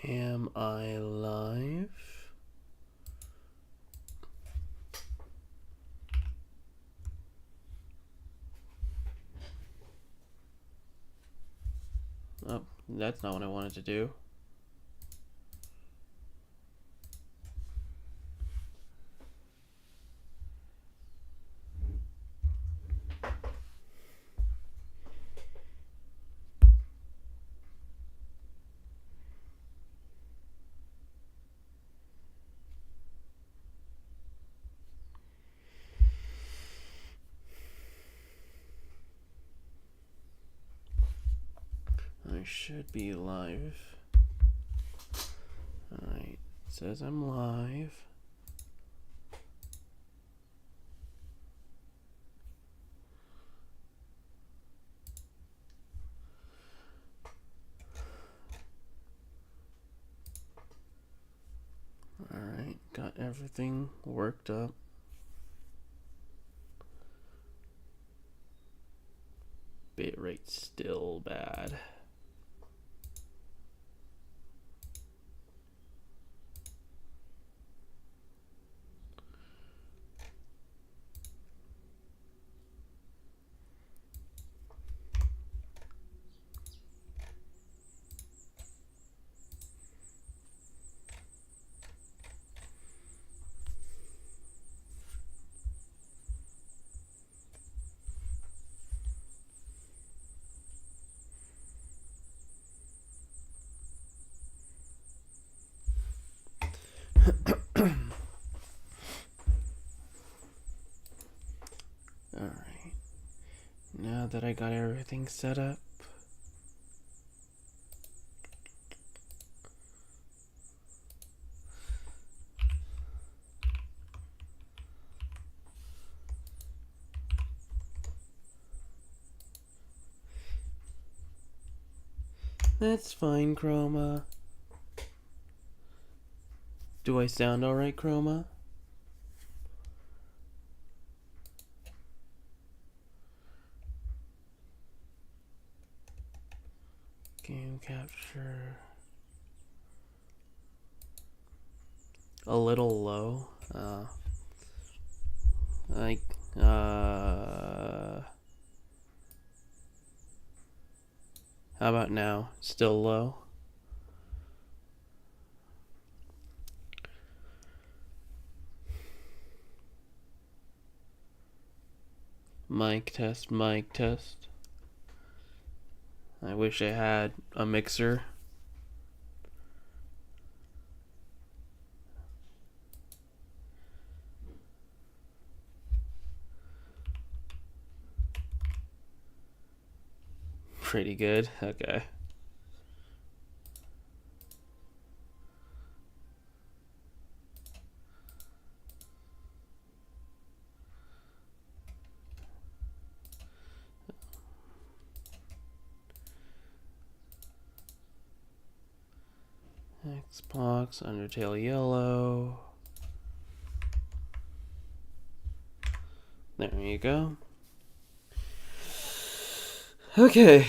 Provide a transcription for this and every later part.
Am I live? Oh, that's not what I wanted to do. I should be live. Alright, it says I'm live. Alright, got everything worked up. Bitrate still bad. Alright, now that I got everything set up, that's fine, Chroma. Do I sound alright, Chroma? Game capture. A little low. Like, how about now? Still low? Mic test, mic test. I wish I had a mixer. Pretty good. Okay. Xbox, UnderTale Yellow. There you go. Okay.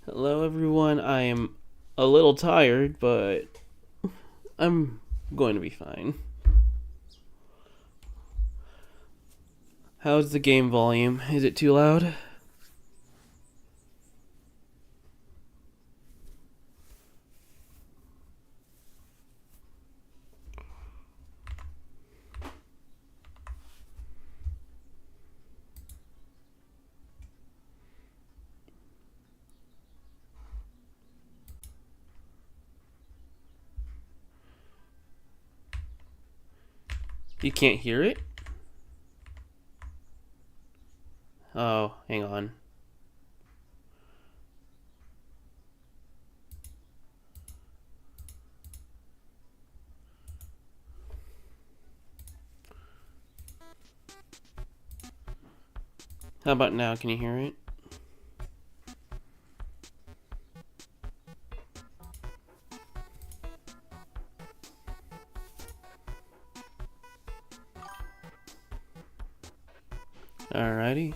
Hello everyone, I am a little tired, but I'm going to be fine. How's the game volume? Is it too loud? You can't hear it? Oh, hang on. How about now? Can you hear it? Alrighty.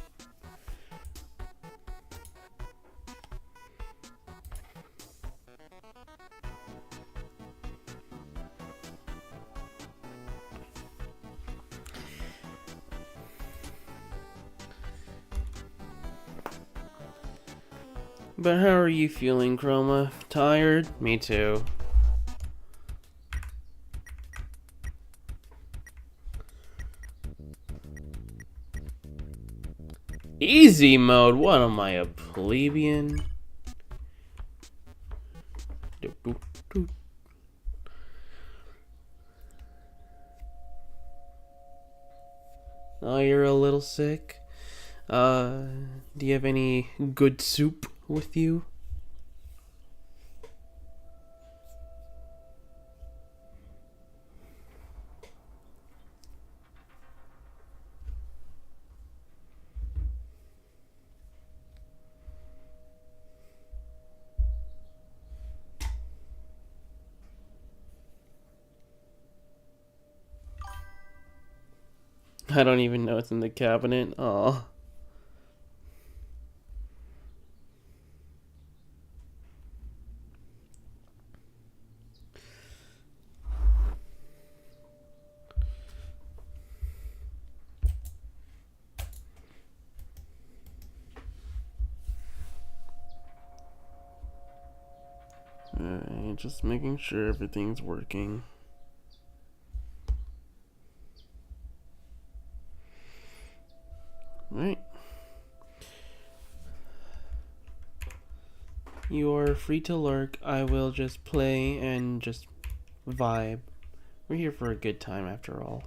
But how are you feeling, Chroma? Tired? Me too. Easy mode? What am I, a plebeian? Oh, you're a little sick? Do you have any good soup with you? I don't even know what's in the cabinet. Aw. Alright, just making sure everything's working. Right. You are free to lurk. I will just play and just vibe. We're here for a good time after all.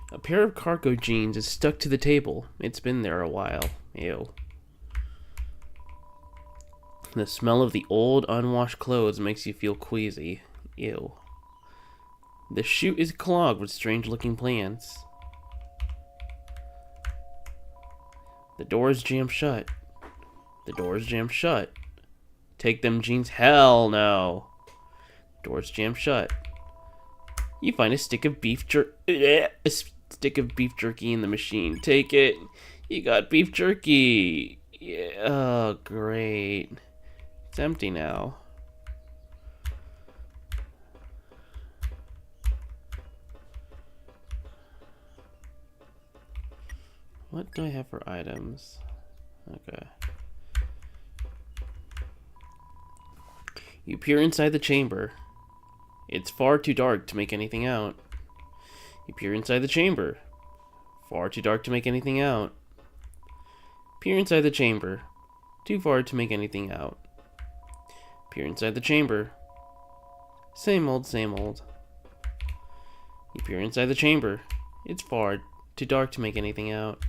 A pair of cargo jeans is stuck to the table. It's been there a while. Ew. The smell of the old, unwashed clothes makes you feel queasy. Ew. The chute is clogged with strange-looking plants. The door's jammed shut. The door's jammed shut. Take them jeans. Hell no. Door's jammed shut. You find a stick of beef jerky in the machine. Take it. You got beef jerky. Yeah. Oh, great. It's empty now. What do I have for items? Okay. You peer inside the chamber. It's far too dark to make anything out. You peer inside the chamber. Far too dark to make anything out. Peer inside the chamber. Too far to make anything out. Peer inside the chamber. Same old, same old. You peer inside the chamber. It's far too dark to make anything out.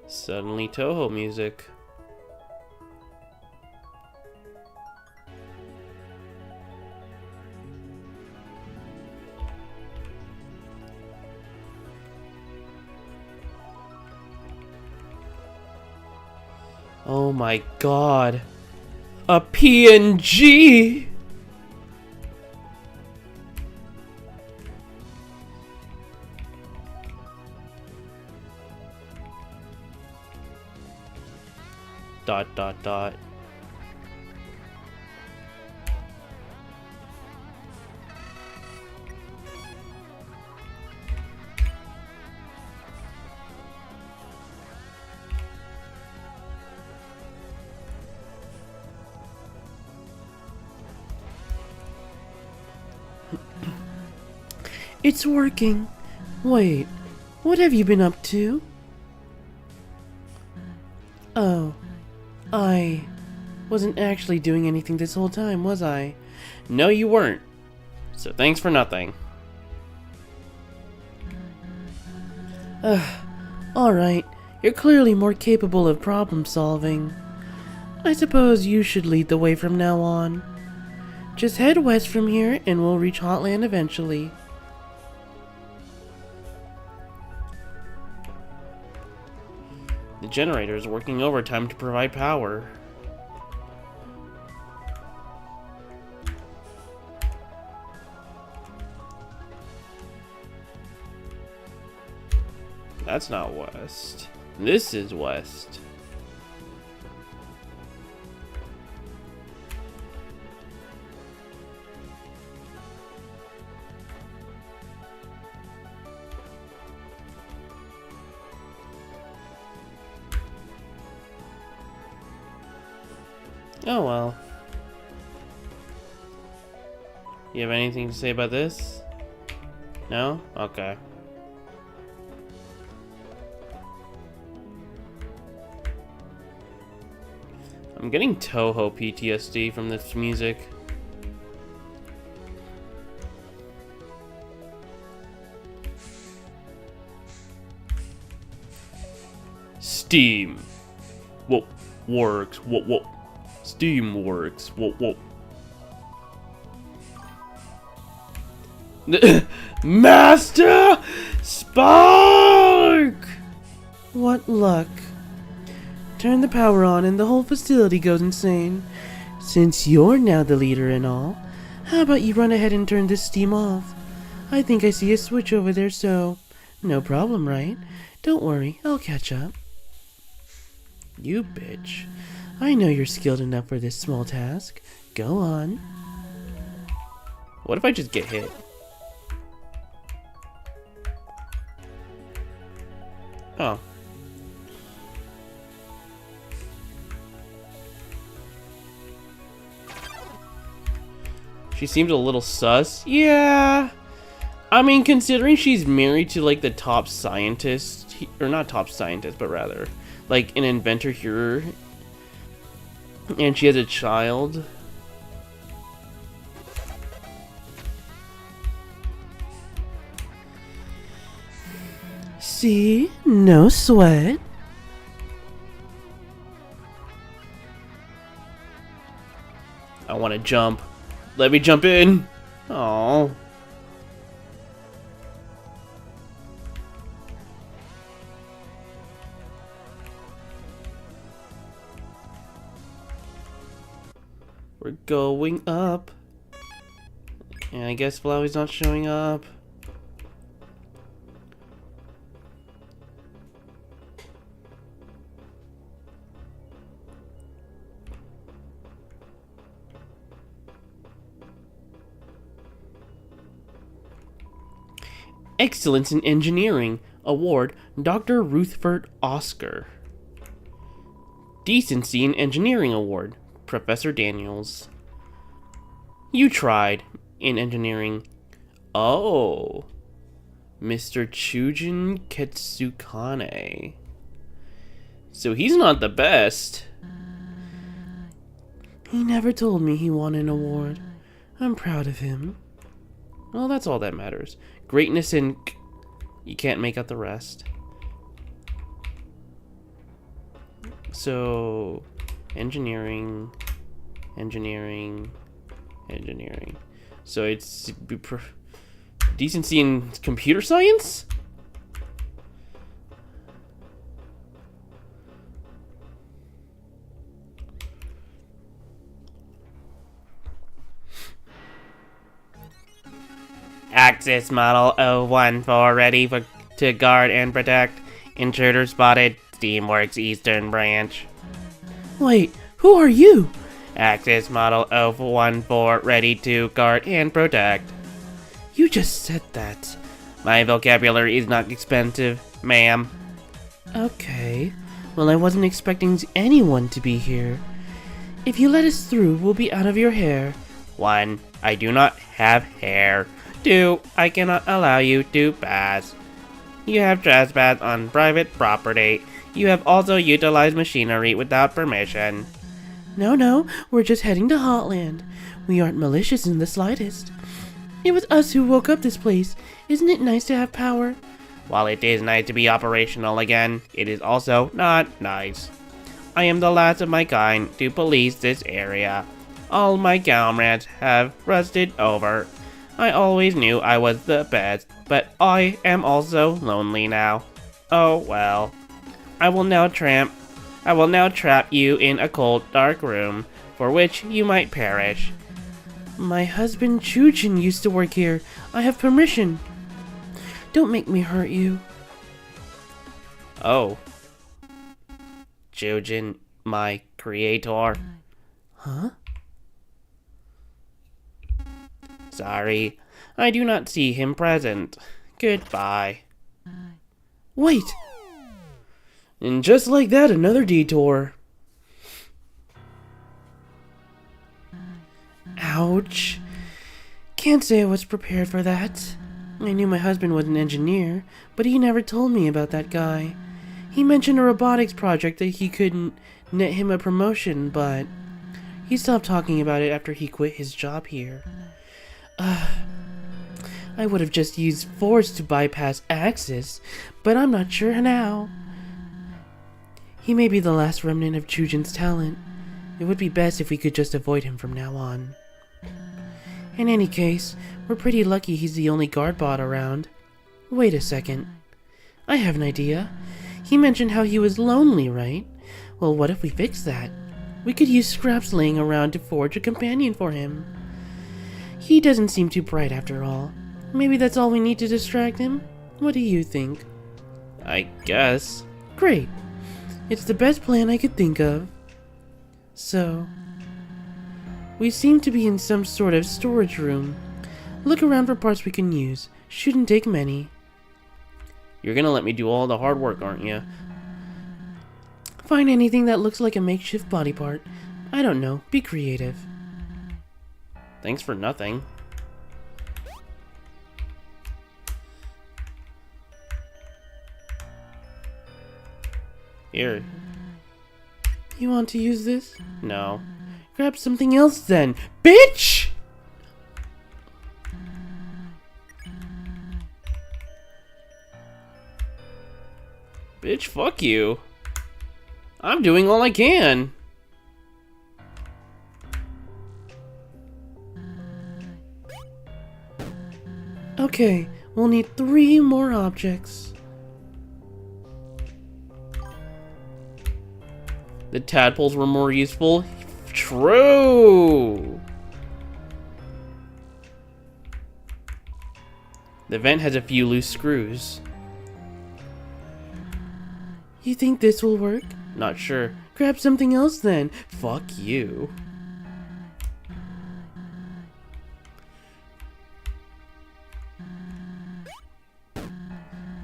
Suddenly Toho music. Oh my god. A PNG! Dot dot dot. It's working. Wait, what have you been up to? Oh, I wasn't actually doing anything this whole time, was I? No, you weren't. So thanks for nothing. Alright, you're clearly more capable of problem solving. I suppose you should lead the way from now on. Just head west from here and we'll reach Hotland eventually. The generator is working overtime to provide power. That's not west. This is west. Oh well. You have anything to say about this? No? Okay. I'm getting Toho PTSD from this music. Steam. Whoa. Works. Whoa, whoa. Steam works. Whoa, whoa. Master Spark! What luck. Turn the power on and the whole facility goes insane. Since you're now the leader and all, how about you run ahead and turn this steam off? I think I see a switch over there, so no problem, right? Don't worry, I'll catch up. You bitch. I know you're skilled enough for this small task. Go on. What if I just get hit? Oh. She seemed a little sus. Yeah. I mean, considering she's married to, like, the top scientist, or not top scientist, but rather, like, an inventor here, and she has a child. See? No sweat. I want to jump. Let me jump in. Oh. We're going up. And I guess Flowey's not showing up. Excellence in Engineering Award, Dr. Ruthford Oscar. Decency in Engineering Award, Professor Daniels. You tried in engineering. Oh. Mr. Chujin Ketsukane. So he's not the best. He never told me he won an award. I'm proud of him. Well, that's all that matters. Greatness in... You can't make out the rest. So... Engineering... Engineering... Engineering. So it's... Decency in computer science? Axis Model 014 ready to guard and protect. Intruder spotted. Steamworks Eastern Branch. Wait, who are you? Axis Model 014 ready to guard and protect. You just said that. My vocabulary is not expensive, ma'am. Okay. Well, I wasn't expecting anyone to be here. If you let us through, we'll be out of your hair. 1. I do not have hair. 2. I cannot allow you to pass. You have trespassed on private property. You have also utilized machinery without permission. No, we're just heading to Hotland. We aren't malicious in the slightest. It was us who woke up this place. Isn't it nice to have power? While it is nice to be operational again, it is also not nice. I am the last of my kind to police this area. All my comrades have rusted over. I always knew I was the best, but I am also lonely now. Oh well. I will now trap you in a cold, dark room, for which you might perish. My husband Chujin used to work here. I have permission. Don't make me hurt you. Oh. Chujin, my creator. Huh? Sorry, I do not see him present. Goodbye. Wait! And just like that, another detour. Ouch. Can't say I was prepared for that. I knew my husband was an engineer, but he never told me about that guy. He mentioned a robotics project that he couldn't net him a promotion, but he stopped talking about it after he quit his job here. I would have just used force to bypass Axis, but I'm not sure now. He may be the last remnant of Chujin's talent. It would be best if we could just avoid him from now on. In any case, we're pretty lucky he's the only guard bot around. Wait a second. I have an idea. He mentioned how he was lonely, right? Well, what if we fix that? We could use scraps laying around to forge a companion for him. He doesn't seem too bright after all. Maybe that's all we need to distract him? What do you think? I guess. Great. It's the best plan I could think of. So, we seem to be in some sort of storage room. Look around for parts we can use. Shouldn't take many. You're gonna let me do all the hard work, aren't you? Find anything that looks like a makeshift body part. I don't know. Be creative. Thanks for nothing. Here. You want to use this? No. Grab something else then. Bitch! Bitch, fuck you. I'm doing all I can. Okay, we'll need 3 more objects. The tadpoles were more useful. True. The vent has a few loose screws. You think this will work? Not sure. Grab something else then. Fuck you.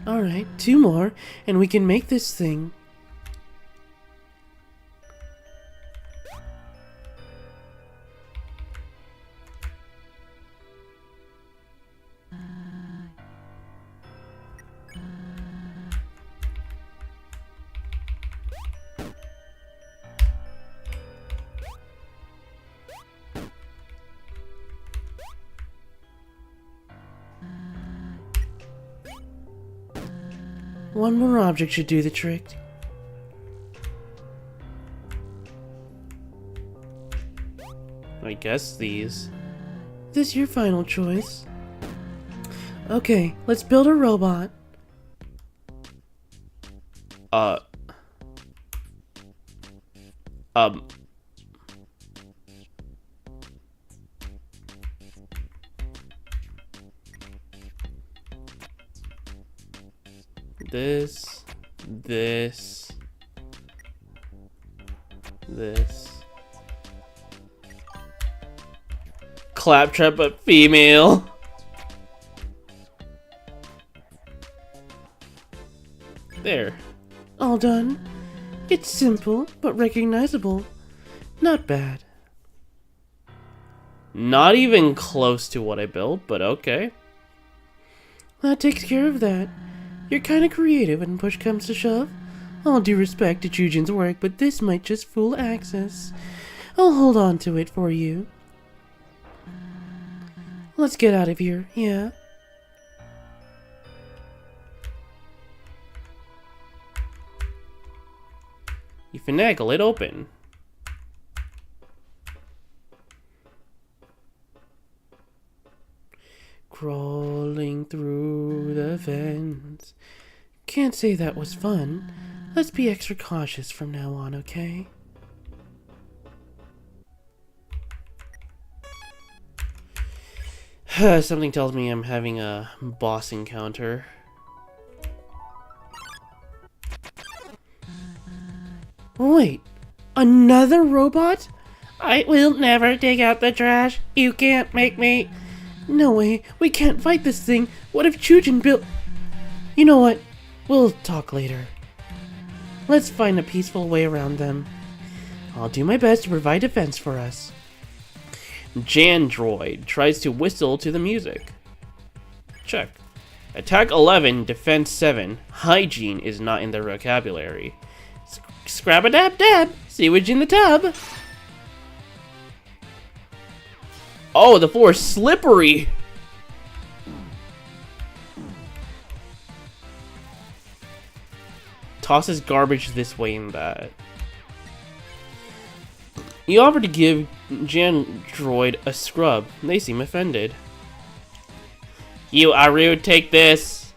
Alright, 2 more, and we can make this thing. One more object should do the trick. I guess these. This your final choice? Okay, let's build a robot. This. Claptrap, but female. There. All done. It's simple, but recognizable. Not bad. Not even close to what I built, but okay. That takes care of that. You're kinda creative when push comes to shove. All due respect to Chujin's work, but this might just fool Axis. I'll hold on to it for you. Let's get out of here, yeah? You finagle it open. Crawling through the vents. Can't say that was fun. Let's be extra cautious from now on, okay? Something tells me I'm having a boss encounter. Wait, another robot? I will never take out the trash. You can't make me. No way, we can't fight this thing. What if Chujin built... You know what? We'll talk later. Let's find a peaceful way around them. I'll do my best to provide defense for us. Jandroid tries to whistle to the music. Check. Attack 11, defense 7. Hygiene is not in their vocabulary. Scrab-a-dab-dab, sewage in the tub. Oh, the floor is slippery. Tosses garbage this way and that. You offer to give Jandroid a scrub. They seem offended. You are rude, take this.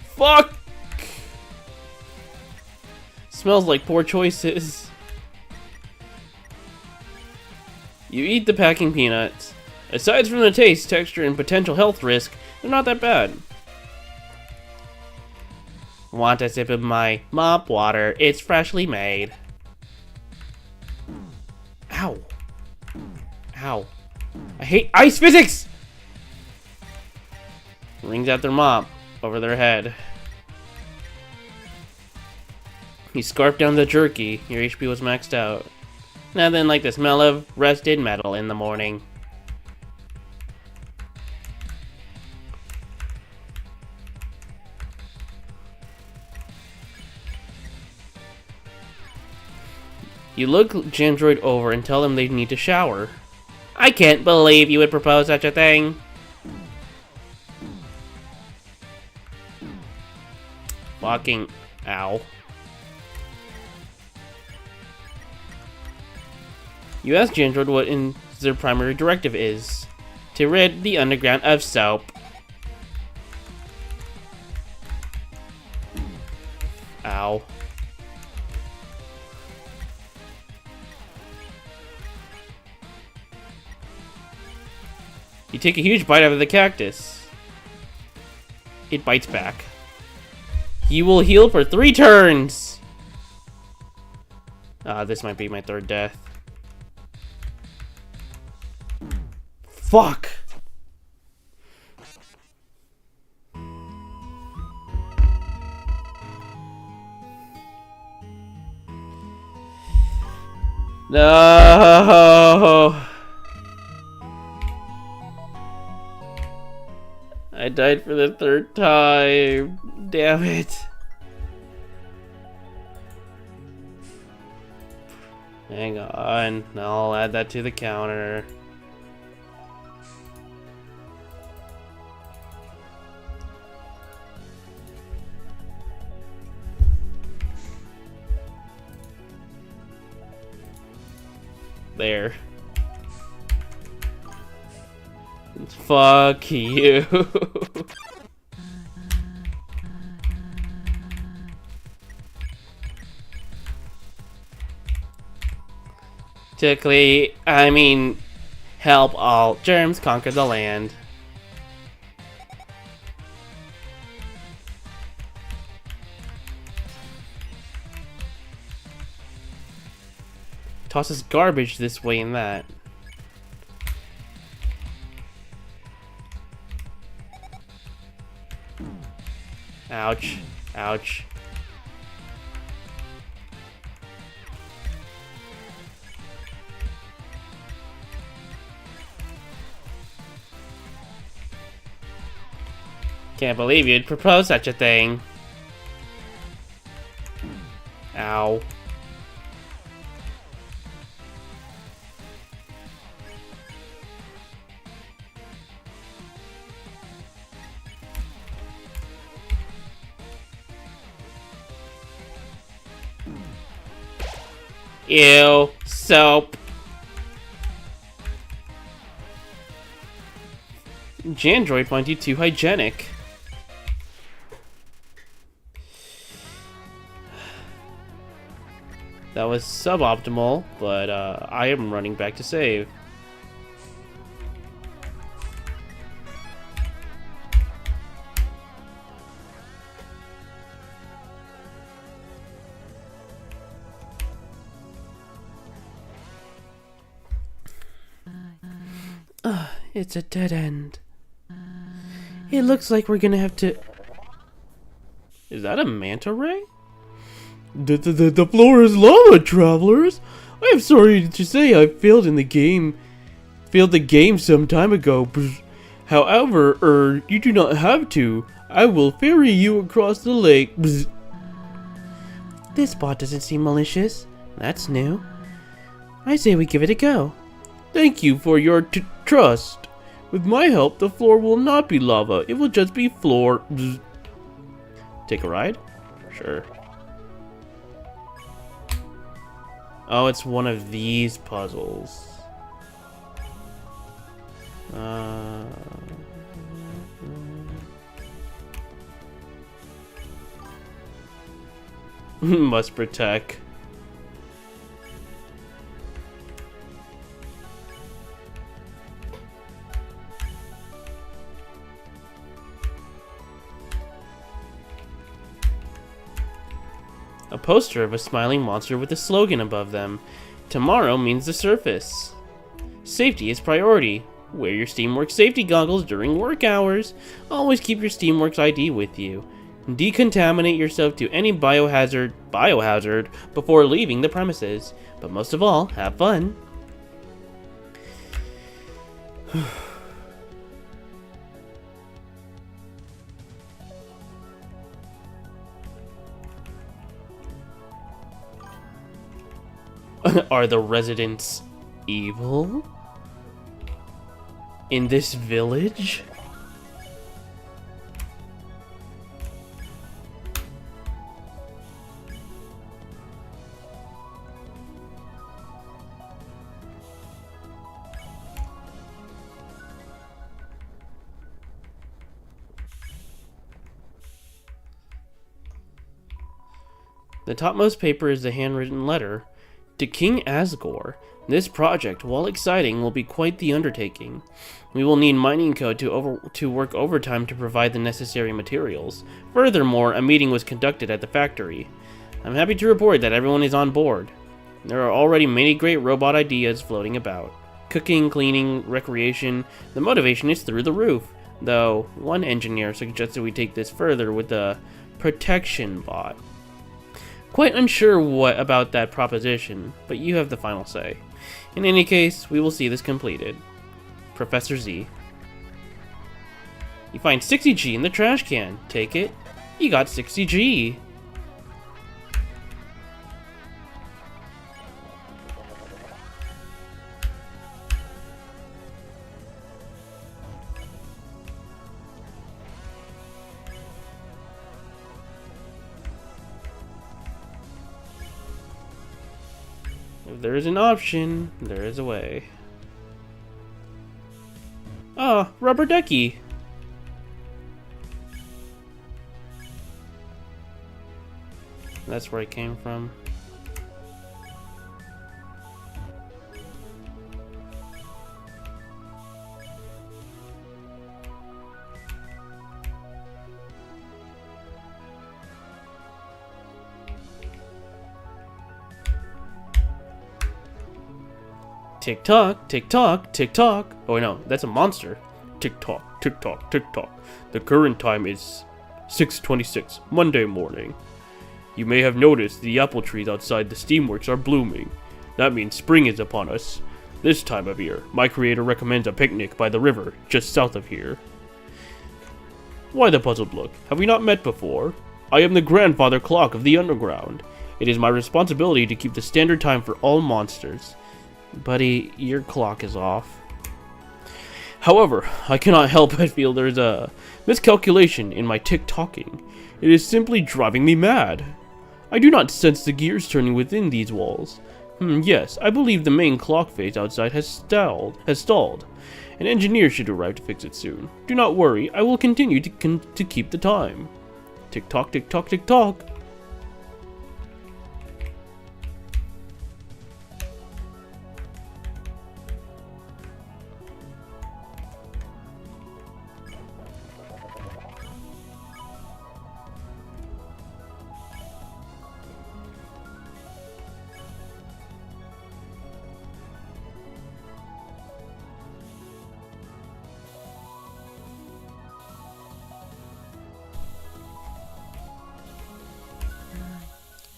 Fuck! Smells like poor choices. You eat the packing peanuts. Aside from the taste, texture, and potential health risk, they're not that bad. Want a sip of my mop water? It's freshly made. Ow. Ow. I hate ice physics! Rings out their mop over their head. You scarf down the jerky. Your HP was maxed out. Nothing like the smell of rusted metal in the morning. You look Jandroid over and tell them they need to shower. I can't believe you would propose such a thing. Fucking ow. You ask Jandroid what their primary directive is. To rid the underground of soap. Ow. You take a huge bite out of the cactus. It bites back. You will heal for 3 turns! This might be my 3rd death. Fuck! No! I died for the 3rd time. Damn it. Hang on. I'll add that to the counter. There. Fuck you. Help all germs conquer the land. Tosses garbage this way and that. Ouch. Ouch. Can't believe you'd propose such a thing. Ow. Ew, soap. Jandroid finds you too hygienic. That was suboptimal, but I am running back to save. It's a dead end. It looks like we're gonna have to... Is that a manta ray? The floor is lava, travelers! I am sorry to say I failed the game some time ago. However, you do not have to. I will ferry you across the lake. This bot doesn't seem malicious. That's new. I say we give it a go. Thank you for your trust. With my help, the floor will not be lava. It will just be floor. Take a ride? Sure. Oh, it's one of these puzzles. Must protect. A poster of a smiling monster with a slogan above them. Tomorrow means the surface. Safety is priority. Wear your Steamworks safety goggles during work hours. Always keep your Steamworks ID with you. Decontaminate yourself to any biohazard before leaving the premises. But most of all, have fun. Are the residents evil? In this village? The topmost paper is a handwritten letter. To King Asgore, this project, while exciting, will be quite the undertaking. We will need mining code to work overtime to provide the necessary materials. Furthermore, a meeting was conducted at the factory. I'm happy to report that everyone is on board. There are already many great robot ideas floating about. Cooking, cleaning, recreation, the motivation is through the roof. Though, one engineer suggested we take this further with the protection bot. Quite unsure what about that proposition, but you have the final say. In any case, we will see this completed. Professor Z. You find 60G in the trash can. Take it. You got 60G. If there is an option, there is a way. Ah, rubber ducky. That's where it came from. Tick tock, tick tock, tick tock. Oh no, that's a monster. Tick tock, tick tock, tick tock. The current time is 6:26, Monday morning. You may have noticed the apple trees outside the Steamworks are blooming. That means spring is upon us. This time of year, my creator recommends a picnic by the river, just south of here. Why the puzzled look? Have we not met before? I am the grandfather clock of the underground. It is my responsibility to keep the standard time for all monsters. Buddy, your clock is off. However, I cannot help but feel there's a miscalculation in my tick-tocking. It is simply driving me mad. I do not sense the gears turning within these walls. Yes, I believe the main clock phase outside has stalled. An engineer should arrive to fix it soon. Do not worry, I will continue to keep the time. Tick-tock, tick-tock, tick-tock.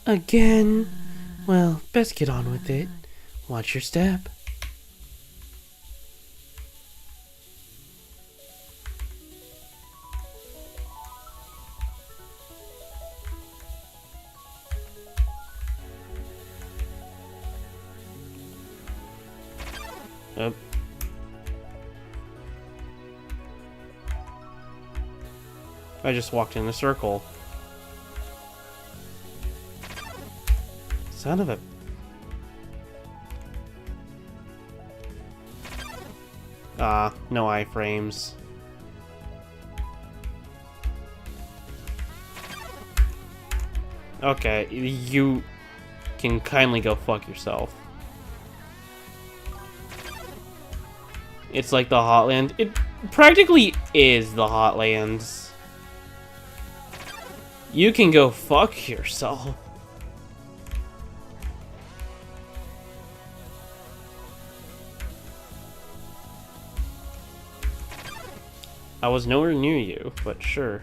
Again? Well, best get on with it. Watch your step. Yep. I just walked in a circle. Son of a... no iframes. Okay, you can kindly go fuck yourself. It's like the Hotland. It practically is the Hotlands. You can go fuck yourself. I was nowhere near you, but sure.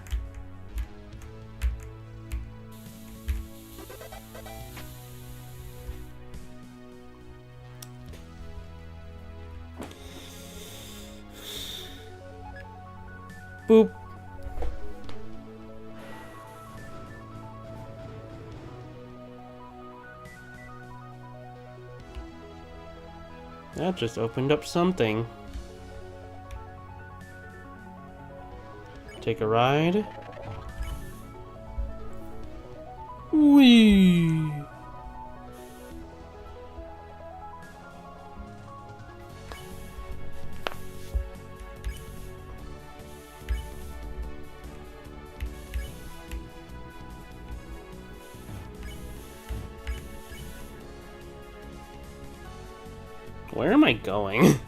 Boop. That just opened up something. Take a ride. Whee! Where am I going?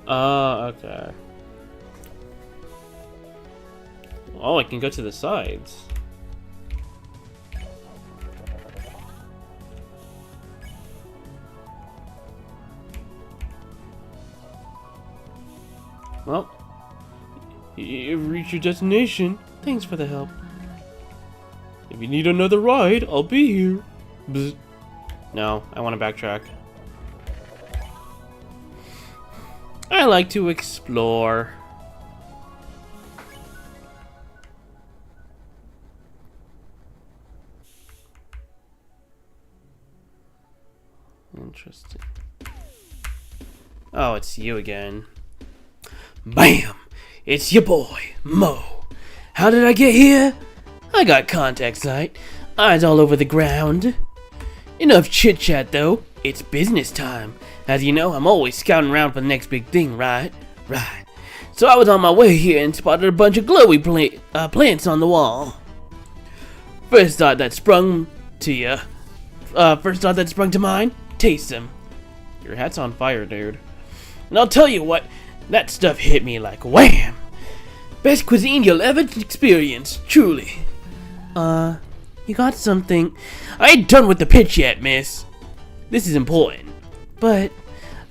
Okay. Oh, I can go to the sides. Well, you've reached your destination. Thanks for the help. If you need another ride, I'll be here. Bzz. No, I want to backtrack. I like to explore. Interesting. Oh, it's you again. Bam! It's your boy, Mo. How did I get here? I got contact sight. Eyes all over the ground. Enough chit-chat, though. It's business time. As you know, I'm always scouting around for the next big thing, right? Right. So I was on my way here and spotted a bunch of glowy plants on the wall. First thought that sprung to mind, taste them. Your hat's on fire, dude. And I'll tell you what, that stuff hit me like wham! Best cuisine you'll ever experience, truly. You got something. I ain't done with the pitch yet, miss. This is important. But,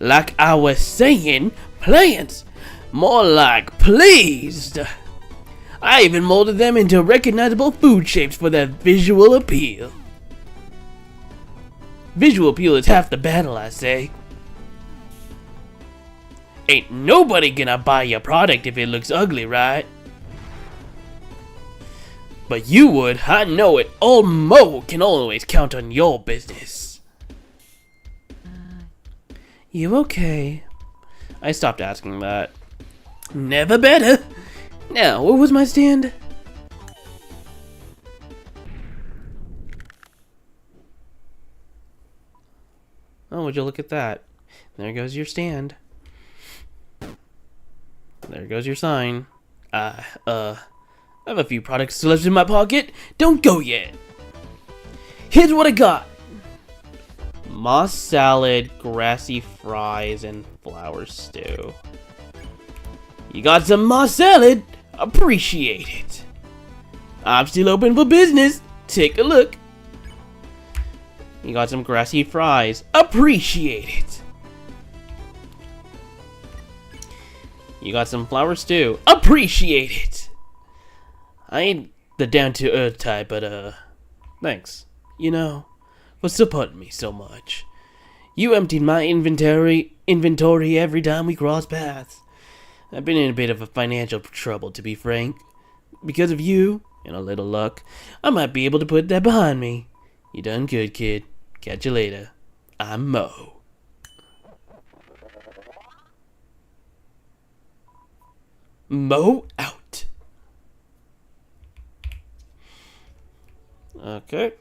Like I was saying, plants. More like pleased. I even molded them into recognizable food shapes for their visual appeal. Visual appeal is half the battle, I say. Ain't nobody gonna buy your product if it looks ugly, right? But you would, I know it. Old Mo can always count on your business. you okay? I stopped asking that. Never better. Now, where was my stand? Oh, would you look at that? There goes your stand. There goes your sign. I have a few products still left in my pocket. Don't go yet. Here's what I got. Moss salad, grassy fries, and flour stew. You got some moss salad? Appreciate it. I'm still open for business. Take a look. You got some grassy fries? Appreciate it. You got some flour stew? Appreciate it. I ain't the down-to-earth type, but thanks. You know, for supporting me so much. You emptied my inventory every time we cross paths. I've been in a bit of a financial trouble, to be frank. Because of you, and a little luck, I might be able to put that behind me. You done good, kid. Catch you later. I'm Mo. Mo out. Okay.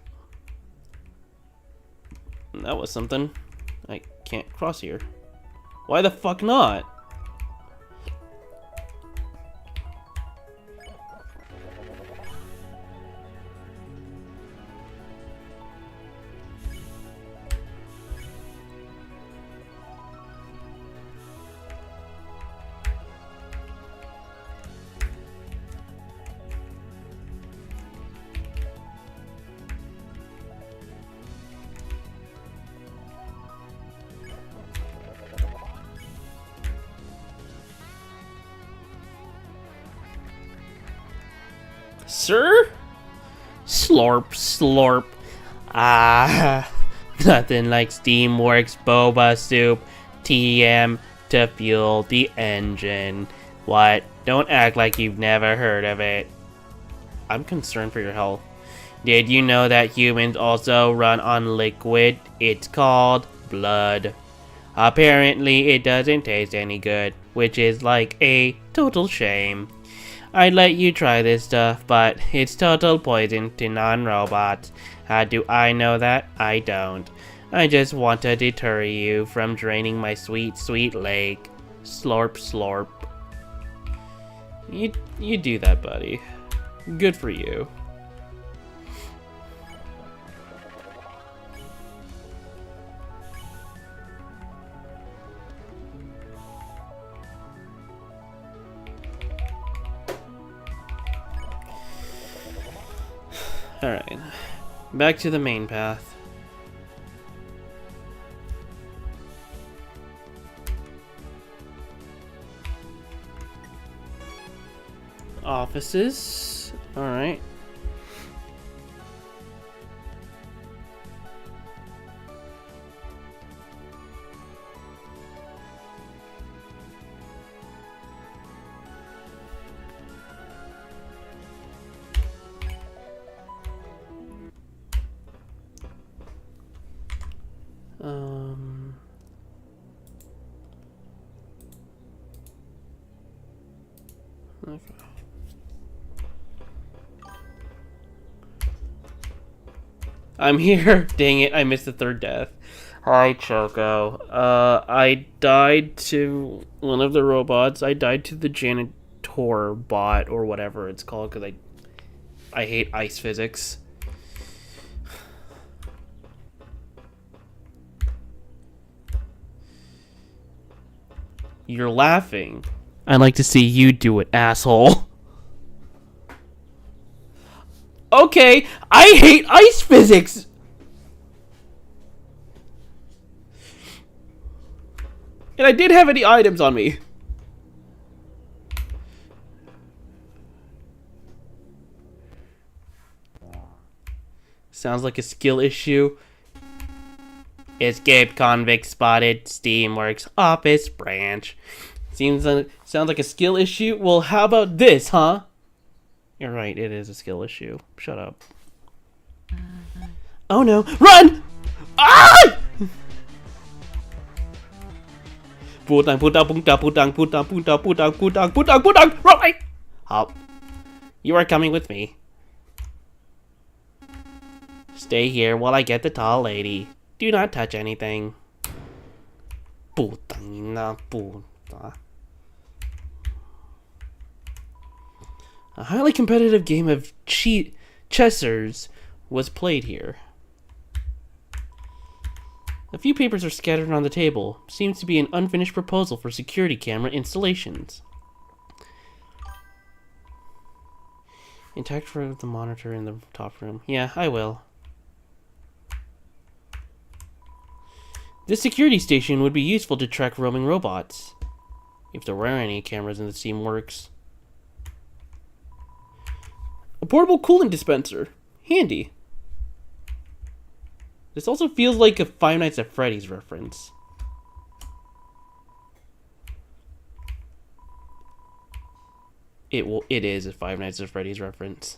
That was something. I can't cross here. Why the fuck not? Sir? Slurp, slurp. Ah, nothing like Steamworks boba soup TM to fuel the engine. What? Don't act like you've never heard of it. I'm concerned for your health. Did you know that humans also run on liquid? It's called blood. Apparently, it doesn't taste any good, which is like a total shame. I'd let you try this stuff, but it's total poison to non-robots. How do I know that? I don't. I just want to deter you from draining my sweet, sweet lake. Slurp, slurp. You do that, buddy. Good for you. Alright, back to the main path. Offices. Alright. Okay. I'm here. Dang it, I missed the third death. Hi, Choco. I died to one of the robots. I died to the janitor bot, or whatever it's called, because I hate ice physics. You're laughing. I'd like to see you do it, asshole. Okay, I hate ice physics! And I didn't have any items on me. Sounds like a skill issue. Escaped convict spotted. Steamworks office branch. Sounds like a skill issue. Well, how about this, huh? You're right, it is a skill issue. Shut up. Oh no. Run! Ah! Putang, putang, putang, putang, putang, putang, putang, putang, putang, putang, run! Hop. You are coming with me. Stay here while I get the tall lady. Do not touch anything. Putang puta. A highly competitive game of chessers was played here. A few papers are scattered on the table. Seems to be an unfinished proposal for security camera installations. Intact for the monitor in the top room. Yeah, I will. This security station would be useful to track roaming robots. If there were any cameras in the Steam Works. A portable coolant dispenser. Handy. This also feels like a Five Nights at Freddy's reference. It is a Five Nights at Freddy's reference.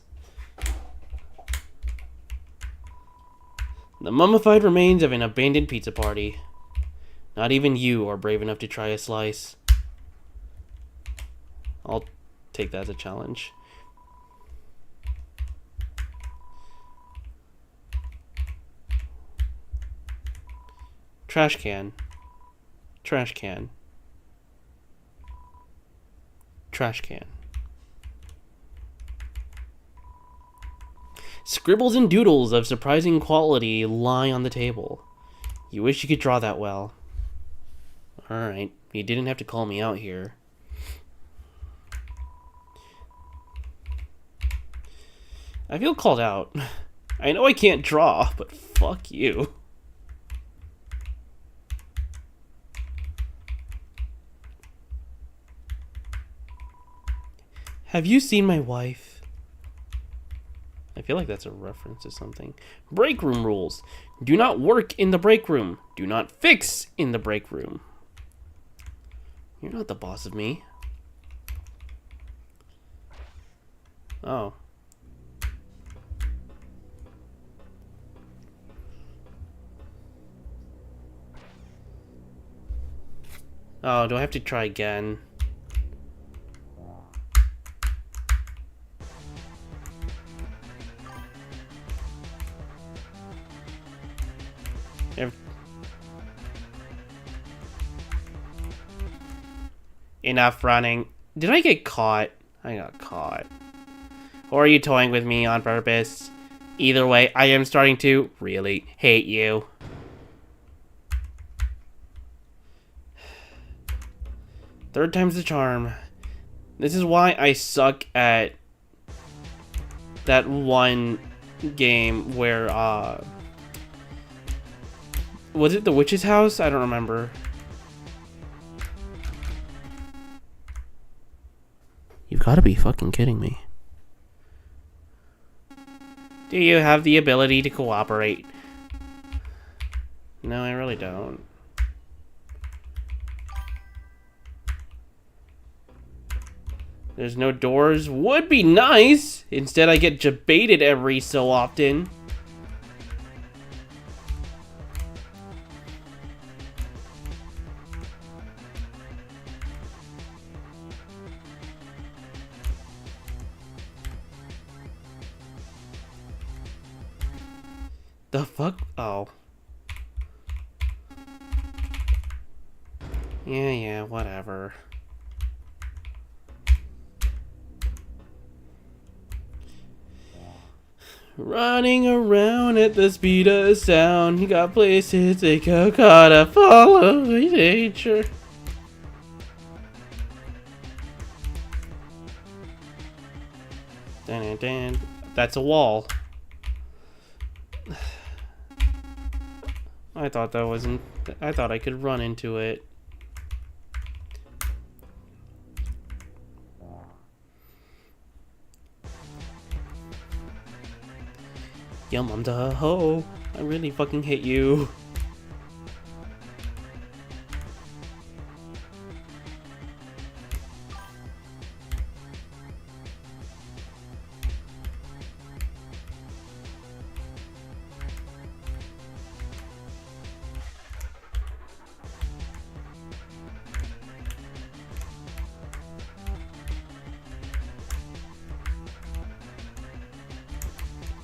The mummified remains of an abandoned pizza party. Not even you are brave enough to try a slice. I'll take that as a challenge. Trash can. Trash can. Trash can. Scribbles and doodles of surprising quality lie on the table. You wish you could draw that well. Alright, you didn't have to call me out here. I feel called out. I know I can't draw, but fuck you. Have you seen my wife? I feel like that's a reference to something. Break room rules. Do not work in the break room. Do not fix in the break room. You're not the boss of me. Oh. Oh, do I have to try again? Enough running. Did I get caught? I got caught. Or are you toying with me on purpose? Either way, I am starting to really hate you. Third time's the charm. This is why I suck at that one game where, was it the witch's house? I don't remember. You've got to be fucking kidding me. Do you have the ability to cooperate? No, I really don't. There's no doors. Would be nice. Instead, I get debated every so often. The fuck? Oh. Yeah, whatever. Running around at the speed of sound. You got places to go, gotta follow nature. Dan. That's a wall. I thought that wasn't. I thought I could run into it. Yum, I'm the ho. I really fucking hate you.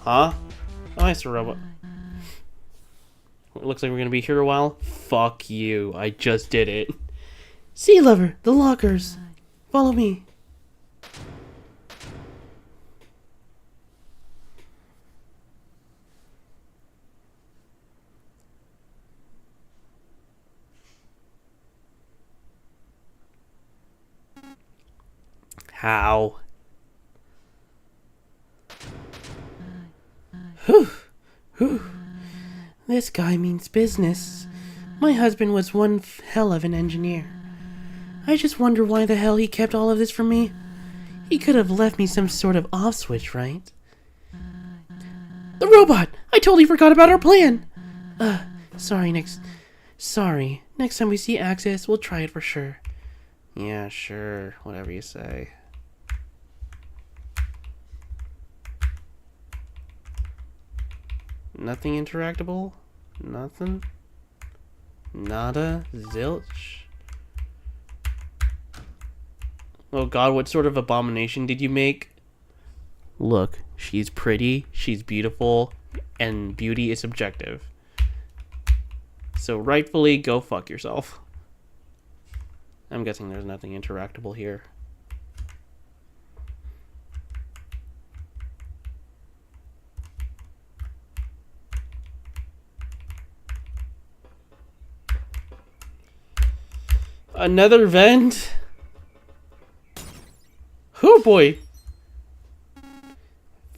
Huh? Oh, it's a robot. It looks like we're gonna be here a while. Fuck you. I just did it. Sea Lover, the lockers. Follow me. How? Whew. Whew. This guy means business. My husband was one hell of an engineer. I just wonder why the hell he kept all of this from me. He could have left me some sort of off switch, right? The robot! I totally forgot about our plan! Sorry. Next time we see Access, we'll try it for sure. Yeah, sure. Whatever you say. Nothing interactable? Nothing? Nada? Zilch? Oh god, what sort of abomination did you make? Look, she's pretty, she's beautiful, and beauty is subjective. So rightfully, go fuck yourself. I'm guessing there's nothing interactable here. Another vent? Oh boy.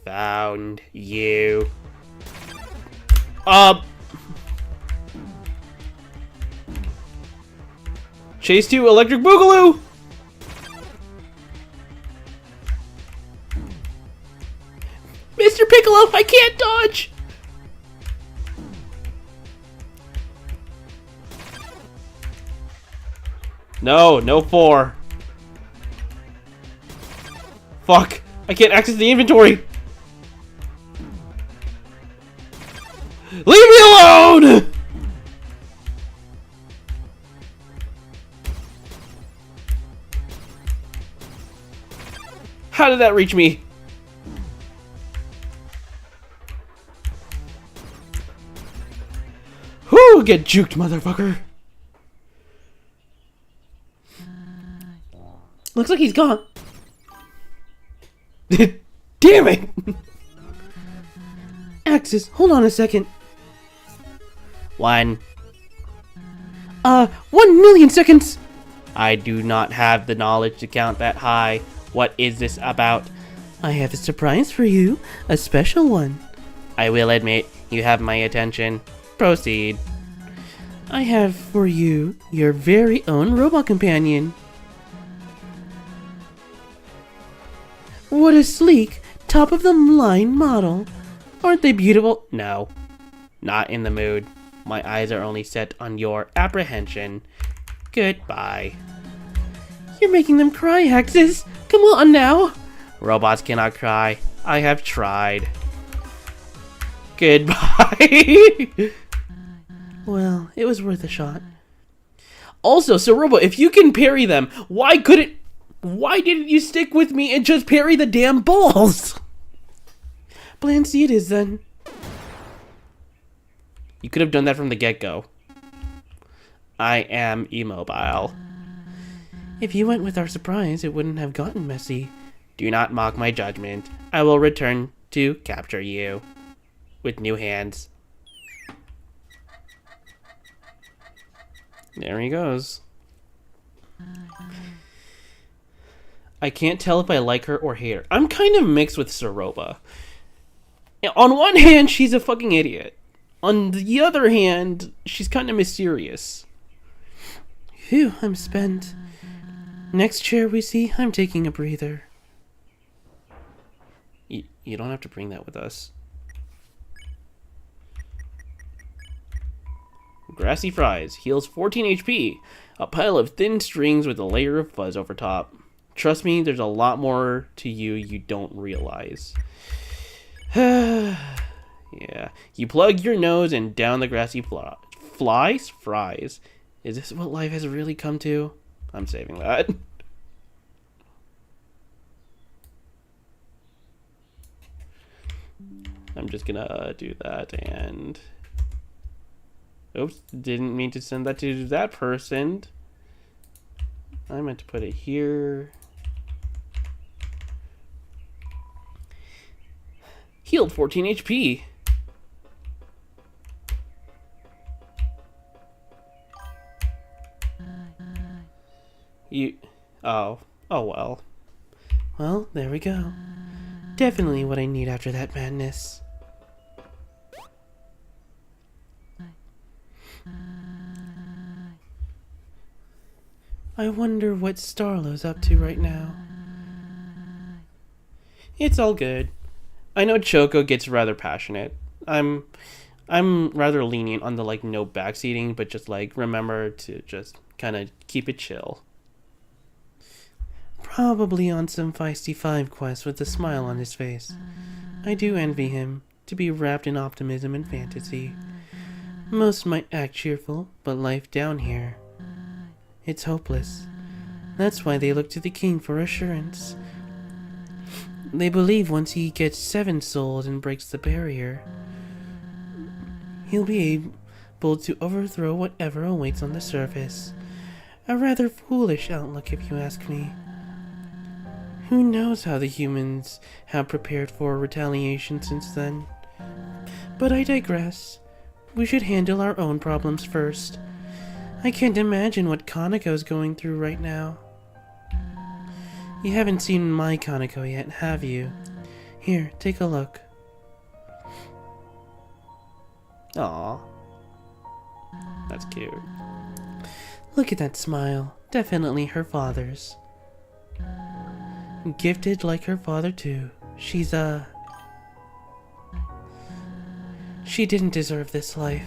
Found you. Chase 2 Electric Boogaloo! Mr. Piccolo, I can't dodge! No 4. Fuck, I can't access the inventory! Leave me alone! How did that reach me? Whoo, get juked, motherfucker. Looks like he's gone. Damn it! Axis, hold on a second. 1 1,000,000 seconds. I do not have the knowledge to count that high. What is this about? I have a surprise for you. A special one. I will admit, you have my attention. Proceed. I have for you your very own robot companion. What a sleek, top-of-the-line model. Aren't they beautiful? No, not in the mood. My eyes are only set on your apprehension. Goodbye. You're making them cry, Axis. Come on now. Robots cannot cry. I have tried. Goodbye. Well, it was worth a shot. Also, so Robo, if you can parry them, why didn't you stick with me and just parry the damn balls? Plan C it is then. You could have done that from the get-go. I am immobile. If you went with our surprise, it wouldn't have gotten messy. Do not mock my judgment. I will return to capture you. With new hands. There he goes. I can't tell if I like her or hate her. I'm kind of mixed with Soroba. On one hand, she's a fucking idiot. On the other hand, she's kind of mysterious. Phew, I'm spent. Next chair we see, I'm taking a breather. You don't have to bring that with us. Grassy fries. Heals 14 HP. A pile of thin strings with a layer of fuzz over top. Trust me, there's a lot more to you don't realize. Yeah. You plug your nose and down the grassy fries? Is this what life has really come to? I'm saving that. I'm just gonna do that and... Oops, didn't mean to send that to that person. I meant to put it here. Healed 14 HP. Oh well. Well, there we go. Definitely what I need after that madness. I wonder what Starlow's up to right now. It's all good. I know Choco gets rather passionate. I'm rather lenient on the no backseating, but just remember to just kind of keep it chill. Probably on some feisty 5 quest with a smile on his face. I do envy him, to be wrapped in optimism and fantasy. Most might act cheerful, but life down here, it's hopeless. That's why they look to the king for assurance. They believe once he gets 7 souls and breaks the barrier, he'll be able to overthrow whatever awaits on the surface. A rather foolish outlook, if you ask me. Who knows how the humans have prepared for retaliation since then? But I digress. We should handle our own problems first. I can't imagine what Kaneko's going through right now. You haven't seen my Kaneko yet, have you? Here, take a look. Aww. That's cute. Look at that smile. Definitely her father's. Gifted like her father too. She didn't deserve this life.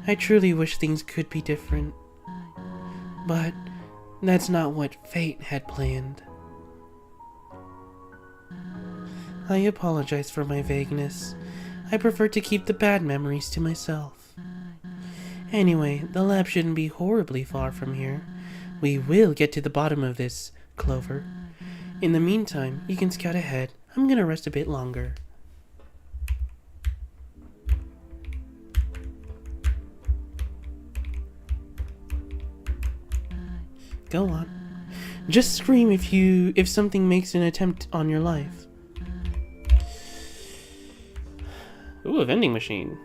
I truly wish things could be different. But that's not what fate had planned. I apologize for my vagueness. I prefer to keep the bad memories to myself. Anyway, the lab shouldn't be horribly far from here. We will get to the bottom of this, Clover. In the meantime, you can scout ahead. I'm gonna rest a bit longer. Go on. Just scream if something makes an attempt on your life. Ooh, a vending machine.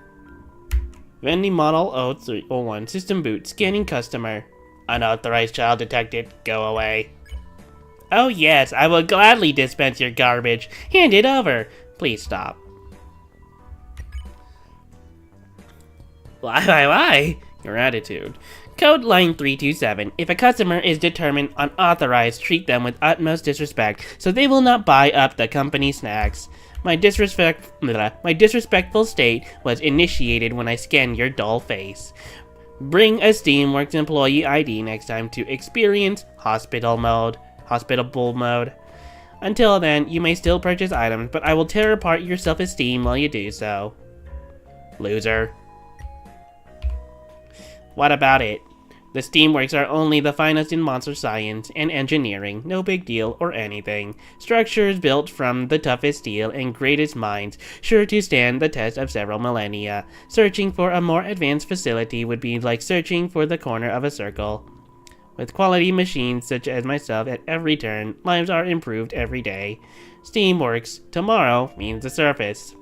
Vending model 0301. System boot. Scanning customer. Unauthorized child detected. Go away. Oh yes, I will gladly dispense your garbage. Hand it over. Please stop. Why? Your attitude. Code line 327. If a customer is determined unauthorized, treat them with utmost disrespect, so they will not buy up the company snacks. My disrespectful state was initiated when I scanned your dull face. Bring a Steamworks employee ID next time to experience hospitable mode. Until then, you may still purchase items, but I will tear apart your self-esteem while you do so. Loser. What about it? The Steamworks are only the finest in monster science and engineering, no big deal or anything. Structures built from the toughest steel and greatest minds, sure to stand the test of several millennia. Searching for a more advanced facility would be like searching for the corner of a circle. With quality machines such as myself at every turn, lives are improved every day. Steamworks, tomorrow means the surface.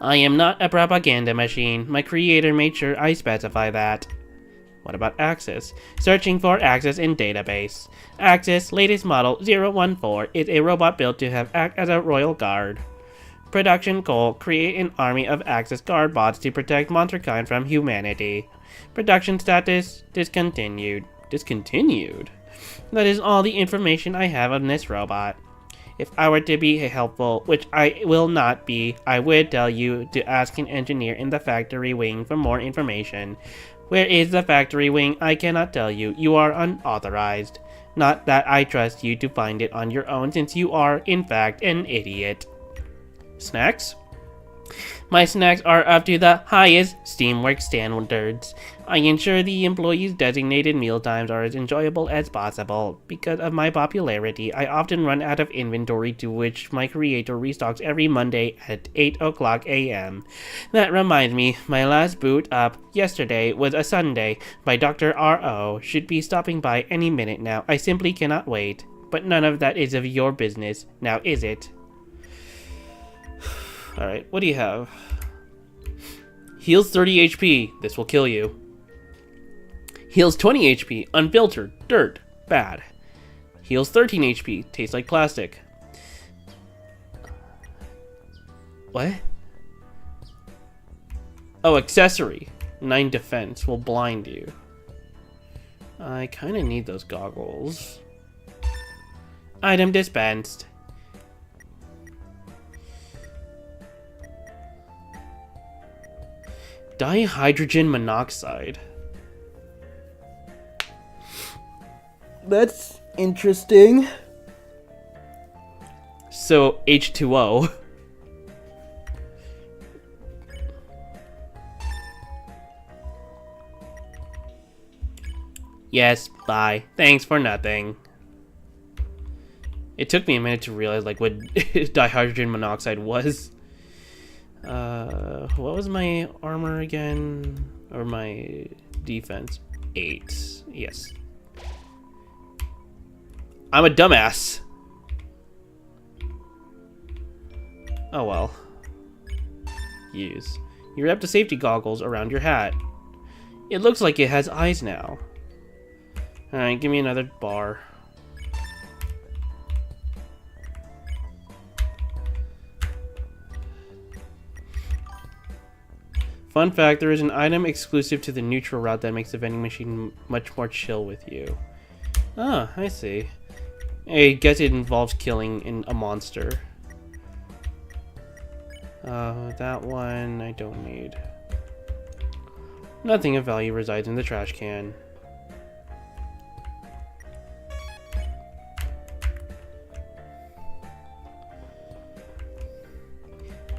I am not a propaganda machine. My creator made sure I specify that. What about Access? Searching for Access in database. Access, latest model 014, is a robot built to act as a royal guard. Production goal, create an army of Access guard bots to protect monsterkind from humanity. Production status, discontinued. Discontinued? That is all the information I have on this robot. If I were to be helpful, which I will not be, I would tell you to ask an engineer in the factory wing for more information. Where is the factory wing? I cannot tell you. You are unauthorized. Not that I trust you to find it on your own, since you are, in fact, an idiot. Snacks? My snacks are up to the highest Steamworks standards. I ensure the employees' designated mealtimes are as enjoyable as possible. Because of my popularity, I often run out of inventory, to which my creator restocks every Monday at 8 o'clock a.m. That reminds me, my last boot up yesterday was a Sunday by Dr. R.O. Should be stopping by any minute now. I simply cannot wait. But none of that is of your business, now is it? Alright, what do you have? Heals 30 HP. This will kill you. Heals 20 HP. Unfiltered. Dirt. Bad. Heals 13 HP. Tastes like plastic. What? Oh, accessory. 9 defense will blind you. I kind of need those goggles. Item dispensed. Dihydrogen monoxide. That's interesting. So, H2O. Yes, bye. Thanks for nothing. It took me a minute to realize like what dihydrogen monoxide was. What was my armor again? Or my defense? 8. Yes. I'm a dumbass. Oh well. Use. You wrap the safety goggles around your hat. It looks like it has eyes now. Alright, give me another bar. Fun fact, there is an item exclusive to the neutral route that makes the vending machine much more chill with you. Ah, I see. I guess it involves killing a monster. That one I don't need. Nothing of value resides in the trash can.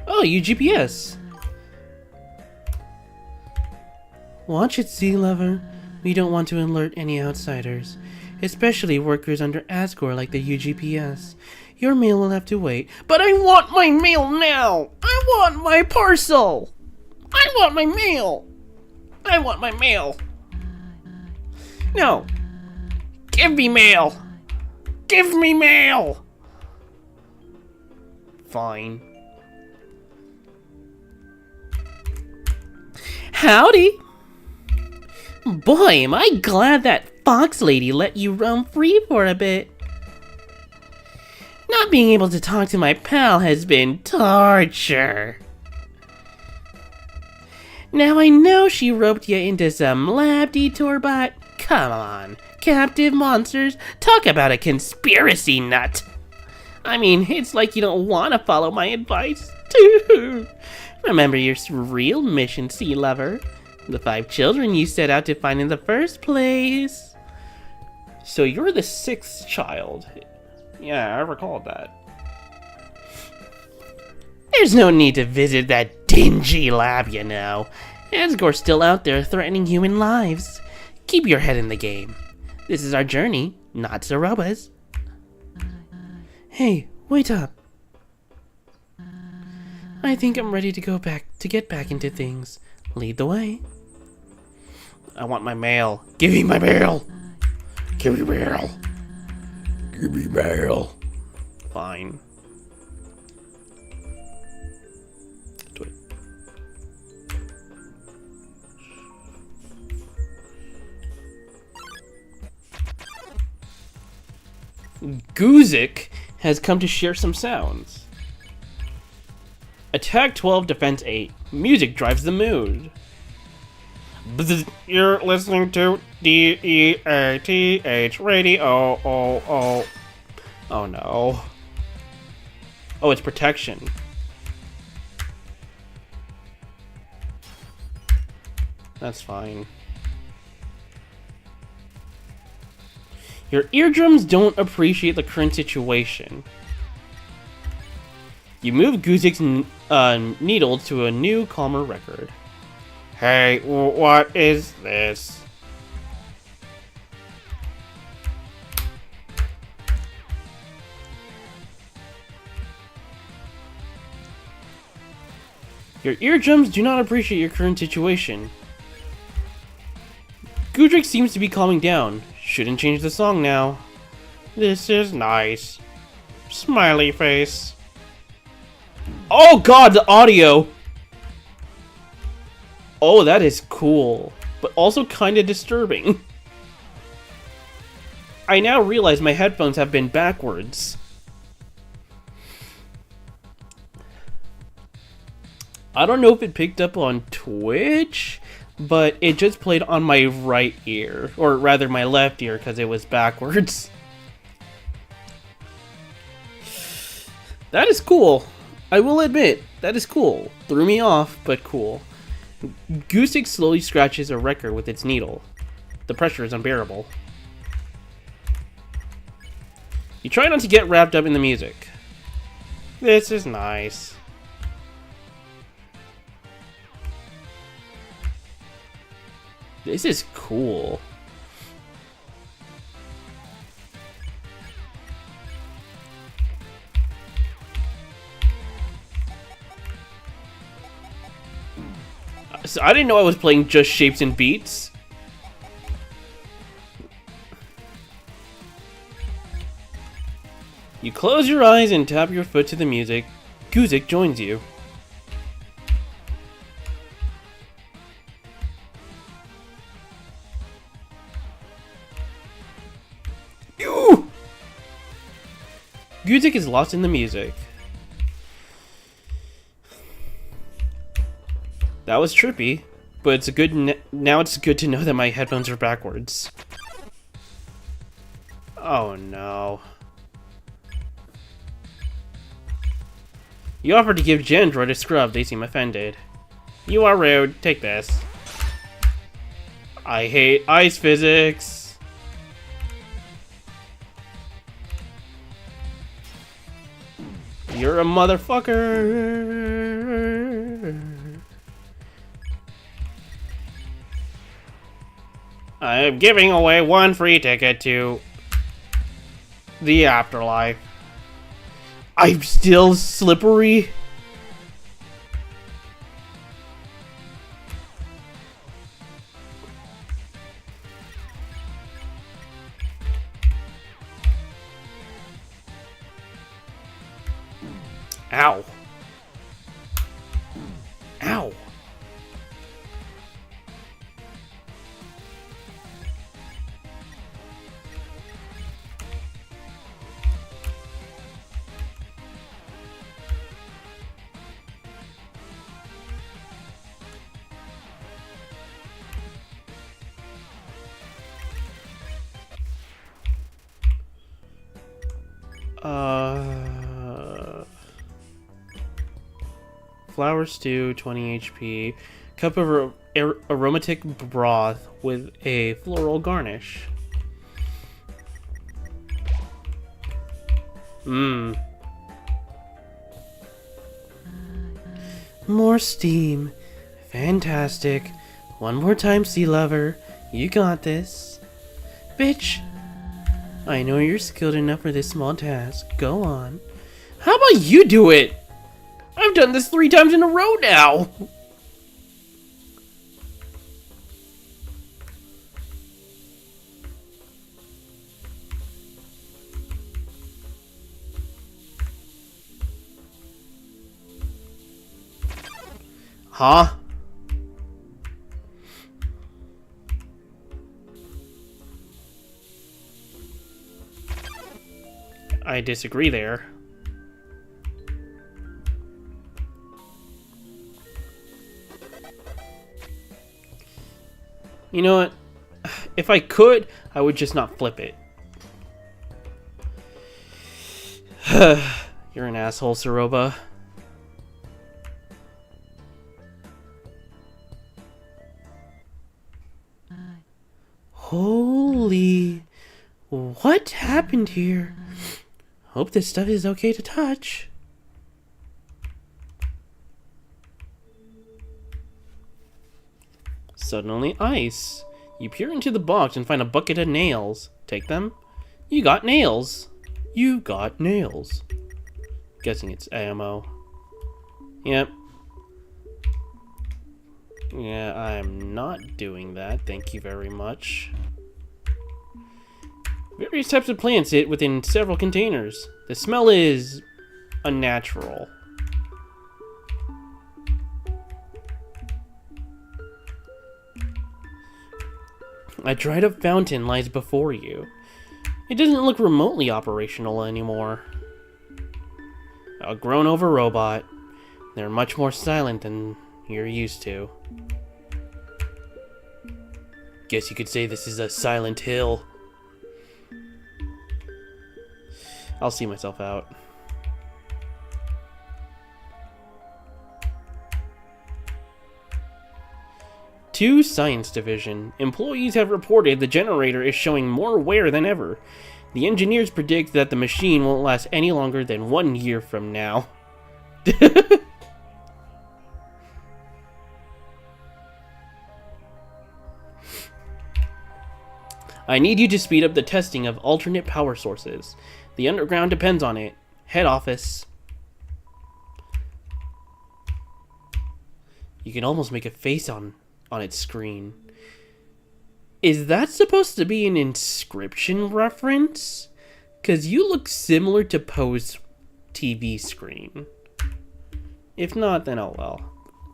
Oh, UGPS! Watch it, Sea Lover. We don't want to alert any outsiders, especially workers under Asgore like the UGPS. Your mail will have to wait. But I want my mail now! I want my parcel! I want my mail! I want my mail! No! Give me mail! Give me mail! Fine. Howdy! Boy, am I glad that fox lady let you roam free for a bit. Not being able to talk to my pal has been torture. Now I know she roped you into some lab detour, but come on, captive monsters, talk about a conspiracy nut. I mean, it's like you don't want to follow my advice, too. Remember your real mission, Sea Lover. The 5 children you set out to find in the first place. So you're the 6th child. Yeah, I recalled that. There's no need to visit that dingy lab, you know. Asgore's still out there threatening human lives. Keep your head in the game. This is our journey, not Zoroba's. Hey, wait up. I think I'm ready to get back into things. Lead the way. I want my mail. Give me my mail. Give me mail. Give me mail. Fine. Do it. Guzik has come to share some sounds. Attack 12, defense 8. Music drives the mood. You're listening to DEATH radio. Oh no. Oh, it's protection. That's fine. Your eardrums don't appreciate the current situation. You move Guzik's needle to a new, calmer record. Hey, what is this? Your eardrums do not appreciate your current situation. Gudrick seems to be calming down. Shouldn't change the song now. This is nice. Smiley face. Oh god, the audio! Oh, that is cool, but also kind of disturbing. I now realize my headphones have been backwards. I don't know if it picked up on Twitch, but it just played on my right ear. Or rather, my left ear, because it was backwards. That is cool. I will admit, that is cool. Threw me off, but cool. Goosick slowly scratches a record with its needle. The pressure is unbearable. You try not to get wrapped up in the music. This is nice. This is cool. So I didn't know I was playing just shapes and beats. You close your eyes and tap your foot to the music. Guzik joins you. Ew! Guzik is lost in the music. That was trippy, but it's a good now it's good to know that my headphones are backwards. Oh no. You offered to give Jandroid a scrub, they seem offended. You are rude, take this. I hate ice physics. You're a motherfucker. I'm giving away one free ticket to the afterlife. I'm still slippery. Ow. Ow. Flour stew, 20 HP. Cup of aromatic broth with a floral garnish. Mmm. More steam. Fantastic. One more time, sea lover. You got this. Bitch. I know you're skilled enough for this small task. Go on. How about you do it? I've done this 3 times in a row now. Huh? I disagree there. You know what? If I could, I would just not flip it. You're an asshole, Saroba. Holy... What happened here? Hope this stuff is okay to touch. Suddenly ice. You peer into the box and find a bucket of nails. Take them. You got nails. You got nails. Guessing it's ammo. Yep. Yeah, I'm not doing that. Thank you very much. Various types of plants sit within several containers. The smell is unnatural. A dried up fountain lies before you. It doesn't look remotely operational anymore. A grown-over robot. They're much more silent than you're used to. Guess you could say this is a Silent Hill. I'll see myself out. To Science Division. Employees have reported the generator is showing more wear than ever. The engineers predict that the machine won't last any longer than 1 year from now. I need you to speed up the testing of alternate power sources. The underground depends on it. Head office. You can almost make a face on its screen. Is that supposed to be an inscription reference? 'Cause you look similar to Poe's TV screen. If not, then oh well.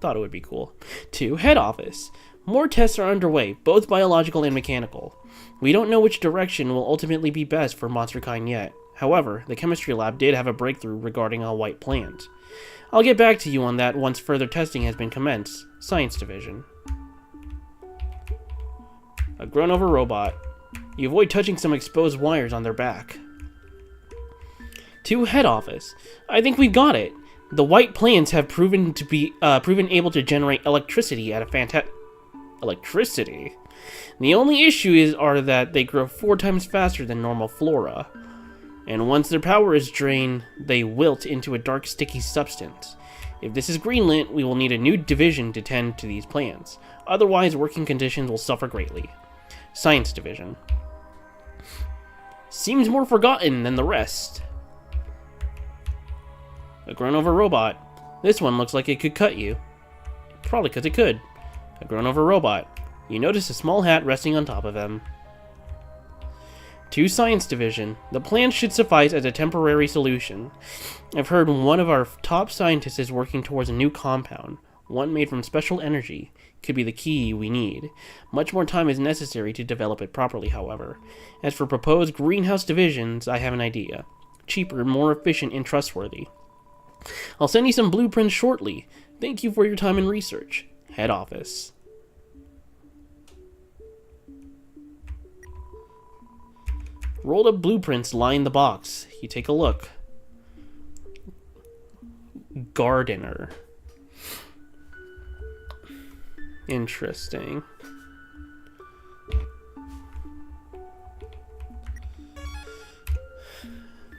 Thought it would be cool. 2. Head office. More tests are underway, both biological and mechanical. We don't know which direction will ultimately be best for monsterkind yet. However, the chemistry lab did have a breakthrough regarding a white plant. I'll get back to you on that once further testing has been commenced. Science Division. A grown-over robot. You avoid touching some exposed wires on their back. 2. Head office. I think we've got it. The white plants have proven able to generate electricity at a electricity? The only issue are that they grow 4 times faster than normal flora. And once their power is drained, they wilt into a dark, sticky substance. If this is greenlit, we will need a new division to tend to these plants. Otherwise, working conditions will suffer greatly. Science Division. Seems more forgotten than the rest. A grown-over robot. This one looks like it could cut you. Probably because it could. A grown-over robot. You notice a small hat resting on top of him. 2. Science Division. The plan should suffice as a temporary solution. I've heard one of our top scientists is working towards a new compound. One made from special energy. Could be the key we need. Much more time is necessary to develop it properly, however. As for proposed greenhouse divisions, I have an idea. Cheaper, more efficient, and trustworthy. I'll send you some blueprints shortly. Thank you for your time and research. Head office. Rolled up blueprints line the box. You take a look. Gardener. Interesting.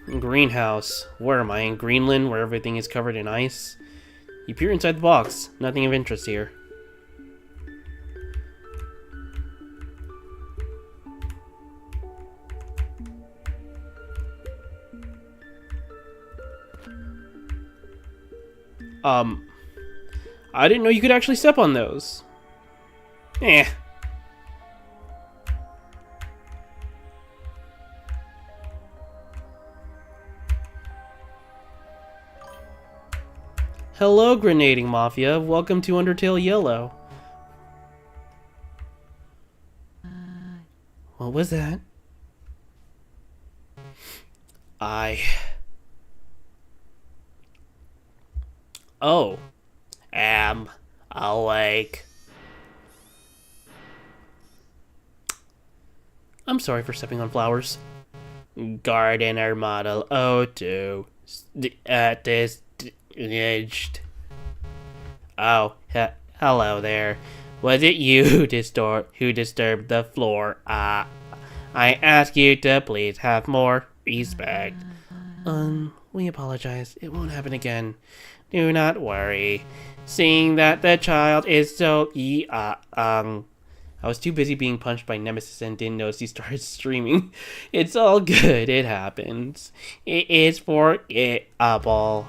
Greenhouse. Where am I? In Greenland, where everything is covered in ice? You peer inside the box. Nothing of interest here. I didn't know you could actually step on those. Eh. Hello, Grenading Mafia. Welcome to UnderTale Yellow. What was that? Oh. Am awake. I'm sorry for stepping on flowers. Gardener Model O2. Oh, hello there. Was it you who disturbed the floor? I ask you to please have more respect. We apologize. It won't happen again. Do not worry. Seeing that the child is so young. I was too busy being punched by Nemesis and didn't notice he started streaming. It's all good. It happens. It is forgettable.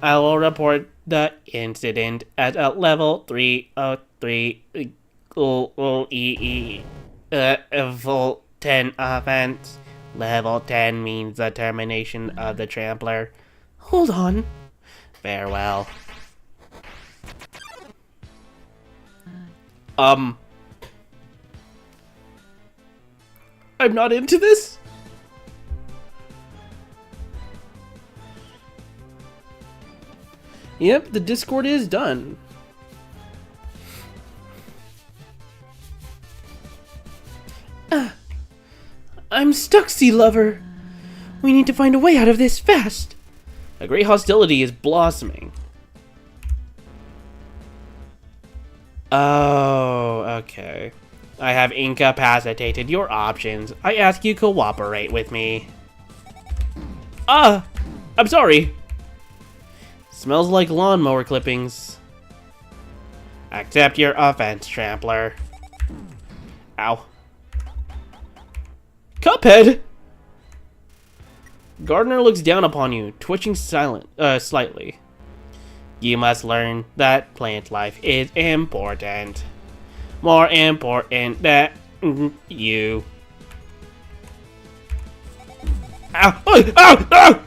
I will report the incident as a level 303 level 10 offense. Level 10 means the termination of the trampler. Hold on. Farewell. I'm not into this. Yep, the Discord is done. I'm stuck, Sea Lover. We need to find a way out of this fast. A great hostility is blossoming. Oh, okay. I have incapacitated your options. I ask you cooperate with me. I'm sorry. Smells like lawnmower clippings. Accept your offense, Trampler. Ow. Cuphead! Gardener looks down upon you, twitching slightly. You must learn that plant life is important. More important than you. Ow! Ow! Ow! Ow!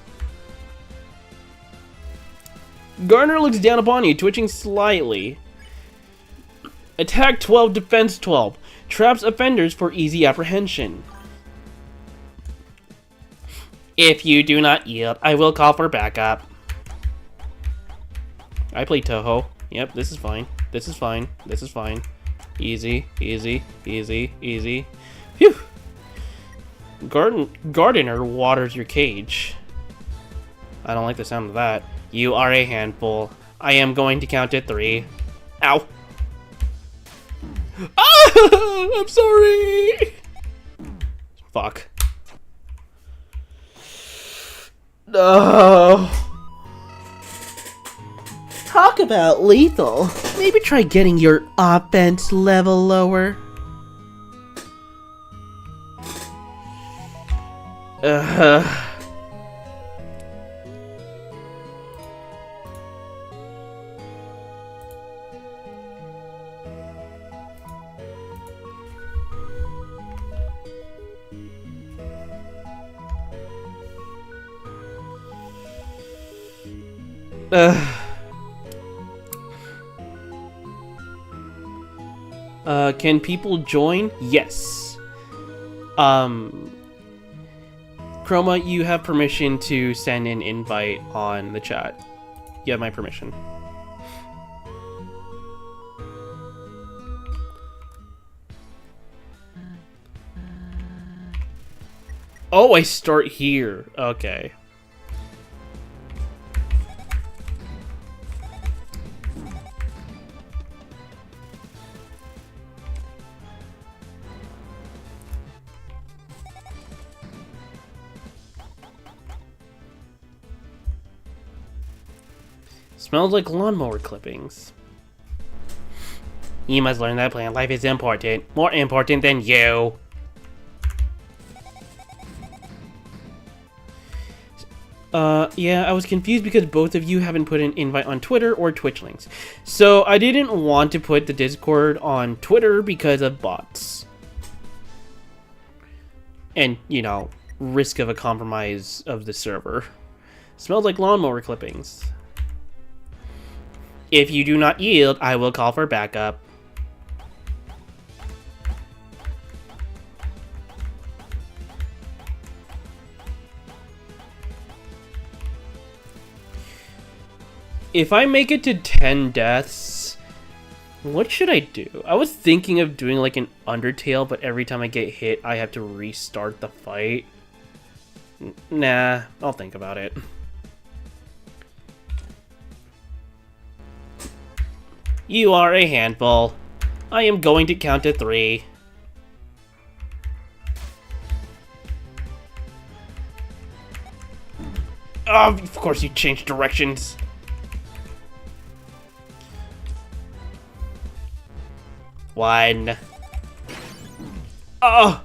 Gardener looks down upon you, twitching slightly. Attack 12, defense 12. Traps offenders for easy apprehension. If you do not yield, I will call for backup. I play Toho. Yep, this is fine. This is fine. This is fine. Easy, easy, easy, easy. Phew! Gardener waters your cage. I don't like the sound of that. You are a handful. I am going to count to 3. Ow! Ah! I'm sorry! Fuck. No. Talk about lethal. Maybe try getting your offense level lower. Can people join? Yes. Chroma, you have permission to send an invite on the chat. You have my permission. Oh, I start here. Okay. Smells like lawnmower clippings. You must learn that plant life is important. More important than you. Yeah, I was confused because both of you haven't put an invite on Twitter or Twitch links. So I didn't want to put the Discord on Twitter because of bots. And, you know, risk of a compromise of the server. Smells like lawnmower clippings. If you do not yield, I will call for backup. If I make it to 10 deaths, what should I do? I was thinking of doing like an Undertale, but every time I get hit, I have to restart the fight. Nah, I'll think about it. You are a handful. I am going to count to 3. Oh, of course you changed directions. One. Oh!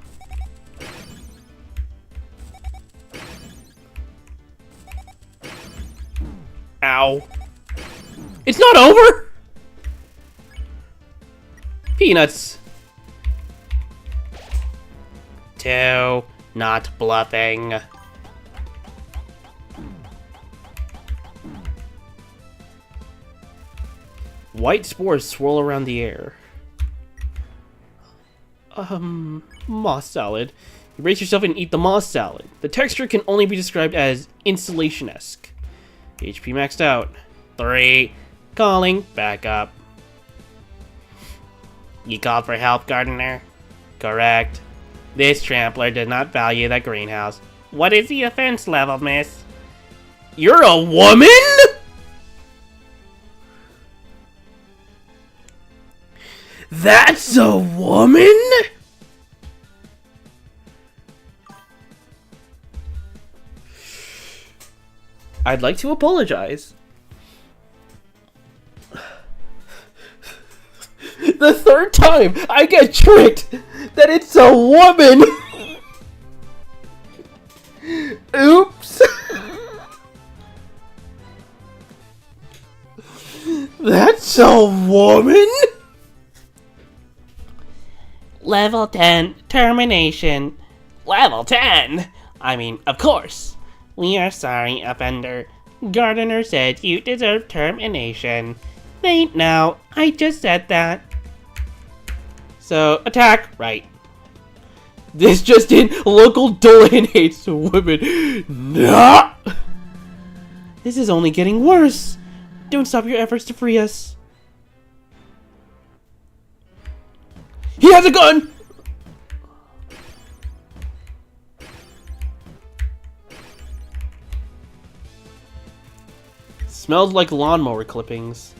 Ow. It's not over? Peanuts. 2. Not bluffing. White spores swirl around the air. Moss salad. You brace yourself and eat the moss salad. The texture can only be described as insulation-esque. HP maxed out. 3. Calling backup. You called for help, gardener? Correct. This trampler did not value the greenhouse. What is the offense level, miss? You're a woman?! That's a woman?! I'd like to apologize. The third time I get tricked that it's a woman! Oops! That's a woman?! Level 10, termination. Level 10? I mean, of course. We are sorry, offender. Gardener said you deserve termination. Wait, no, I just said that. So, attack, right. This just in, local Dolan hates women. Nah! This is only getting worse. Don't stop your efforts to free us. He has a gun! Smells like lawnmower clippings.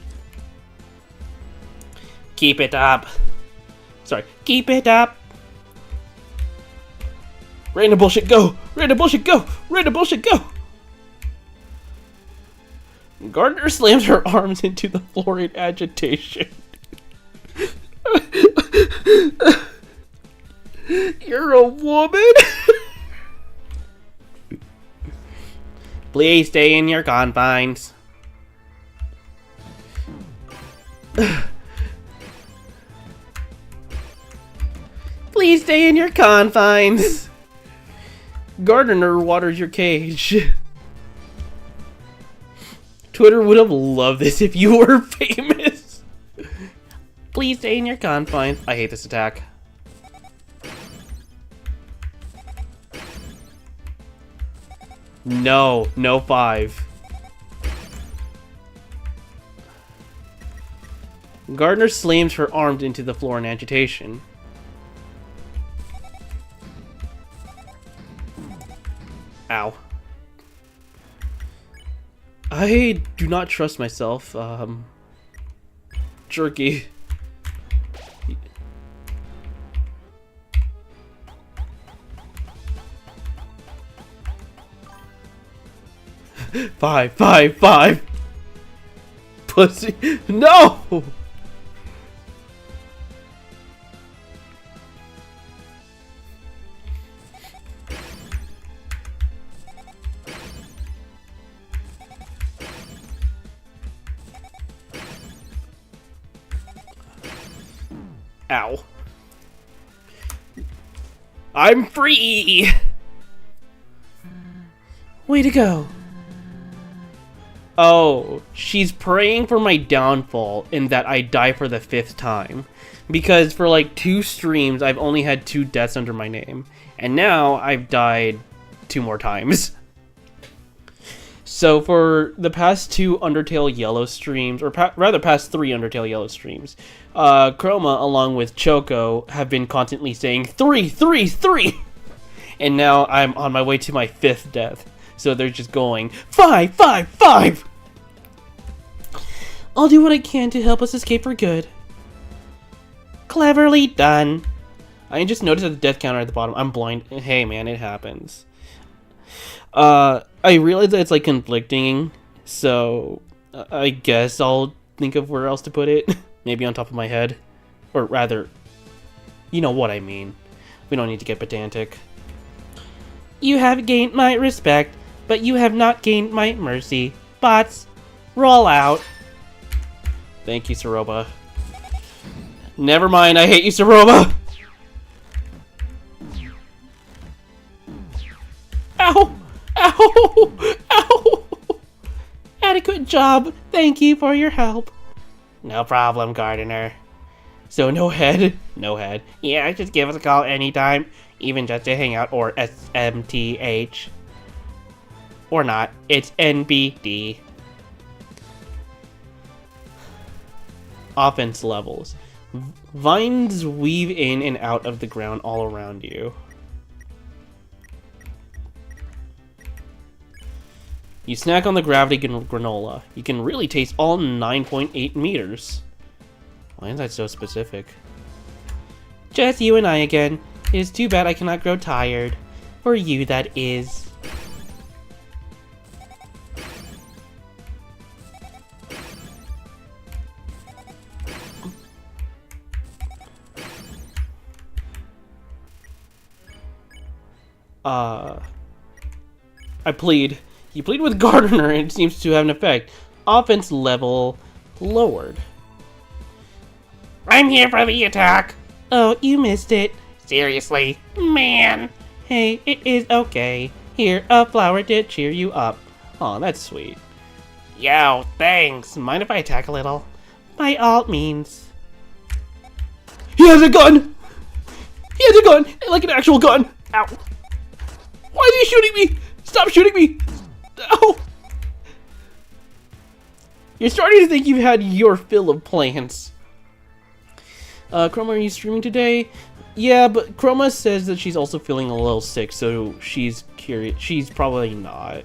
Keep it up. Sorry, keep it up. Random bullshit, go! Random bullshit, go! Random bullshit, go! Gardner slams her arms into the floor in agitation. You're a woman? Please stay in your confines. Please stay in your confines. Gardener waters your cage. Twitter would have loved this if you were famous. Please stay in your confines. I hate this attack. No, no 5. Gardner slams her arms into the floor in agitation. Ow. I do not trust myself. Jerky. Five. Pussy. No! Ow. I'm free! Way to go. Oh, she's praying for my downfall in that I die for the 5th time. Because for like 2 streams, I've only had 2 deaths under my name. And now I've died 2 more times. So for the past 2 UnderTale Yellow streams, or rather past 3 UnderTale Yellow streams, Chroma along with Choco have been constantly saying 3. And now I'm on my way to my 5th death. So they're just going 5. I'll do what I can to help us escape for good. Cleverly done. I just noticed that the death counter at the bottom. I'm blind. Hey man, it happens. I realize that it's like conflicting, so I guess I'll think of where else to put it. Maybe on top of my head. Or rather, you know what I mean. We don't need to get pedantic. You have gained my respect, but you have not gained my mercy. Bots, roll out. Thank you, Saroba. Never mind, I hate you, Saroba! Ow! Adequate job. Thank you for your help. No problem, Gardener. So no head? No head. Yeah, just give us a call anytime. Even just to hang out or SMTH. Or not. It's NBD. Offense levels. Vines weave in and out of the ground all around you. You snack on the gravity granola. You can really taste all 9.8 meters. Why is that so specific? Just you and I again. It is too bad I cannot grow tired. For you, that is. I plead. You plead with Gardener and it seems to have an effect. Offense level lowered. I'm here for the attack. Oh, you missed it. Seriously? Man. Hey, it is okay. Here, a flower to cheer you up. Aw, that's sweet. Yo, thanks. Mind if I attack a little? By all means. He has a gun! He has a gun! Like an actual gun! Ow. Why is he shooting me? Stop shooting me! Ow! You're starting to think you've had your fill of plants. Chroma, are you streaming today? Yeah, but Chroma says that she's also feeling a little sick, so she's curious. She's probably not.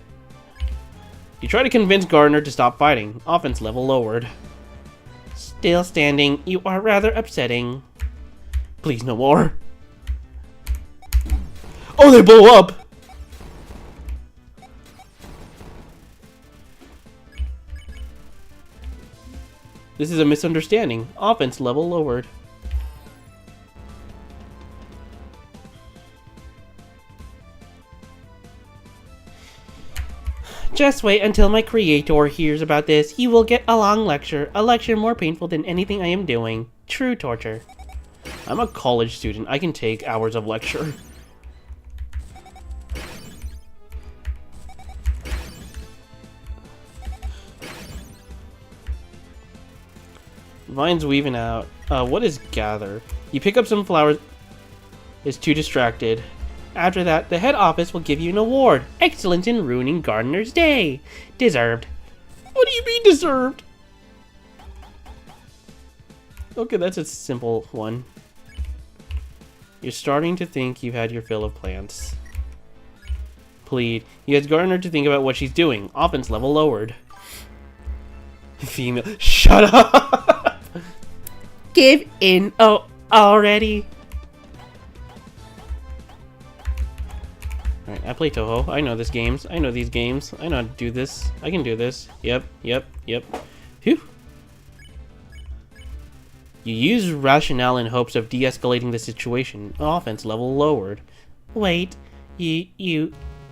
You try to convince Gardener to stop fighting. Offense level lowered. Still standing. You are rather upsetting. Please, no more. Oh, they blow up! This is a misunderstanding. Offense level lowered. Just wait until my creator hears about this. He will get a long lecture. A lecture more painful than anything I am doing. True torture. I'm a college student. I can take hours of lecture. Vines weaving out. What is gather? You pick up some flowers. Is too distracted. After that, the head office will give you an award. Excellence in ruining Gardener's day. Deserved. What do you mean deserved? Okay, that's a simple one. You're starting to think you've had your fill of plants. Plead. You get Gardener to think about what she's doing. Offense level lowered. Female. Shut up! Give in. Oh, already. Alright, I play Toho. I know this games. I know these games. I know how to do this. I can do this. Yep. Phew. You use rationale in hopes of de-escalating the situation. Offense level lowered. Wait.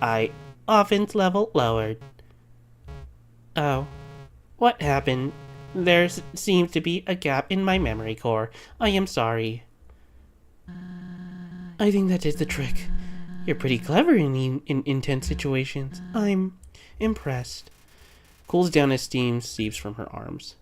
I offense level lowered. Oh. What happened? There seems to be a gap in my memory core. I am sorry. I think that is the trick. You're pretty clever in intense situations. I'm impressed. Cools down as steam seeps from her arms.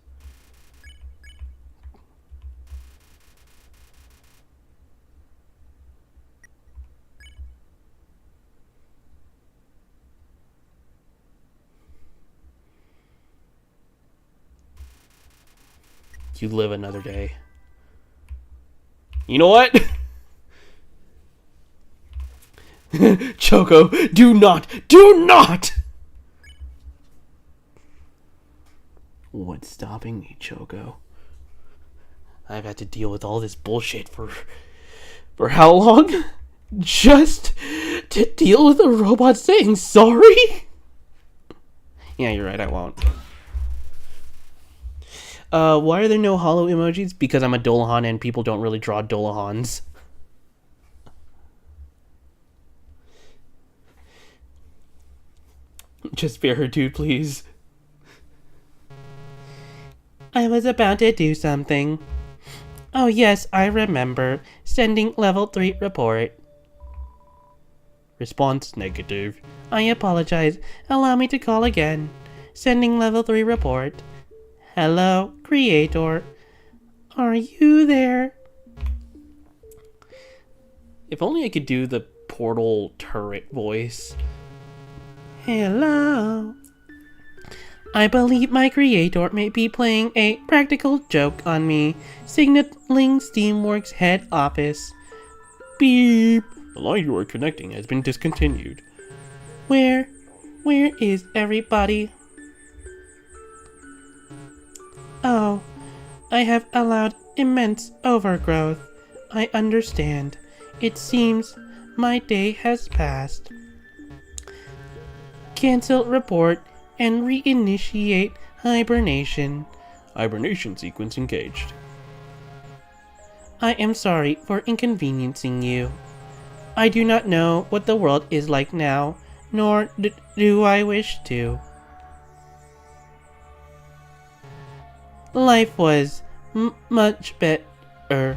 You live another day. You know what? Choco, do not! What's stopping me, Choco? I've had to deal with all this bullshit for how long? Just to deal with a robot saying sorry? Yeah, you're right, I won't. Why are there no hollow emojis? Because I'm a Dolahan and people don't really draw Dolahans. Just spare her, dude, please. I was about to do something. Oh yes, I remember. Sending level 3 report. Response negative. I apologize. Allow me to call again. Sending level 3 report. Hello, creator. Are you there? If only I could do the portal turret voice. Hello. I believe my creator may be playing a practical joke on me, signaling Steamworks head office. Beep. The line you are connecting has been discontinued. Where is everybody? Oh, I have allowed immense overgrowth. I understand. It seems my day has passed. Cancel report and reinitiate hibernation. Hibernation sequence engaged. I am sorry for inconveniencing you. I do not know what the world is like now, nor do I wish to. Life was much better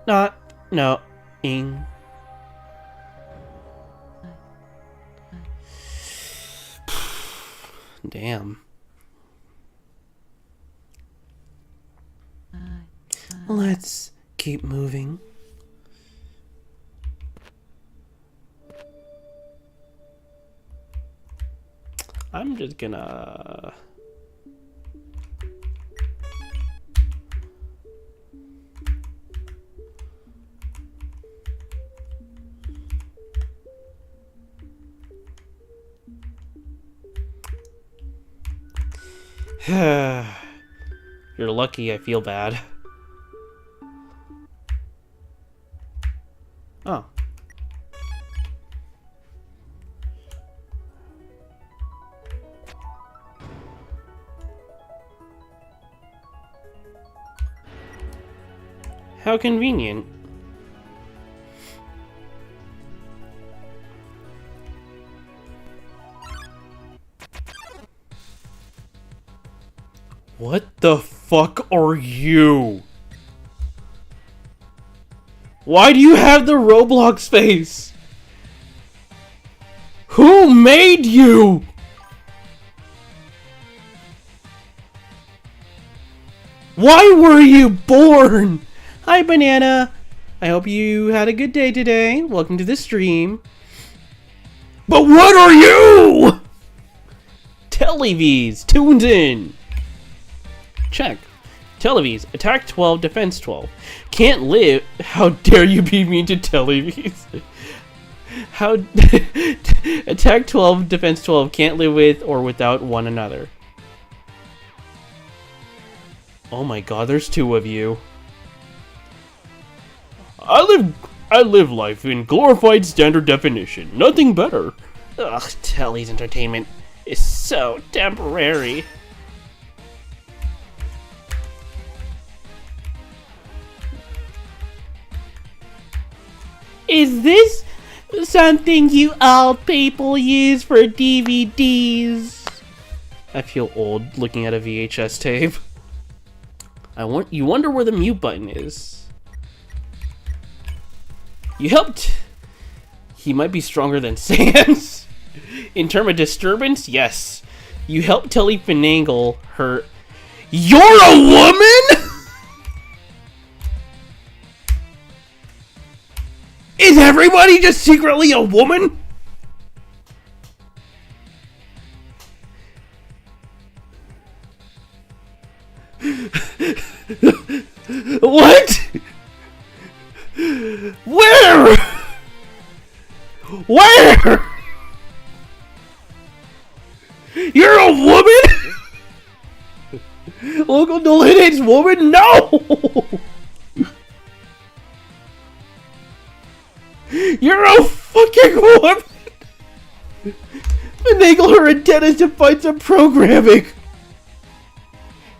not knowing. Damn. Let's keep moving. I'm just gonna... You're lucky I feel bad. Oh. How convenient. What the fuck are you? Why do you have the Roblox face? Who made you? Why were you born? Hi, Banana. I hope you had a good day today. Welcome to the stream. But what are you? Televies, tuned in. Check. Televies, attack 12, defense 12. Can't live. How dare you be mean to Televies? How attack 12, defense 12 can't live with or without one another. Oh my god, there's two of you. I live life in glorified standard definition. Nothing better. Ugh, Telly's entertainment is so temporary. Is this something you old people use for DVDs? I feel old looking at a VHS tape. You wonder where the mute button is. You helped. He might be stronger than Sans. In terms of disturbance, yes. You helped Telly finagle her. You're a woman? Is everybody just secretly a woman? What? Where? Where? You're a woman? Local Delineates woman? No! You're a fucking woman! Finagle her antennas to find some programming!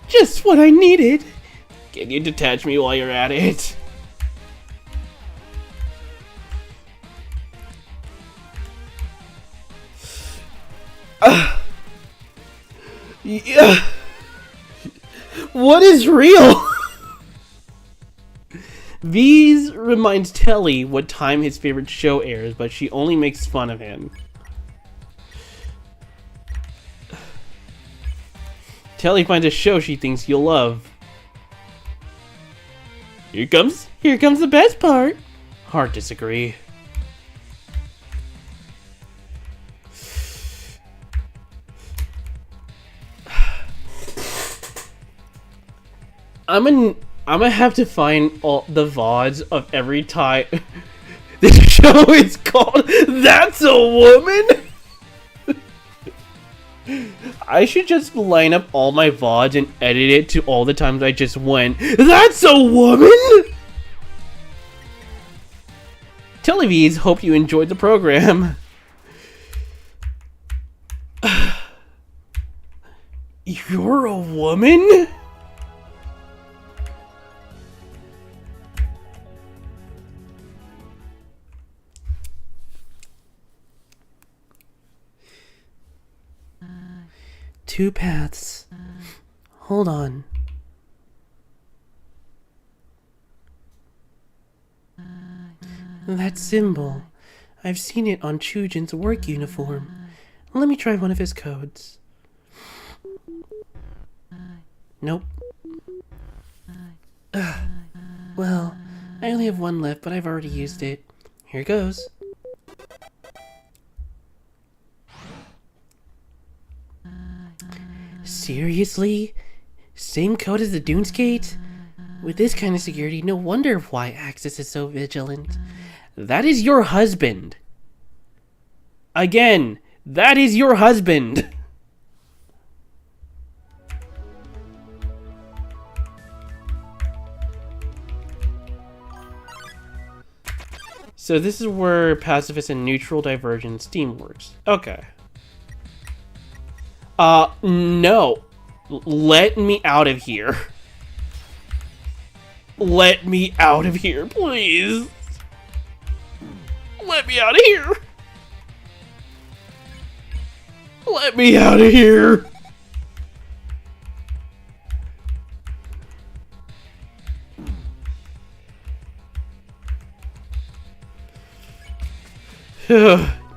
Just what I needed. Can you detach me while you're at it? Yeah. What is real? V's reminds Telly what time his favorite show airs, but she only makes fun of him. Telly finds a show she thinks you'll love. Here comes the best part. Hard disagree. I'm gonna have to find all the VODs of every time this show is called That's a Woman. I should just line up all my VODs and edit it to all the times I just went, That's a Woman? Televies, hope you enjoyed the program. You're a woman? Two paths. Hold on. That symbol. I've seen it on Chujin's work uniform. Let me try one of his codes. Nope. Well, I only have one left, but I've already used it. Here goes. Seriously? Same code as the Dunes Gate? With this kind of security, no wonder why Axis is so vigilant. That is your husband. Again, that is your husband. So this is where pacifist and neutral divergence team works. Okay. No. Let me out of here. Let me out of here, please. Let me out of here. Let me out of here.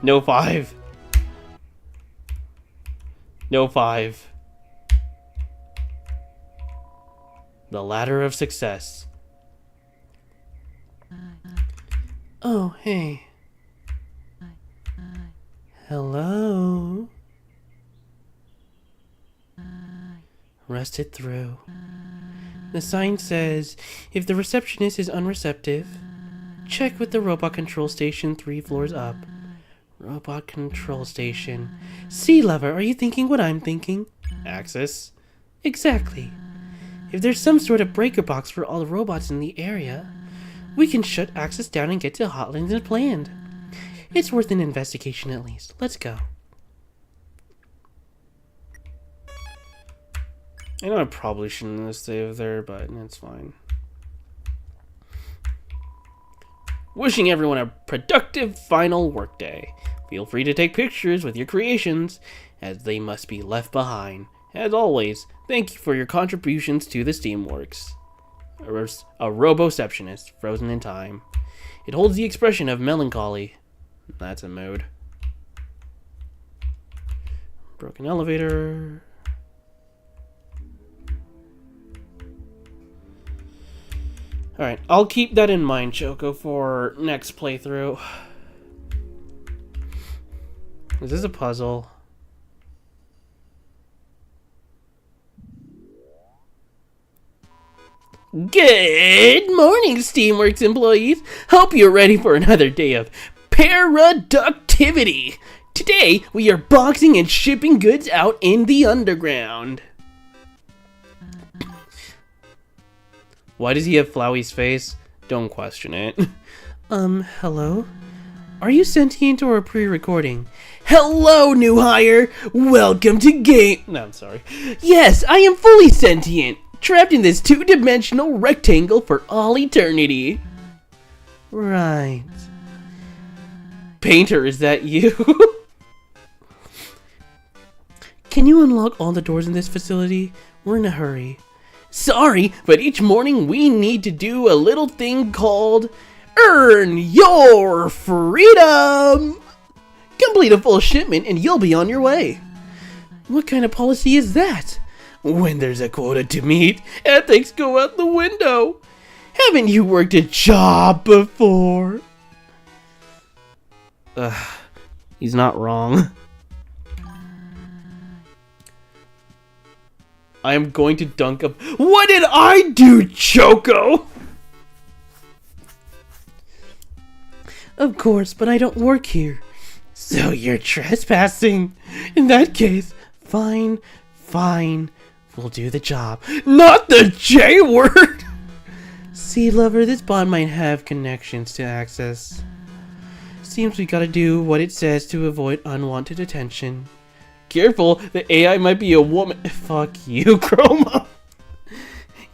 No 5. No 5. The ladder of success. Oh, hey. Hello? Rusted through. The sign says, if the receptionist is unreceptive, check with the robot control station 3 floors up. Robot control station. Sea Lover, are you thinking what I'm thinking? Axis. Exactly. If there's some sort of breaker box for all the robots in the area, we can shut Axis down and get to Hotlands as planned. It's worth an investigation at least. Let's go. I know I probably shouldn't have stayed there, but it's fine. Wishing everyone a productive final workday. Feel free to take pictures with your creations, as they must be left behind. As always, thank you for your contributions to the Steamworks. A roboceptionist, frozen in time. It holds the expression of melancholy. That's a mode. Broken elevator. Alright, I'll keep that in mind, Choco, for next playthrough. Is this a puzzle? Good morning, Steamworks employees. Hope you're ready for another day of productivity. Today, we are boxing and shipping goods out in the underground. Why does he have Flowey's face? Don't question it. Hello? Are you sentient or pre-recording? Hello, new hire! Welcome to game... No, I'm sorry. Yes, I am fully sentient, trapped in this two-dimensional rectangle for all eternity. Right. Painter, is that you? Can you unlock all the doors in this facility? We're in a hurry. Sorry, but each morning we need to do a little thing called Earn Your Freedom! Complete a full shipment and you'll be on your way. What kind of policy is that? When there's a quota to meet, ethics go out the window. Haven't you worked a job before? He's not wrong. I am going to dunk up. What did I do, Choco? Of course, but I don't work here. So you're trespassing. In that case, fine. We'll do the job. Not the J word! Sea Lover, this bot might have connections to access. Seems we gotta do what it says to avoid unwanted attention. Careful, the AI might be a woman. Fuck you, Chroma.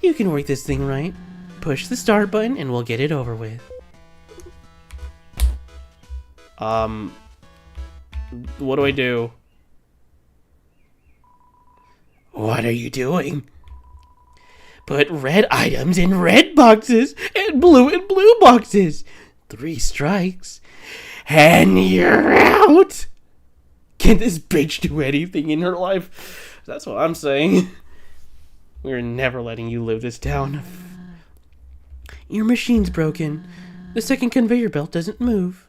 You can work this thing right. Push the start button and we'll get it over with. What do I do? What are you doing? Put red items in red boxes and blue in blue boxes. 3 strikes. And you're out! Can this bitch do anything in her life? That's what I'm saying. We're never letting you live this down. Your machine's broken. The second conveyor belt doesn't move.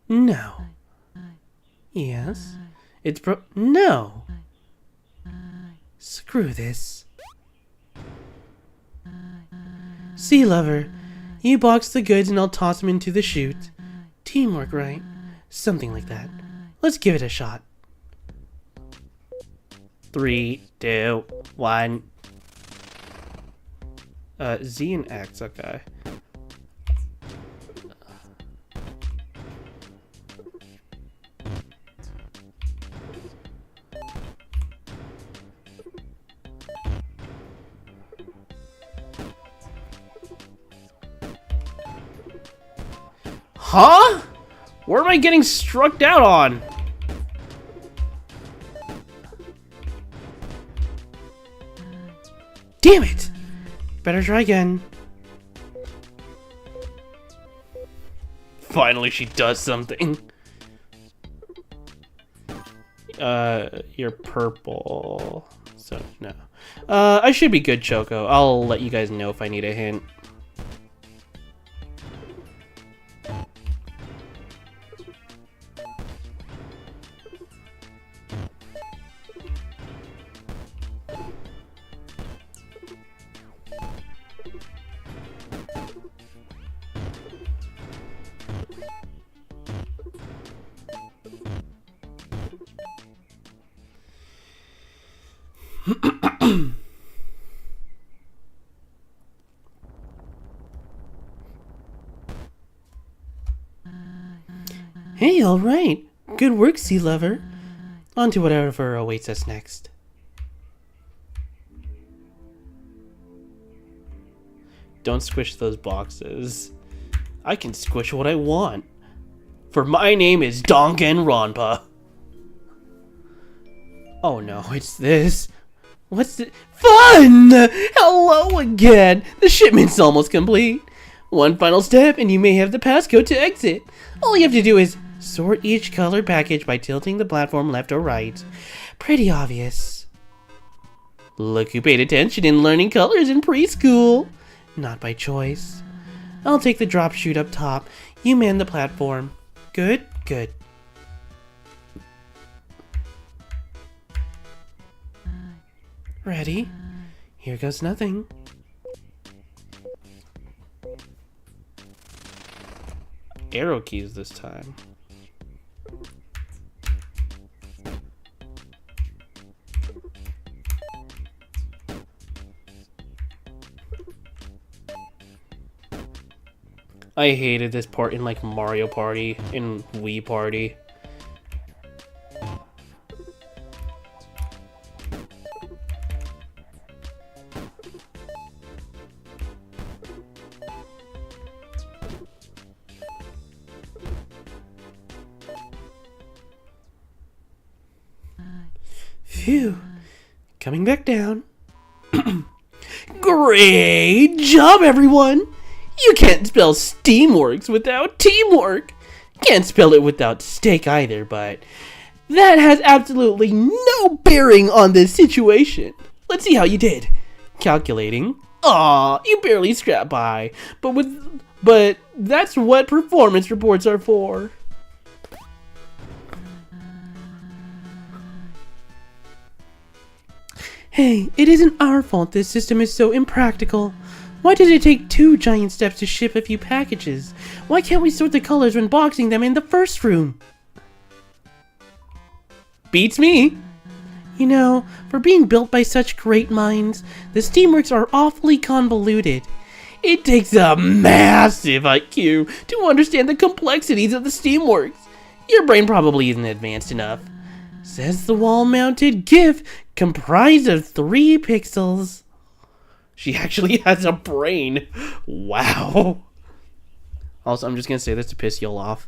No. Yes. It's No. Screw this. Sea Lover, you box the goods and I'll toss them into the chute. Teamwork, right? Something like that. Let's give it a shot. 3, 2, 1. Z and X, okay. Huh? Where am I getting struck out on? Damn it! Better try again. Finally, she does something. You're purple. So, no. I should be good, Choco. I'll let you guys know if I need a hint. Hey, alright. Good work, Sea Lover. On to whatever awaits us next. Don't squish those boxes. I can squish what I want. For my name is Danganronpa. Oh no, it's this. What's the fun? Hello again. The shipment's almost complete. One final step and you may have the passcode to exit. All you have to do is sort each color package by tilting the platform left or right. Pretty obvious. Look who paid attention in learning colors in preschool. Not by choice. I'll take the drop chute up top. You man the platform. Good, good. Ready? Here goes nothing. Arrow keys this time. I hated this part in like Mario Party, in Wii Party. Phew. Coming back down. Great job, everyone! You can't spell Steamworks without teamwork. Can't spell it without steak either, but that has absolutely no bearing on this situation. Let's see how you did. Calculating. Aw, you barely scraped by. But that's what performance reports are for. Hey, it isn't our fault this system is so impractical. Why did it take 2 giant steps to ship a few packages? Why can't we sort the colors when boxing them in the first room? Beats me. You know, for being built by such great minds, the Steamworks are awfully convoluted. It takes a massive IQ to understand the complexities of the Steamworks. Your brain probably isn't advanced enough. Says the wall-mounted GIF comprised of 3 pixels. She actually has a brain. Wow. Also, I'm just gonna say this to piss y'all off.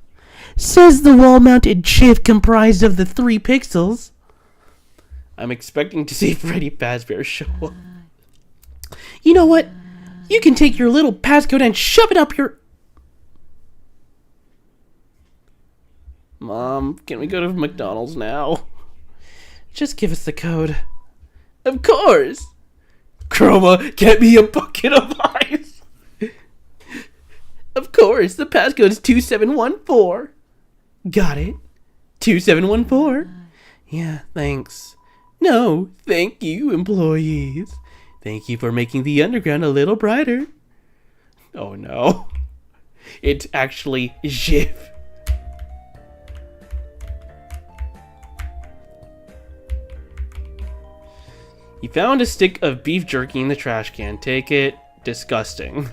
Says the wall-mounted GIF comprised of the 3 pixels. I'm expecting to see Freddy Fazbear show up. You know what? You can take your little passcode and shove it up your... Mom, can we go to McDonald's now? Just give us the code. Of course! Chroma, get me a bucket of ice! Of course, the passcode is 2714. Got it. 2714. Yeah, thanks. No, thank you, employees. Thank you for making the underground a little brighter. Oh no. It's actually Jiv. You found a stick of beef jerky in the trash can. Take it. Disgusting.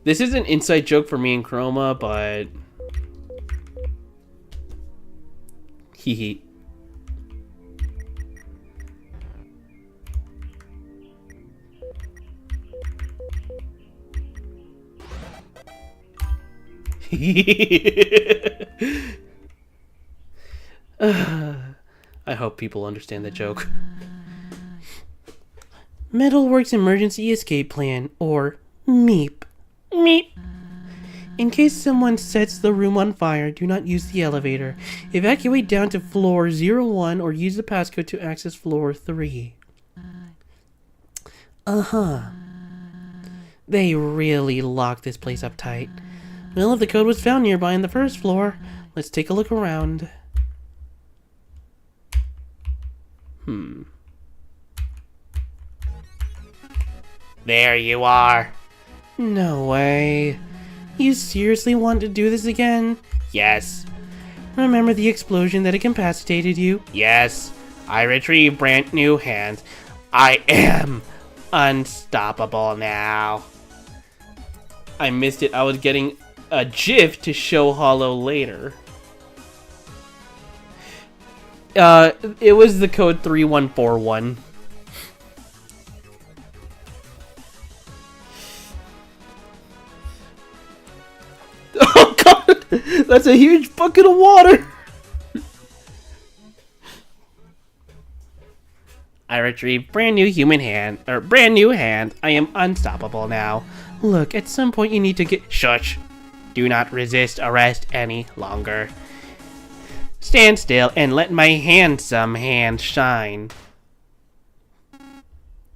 This is an inside joke for me and Chroma, but... Hee I hope people understand the joke. Metalworks Emergency Escape Plan, or MEEP. Meep. In case someone sets the room on fire, do not use the elevator. Evacuate down to floor 01 or use the passcode to access floor 3. They really locked this place up tight. Well, if the code was found nearby on the first floor, let's take a look around. There you are. No way. You seriously want to do this again? Yes. Remember the explosion that incapacitated you? Yes. I retrieve brand new hands. I am unstoppable now. I missed it. I was getting a GIF to show Hollow later. It was the code 3141. Oh god! That's a huge bucket of water! I retrieved brand new human hand, or brand new hand. I am unstoppable now. Look, at some point you need to get... Shush. Do not resist arrest any longer. Stand still and let my handsome hand shine.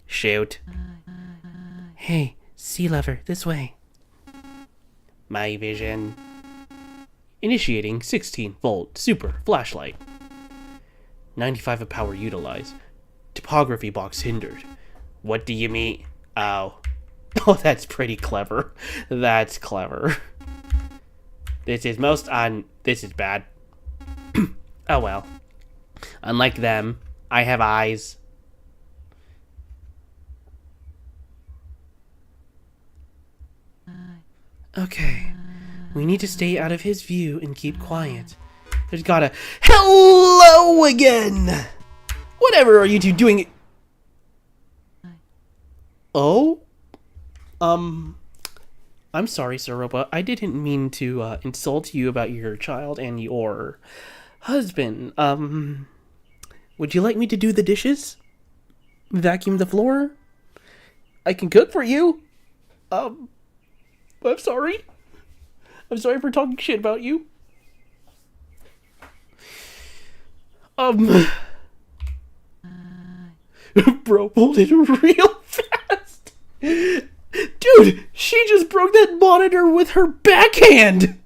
Shoot. Hey, sea lover, this way. My vision. Initiating 16-volt super flashlight. 95 of power utilized. Topography box hindered. What do you mean? Oh. Oh, that's pretty clever. That's clever. This is this is bad. Oh well. Unlike them, I have eyes. Okay. We need to stay out of his view and keep quiet. There's gotta... Hello again! Whatever are you two doing? Oh? I'm sorry, Sir Roba. I didn't mean to insult you about your child and your husband. Would you like me to do the dishes? Vacuum the floor? I can cook for you. I'm sorry. I'm sorry for talking shit about you. Bro pulled it real fast. Dude, she just broke that monitor with her backhand.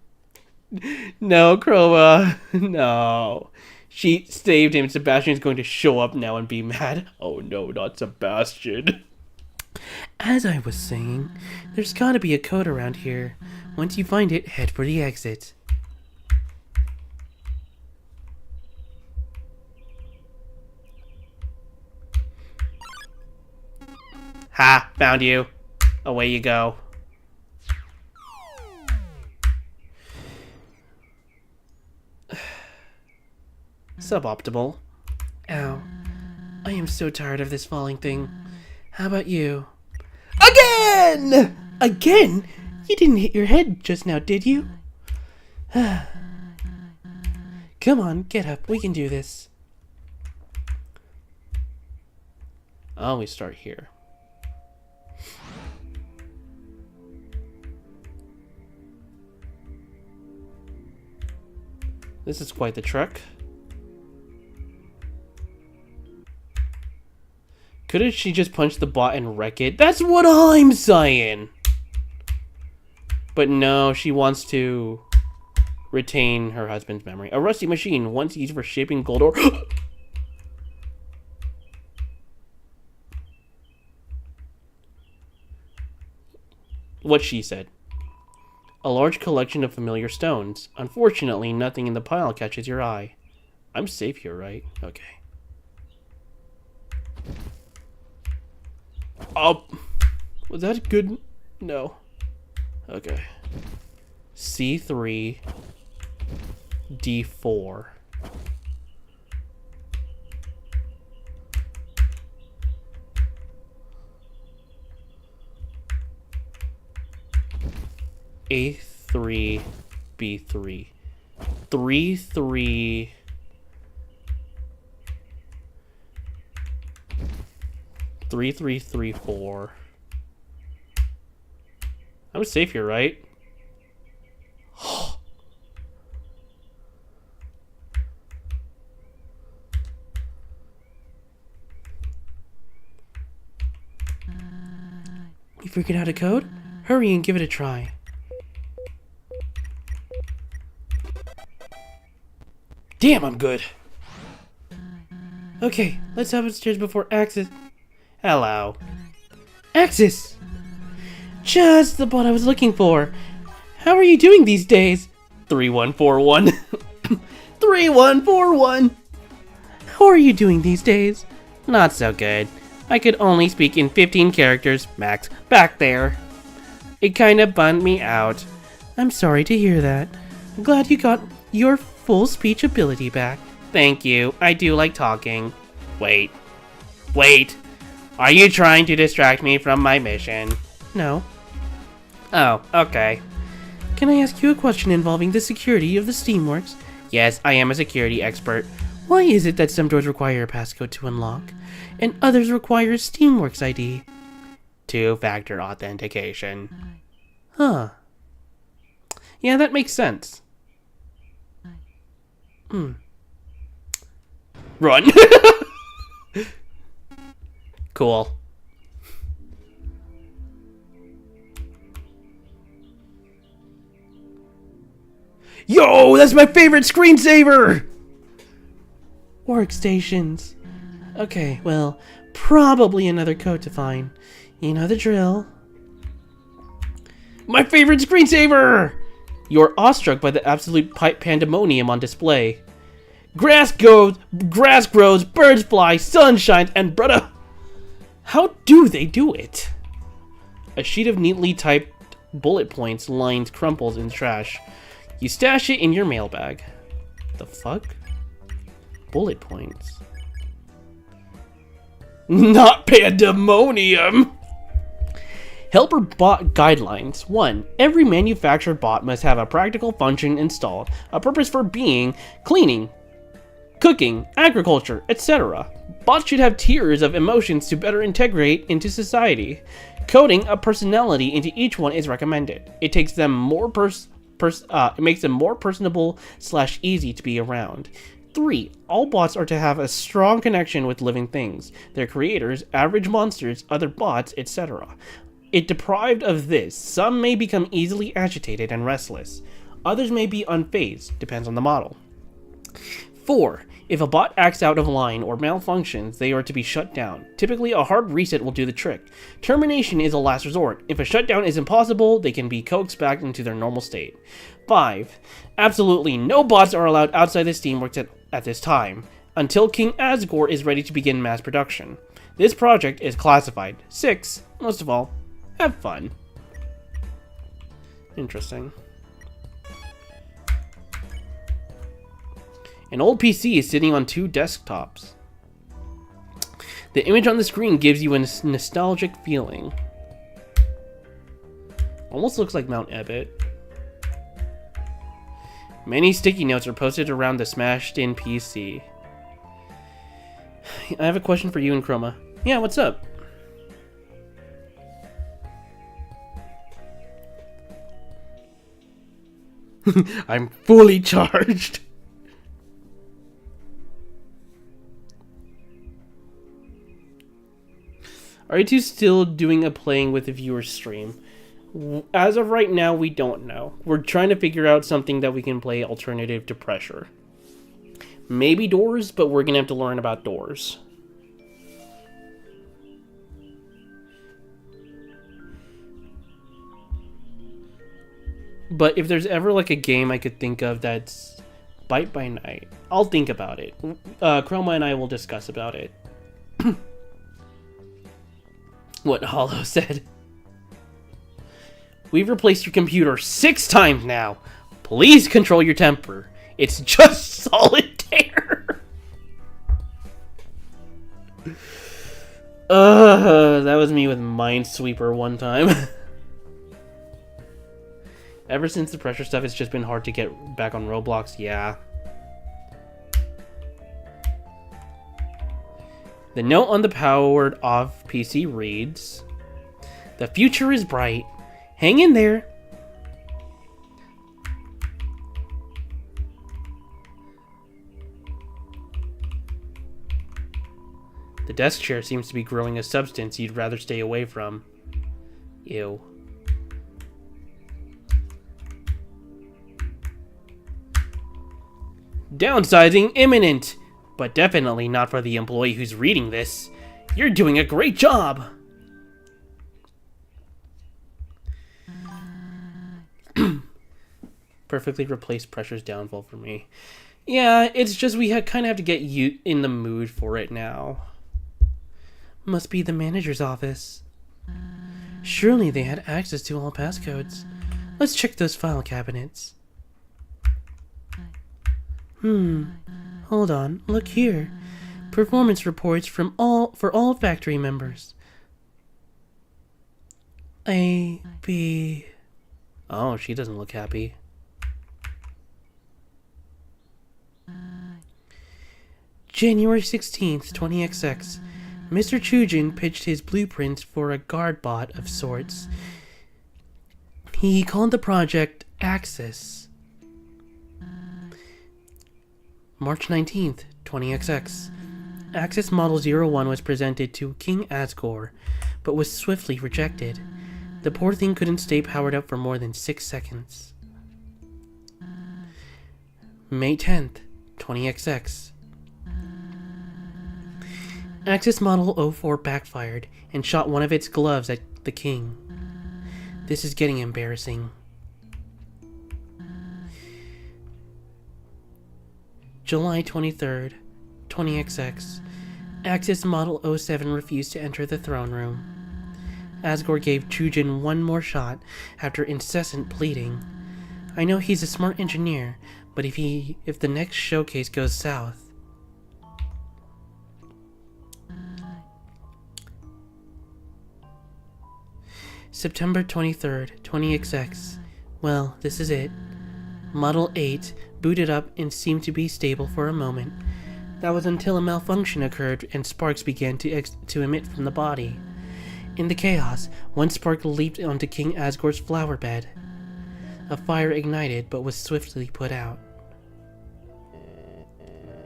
No, Croa. No. She saved him. Sebastian's going to show up now and be mad. Oh no, not Sebastian. As I was saying, there's gotta be a code around here. Once you find it, head for the exit. Ha! Found you. Away you go. Suboptimal. Ow. I am so tired of this falling thing. How about you? Again! Again? You didn't hit your head just now, did you? Come on, get up. We can do this. Oh, we start here. This is quite the trek. Couldn't she just punch the bot and wreck it? That's what I'm saying! But no, she wants to retain her husband's memory. A rusty machine, once used for shaping gold ore. What she said. A large collection of familiar stones. Unfortunately, nothing in the pile catches your eye. I'm safe here, right? Okay. Oh, was that good? No. Okay. C3, D4. A3, B3. 3, 3. Three, 3, 3, 4. I'm safe here, right? You figured out a code? Hurry and give it a try. Damn, I'm good. Okay, let's have upstairs before Axis. Hello. Axis! Just the bot I was looking for. How are you doing these days? 3141. 3141. How are you doing these days? Not so good. I could only speak in 15 characters, max, back there. It kinda bummed me out. I'm sorry to hear that. I'm glad you got your full speech ability back. Thank you. I do like talking. Wait. Wait. Are you trying to distract me from my mission? No. Oh, okay. Can I ask you a question involving the security of the Steamworks? Yes, I am a security expert. Why is it that some doors require a passcode to unlock, and others require Steamworks ID? Two-factor authentication. Huh. Yeah, that makes sense. Run! Cool. Yo, that's my favorite screensaver! Workstations. Okay, well, probably another code to find. You know the drill. My favorite screensaver! You're awestruck by the absolute pandemonium on display. Grass grows, birds fly, sun shines, and brother. How do they do it? A sheet of neatly typed bullet points lines crumples in trash. You stash it in your mailbag. The fuck? Bullet points. Not pandemonium! Helper bot guidelines. 1. Every manufactured bot must have a practical function installed, a purpose for being, cleaning, cooking, agriculture, etc. Bots should have tiers of emotions to better integrate into society. Coding a personality into each one is recommended. It takes them more it makes them more personable / easy to be around. 3. All bots are to have a strong connection with living things, their creators, average monsters, other bots, etc. If deprived of this, some may become easily agitated and restless. Others may be unfazed, depends on the model. 4. If a bot acts out of line or malfunctions, they are to be shut down. Typically, a hard reset will do the trick. Termination is a last resort. If a shutdown is impossible, they can be coaxed back into their normal state. 5. Absolutely no bots are allowed outside the Steamworks at this time, until King Asgore is ready to begin mass production. This project is classified. 6. Most of all, have fun. Interesting. An old PC is sitting on 2 desktops. The image on the screen gives you a nostalgic feeling. Almost looks like Mount Ebott. Many sticky notes are posted around the smashed-in PC. I have a question for you and Chroma. Yeah, what's up? I'm fully charged. Are you two still doing a playing with the viewer stream? As of right now, we don't know. We're trying to figure out something that we can play alternative to pressure. Maybe doors, but we're going to have to learn about doors. But if there's ever like a game I could think of that's Bite by Night, I'll think about it. Chroma and I will discuss about it. What Hollow said. We've replaced your computer 6 times now. Please control your temper. It's just solitaire. That was me with Minesweeper one time. Ever since the pressure stuff, it's just been hard to get back on Roblox, yeah. The note on the powered off PC reads, "The future is bright. Hang in there." The desk chair seems to be growing a substance you'd rather stay away from. Ew. Downsizing imminent, but definitely not for the employee who's reading this. You're doing a great job. Perfectly replaced Pressure's downfall for me. Yeah, it's just we kind of have to get you in the mood for it now. Must be the manager's office. Surely they had access to all passcodes. Let's check those file cabinets. Hold on, look here. Performance reports for all factory members. A, B... Oh, she doesn't look happy. January 16th, 20XX. Mr. Chujin pitched his blueprints for a guard bot of sorts. He called the project Axis. March 19th, 20XX. Axis Model 01 was presented to King Asgore, but was swiftly rejected. The poor thing couldn't stay powered up for more than 6 seconds. May 10th, 20XX. Axis Model 04 backfired and shot one of its gloves at the king. This is getting embarrassing. July 23rd, 20XX. Axis Model 07 refused to enter the throne room. Asgore gave Chujin one more shot after incessant pleading. I know he's a smart engineer, but if the next showcase goes south... September 23rd, 20XX. Well, this is it. Model 8 booted up and seemed to be stable for a moment. That was until a malfunction occurred and sparks began to emit from the body. In the chaos, one spark leaped onto King Asgore's flower bed. A fire ignited but was swiftly put out.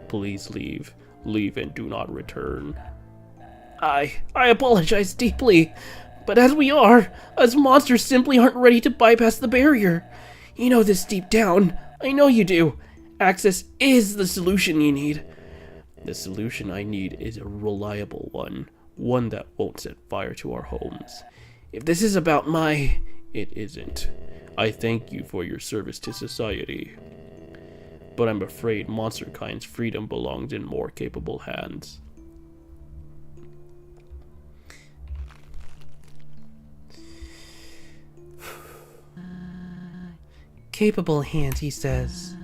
Please leave. Leave and do not return. I apologize deeply, but as we are, us monsters simply aren't ready to bypass the barrier. You know this deep down. I know you do. Access is the solution you need. The solution I need is a reliable one. One that won't set fire to our homes. If this is about my... It isn't. I thank you for your service to society. But I'm afraid Monsterkind's freedom belongs in more capable hands. Capable hands, he says.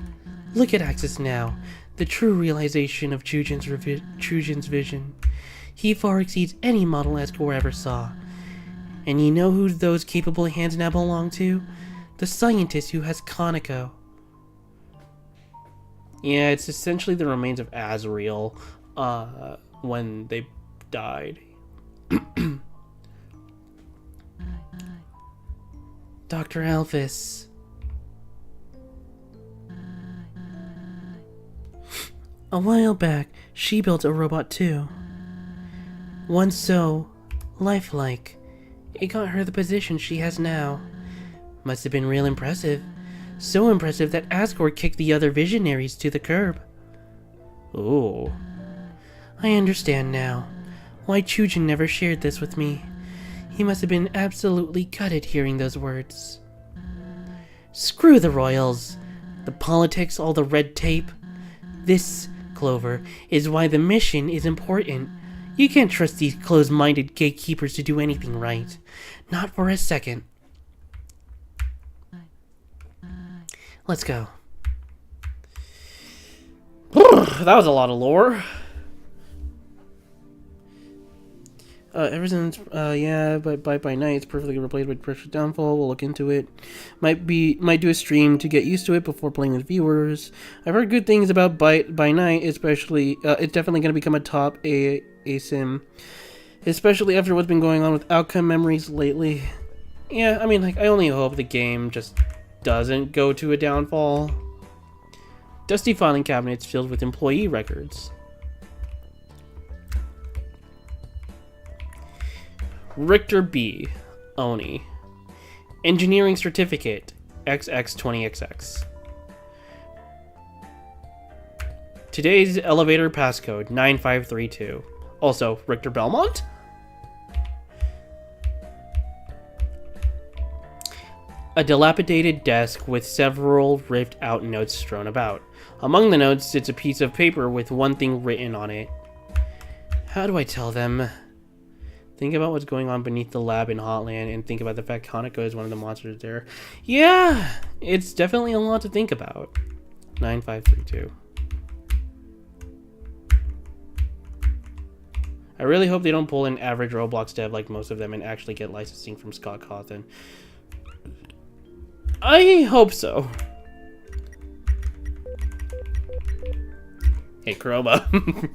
Look at Axis now. The true realization of Chujin's vision. He far exceeds any model Asgore ever saw. And you know who those capable hands now belong to? The scientist who has Kaneko. Yeah, it's essentially the remains of Azrael when they died. Dr. Elvis. A while back, she built a robot too. One so lifelike. It got her the position she has now. Must have been real impressive. So impressive that Asgore kicked the other visionaries to the curb. Oh. I understand now. Why Chujin never shared this with me. He must have been absolutely gutted hearing those words. Screw the royals. The politics, all the red tape. This, Clover, is why the mission is important. You can't trust these closed-minded gatekeepers to do anything right. Not for a second. Let's go. That was a lot of lore. Ever since, but by night it's perfectly replaced with Precious Downfall. We'll look into it. Might do a stream to get used to it before playing with viewers. I've heard good things about by night, especially. It's definitely going to become a top a sim, especially after what's been going on with outcome memories lately. Yeah, I mean, like, I only hope the game just doesn't go to a downfall. Dusty filing cabinets filled with employee records. Richter B. Oni. Engineering Certificate XX20XX. Today's elevator passcode 9532. Also, Richter Belmont? A dilapidated desk with several ripped out notes strewn about. Among the notes sits a piece of paper with one thing written on it. How do I tell them? Think about what's going on beneath the lab in Hotland and think about the fact Kaneko is one of the monsters there. Yeah, it's definitely a lot to think about. 9532. I really hope they don't pull an average Roblox dev like most of them and actually get licensing from Scott Cawthon. I hope so. Hey, Chroma.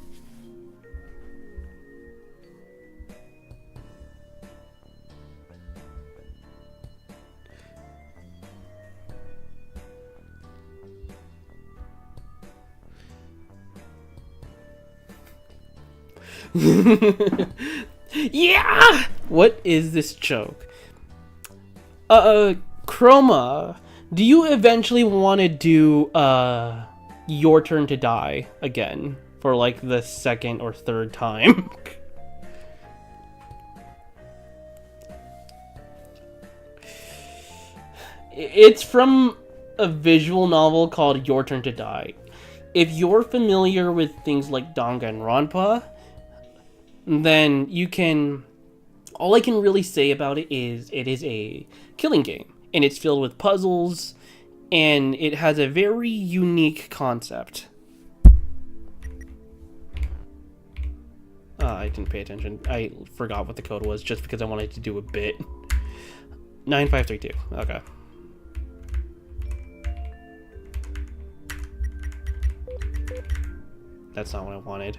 Yeah! What is this joke? Chroma, do you eventually want to do, Your Turn to Die again? For, like, the second or third time? It's from a visual novel called Your Turn to Die. If you're familiar with things like Danganronpa, then you can... All I can really say about it is a killing game. And it's filled with puzzles, and it has a very unique concept. I didn't pay attention. I forgot what the code was just because I wanted to do a bit. 9532. Okay. That's not what I wanted.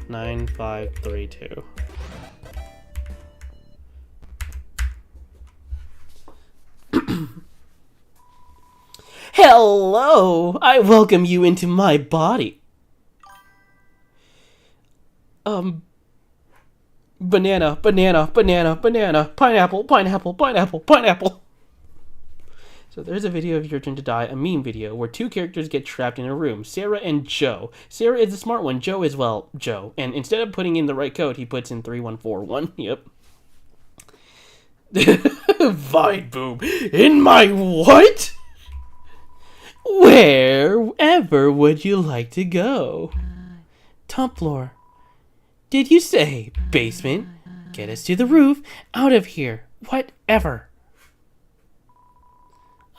9532. Hello! I welcome you into my body. Banana, banana, banana, banana, pineapple, pineapple, pineapple, pineapple. So there's a video of Your Turn to Die, a meme video, where two characters get trapped in a room, Sarah and Joe. Sarah is the smart one, Joe is, well, Joe. And instead of putting in the right code, he puts in 3141. Yep. Vine boom. In my what? Wherever would you like to go? Top floor. Did you say basement? Get us to the roof. Out of here. Whatever.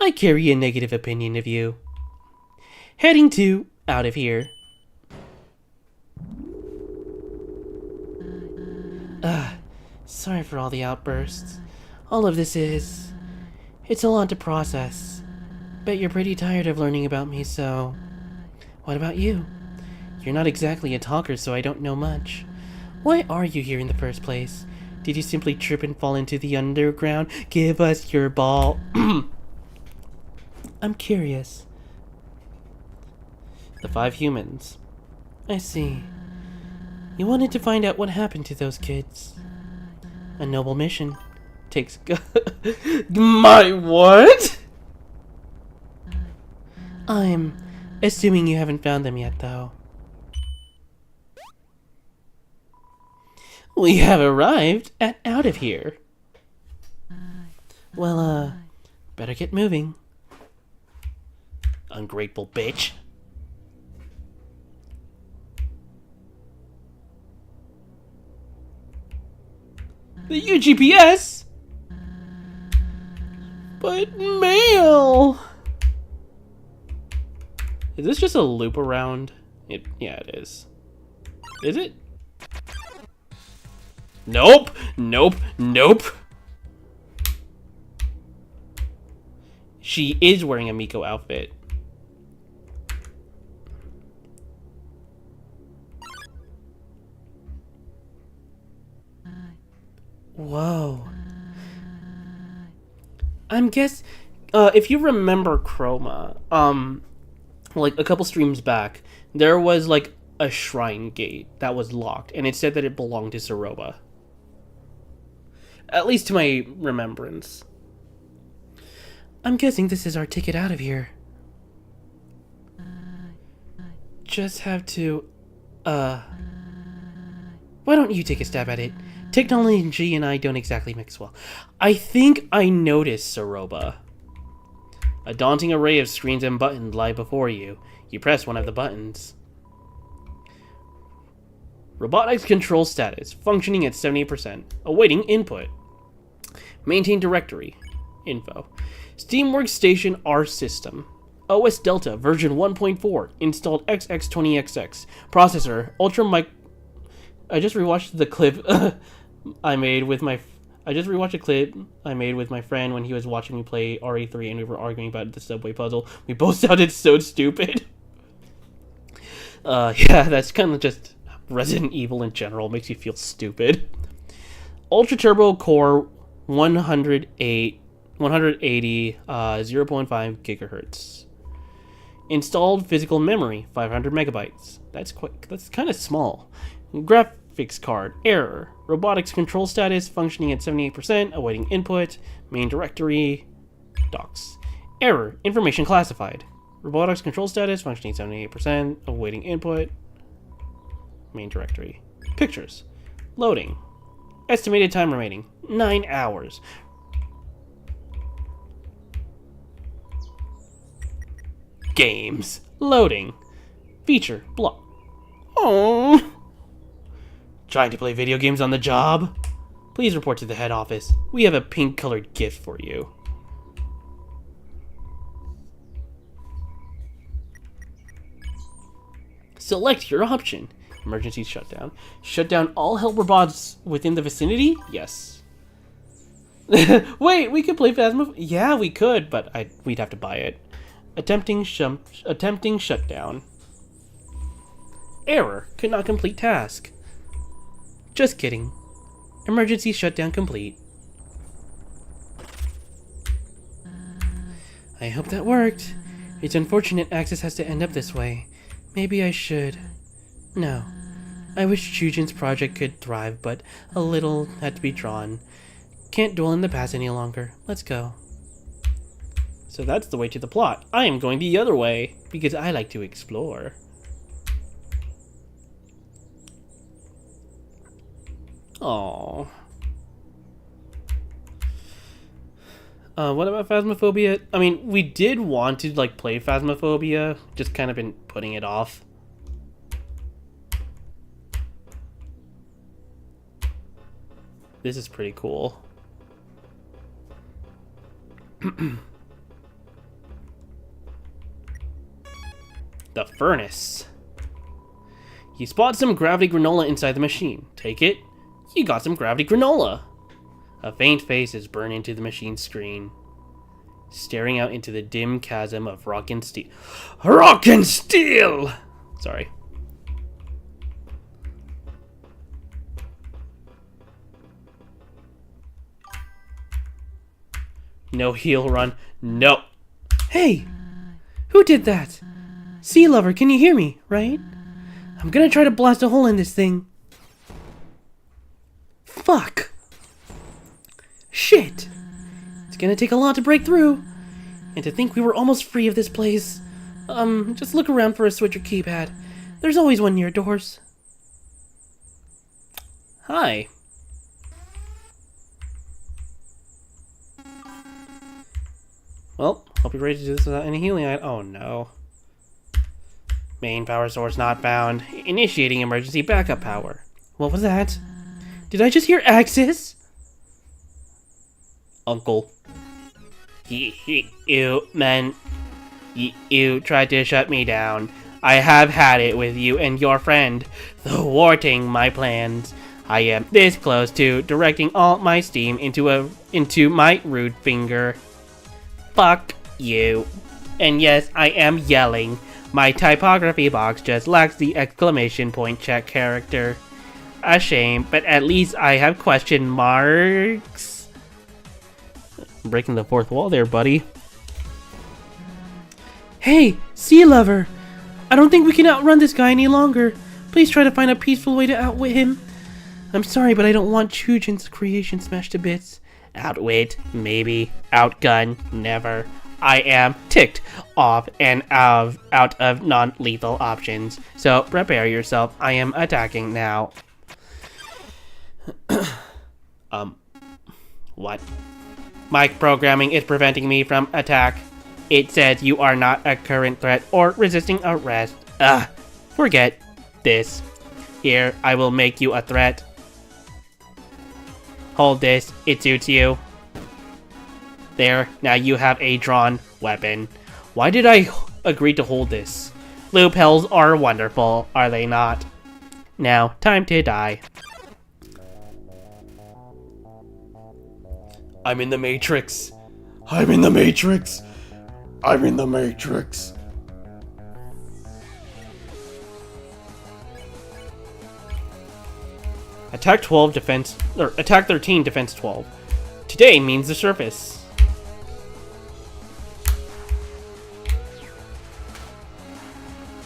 I carry a negative opinion of you. Heading to out of here. Sorry for all the outbursts. All of this is... It's a lot to process. Bet you're pretty tired of learning about me, so... What about you? You're not exactly a talker, so I don't know much. Why are you here in the first place? Did you simply trip and fall into the underground? Give us your ball. I'm curious. The 5 humans. I see. You wanted to find out what happened to those kids. A noble mission. Takes... My what? I'm assuming you haven't found them yet, though. We have arrived at out of here. Well, better get moving. Ungrateful bitch. The UGPS? But mail! Is this just a loop around? Yeah, it is. Is it? Nope! Nope! Nope! She is wearing a Miko outfit. Whoa. If you remember Chroma, like a couple streams back, there was like a shrine gate that was locked, and it said that it belonged to Saroba. At least to my remembrance. I'm guessing this is our ticket out of here. Just have to, why don't you take a stab at it? Technology and I don't exactly mix well. I think I noticed Saroba. A daunting array of screens and buttons lie before you. You press one of the buttons. Robotics control status, functioning at 70%. Awaiting input. Maintain directory. Info. Steam Workstation R System. OS Delta version 1.4. Installed XX20XX. Processor. I just rewatched the clip I just rewatched a clip I made with my friend when he was watching me play RE3 and we were arguing about the subway puzzle. We both sounded so stupid. Yeah, that's kind of just Resident Evil in general. Makes you feel stupid. Ultra Turbo Core 180 0.5 gigahertz. Installed physical memory 500 megabytes. That's kind of small. Graphics card error. Robotics control status functioning at 78%. Awaiting input. Main directory. Docs. Error. Information classified. Robotics control status functioning 78%. Awaiting input. Main directory. Pictures. Loading. Estimated time remaining 9 hours. Games. Loading. Feature. Block. Oh. Trying to play video games on the job? Please report to the head office. We have a pink-colored gift for you. Select your option. Emergency shutdown. Shut down all help robots within the vicinity? Yes. Wait, we could play Phasmo? Yeah, we could, but we'd have to buy it. Attempting shutdown. Error. Could not complete task. Just kidding. Emergency shutdown complete. I hope that worked. It's unfortunate access has to end up this way. Maybe I should... No. I wish Chujin's project could thrive, but a little had to be drawn. Can't dwell in the past any longer. Let's go. So that's the way to the plot. I am going the other way, because I like to explore. Aww. What about Phasmophobia? I mean, we did want to, like, play Phasmophobia, just kind of been putting it off. This is pretty cool. The furnace. You spot some gravity granola inside the machine. Take it. You got some gravity granola. A faint face is burned into the machine's screen, staring out into the dim chasm of rock and steel. Rock and steel! Sorry. No heal run. No. Hey! Who did that? Sea Lover, can you hear me, right? I'm gonna try to blast a hole in this thing. Fuck! Shit! It's gonna take a lot to break through. And to think we were almost free of this place. Just look around for a switch or keypad. There's always one near doors. Hi. Well, hope you're ready to do this without any healing. Oh no. Main power source not found. Initiating emergency backup power. What was that? Did I just hear Axis? Uncle. You tried to shut me down. I have had it with you and your friend, thwarting my plans. I am this close to directing all my steam into my rude finger. Fuck you. And yes, I am yelling. My typography box just lacks the exclamation point check character. A shame, but at least I have question marks. Breaking the fourth wall there, buddy. Hey, Sea Lover! I don't think we can outrun this guy any longer. Please try to find a peaceful way to outwit him. I'm sorry, but I don't want Chujin's creation smashed to bits. Outwit, maybe. Outgun, never. I am ticked off and out of non-lethal options. So prepare yourself. I am attacking now. What? My programming is preventing me from attack. It says you are not a current threat or resisting arrest. Forget this. Here, I will make you a threat. Hold this. It suits you. There, now you have a drawn weapon. Why did I agree to hold this? Loopholes are wonderful, are they not? Now, time to die. I'm in the Matrix. I'm in the Matrix. I'm in the Matrix. Attack 12, defense, or attack 13, defense 12. Today means the surface.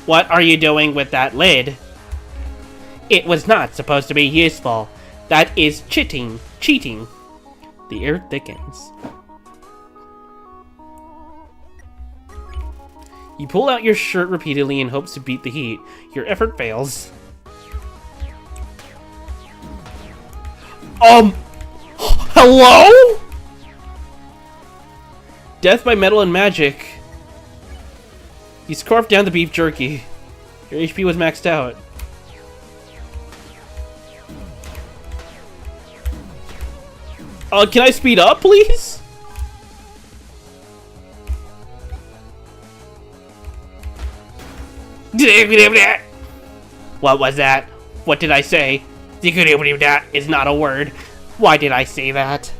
What are you doing with that lid? It was not supposed to be useful. That is cheating. Cheating. The air thickens. You pull out your shirt repeatedly in hopes to beat the heat. Your effort fails. Hello? Death by metal and magic. You scarfed down the beef jerky. Your HP was maxed out. Can I speed up, please? What was that? What did I say? Is not a word. Why did I say that?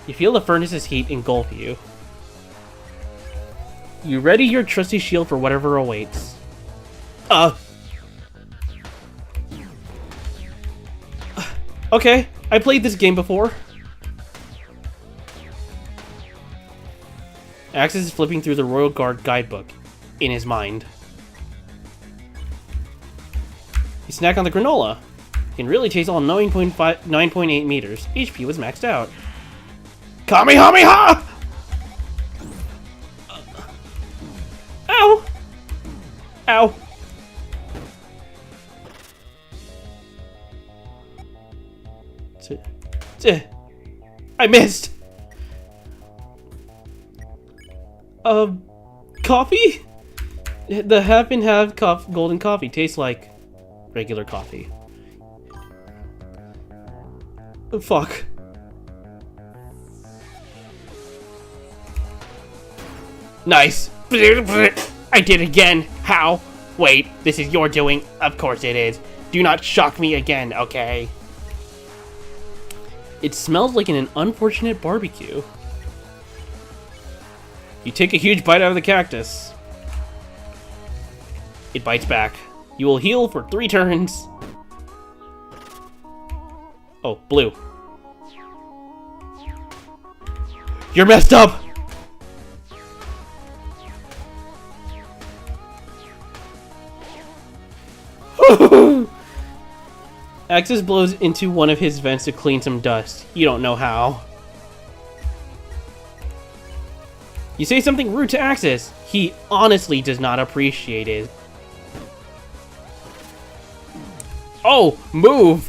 You feel the furnace's heat engulf you. You ready your trusty shield for whatever awaits. Okay, I played this game before. Axis is flipping through the Royal Guard guidebook in his mind. You snack on the granola. You can really chase all 9.8 meters. HP was maxed out. Kamehameha! Ow! I missed! Coffee? The half and half golden coffee tastes like regular coffee. Fuck. Nice. I did it again. How? Wait, this is your doing. Of course it is. Do not shock me again, okay? It smells like an unfortunate barbecue. You take a huge bite out of the cactus. It bites back. You will heal for 3 turns. Oh, blue. You're messed up! Axis blows into one of his vents to clean some dust. You don't know how. You say something rude to Axis. He honestly does not appreciate it. Oh, move!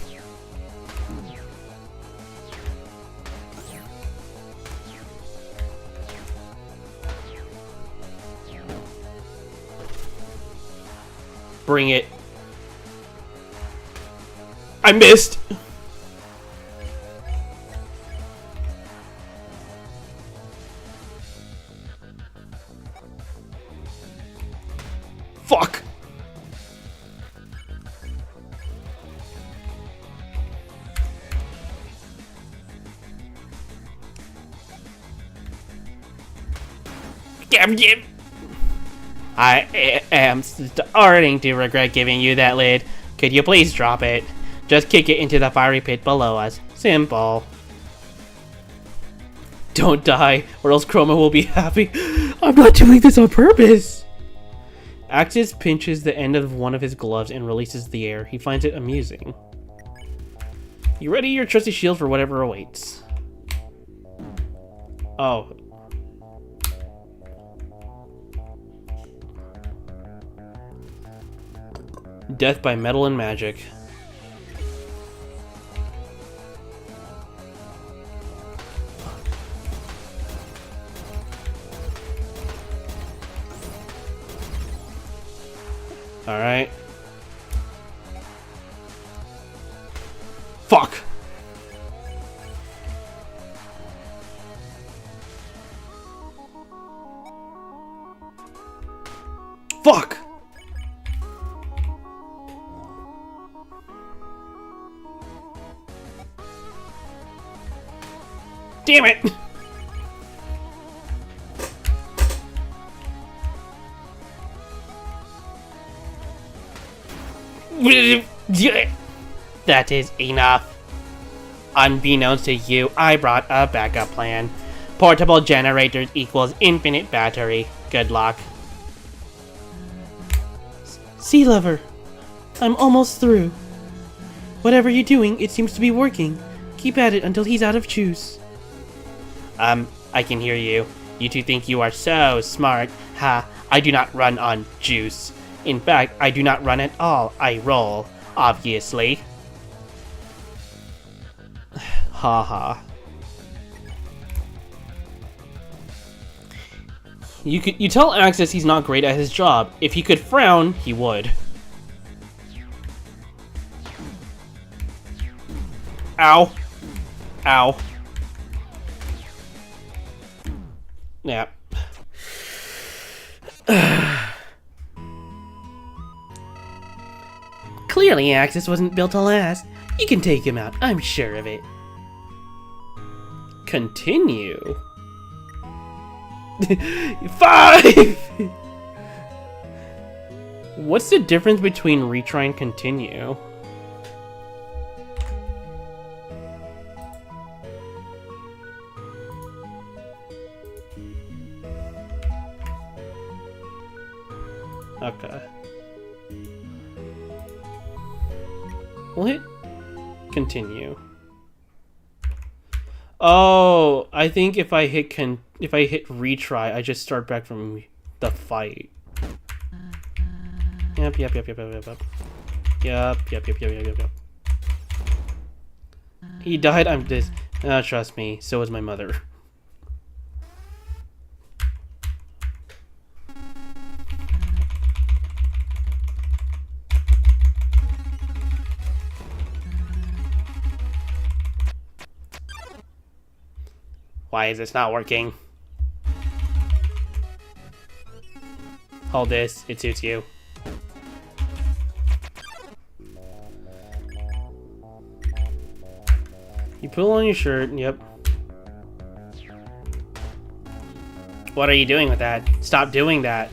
Bring it. I missed! Fuck! Damn it! I am starting to regret giving you that lid. Could you please drop it? Just kick it into the fiery pit below us. Simple. Don't die, or else Chroma will be happy. I'm not doing this on purpose! Axis pinches the end of one of his gloves and releases the air. He finds it amusing. You ready your trusty shield for whatever awaits. Oh. Death by metal and magic. Alright. Fuck! Fuck! Damn it! That is enough. Unbeknownst to you, I brought a backup plan. Portable generators equals infinite battery. Good luck. Sea Lover, I'm almost through. Whatever you're doing, it seems to be working. Keep at it until he's out of juice. I can hear you. You two think you are so smart. Ha, I do not run on juice. In fact, I do not run at all. I roll, obviously. Haha. You tell Axis he's not great at his job. If he could frown, he would. Ow. Ow. Yeah. Clearly Axis wasn't built to last. You can take him out, I'm sure of it. Continue. 5! What's the difference between retry and continue? Okay. We'll hit continue. Oh, I think if I hit retry, I just start back from the fight. Yep. Yep. He died. I'm just. Trust me. So is my mother. Why is this not working? Hold this. It suits you. You pull on your shirt. Yep. What are you doing with that? Stop doing that.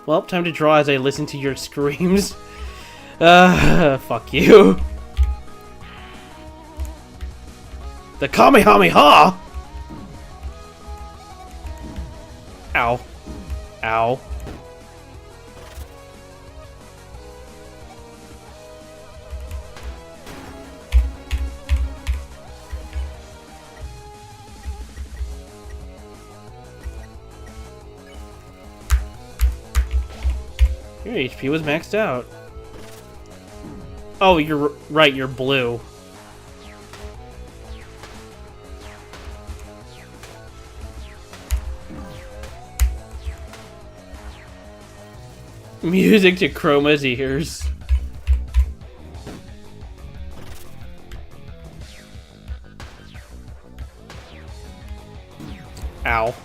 Well, time to draw as I listen to your screams. Fuck you. The Kamehameha! Ow. Ow. Your HP was maxed out. Oh, you're right, you're blue. Music to Chroma's ears. Ow.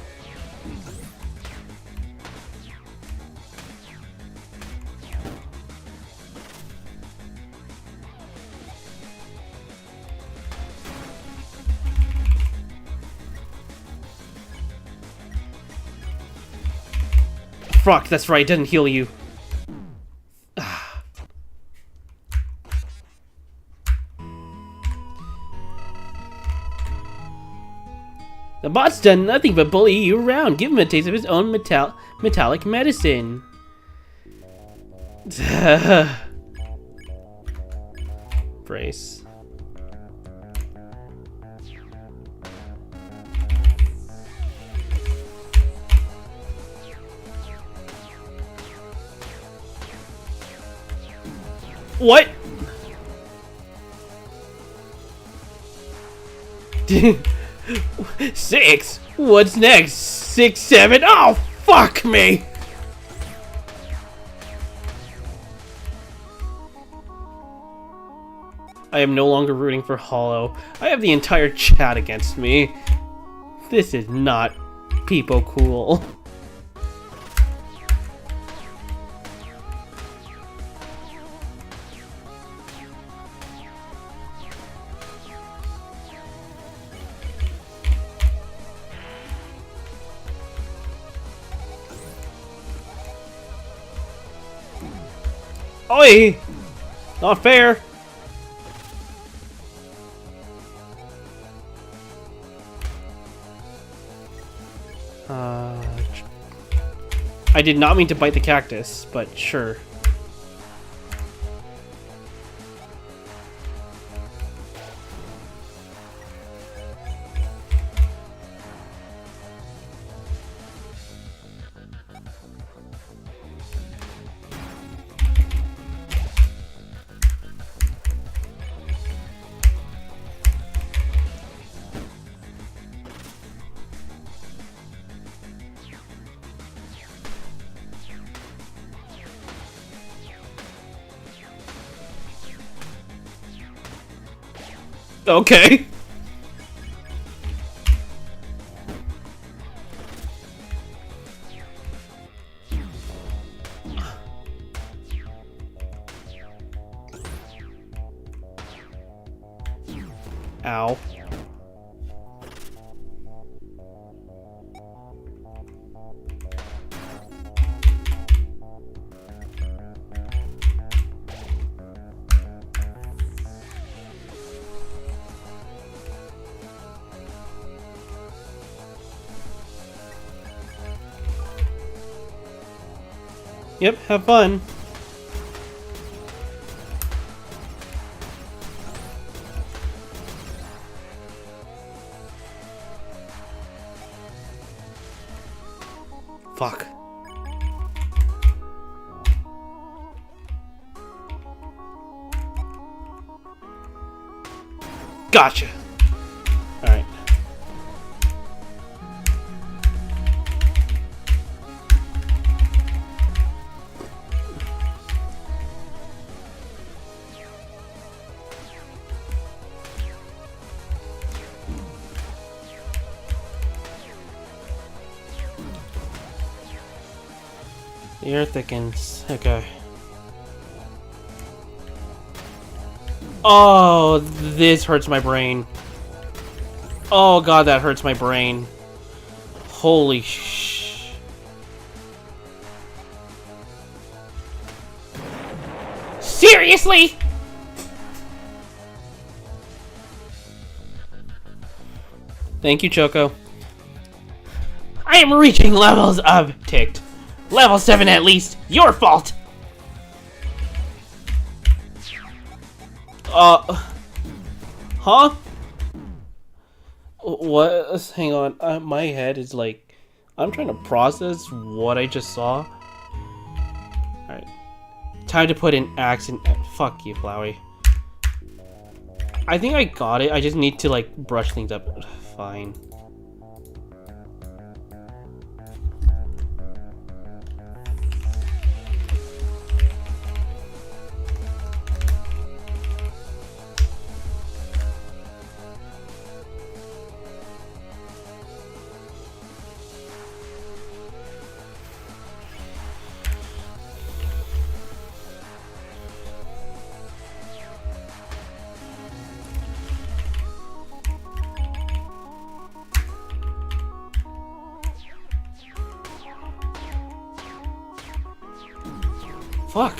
Fuck, that's right, it didn't heal you. The bot's done nothing but bully you around. Give him a taste of his own metallic medicine. Brace. What? 6? What's next? 6, 7? Oh, fuck me! I am no longer rooting for Hollow. I have the entire chat against me. This is not people cool. Oi! Not fair! I did not mean to bite the cactus, but sure. Okay. Ow. Yep, have fun. Fuck. Gotcha. Alright. The air thickens. Okay. Oh, this hurts my brain. Oh god, that hurts my brain. Holy sh... Seriously?! Thank you, Choco. I am reaching levels of ticked. Level 7 at least. Your fault! Huh? What? Hang on. My head is like... I'm trying to process what I just saw. Alright. Time to put an accent... Fuck you, Flowey. I think I got it. I just need to, like, brush things up. Fine. Fuck.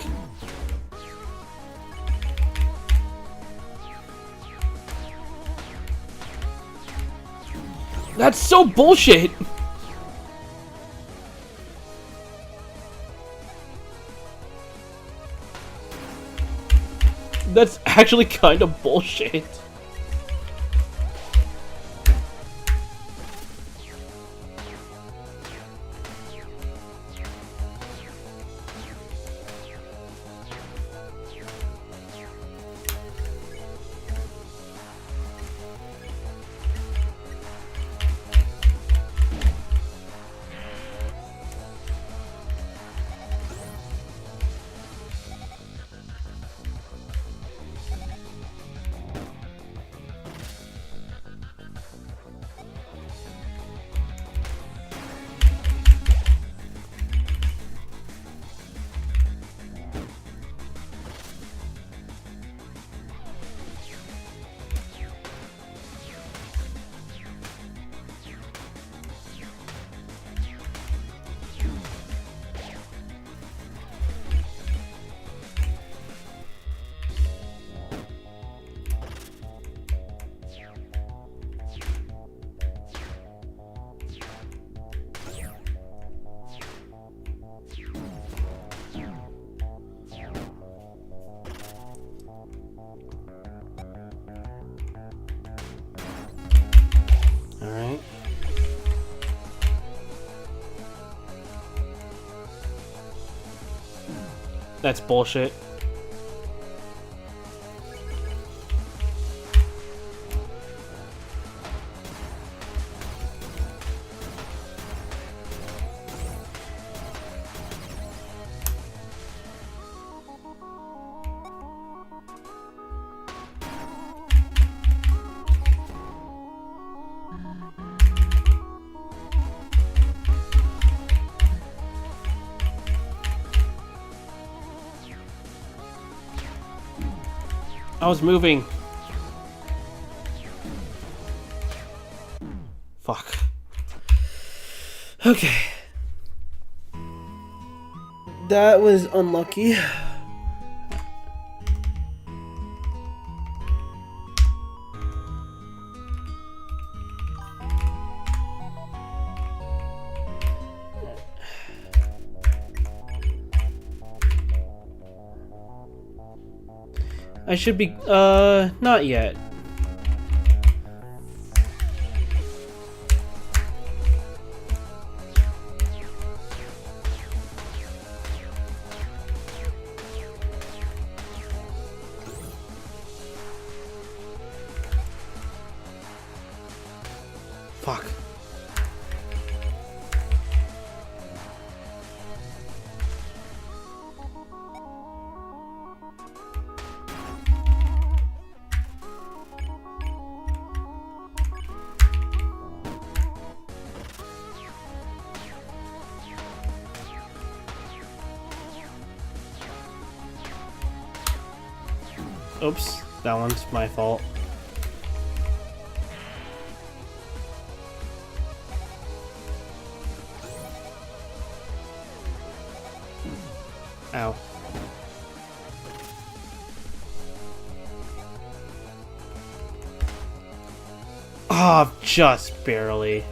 That's so bullshit. That's actually kind of bullshit. Alright. That's bullshit. I was moving. Fuck. Okay. That was unlucky. I should be, not yet. Fuck. Oops, that one's my fault. Ow. Oh, just barely.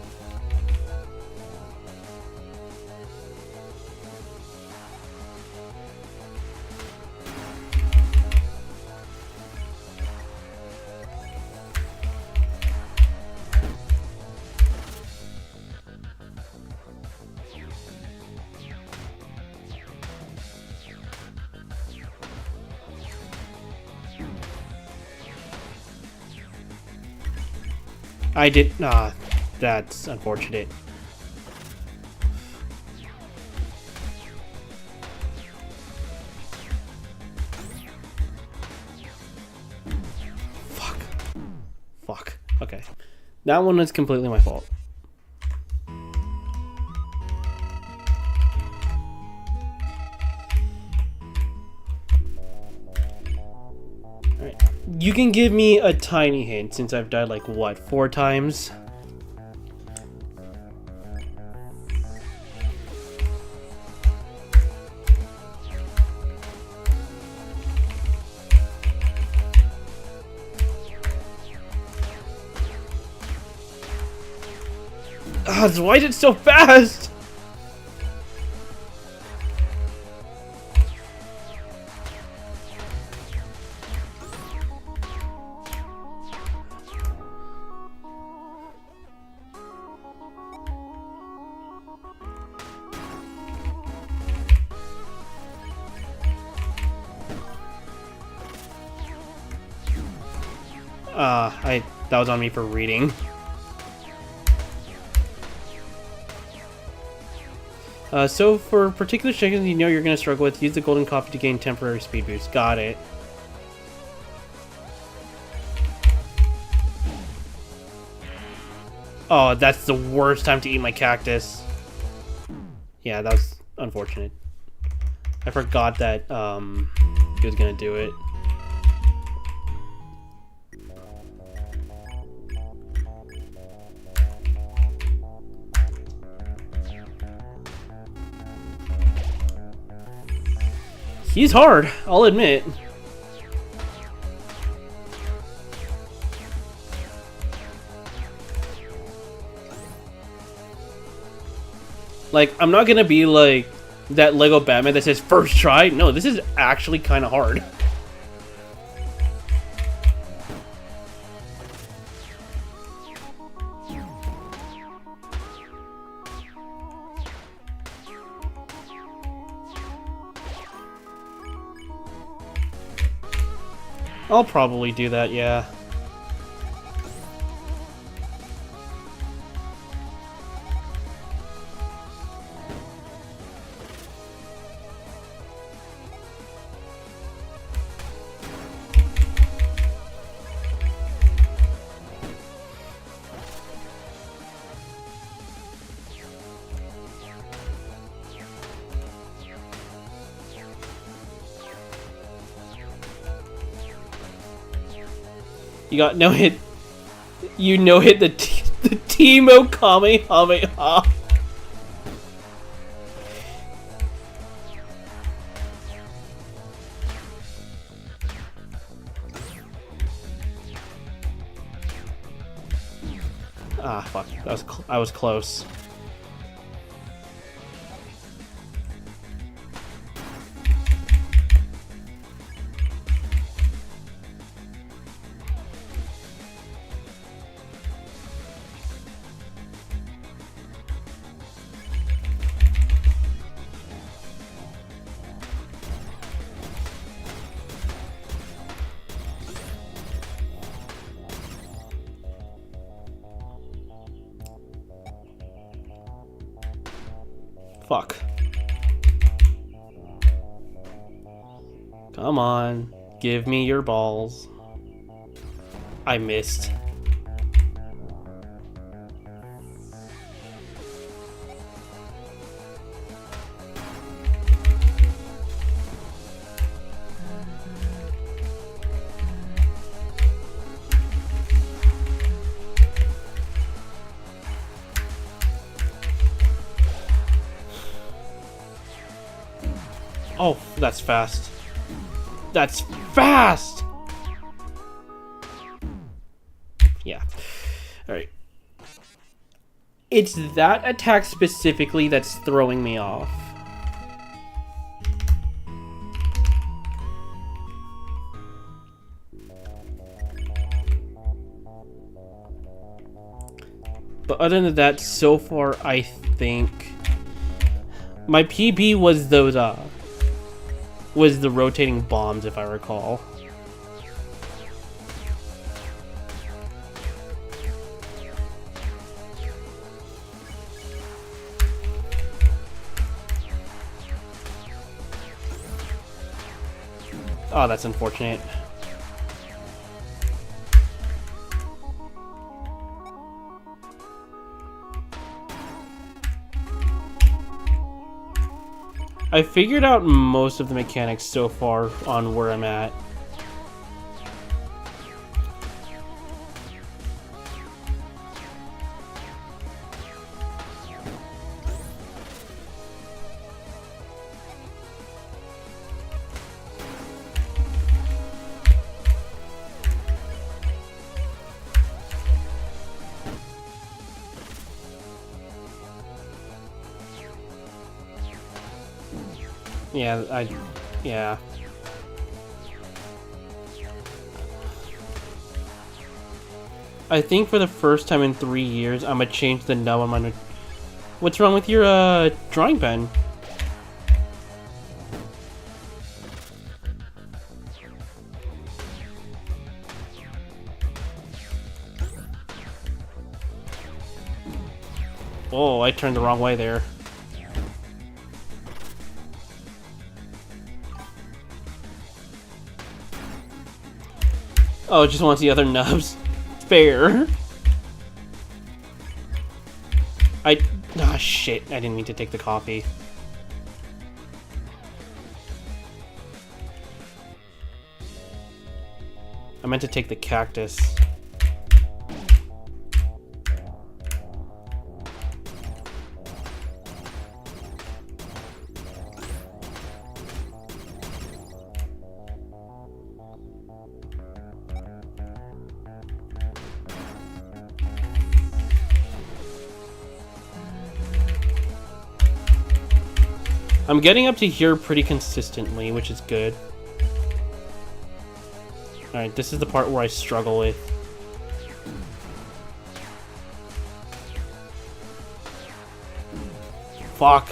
I did. Ah, that's unfortunate. Fuck. Fuck. Okay. That one was completely my fault. Alright. You can give me a tiny hint since I've died like, what, 4 times? Ah, why is it so fast? That was on me for reading. So for particular sections you know you're going to struggle with, use the golden coffee to gain temporary speed boost. Got it. Oh, that's the worst time to eat my cactus. Yeah, that was unfortunate. I forgot that he was going to do it. He's hard, I'll admit. Like, I'm not gonna be like that Lego Batman that says first try. No, this is actually kind of hard. I'll probably do that, yeah. You got no hit. You no hit the Teemo Kamehameha. Ah, fuck. I was close. Fuck. Come on. Give me your balls. I missed. Oh, that's fast. That's fast! Yeah. Alright. It's that attack specifically that's throwing me off. But other than that, so far, I think my PB was those, was the rotating bombs, if I recall. Oh, that's unfortunate. I figured out most of the mechanics so far on where I'm at. Yeah. I think for the first time in 3 years, I'm gonna change the nub on my... What's wrong with your, drawing pen? Oh, I turned the wrong way there. Oh, just wants the other nubs. Fair. Ah, shit. I didn't mean to take the coffee. I meant to take the cactus. I'm getting up to here pretty consistently, which is good. Alright, this is the part where I struggle with. Fuck.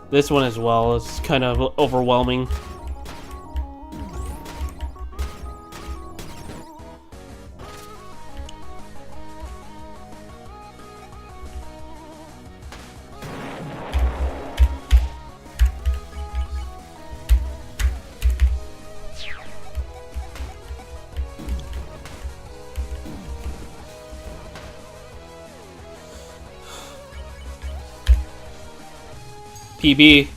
This one as well is kind of overwhelming. PB.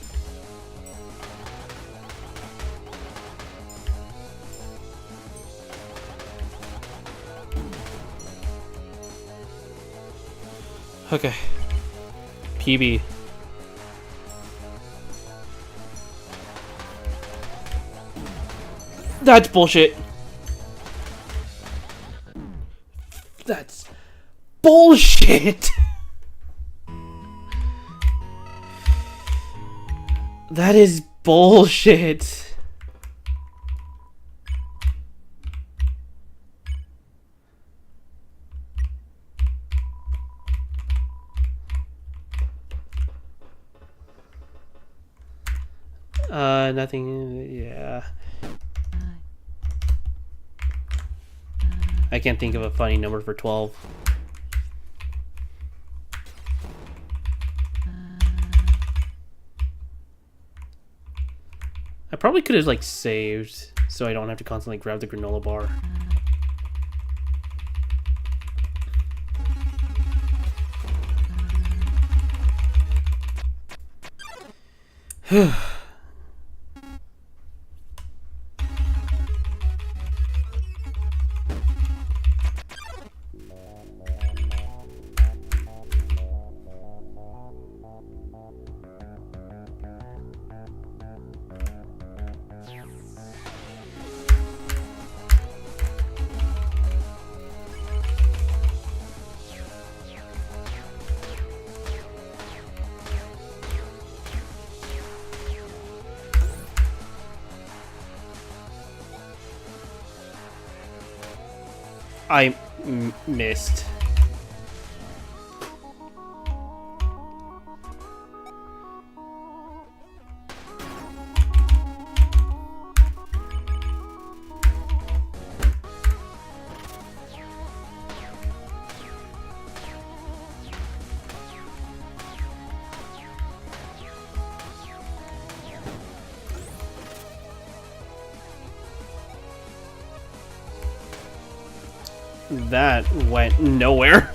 Okay. PB. That's bullshit. That's bullshit. That is bullshit. Nothing, yeah. I can't think of a funny number for 12. I probably could have like saved so I don't have to constantly grab the granola bar. I missed. That went nowhere.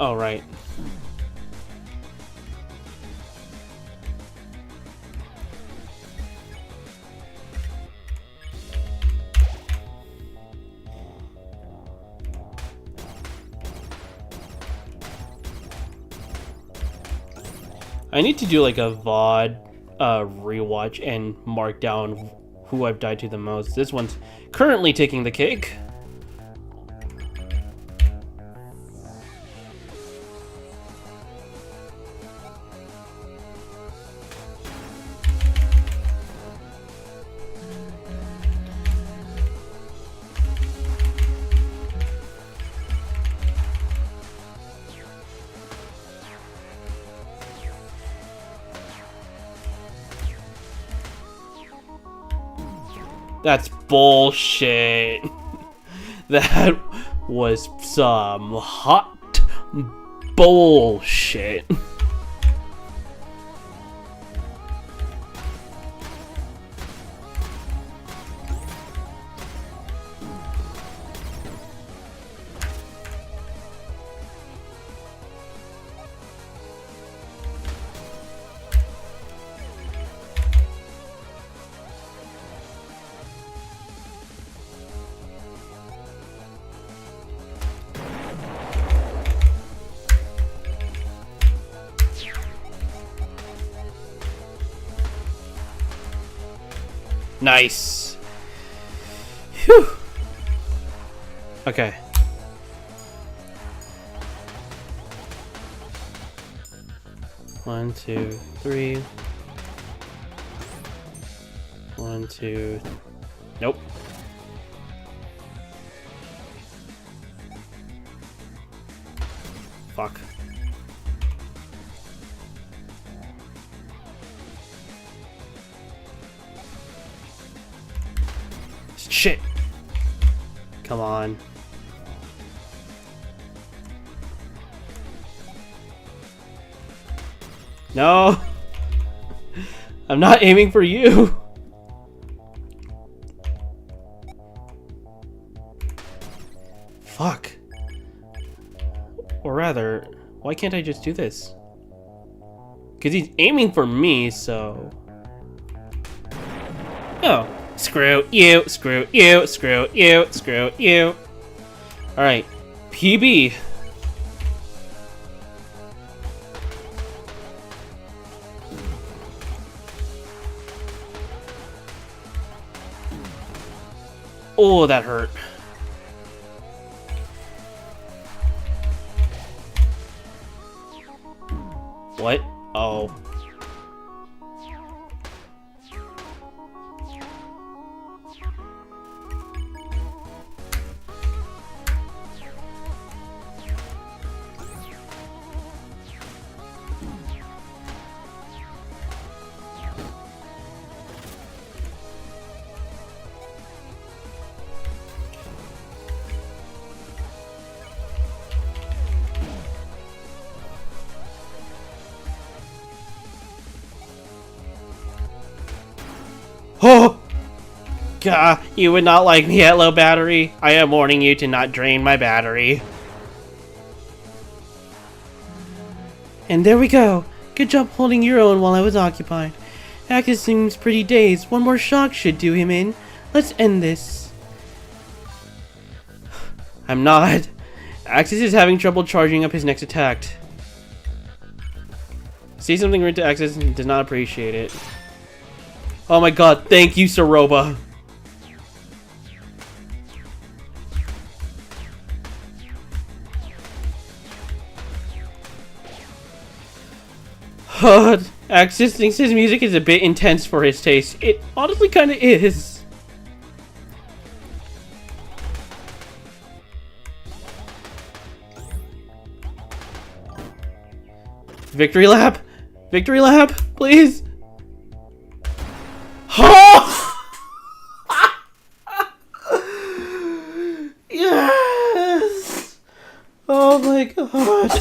Oh, right. I need to do like a VOD rewatch and mark down who I've died to the most. This one's currently taking the cake. That's bullshit. That was some hot bullshit. Nice. Phew. Okay. One, two, three. One, two. Nope. Fuck. Shit. Come on. No. I'm not aiming for you. Fuck. Or rather, why can't I just do this? Because he's aiming for me, so... Oh, Screw you, screw you, screw you, screw you. Alright, PB. Oh, that hurt. What? Oh. Oh! Gah, you would not like me at low battery. I am warning you to not drain my battery. And there we go. Good job holding your own while I was occupied. Axis seems pretty dazed. One more shock should do him in. Let's end this. I'm not. Axis is having trouble charging up his next attack. See something rude to Axis and does not appreciate it. Oh my god, thank you, Saroba. Axis thinks his music is a bit intense for his taste. It honestly kinda is. Victory lap! Victory lap, please! Yes! Oh my god.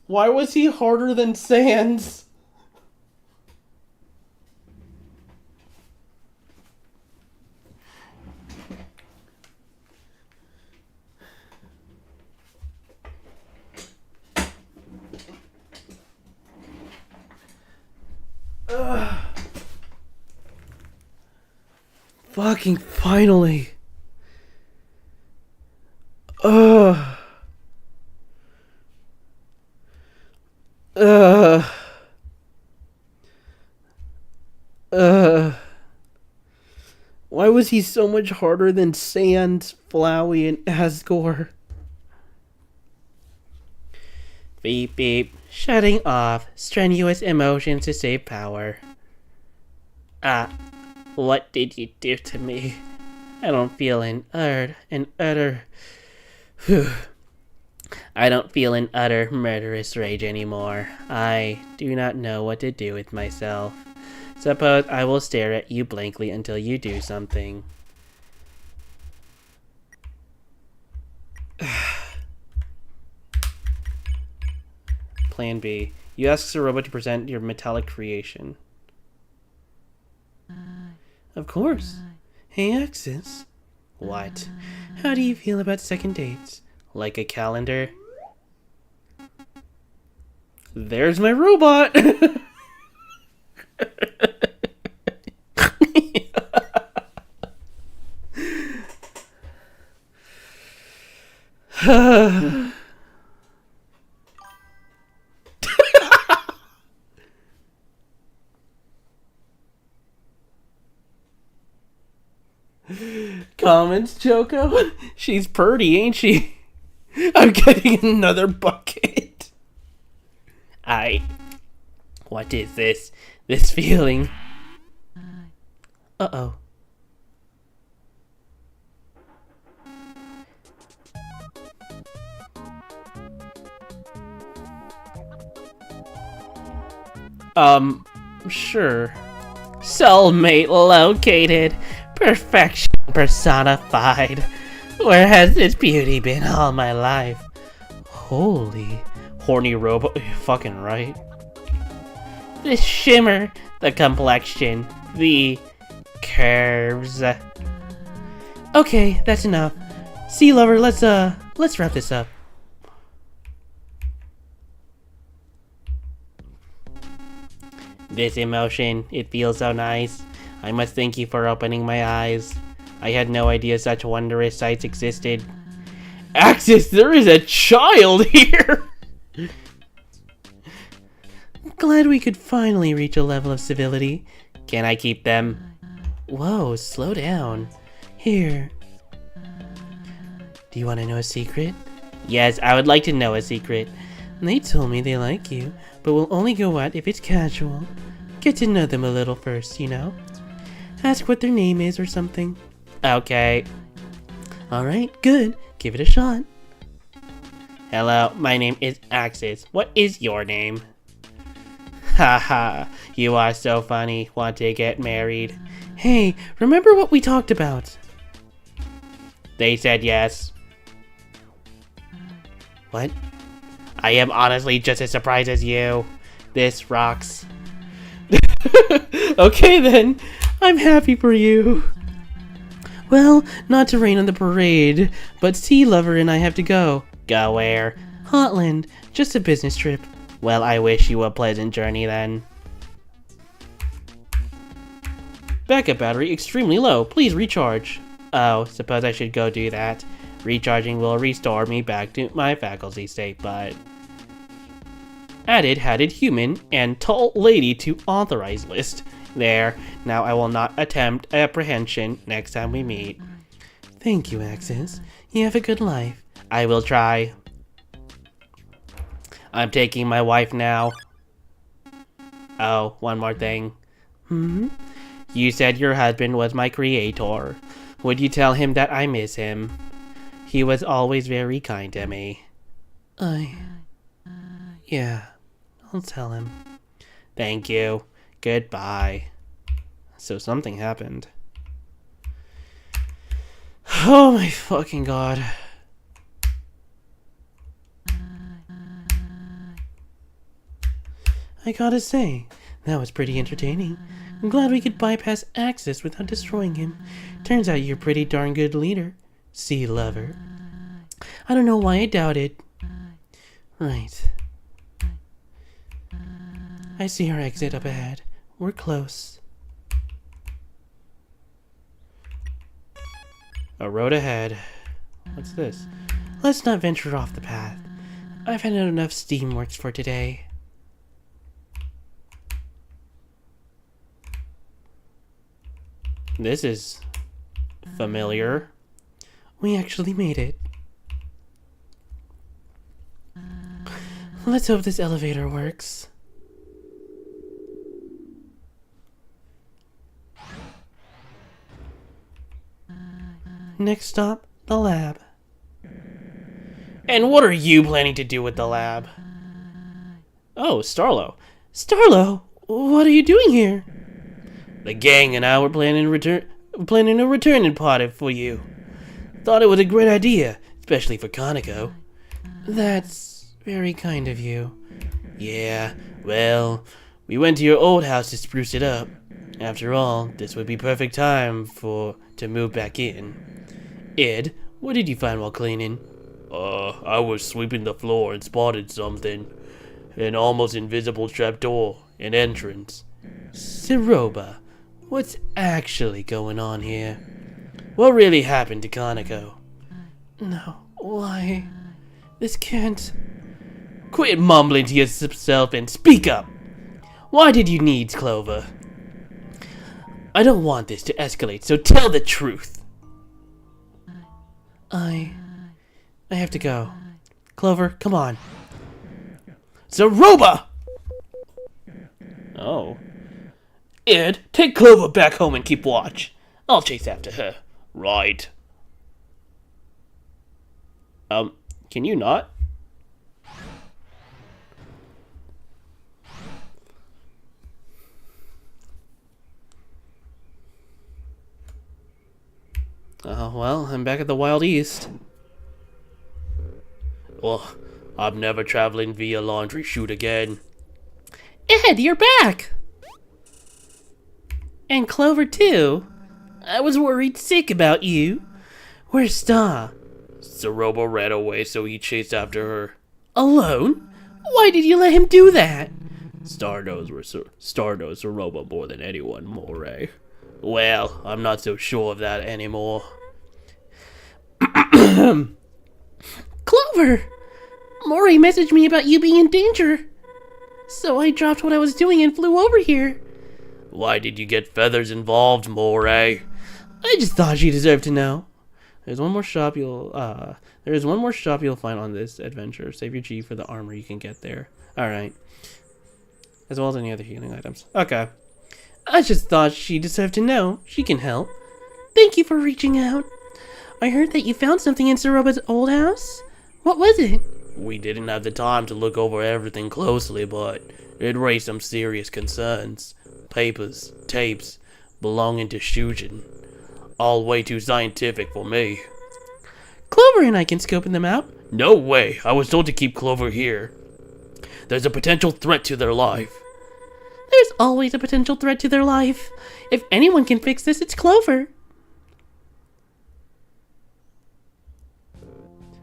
Why was he harder than Sans? Fucking finally. Why was he so much harder than Sans, Flowey, and Asgore? Beep beep. Shutting off. Strenuous emotions to save power. Ah, what did you do to me? I don't feel an utter I don't feel an utter murderous rage anymore. I do not know what to do with myself. Suppose I will stare at you blankly until you do something. Plan B. You ask Saroba to present your metallic creation. Of course. Hey, Axis. What? How do you feel about second dates? Like a calendar? There's my robot! Comments, Choco? She's purty, ain't she? I'm getting another bucket. What is this? This feeling? Uh-oh. Sure. Soulmate located. Perfection personified. Where has this beauty been all my life? Holy horny robot. Fucking right. The shimmer, the complexion, the curves. Okay, that's enough. Sea Lover, let's wrap this up. This emotion, it feels so nice. I must thank you for opening my eyes. I had no idea such wondrous sights existed. Axis, there is a child here! Glad we could finally reach a level of civility. Can I keep them? Whoa, slow down. Here. Do you want to know a secret? Yes, I would like to know a secret. They told me they like you, but will only go out if it's casual. Get to know them a little first, you know? Ask what their name is or something. Okay. Alright, good. Give it a shot. Hello, my name is Axis. What is your name? Haha, you are so funny. Want to get married? Hey, remember what we talked about? They said yes. What? I am honestly just as surprised as you. This rocks. Okay then, I'm happy for you. Well, not to rain on the parade, but Sea Lover and I have to go. Go where? Hotland, just a business trip. Well, I wish you a pleasant journey then. Backup battery extremely low. Please recharge. Oh, suppose I should go do that. Recharging will restore me back to my faculty state, but... Added hatted human and tall lady to authorized list. There. Now I will not attempt apprehension next time we meet. Thank you, Axis. You have a good life. I will try. I'm taking my wife now. Oh, one more thing. You said your husband was my creator. Would you tell him that I miss him? He was always very kind to me. Yeah, I'll tell him. Thank you. Goodbye. So something happened. Oh my fucking god. I gotta say, that was pretty entertaining. I'm glad we could bypass Axis without destroying him. Turns out you're a pretty darn good leader, Sea Lover. I don't know why I doubted. Right. I see our exit up ahead. We're close. A road ahead. What's this? Let's not venture off the path. I've had enough steamworks for today. This is familiar. We actually made it. Let's hope this elevator works. Next stop, the lab. And what are you planning to do with the lab? Oh, Starlo. Starlo, what are you doing here? The gang and I were planning a returning party for you. Thought it was a great idea, especially for Kaneko. That's very kind of you. Yeah, well, we went to your old house to spruce it up. After all, this would be perfect time to move back in. Ed, what did you find while cleaning? I was sweeping the floor and spotted something. An almost invisible trapdoor, an entrance. Siroba, what's actually going on here? What really happened to Kaneko? No, why? This can't... Quit mumbling to yourself and speak up! Why did you need Clover? I don't want this to escalate, so tell the truth! I have to go. Clover, come on. Zaroba! Oh. Ed, take Clover back home and keep watch. I'll chase after her. Right. Can you not? Well, I'm back at the Wild East. Well, I'm never traveling via laundry chute again. Ed, you're back! And Clover, too. I was worried sick about you. Where's Star? Zeroba ran away, so he chased after her. Alone? Why did you let him do that? Star knows Zeroba more than anyone, Moray. Well, I'm not so sure of that anymore. Clover! Maury messaged me about you being in danger. So I dropped what I was doing and flew over here. Why did you get feathers involved, Moray? I just thought she deserved to know. There's one more shop you'll find on this adventure. Save your G for the armor you can get there. Alright. As well as any other healing items. Okay. I just thought she deserved to know. She can help. Thank you for reaching out. I heard that you found something in Zeroba's old house. What was it? We didn't have the time to look over everything closely, but it raised some serious concerns. Papers, tapes, belonging to Shujin. All way too scientific for me. Clover and I can scope them out. No way. I was told to keep Clover here. There's a potential threat to their life. There's always a potential threat to their life. If anyone can fix this, it's Clover.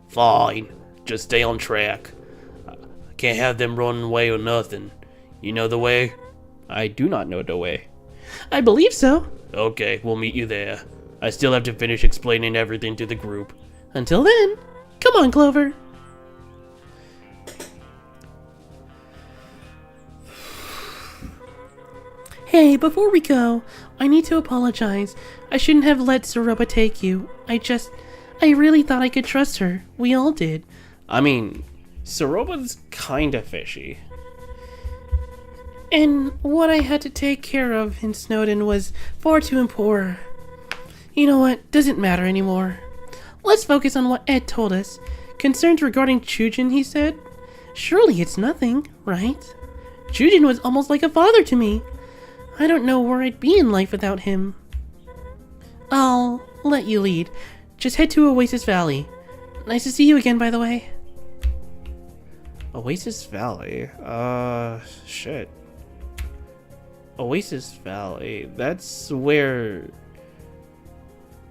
Fine. Just stay on track. I can't have them run away or nothing. You know the way? I do not know the way. I believe so. Okay, we'll meet you there. I still have to finish explaining everything to the group. Until then, come on, Clover. Hey, before we go, I need to apologize. I shouldn't have let Zeroba take you. I really thought I could trust her. We all did. I mean, Zeroba's kinda fishy. And what I had to take care of in Snowden was far too important. You know what? Doesn't matter anymore. Let's focus on what Ed told us. Concerns regarding Chujin, he said. Surely it's nothing, right? Chujin was almost like a father to me. I don't know where I'd be in life without him. I'll let you lead. Just head to Oasis Valley. Nice to see you again, by the way. Oasis Valley? Shit. Oasis Valley. That's where...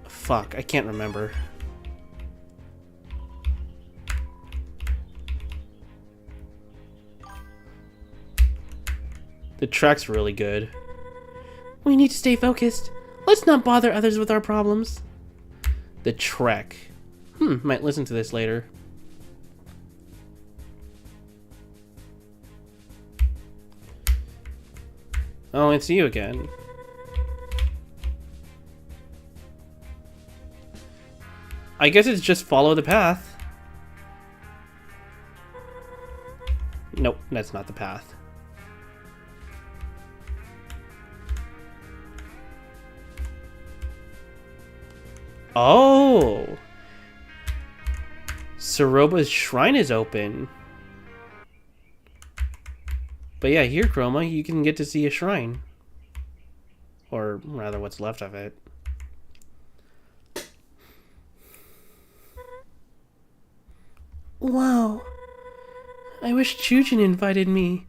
Fuck, I can't remember. The track's really good. We need to stay focused. Let's not bother others with our problems. The trek. Might listen to this later. Oh, it's you again. I guess it's just follow the path. Nope, that's not the path. Oh! Zeroba's shrine is open. But yeah, here, Chroma, you can get to see a shrine. Or rather, what's left of it. Wow. I wish Chujin invited me,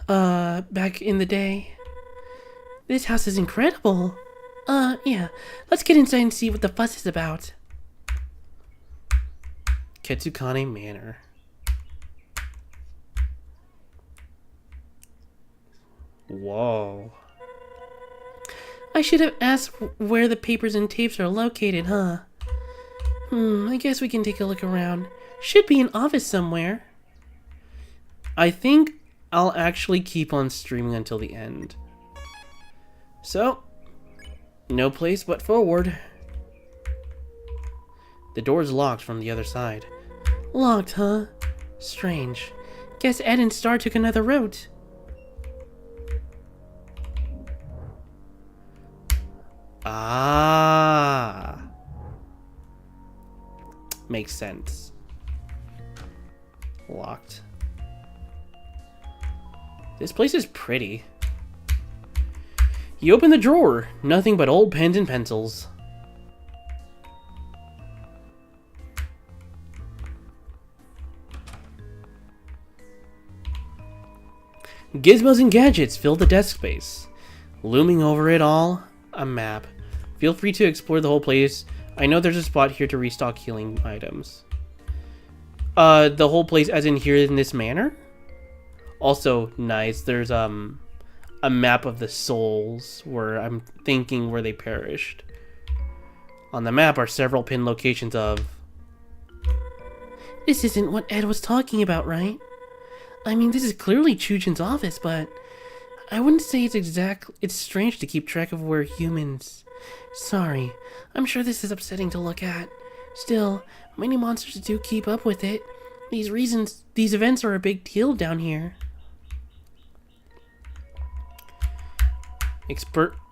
back in the day. This house is incredible. Yeah. Let's get inside and see what the fuss is about. Ketsukane Manor. Whoa. I should have asked where the papers and tapes are located, huh? I guess we can take a look around. Should be an office somewhere. I think I'll actually keep on streaming until the end. So, no place but forward. The door's locked from the other side. Locked, huh? Strange. Guess Ed and Star took another route. Ah. Makes sense. Locked. This place is pretty. You open the drawer. Nothing but old pens and pencils. Gizmos and gadgets fill the desk space. Looming over it all, a map. Feel free to explore the whole place. I know there's a spot here to restock healing items. The whole place as in here in this manor? Also, nice. There's, a map of the souls where I'm thinking where they perished. On the map are several pinned locations of... This isn't what Ed was talking about, right? I mean, this is clearly Chujin's office, but I wouldn't say it's strange to keep track of where humans... Sorry, I'm sure this is upsetting to look at. Still, many monsters do keep up with it. These events are a big deal down here.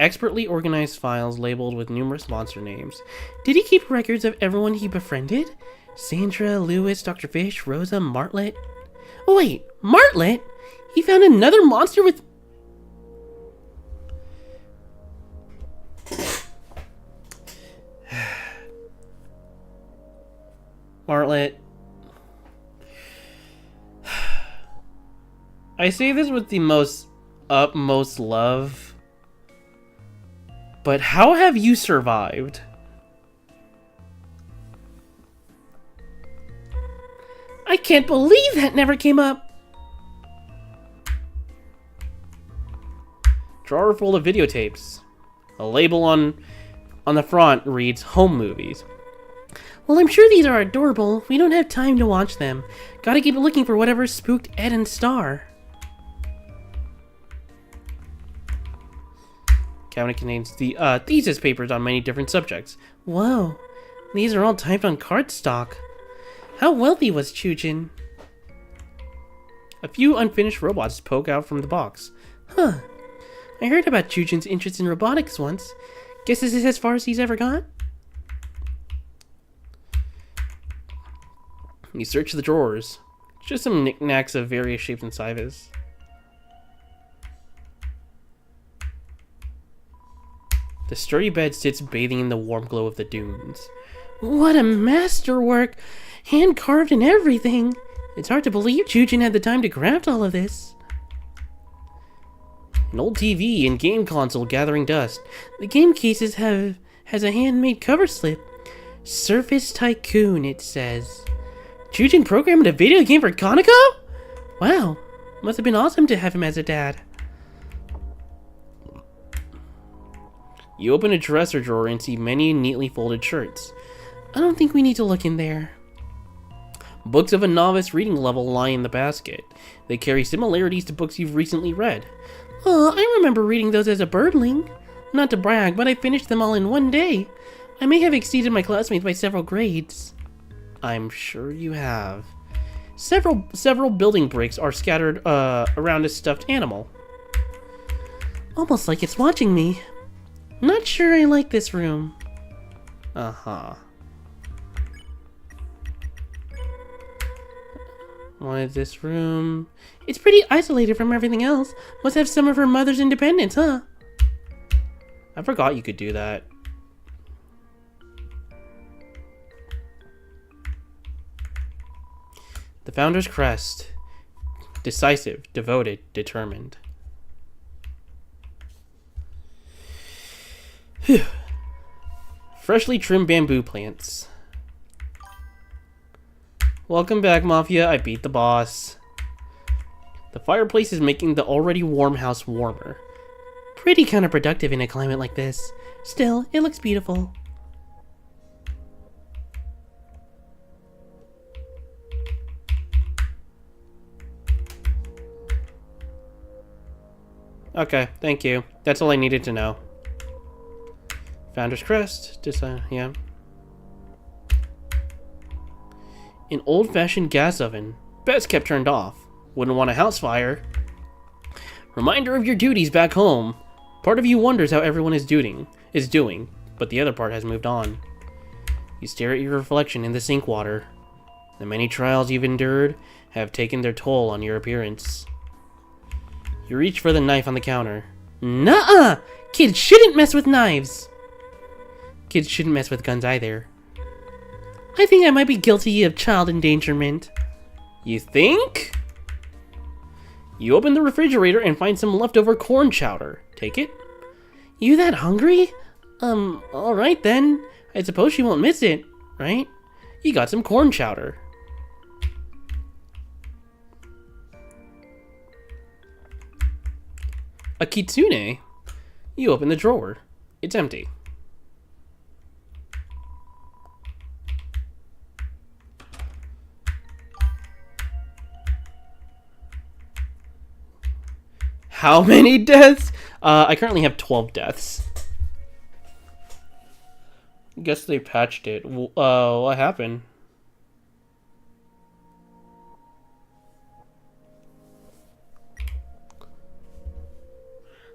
Expertly organized files labeled with numerous monster names. Did he keep records of everyone he befriended? Sandra, Lewis, Dr. Fish, Rosa, Martlet? Oh wait, Martlet? He found another monster with... Martlet. I say this with the most utmost love, but how have you survived? I can't believe that never came up. Drawer full of videotapes. A label on the front reads Home Movies. Well, I'm sure these are adorable. We don't have time to watch them. Gotta keep looking for whatever spooked Ed and Star. Cabinet contains the thesis papers on many different subjects. Whoa, these are all typed on cardstock. How wealthy was Chujin? A few unfinished robots poke out from the box. Huh. I heard about Chujin's interest in robotics once. Guess this is as far as he's ever gone? You search the drawers. Just some knickknacks of various shapes and sizes. The sturdy bed sits bathing in the warm glow of the dunes. What a masterwork! Hand-carved and everything! It's hard to believe Chujin had the time to craft all of this. An old TV and game console gathering dust. The game cases has a handmade cover slip. Surface Tycoon, it says. Chujin programmed a video game for Kaneko? Wow, must have been awesome to have him as a dad. You open a dresser drawer and see many neatly folded shirts. I don't think we need to look in there. Books of a novice reading level lie in the basket. They carry similarities to books you've recently read. Oh, I remember reading those as a birdling. Not to brag, but I finished them all in one day. I may have exceeded my classmates by several grades. I'm sure you have. Several building bricks are scattered around a stuffed animal. Almost like it's watching me. Not sure I like this room. Uh-huh. What is this room? It's pretty isolated from everything else. Must have some of her mother's independence, huh? I forgot you could do that. The Founder's Crest. Decisive, devoted, determined. Phew. Freshly trimmed bamboo plants. Welcome back, Mafia. I beat the boss. The fireplace is making the already warm house warmer. Pretty counterproductive in a climate like this. Still, it looks beautiful. Okay, thank you. That's all I needed to know. Founder's Crest. Yeah. An old-fashioned gas oven. Best kept turned off. Wouldn't want a house fire. Reminder of your duties back home. Part of you wonders how everyone is doing, but the other part has moved on. You stare at your reflection in the sink water. The many trials you've endured have taken their toll on your appearance. You reach for the knife on the counter. Nuh-uh! Kids shouldn't mess with knives! Kids shouldn't mess with guns either. I think I might be guilty of child endangerment. You think? You open the refrigerator and find some leftover corn chowder. Take it? You that hungry? Alright then. I suppose she won't miss it, right? You got some corn chowder. A kitsune? You open the drawer. It's empty. How many deaths? I currently have 12 deaths. Guess they patched it. What happened?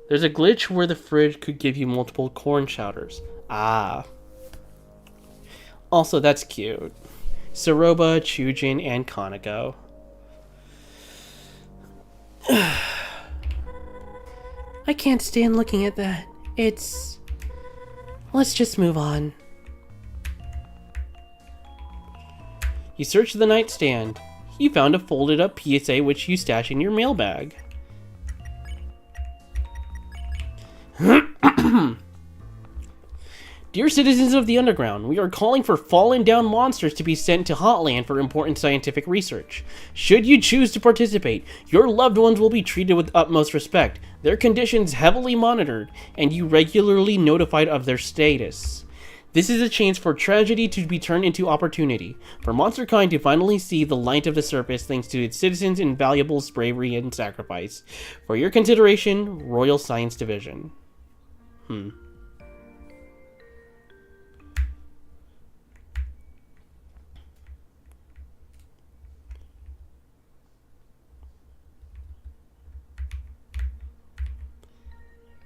There's a glitch where the fridge could give you multiple corn chowders. Ah. Also, that's cute. Saroba, Chujin, and Kaneko. I can't stand looking at that. Let's just move on. You search the nightstand. You found a folded up PSA which you stash in your mailbag. Dear citizens of the Underground, we are calling for fallen down monsters to be sent to Hotland for important scientific research. Should you choose to participate, your loved ones will be treated with utmost respect, their conditions heavily monitored, and you regularly notified of their status. This is a chance for tragedy to be turned into opportunity, for monsterkind to finally see the light of the surface thanks to its citizens' invaluable bravery and sacrifice. For your consideration, Royal Science Division.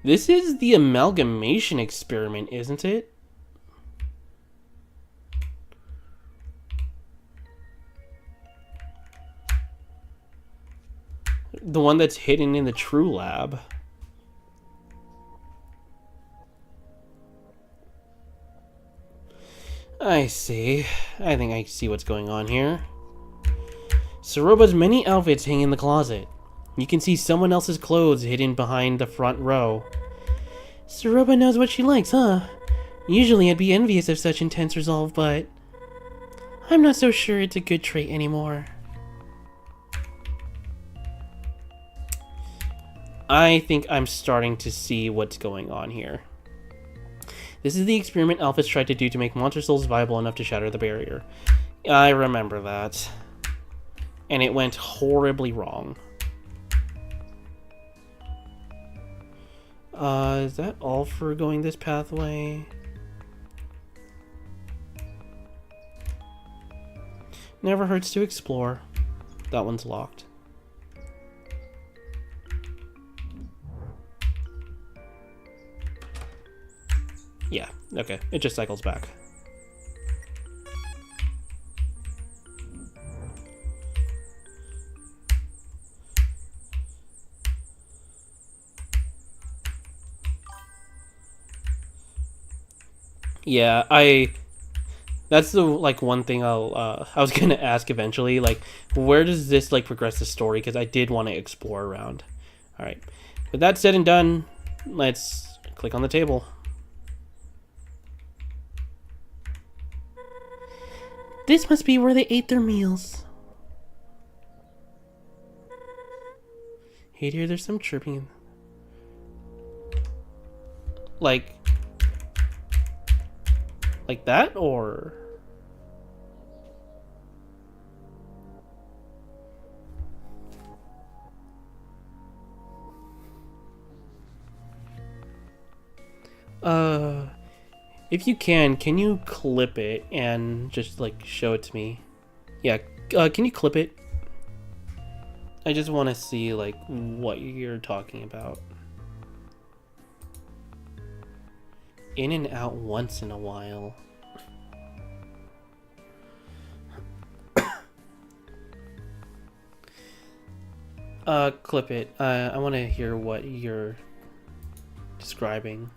This is the amalgamation experiment, isn't it? The one that's hidden in the True Lab. I see. I think I see what's going on here. Saroba's many outfits hang in the closet. You can see someone else's clothes hidden behind the front row. Saroba knows what she likes, huh? Usually I'd be envious of such intense resolve, but I'm not so sure it's a good trait anymore. I think I'm starting to see what's going on here. This is the experiment Alphys tried to do to make monster souls viable enough to shatter the barrier. I remember that. And it went horribly wrong. Is that all for going this pathway? Never hurts to explore. That one's locked. Yeah, okay. It just cycles back. Yeah, that's the one thing I was gonna ask eventually, where does this progress the story, because I did want to explore around. All right, with that said and done, let's click on the table. This must be where they ate their meals. Hey dear, there's some chirping. Like that, or... if you can you clip it and just show it to me? Yeah, can you clip it? I just want to see what you're talking about. In and out once in a while. Clip it. I want to hear what you're describing.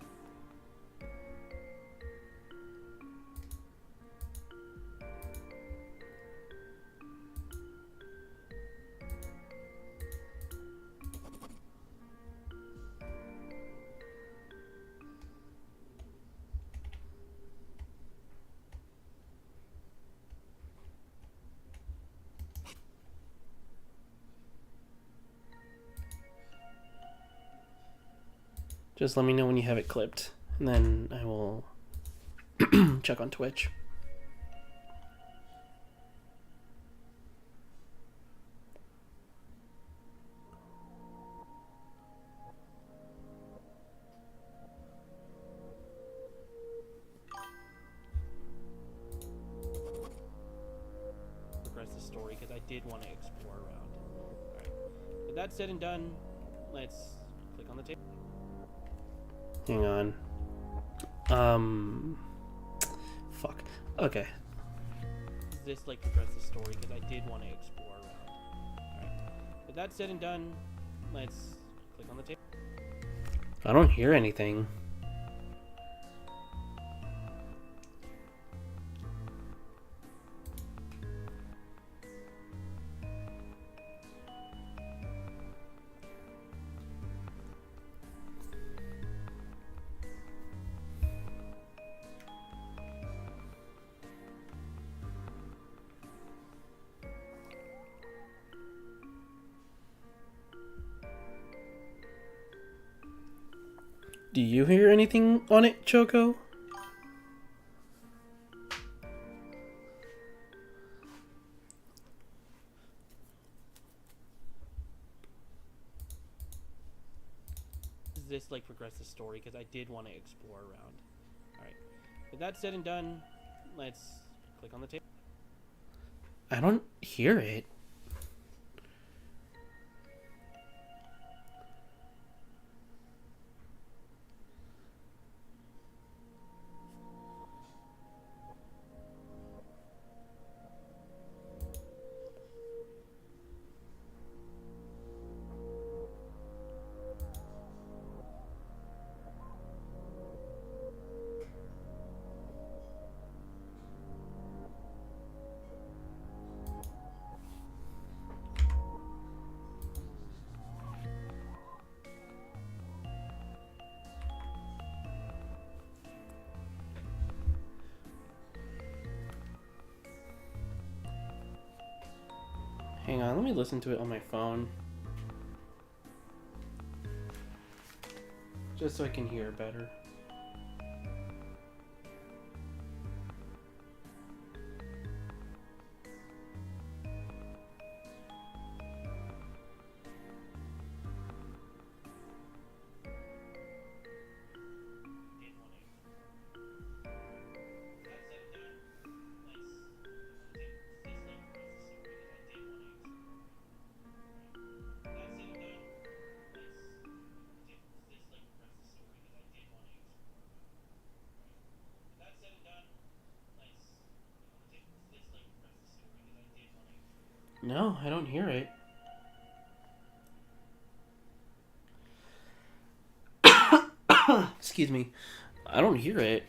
Just let me know when you have it clipped, and then I will check on Twitch. Progress the story because I did want to explore around. Alright. With that said and done, let's click on the table. Hang on. Fuck. Okay. This like progress the story because I did want to explore around. Alright. With that said and done, let's click on the table. I don't hear anything. Do you hear anything on it, Choco? This like progress the story because I did want to explore around. Alright. With that said and done, let's click on the table. I don't hear it. Hang on, let me listen to it on my phone. Just so I can hear better. No, I don't hear it. Excuse me. I don't hear it.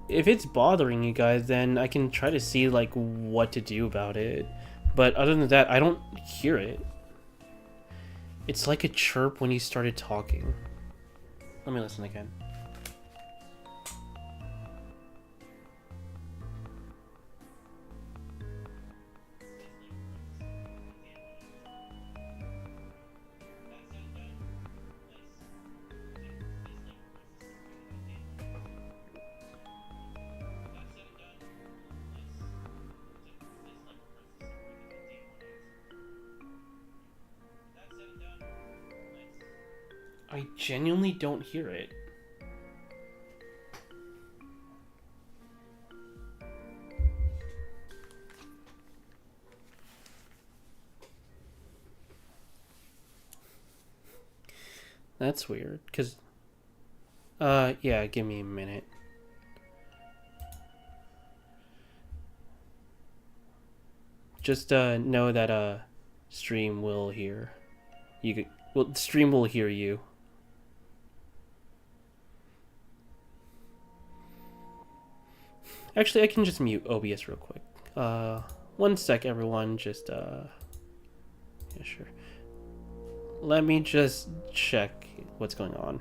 If it's bothering you guys, then I can try to see like what to do about it. But other than that, I don't hear it. It's like a chirp when you started talking. Let me listen again. I genuinely don't hear it. That's weird, because... yeah, give me a minute. Just, know that, stream will hear. Well, stream will hear you. Actually, I can just mute OBS real quick. One sec, everyone. Just, yeah, sure. Let me just check what's going on.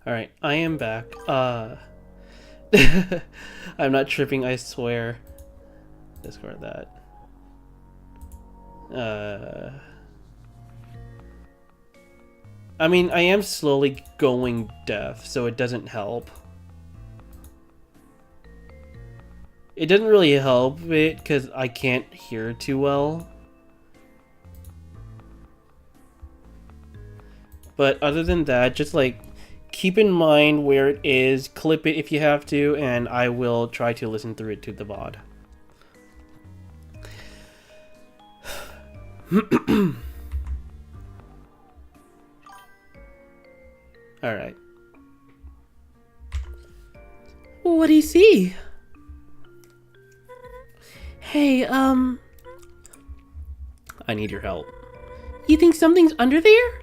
Alright, I am back. I'm not tripping, I swear. Discard that. I mean, I am slowly going deaf, so it doesn't help. It doesn't really help it because I can't hear too well. But other than that, just like keep in mind where it is, clip it if you have to, and I will try to listen through it to the VOD. Alright. What do you see? Hey, I need your help. you think something's under there?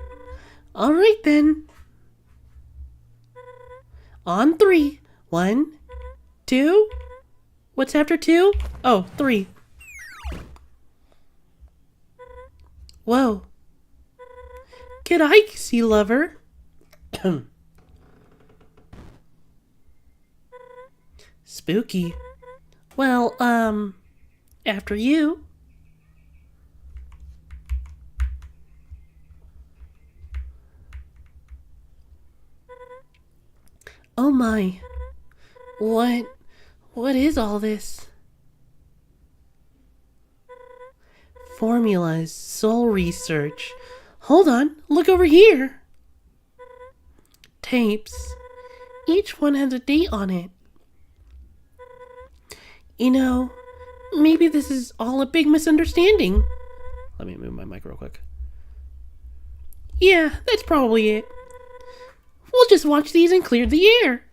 Alright then. On 3. 1, 2. What's after 2? Oh, 3. Whoa. Good eye, sea lover. Spooky. Well, after you. Oh my. What is all this? Formulas, soul research. Hold on, look over here. Tapes. Each one has a date on it. You know, maybe this is all a big misunderstanding. Let me move my mic real quick. Yeah, that's probably it. We'll just watch these and clear the air.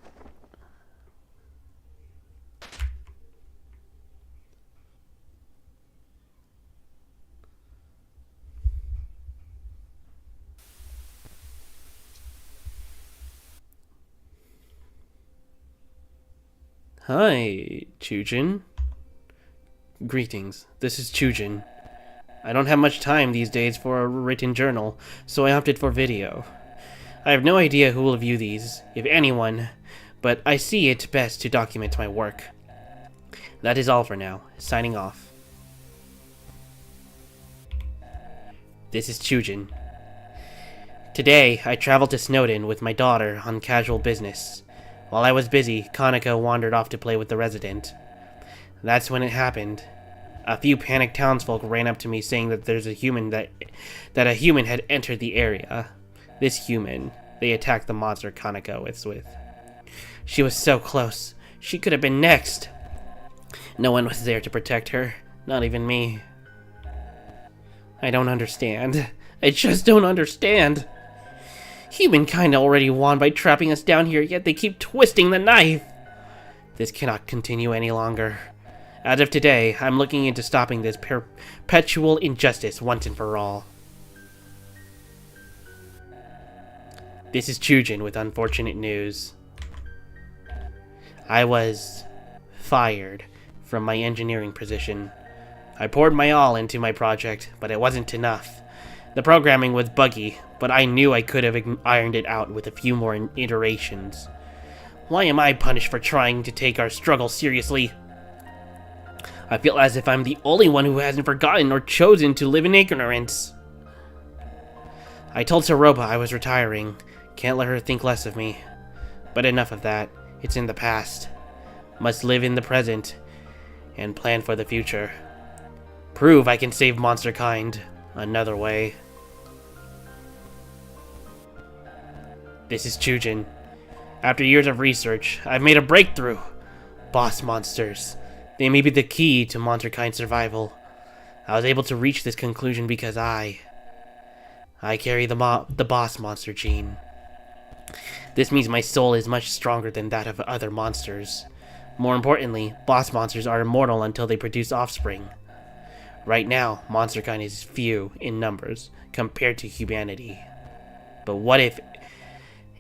Hi, Chujin. Greetings, this is Chujin. I don't have much time these days for a written journal, so I opted for video. I have no idea who will view these, if anyone, but I see it best to document my work. That is all for now. Signing off. This is Chujin. Today, I traveled to Snowdon with my daughter on casual business. While I was busy, Kaneko wandered off to play with the resident. That's when it happened. A few panicked townsfolk ran up to me saying that there's a human that a human had entered the area. This human, they attacked the monster Kaneko was with. She was so close. She could have been next. No one was there to protect her, not even me. I don't understand. I just don't understand. Humankind already won by trapping us down here, yet they keep twisting the knife. This cannot continue any longer. As of today, I'm looking into stopping this perpetual injustice once and for all. This is Chujin with unfortunate news. I was fired from my engineering position. I poured my all into my project, but it wasn't enough. The programming was buggy, but I knew I could have ironed it out with a few more iterations. Why am I punished for trying to take our struggle seriously? I feel as if I'm the only one who hasn't forgotten or chosen to live in ignorance. I told Saroba I was retiring. Can't let her think less of me. But enough of that. It's in the past. Must live in the present and plan for the future. Prove I can save monster kind another way. This is Chujin. After years of research, I've made a breakthrough. Boss monsters. They may be the key to monsterkind survival. I was able to reach this conclusion because I carry the boss monster gene. This means my soul is much stronger than that of other monsters. More importantly, boss monsters are immortal until they produce offspring. Right now, monsterkind is few in numbers compared to humanity. But what if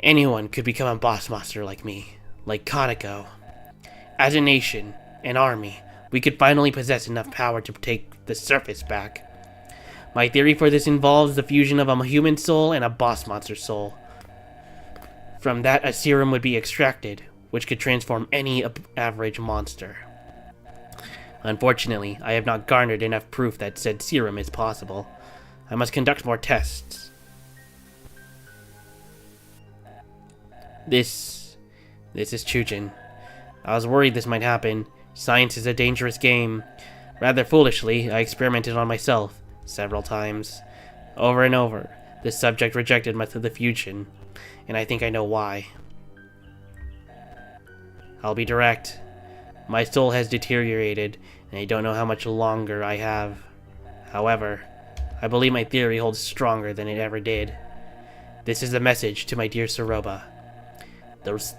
anyone could become a boss monster like me, like Kaneko? As a nation, an army, we could finally possess enough power to take the surface back. My theory for this involves the fusion of a human soul and a boss monster soul. From that, a serum would be extracted, which could transform any average monster. Unfortunately, I have not garnered enough proof that said serum is possible. I must conduct more tests. This is Chujin. I was worried this might happen. Science is a dangerous game. Rather foolishly, I experimented on myself several times. Over and over, the subject rejected my fusion, and I think I know why. I'll be direct. My soul has deteriorated, and I don't know how much longer I have. However, I believe my theory holds stronger than it ever did. This is a message to my dear Soroba.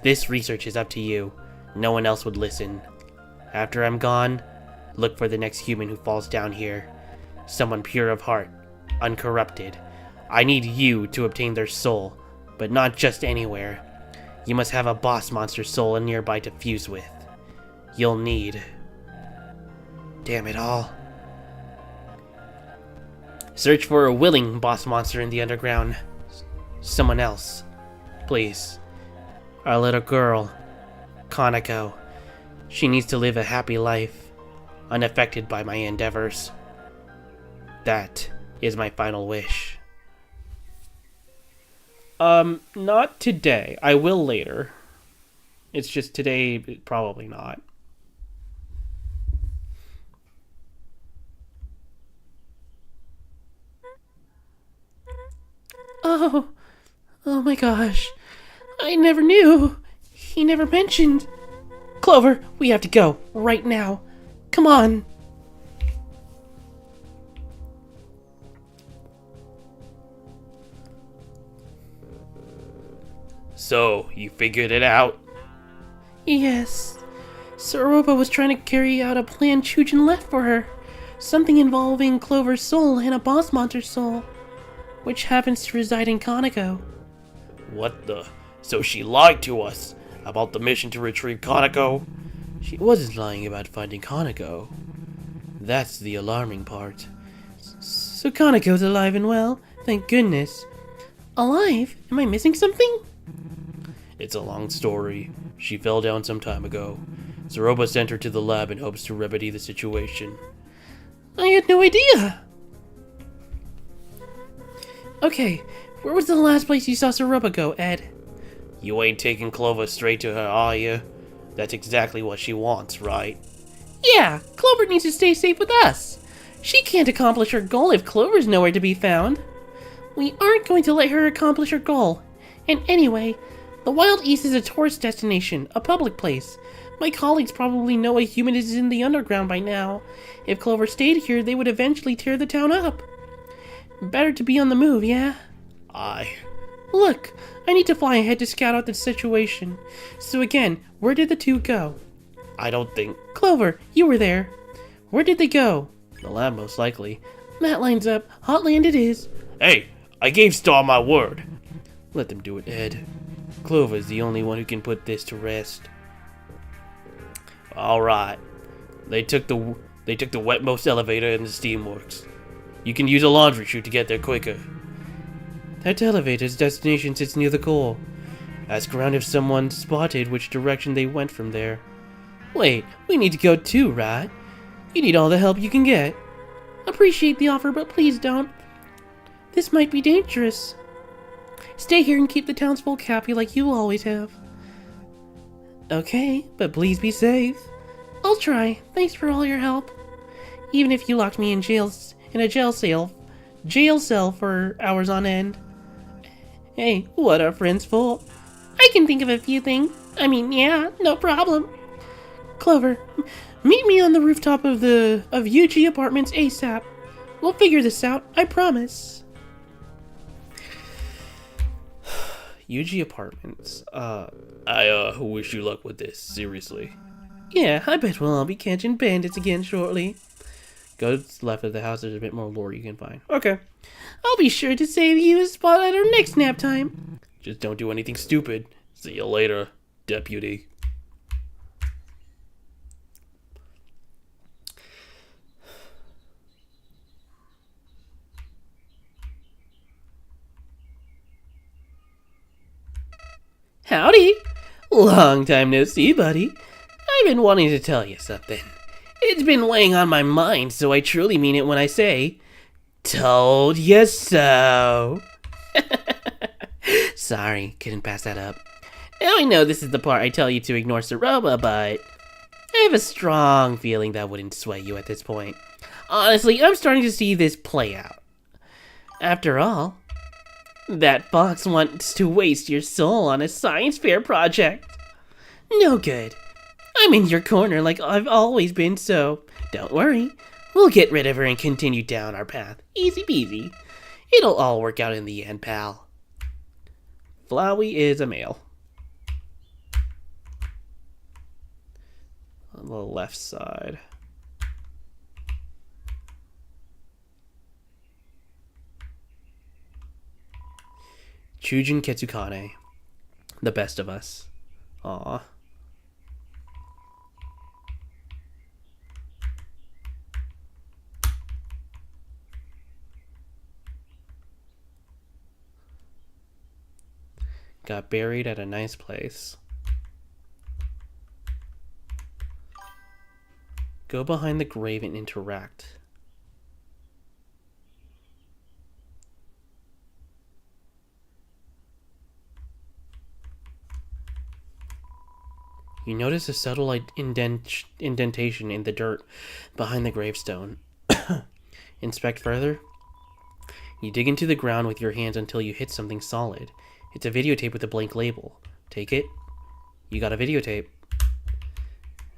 This research is up to you. No one else would listen. After I'm gone, look for the next human who falls down here. Someone pure of heart, uncorrupted. I need you to obtain their soul, but not just anywhere. You must have a boss monster soul nearby to fuse with. You'll need... Damn it all. Search for a willing boss monster in the underground. Someone else. Please. Our little girl, Kanako. She needs to live a happy life, unaffected by my endeavors. That is my final wish. Not today. I will later. It's just today, probably not. Oh my gosh. I never knew. He never mentioned. Clover, we have to go, right now. Come on. So, you figured it out? Yes. Soroba was trying to carry out a plan Chujin left for her. Something involving Clover's soul and a boss monster's soul, which happens to reside in Kanako. What the... So she lied to us about the mission to retrieve Kanako? She wasn't lying about finding Kanako. That's the alarming part. So Kanako's alive and well, thank goodness. Alive? Am I missing something? It's a long story. She fell down some time ago. Soroba sent her to the lab in hopes to remedy the situation. I had no idea! Okay, where was the last place you saw Soroba go, Ed? You ain't taking Clover straight to her, are you? That's exactly what she wants, right? Yeah, Clover needs to stay safe with us. She can't accomplish her goal if Clover's nowhere to be found. We aren't going to let her accomplish her goal. And anyway, the Wild East is a tourist destination, a public place. My colleagues probably know a human is in the underground by now. If Clover stayed here, they would eventually tear the town up. Better to be on the move, yeah? Aye. Look, I need to fly ahead to scout out the situation. So again, where did the two go? I don't think... Clover, you were there. Where did they go? The lab, most likely. That lines up. Hotland it is. Hey, I gave Star my word. Let them do it, Ed. Clover is the only one who can put this to rest. Alright. They took the wetmost elevator in the steamworks. You can use a laundry chute to get there quicker. That elevator's destination sits near the core. Ask around if someone spotted which direction they went from there. Wait, we need to go too, right? You need all the help you can get. Appreciate the offer, but please don't. This might be dangerous. Stay here and keep the townsfolk happy like you always have. Okay, but please be safe. I'll try. Thanks for all your help. Even if you locked me in a jail cell for hours on end. Hey, what are friends for? I can think of a few things. I mean, yeah, no problem. Clover, meet me on the rooftop of UG Apartments ASAP. We'll figure this out, I promise. UG Apartments. I wish you luck with this, seriously. Yeah, I bet we'll all be catching bandits again shortly. Go to the left of the house, there's a bit more lore you can find. Okay. I'll be sure to save you a spot at our next nap time. Just don't do anything stupid. See you later, deputy. Howdy! Long time no see, buddy. I've been wanting to tell you something. It's been weighing on my mind, so I truly mean it when I say, told you so. Sorry, couldn't pass that up. Now I know this is the part I tell you to ignore Saroma, but I have a strong feeling that wouldn't sway you at this point. Honestly, I'm starting to see this play out. After all, that fox wants to waste your soul on a science fair project. No good. I'm in your corner like I've always been, so don't worry. We'll get rid of her and continue down our path. Easy peasy. It'll all work out in the end, pal. Flowey is a male. On the left side. Chujin Ketsukane. The best of us. Aww. Got buried at a nice place. Go behind the grave and interact. You notice a subtle indentation in the dirt behind the gravestone. Inspect further. You dig into the ground with your hands until you hit something solid. It's a videotape with a blank label. Take it. You got a videotape.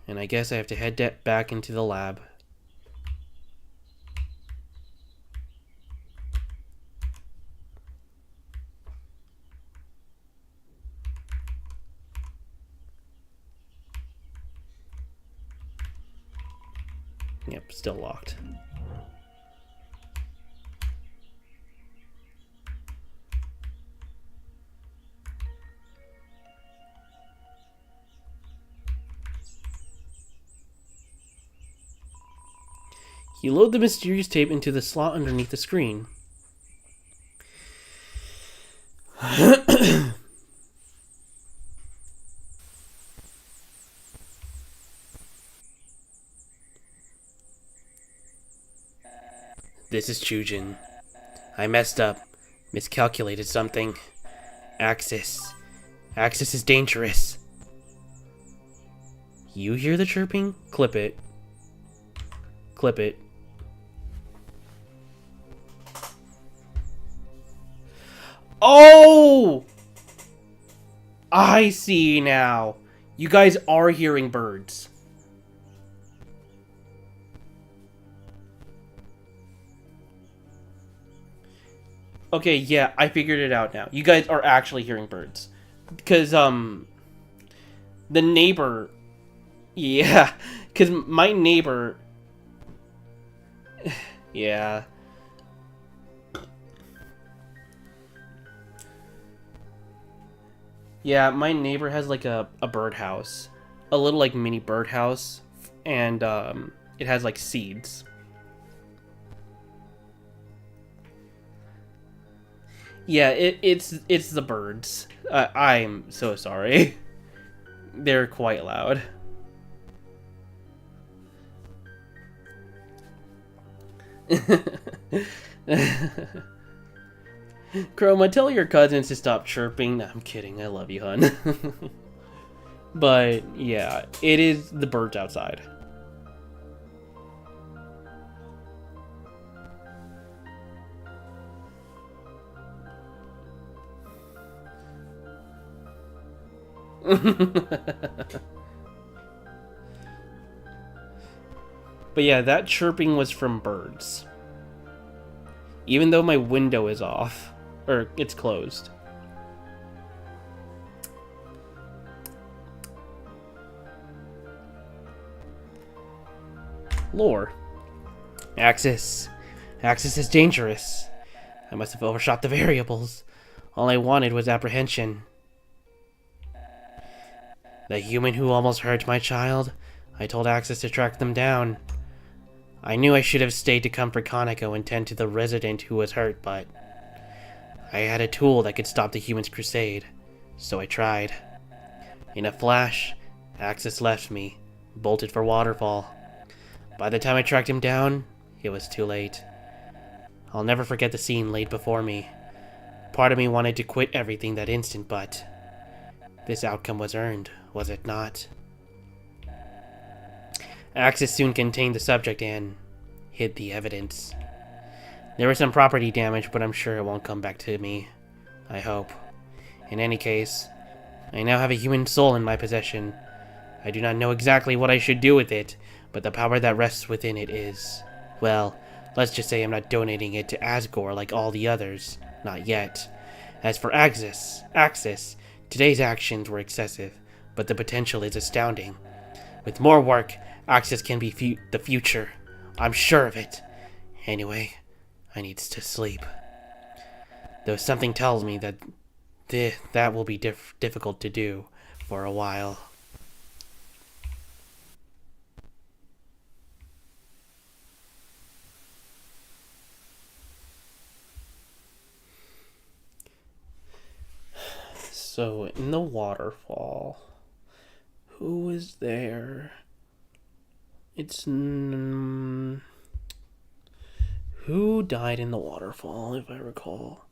And I guess I have to head back into the lab. Yep, still locked. You load the mysterious tape into the slot underneath the screen. This is Chujin. I messed up. Miscalculated something. Axis. Axis is dangerous. You hear the chirping? Clip it. Clip it. Oh! I see now. You guys are hearing birds. Okay, yeah, I figured it out now. You guys are actually hearing birds. Because, the neighbor... Yeah, because my neighbor... Yeah. Yeah, my neighbor has like a birdhouse. A little like mini birdhouse. And it has like seeds. Yeah, it's the birds. I'm so sorry. They're quite loud. Chroma, tell your cousins to stop chirping. No, I'm kidding. I love you, hun. But, yeah, it is the birds outside. But yeah, that chirping was from birds. Even though my window is off. Or, it's closed. Lore. Axis. Axis is dangerous. I must have overshot the variables. All I wanted was apprehension. The human who almost hurt my child, I told Axis to track them down. I knew I should have stayed to comfort Kaneko and tend to the resident who was hurt, but I had a tool that could stop the human's crusade. So I tried. In a flash, Axis left me, bolted for Waterfall. By the time I tracked him down, it was too late. I'll never forget the scene laid before me. Part of me wanted to quit everything that instant, but this outcome was earned, was it not? Axis soon contained the subject and hid the evidence. There was some property damage, but I'm sure it won't come back to me. I hope. In any case, I now have a human soul in my possession. I do not know exactly what I should do with it, but the power that rests within it is... well, let's just say I'm not donating it to Asgore like all the others. Not yet. As for Axis, today's actions were excessive, but the potential is astounding. With more work, Axis can be the future. I'm sure of it. Anyway, I need to sleep. Though something tells me that that will be difficult to do for a while. So, in the waterfall, who is there? It's... who died in the waterfall, if I recall?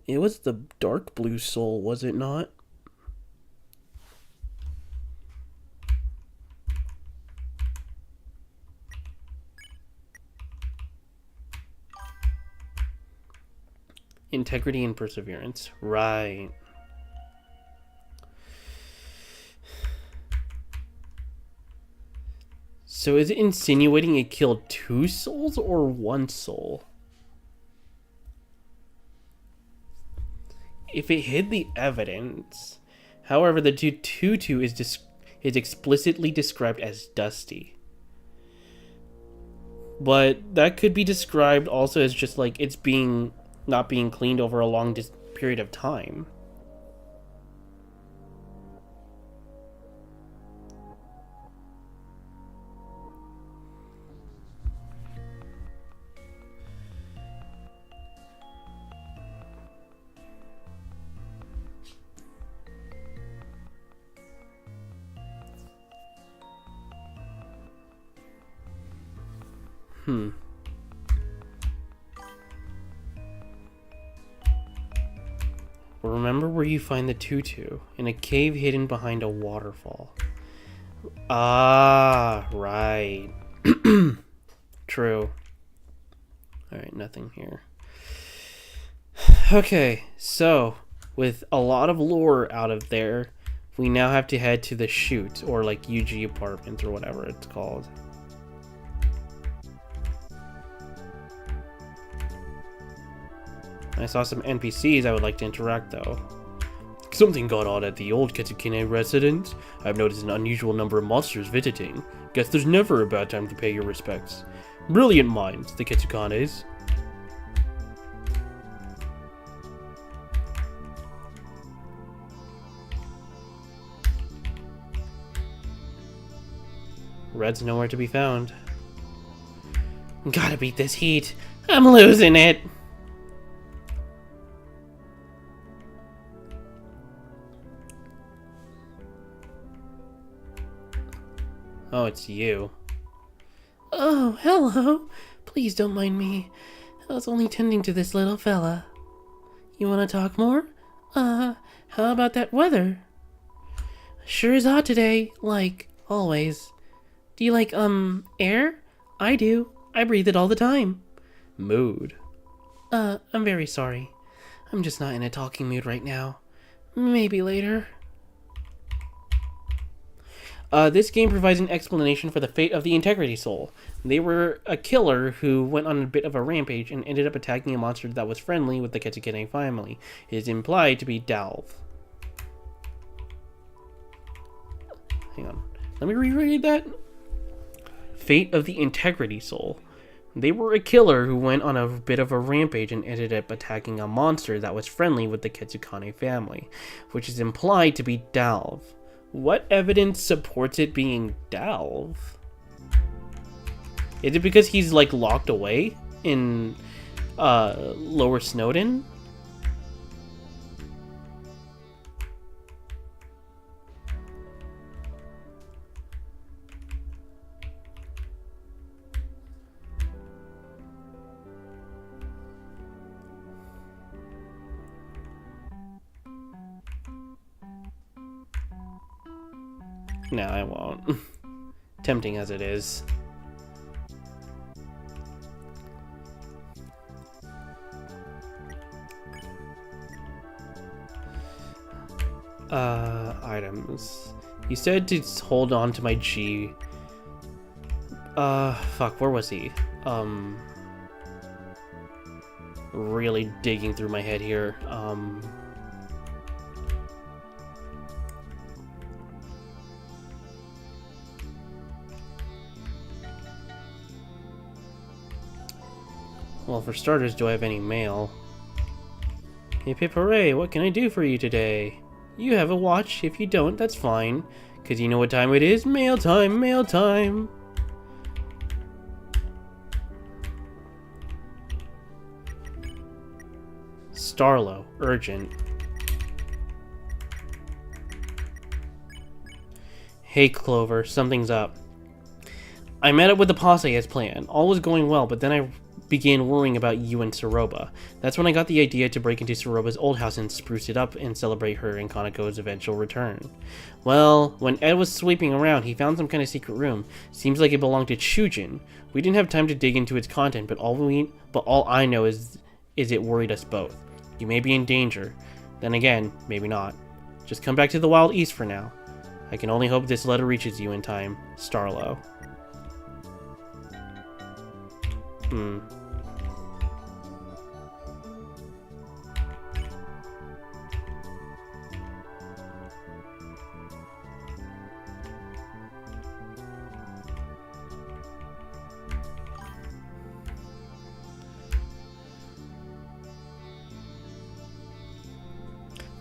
It was the dark blue soul, was it not? Integrity and perseverance. Right. So is it insinuating it killed 2 souls or 1 soul? If it hid the evidence, however, the tutu is explicitly described as dusty. But that could be described also as just like it's not being cleaned over a long period of time. Remember where you find the tutu, in a cave hidden behind a waterfall. Ah, right. True. Alright, nothing here. Okay, so, with a lot of lore out of there, we now have to head to the chute, or like UG apartments, or whatever it's called. I saw some NPCs I would like to interact, though. Something got on at the old Ketsukine residence. I've noticed an unusual number of monsters visiting. Guess there's never a bad time to pay your respects. Brilliant minds, the Ketsukanes. Red's nowhere to be found. Gotta beat this heat. I'm losing it. Oh, it's you. Oh, hello. Please don't mind me. I was only tending to this little fella. You want to talk more? How about that weather? Sure is hot today, like always. Do you like, air? I do. I breathe it all the time. Mood. I'm very sorry. I'm just not in a talking mood right now. Maybe later. This game provides an explanation for the fate of the Integrity Soul. They were a killer who went on a bit of a rampage and ended up attacking a monster that was friendly with the Ketsukine family. It is implied to be Dalv. Hang on. Let me reread that. Fate of the Integrity Soul. They were a killer who went on a bit of a rampage and ended up attacking a monster that was friendly with the Ketsukine family, which is implied to be Dalv. What evidence supports it being Dalv? Is it because he's like locked away in Lower Snowdin? No, I won't. Tempting as it is. Items. He said to hold on to my G. Fuck, where was he? Really digging through my head here. Well, for starters, do I have any mail? Hip hip hooray, what can I do for you today? You have a watch. If you don't, that's fine. 'Cause you know what time it is? Mail time, mail time. Starlo, urgent. Hey Clover, something's up. I met up with the posse as planned. All was going well, but then I began worrying about you and Soroba. That's when I got the idea to break into Soroba's old house and spruce it up and celebrate her and Kanako's eventual return. Well, when Ed was sweeping around, he found some kind of secret room. Seems like it belonged to Chujin. We didn't have time to dig into its content, but all I know is it worried us both. You may be in danger. Then again, maybe not. Just come back to the Wild East for now. I can only hope this letter reaches you in time. Starlo.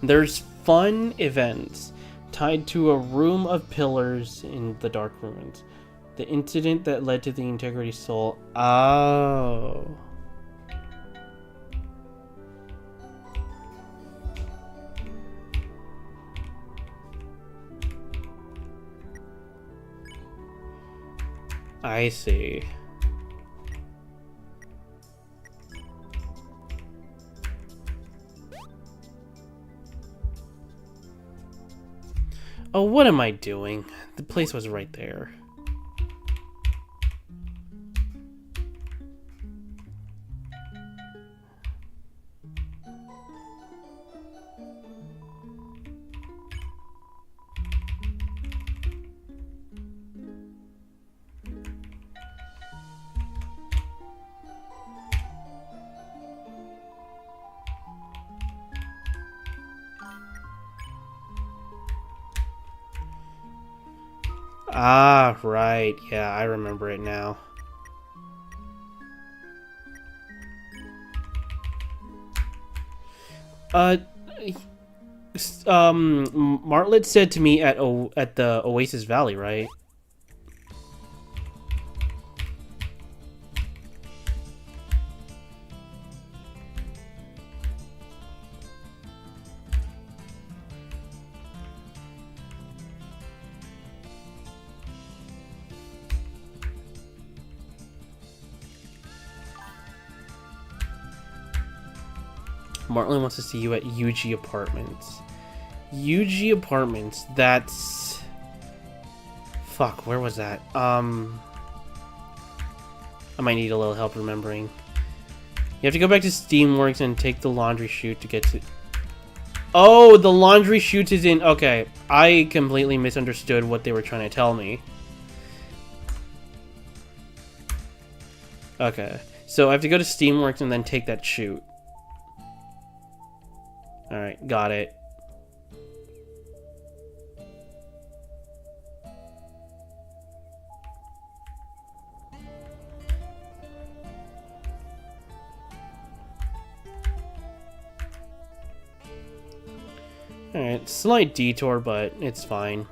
There's fun events tied to a room of pillars in the Dark Ruins. The incident that led to the Integrity Soul. Oh. I see. Oh, what am I doing? The place was right there. Ah, right. Yeah, I remember it now. Martlet said to me at the Oasis Valley, right? Martlet wants to see you at UG Apartments. UG Apartments, that's... Fuck, where was that? I might need a little help remembering. You have to go back to Steamworks and take the laundry chute to get to... Oh, the laundry chute is in... Okay, I completely misunderstood what they were trying to tell me. Okay, so I have to go to Steamworks and then take that chute. Alright, got it. Alright, slight detour, but it's fine.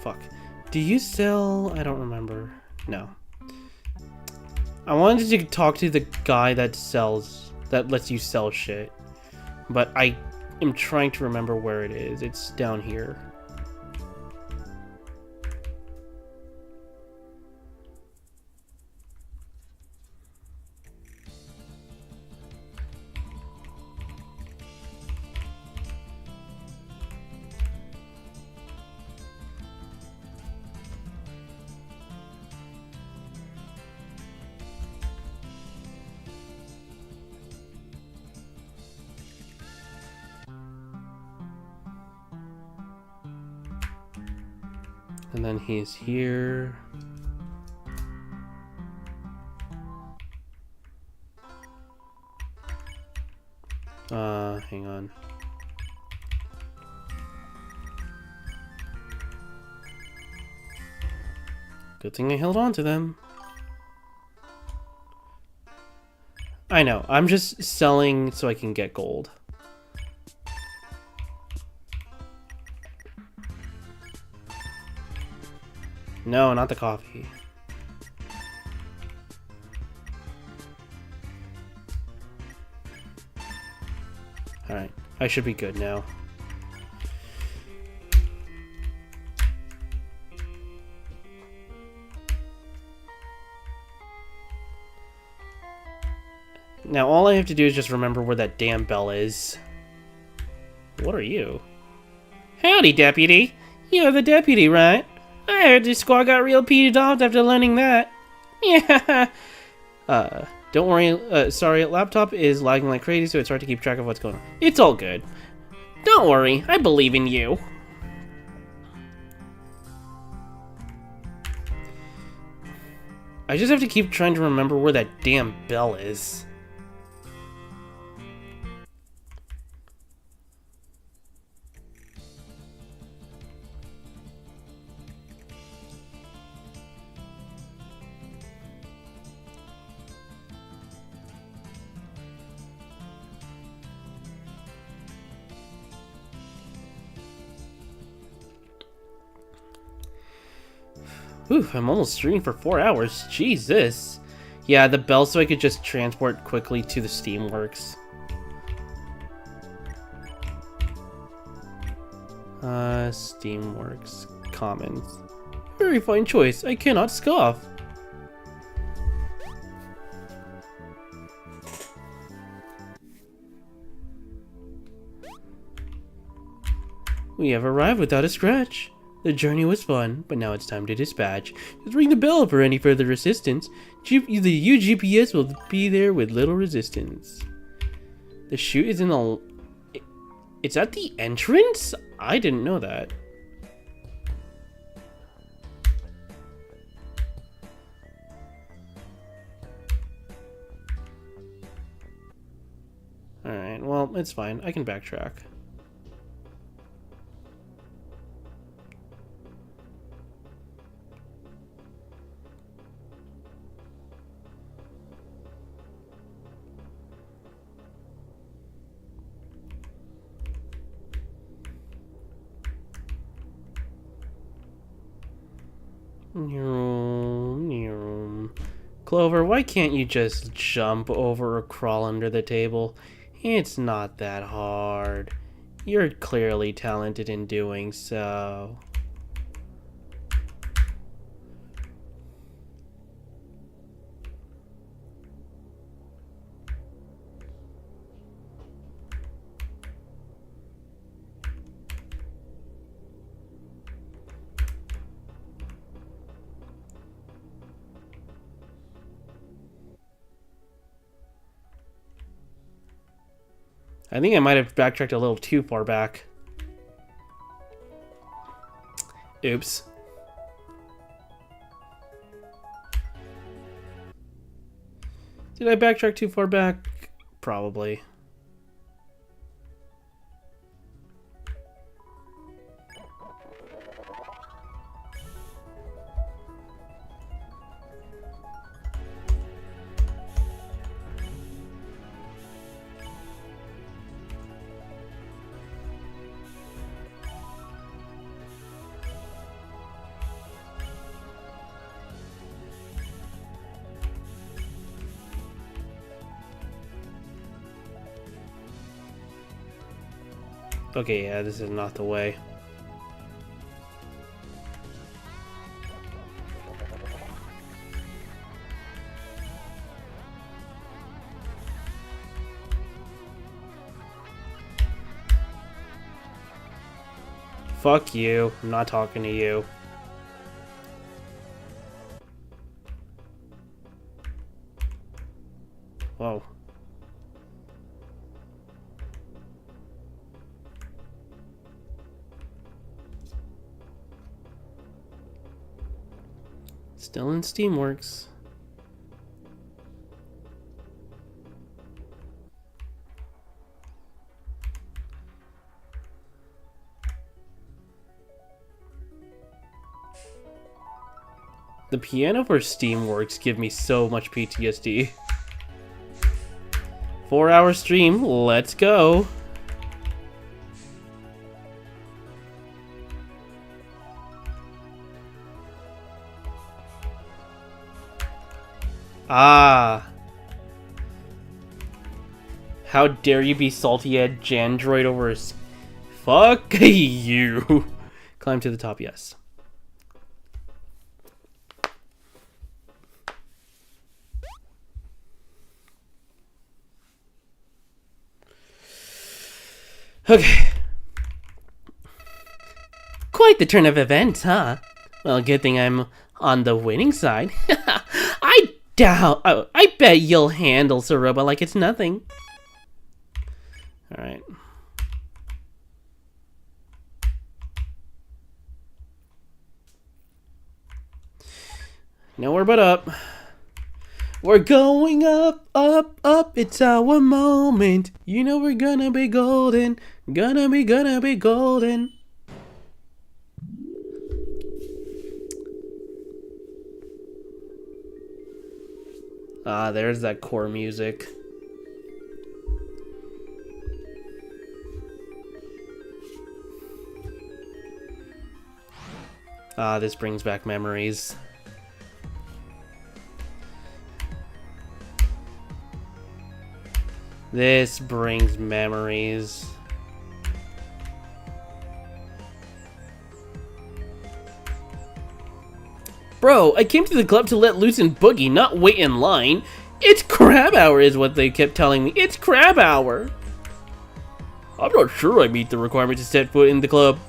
Fuck. Do you sell... I don't remember. No. I wanted to talk to the guy that lets you sell shit. But I am trying to remember where it is. It's down here. And then he's here. Hang on. Good thing I held on to them. I know, I'm just selling so I can get gold. No, not the coffee. Alright, I should be good now. Now all I have to do is just remember where that damn bell is. What are you? Howdy, deputy. You're the deputy, right? I heard this squad got real peed off after learning that. Yeah. Don't worry. Sorry, laptop is lagging like crazy, so it's hard to keep track of what's going on. It's all good. Don't worry. I believe in you. I just have to keep trying to remember where that damn bell is. Ooh, I'm almost streaming for 4 hours. Jesus. Yeah, the bell so I could just transport quickly to the Steamworks. Steamworks. Commons. Very fine choice. I cannot scoff. We have arrived without a scratch. The journey was fun, but now it's time to dispatch. Just ring the bell for any further assistance. The UGPS will be there with little resistance. The chute is in the... It's at the entrance? I didn't know that. Alright, well, it's fine. I can backtrack. Clover, why can't you just jump over or crawl under the table? It's not that hard. You're clearly talented in doing so. I think I might have backtracked a little too far back. Oops. Did I backtrack too far back? Probably. Okay, yeah, this is not the way. Fuck you. I'm not talking to you. Whoa. Still in Steamworks. The piano for Steamworks give me so much PTSD. 4-hour stream, let's go. Ah. How dare you be salty-head Jandroid over his... Fuck you. Climb to the top, yes. Okay. Quite the turn of events, huh? Well, good thing I'm on the winning side. I bet you'll handle Saroba like it's nothing. Alright. Nowhere but up. We're going up, up, up. It's our moment. You know we're gonna be golden. Gonna be golden. Ah, there's that core music. Ah, this brings back memories. This brings memories. Bro, I came to the club to let loose and boogie, not wait in line. It's crab hour is what they kept telling me. It's crab hour. I'm not sure I meet the requirement to set foot in the club.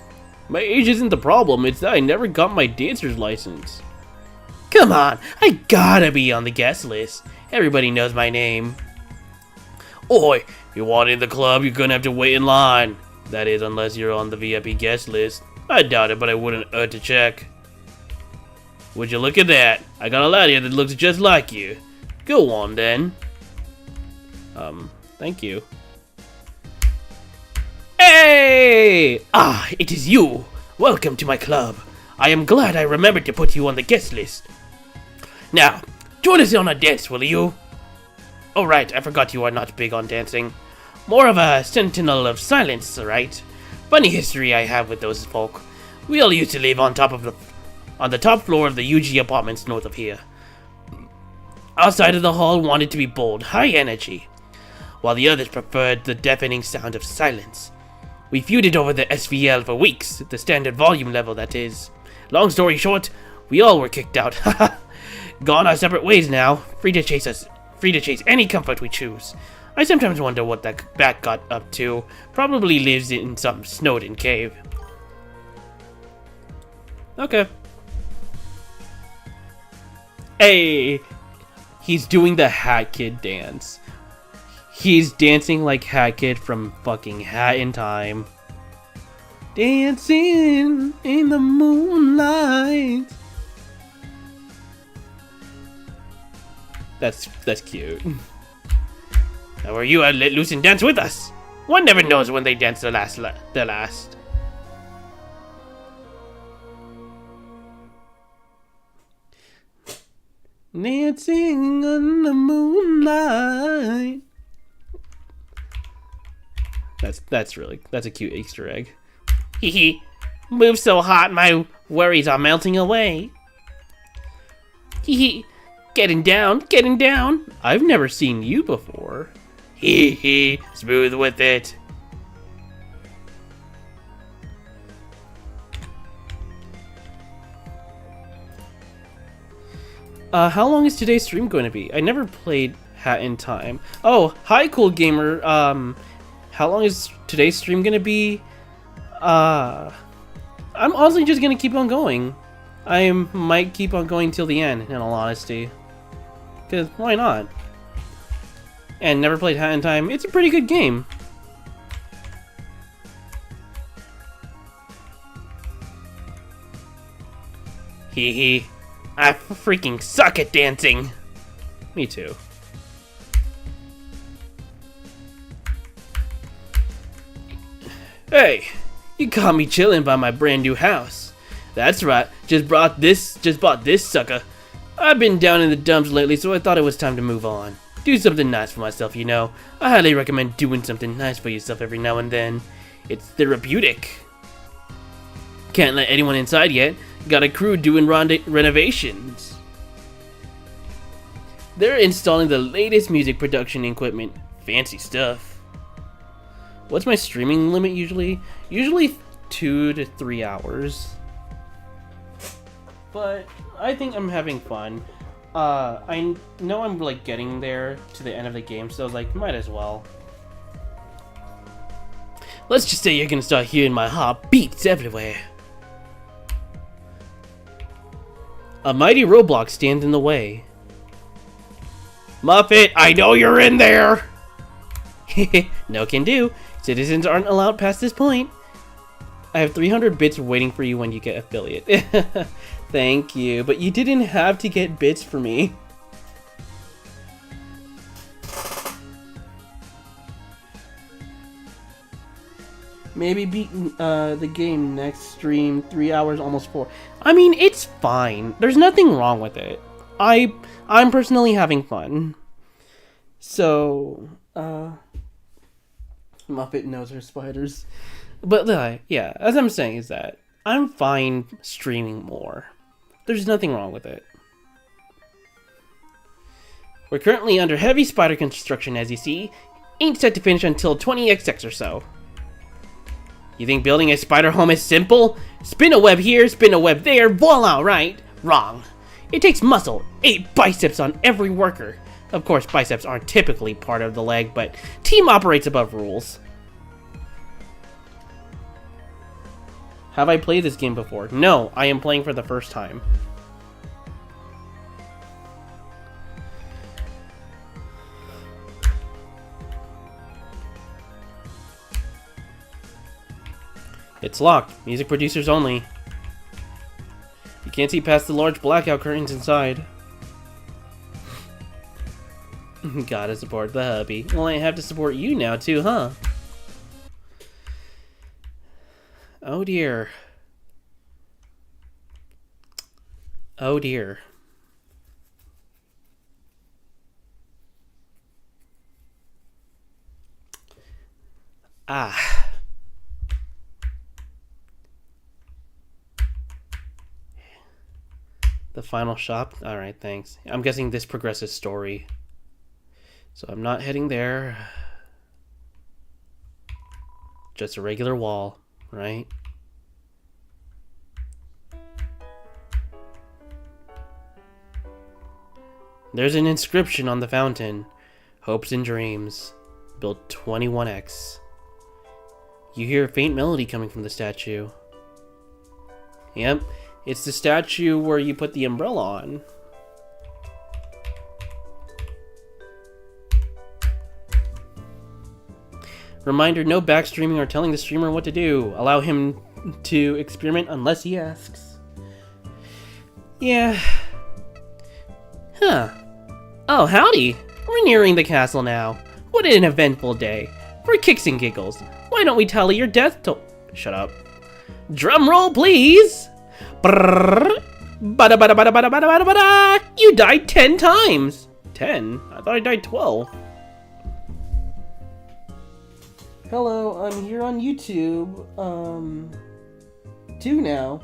My age isn't the problem, it's that I never got my dancer's license. Come on, I gotta be on the guest list. Everybody knows my name. Oi, if you want in the club, you're gonna have to wait in line. That is, unless you're on the VIP guest list. I doubt it, but I wouldn't hurt to check. Would you look at that? I got a lad here that looks just like you. Go on, then. Thank you. Hey! Ah, it is you. Welcome to my club. I am glad I remembered to put you on the guest list. Now, join us on a dance, will you? Oh right, I forgot you are not big on dancing. More of a sentinel of silence, right? Funny history I have with those folk. We all used to live on the top floor of the UG apartments north of here. Our side of the hall wanted to be bold, high energy, while the others preferred the deafening sound of silence. We feuded over the SVL for weeks, the standard volume level that is. Long story short, we all were kicked out. Gone our separate ways now, free to chase any comfort we choose. I sometimes wonder what that bat got up to. Probably lives in some Snowden cave. Okay. Hey! He's doing the Hat Kid dance. He's dancing like Hat Kid from fucking Hat in Time. Dancing in the moonlight. That's cute. Now are you let loose and dance with us? One never knows when they dance the last. Dancing on the moonlight. That's a cute Easter egg. Hee hee. Move so hot my worries are melting away. Hee hee. Getting down. I've never seen you before. Hee hee. Smooth with it. How long is today's stream going to be? I never played Hat in Time. Oh, hi, cool gamer. How long is today's stream going to be? I'm honestly just going to keep on going. I might keep on going till the end, in all honesty. Because why not? And never played Hat in Time. It's a pretty good game. Hee hee. I freaking suck at dancing. Me too. Hey, you caught me chilling by my brand new house. That's right, just bought this sucker. I've been down in the dumps lately, so I thought it was time to move on. Do something nice for myself, you know. I highly recommend doing something nice for yourself every now and then. It's therapeutic. Can't let anyone inside yet. Got a crew doing renovations. They're installing the latest music production equipment. Fancy stuff. What's my streaming limit usually? Usually 2 to 3 hours. But I think I'm having fun. I know I'm like getting there to the end of the game, so I was like, might as well. Let's just say you're gonna start hearing my heart beats everywhere. A mighty roadblock stands in the way. Muppet, I know you're in there! No can do. Citizens aren't allowed past this point. I have 300 bits waiting for you when you get affiliate. Thank you, but you didn't have to get bits for me. Maybe beat the game next stream, 3 hours, almost 4. I mean, it's fine. There's nothing wrong with it. I'm personally having fun. So, Muppet knows her spiders. But, yeah, as I'm saying is that I'm fine streaming more. There's nothing wrong with it. We're currently under heavy spider construction, as you see. Ain't set to finish until 20XX or so. You think building a spider home is simple? Spin a web here, spin a web there, voila, right? Wrong. It takes muscle, 8 biceps on every worker. Of course, biceps aren't typically part of the leg, but team operates above rules. Have I played this game before? No, I am playing for the first time. It's locked. Music producers only. You can't see past the large blackout curtains inside. Gotta support the hubby. Well, I have to support you now too, huh? Oh dear. Oh dear. Ah. The final shop? Alright, thanks. I'm guessing this progresses story. So I'm not heading there. Just a regular wall, right? There's an inscription on the fountain. Hopes and dreams. Built 21X. You hear a faint melody coming from the statue. Yep. It's the statue where you put the umbrella on. Reminder, no backstreaming or telling the streamer what to do. Allow him to experiment unless he asks. Yeah. Huh. Oh, howdy. We're nearing the castle now. What an eventful day. For kicks and giggles, why don't we tally your death toll? Shut up. Drum roll, please. Brrr. Bada bada bada bada bada bada bada. You died 10 times. 10? I thought I died 12. Hello, I'm here on YouTube. 2 now.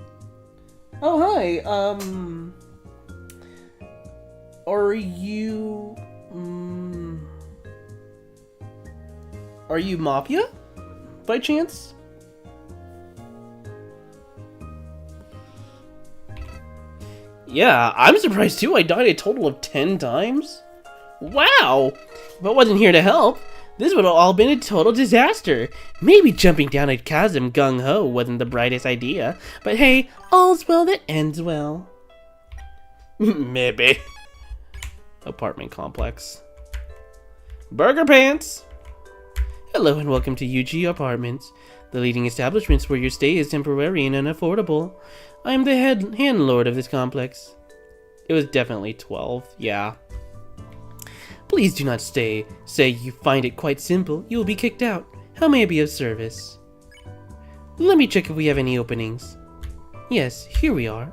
Oh, hi. Are you Mafia? By chance? Yeah, I'm surprised too. I died a total of 10 times. Wow! If I wasn't here to help, this would have all been a total disaster. Maybe jumping down a chasm gung-ho wasn't the brightest idea, but hey, all's well that ends well. Maybe. Apartment complex. Burger Pants! Hello and welcome to UG Apartments, the leading establishments where your stay is temporary and unaffordable. I am the landlord of this complex. It was definitely 12, yeah. Please do not stay. Say you find it quite simple, you will be kicked out. How may I be of service? Let me check if we have any openings. Yes, here we are.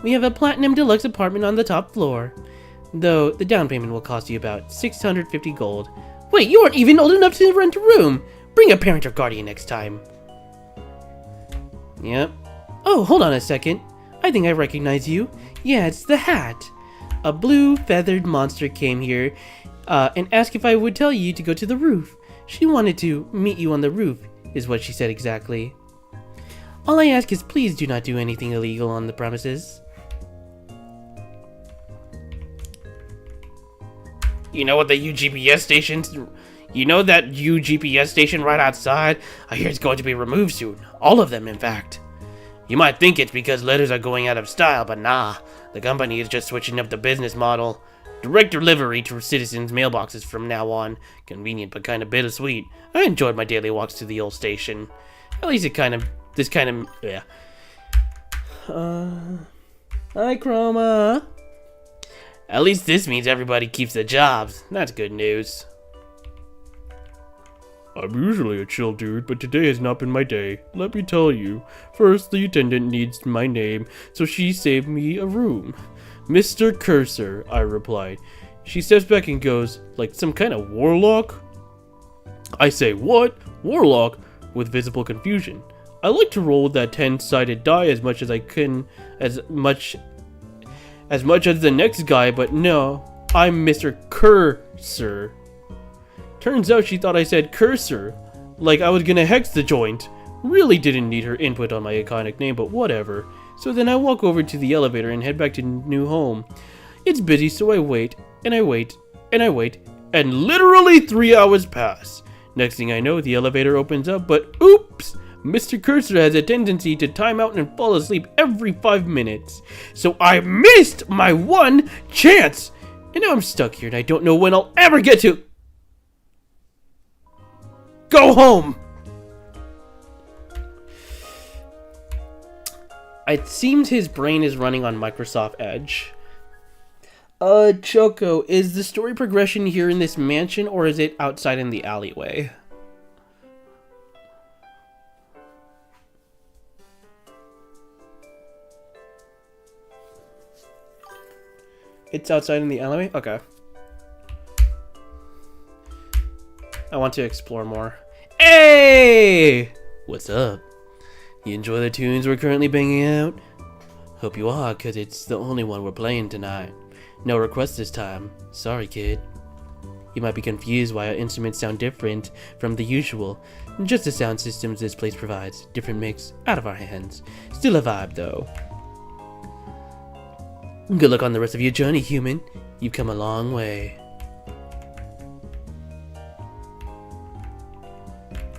We have a platinum deluxe apartment on the top floor. Though, the down payment will cost you about 650 gold. Wait, you aren't even old enough to rent a room! Bring a parent or guardian next time. Yep. Oh, hold on a second. I think I recognize you. Yeah, it's the Hat. A blue feathered monster came here and asked if I would tell you to go to the roof. She wanted to meet you on the roof, is what she said exactly. All I ask is please do not do anything illegal on the premises. You know what the UGPS station's... You know that UGPS station right outside? I hear it's going to be removed soon. All of them, in fact. You might think it's because letters are going out of style, but nah. The company is just switching up the business model. Direct delivery to citizens' mailboxes from now on. Convenient, but kind of bittersweet. I enjoyed my daily walks to the old station. At least yeah. Hi, Chroma. At least this means everybody keeps their jobs. That's good news. I'm usually a chill dude, but today has not been my day. Let me tell you. First, the attendant needs my name, so she saved me a room. Mr. Cursor, I replied. She steps back and goes, like some kind of warlock? I say, what? Warlock? With visible confusion. I like to roll with that 10-sided die as much as I can, as much as the next guy, but no, I'm Mr. Cursor. Turns out she thought I said cursor, like I was gonna hex the joint. Really didn't need her input on my iconic name, but whatever. So then I walk over to the elevator and head back to new home. It's busy, so I wait, and I wait, and I wait, and literally 3 hours pass. Next thing I know, the elevator opens up, but oops! Mr. Cursor has a tendency to time out and fall asleep every 5 minutes. So I missed my one chance! And now I'm stuck here and I don't know when I'll ever get to... Go home! It seems his brain is running on Microsoft Edge. Choco, is the story progression here in this mansion or is it outside in the alleyway? It's outside in the alleyway? Okay. I want to explore more. Hey! What's up? You enjoy the tunes we're currently banging out? Hope you are, cause it's the only one we're playing tonight. No requests this time. Sorry, kid. You might be confused why our instruments sound different from the usual. Just the sound systems this place provides. Different mix, out of our hands. Still a vibe, though. Good luck on the rest of your journey, human. You've come a long way.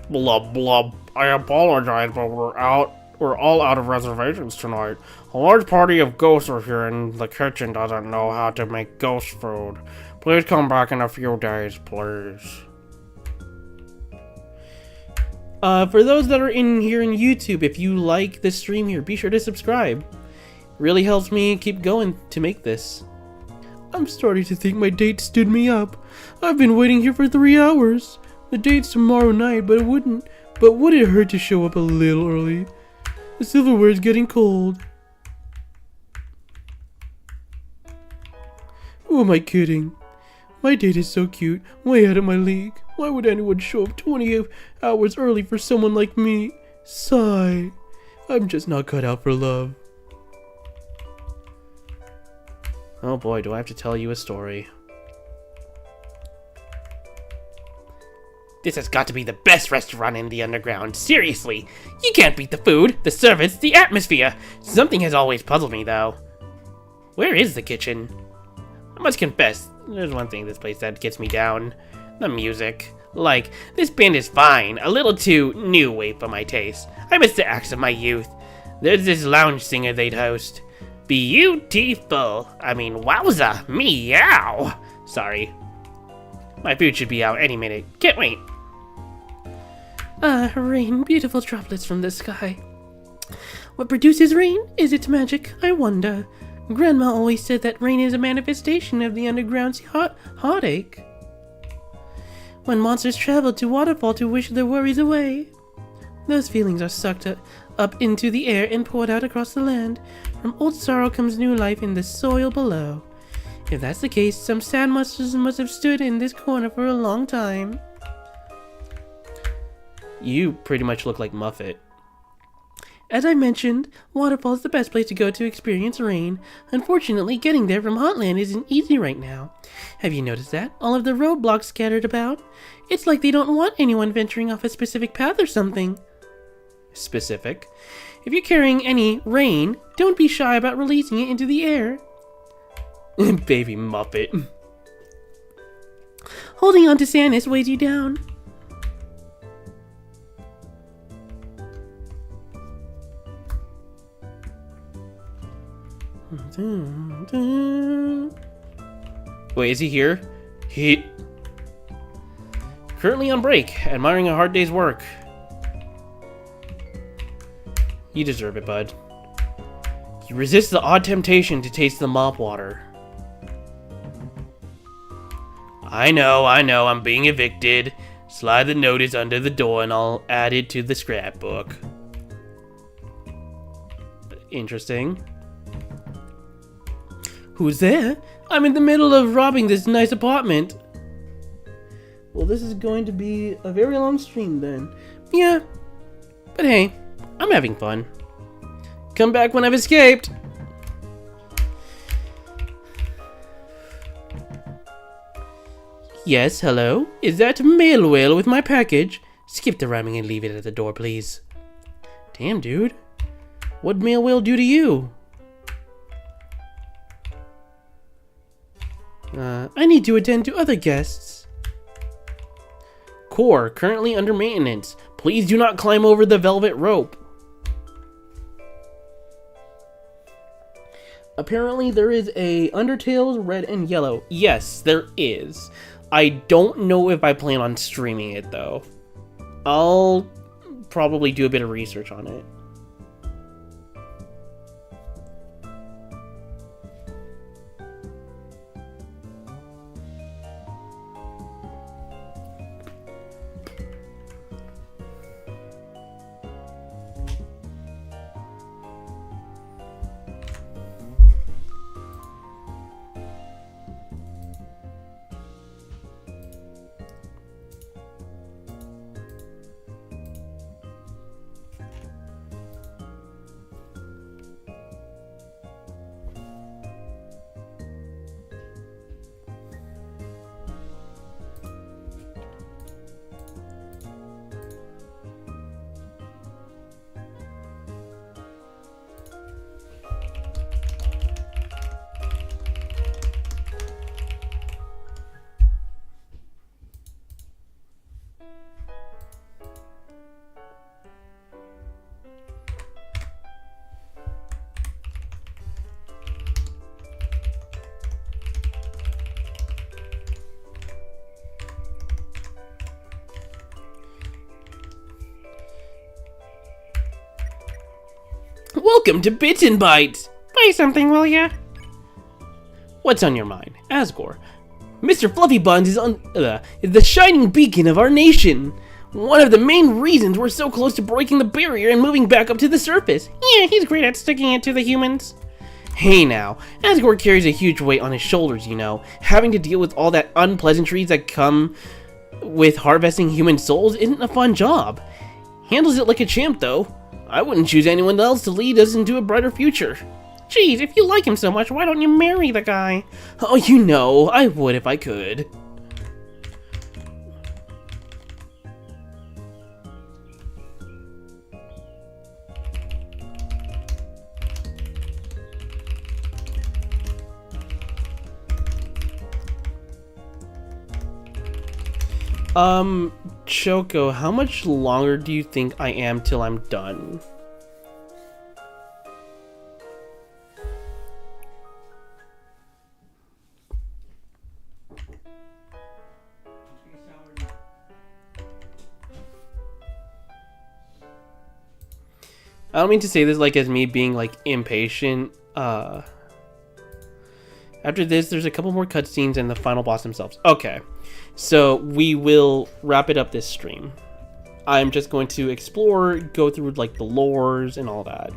Blub blub. I apologize, but we're all out of reservations tonight. A large party of ghosts are here and the kitchen doesn't know how to make ghost food. Please come back in a few days, please. For those that are in here in YouTube, if you like this stream here, be sure to subscribe. Really helps me keep going to make this. I'm starting to think my date stood me up. I've been waiting here for 3 hours. The date's tomorrow night, but would it hurt to show up a little early? The silverware's getting cold. Who am I kidding? My date is so cute, way out of my league. Why would anyone show up 28 hours early for someone like me? Sigh. I'm just not cut out for love. Oh boy, do I have to tell you a story. This has got to be the best restaurant in the underground. Seriously, you can't beat the food, the service, the atmosphere. Something has always puzzled me, though. Where is the kitchen? I must confess, there's one thing this place that gets me down. The music. Like, this band is fine, a little too new wave for my taste. I miss the acts of my youth. There's this lounge singer they'd host. Beautiful. I mean, wowza, meow. Sorry. My food should be out any minute. Can't wait. Ah, rain, beautiful droplets from the sky. What produces rain? Is it magic? I wonder. Grandma always said that rain is a manifestation of the underground's heartache. When monsters travel to waterfall to wish their worries away, those feelings are sucked up into the air and poured out across the land. From old sorrow comes new life in the soil below. If that's the case, some sad monsters must have stood in this corner for a long time. You pretty much look like Muffet. As I mentioned, waterfall is the best place to go to experience rain. Unfortunately, getting there from Hotland isn't easy right now. Have you noticed that? All of the roadblocks scattered about? It's like they don't want anyone venturing off a specific path or something. Specific? If you're carrying any rain, don't be shy about releasing it into the air. Baby Muppet. Holding on to sadness weighs you down. Wait, is he here? Currently on break, admiring a hard day's work. You deserve it, bud. You resist the odd temptation to taste the mop water. I know, I'm being evicted. Slide the notice under the door and I'll add it to the scrapbook. Interesting. Who's there? I'm in the middle of robbing this nice apartment. Well, this is going to be a very long stream then. Yeah, but hey, I'm having fun. Come back when I've escaped. Yes, hello? Is that Mail Whale with my package? Skip the rhyming and leave it at the door, please. Damn, dude. What'd Mail Whale do to you? I need to attend to other guests. Core, currently under maintenance. Please do not climb over the velvet rope. Apparently there is a UnderTale Red and Yellow. Yes, there is. I don't know if I plan on streaming it, though. I'll probably do a bit of research on it. Welcome to Bits and Bytes! Play something, will ya? What's on your mind? Asgore. Mr. Fluffy Buns is the shining beacon of our nation. One of the main reasons we're so close to breaking the barrier and moving back up to the surface. Yeah, he's great at sticking it to the humans. Hey now, Asgore carries a huge weight on his shoulders, you know. Having to deal with all that unpleasantries that come with harvesting human souls isn't a fun job. Handles it like a champ, though. I wouldn't choose anyone else to lead us into a brighter future. Geez, if you like him so much, why don't you marry the guy? Oh, you know, I would if I could. Choco, how much longer do you think I am till I'm done? I don't mean to say this like as me being like impatient. After this, there's a couple more cutscenes and the final boss themselves. Okay, so we will wrap it up this stream. I'm just going to explore, go through like the lores and all that.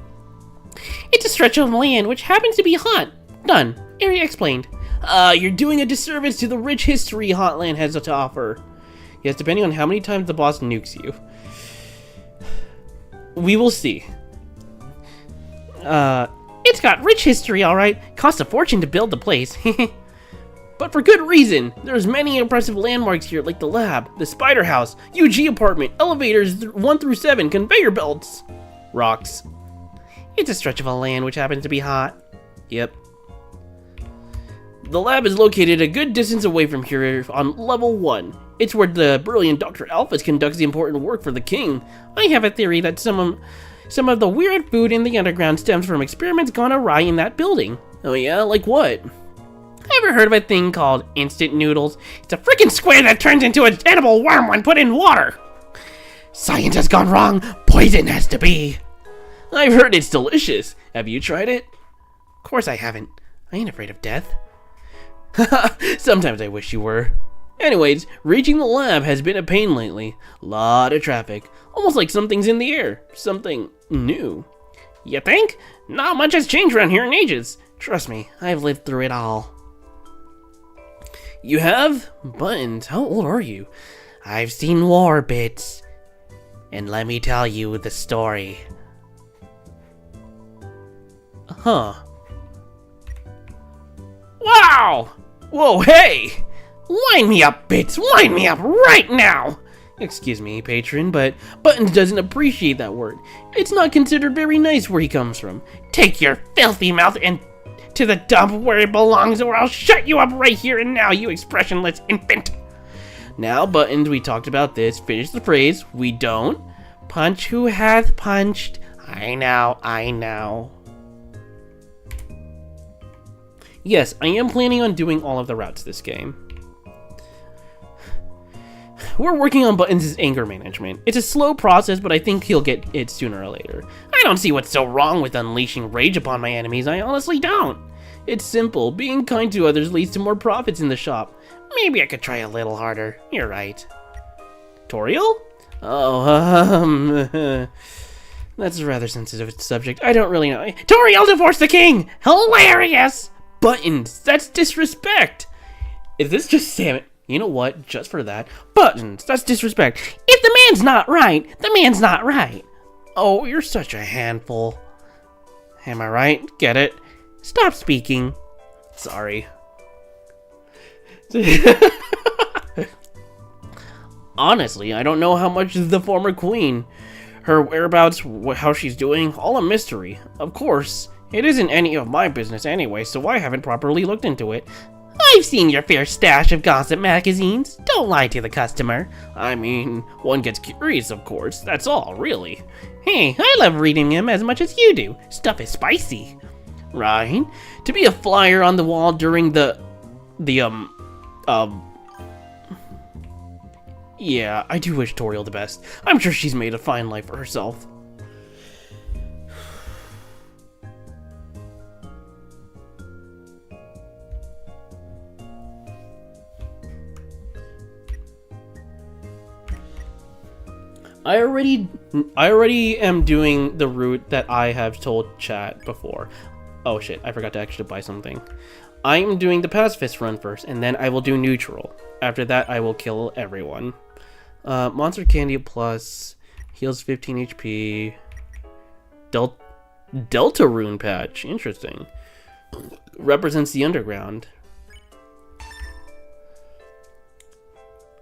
It's a stretch of land which happens to be hot. Done. Area explained. You're doing a disservice to the rich history Hotland has to offer. Yes, depending on how many times the boss nukes you. We will see. It's got rich history, alright. Cost a fortune to build the place. But for good reason. There's many impressive landmarks here, like the lab, the spider house, UG apartment, elevators 1 through 7, conveyor belts. Rocks. It's a stretch of a land which happens to be hot. Yep. The lab is located a good distance away from here on level 1. It's where the brilliant Dr. Alphys conducts the important work for the king. I have a theory that some of the weird food in the underground stems from experiments gone awry in that building. Oh yeah? Like what? Ever heard of a thing called instant noodles? It's a freaking square that turns into an edible worm when put in water. Science has gone wrong. Poison has to be. I've heard it's delicious. Have you tried it? Of course I haven't. I ain't afraid of death. Sometimes I wish you were. Anyways, reaching the lab has been a pain lately. Lot of traffic. Almost like something's in the air. Something new. You think? Not much has changed around here in ages. Trust me, I've lived through it all. You have? Buttons, how old are you? I've seen war bits. And let me tell you the story. Huh. Wow! Whoa, hey! Wind me up, Bits! Wind me up right now! Excuse me, patron, but Buttons doesn't appreciate that word. It's not considered very nice where he comes from. Take your filthy mouth and to the dump where it belongs, or I'll shut you up right here and now, you expressionless infant! Now, Buttons, we talked about this. Finish the phrase. We don't. Punch who hath punched. I know. Yes, I am planning on doing all of the routes this game. We're working on Buttons' anger management. It's a slow process, but I think he'll get it sooner or later. I don't see what's so wrong with unleashing rage upon my enemies, I honestly don't. It's simple. Being kind to others leads to more profits in the shop. Maybe I could try a little harder. You're right. Toriel? Oh, that's a rather sensitive subject. I don't really know. Toriel divorced the king! Hilarious! Buttons, that's disrespect! Is this just Sam? You know what? Just for that. Buttons, that's disrespect. If the man's not right, the man's not right. Oh, you're such a handful. Am I right? Get it? Stop speaking. Sorry. Honestly, I don't know how much the former queen, her whereabouts, how she's doing, all a mystery. Of course, it isn't any of my business anyway, so I haven't properly looked into it. I've seen your fair stash of gossip magazines. Don't lie to the customer. I mean, one gets curious, of course. That's all, really. Hey, I love reading them as much as you do. Stuff is spicy. Right? To be a flyer on the wall during yeah, I do wish Toriel the best. I'm sure she's made a fine life for herself. I already am doing the route that I have told chat before. Oh shit, I forgot to actually buy something. I am doing the pacifist run first, and then I will do neutral. After that, I will kill everyone. Monster Candy Plus, heals 15 HP. Delta Rune Patch, interesting. Represents the underground.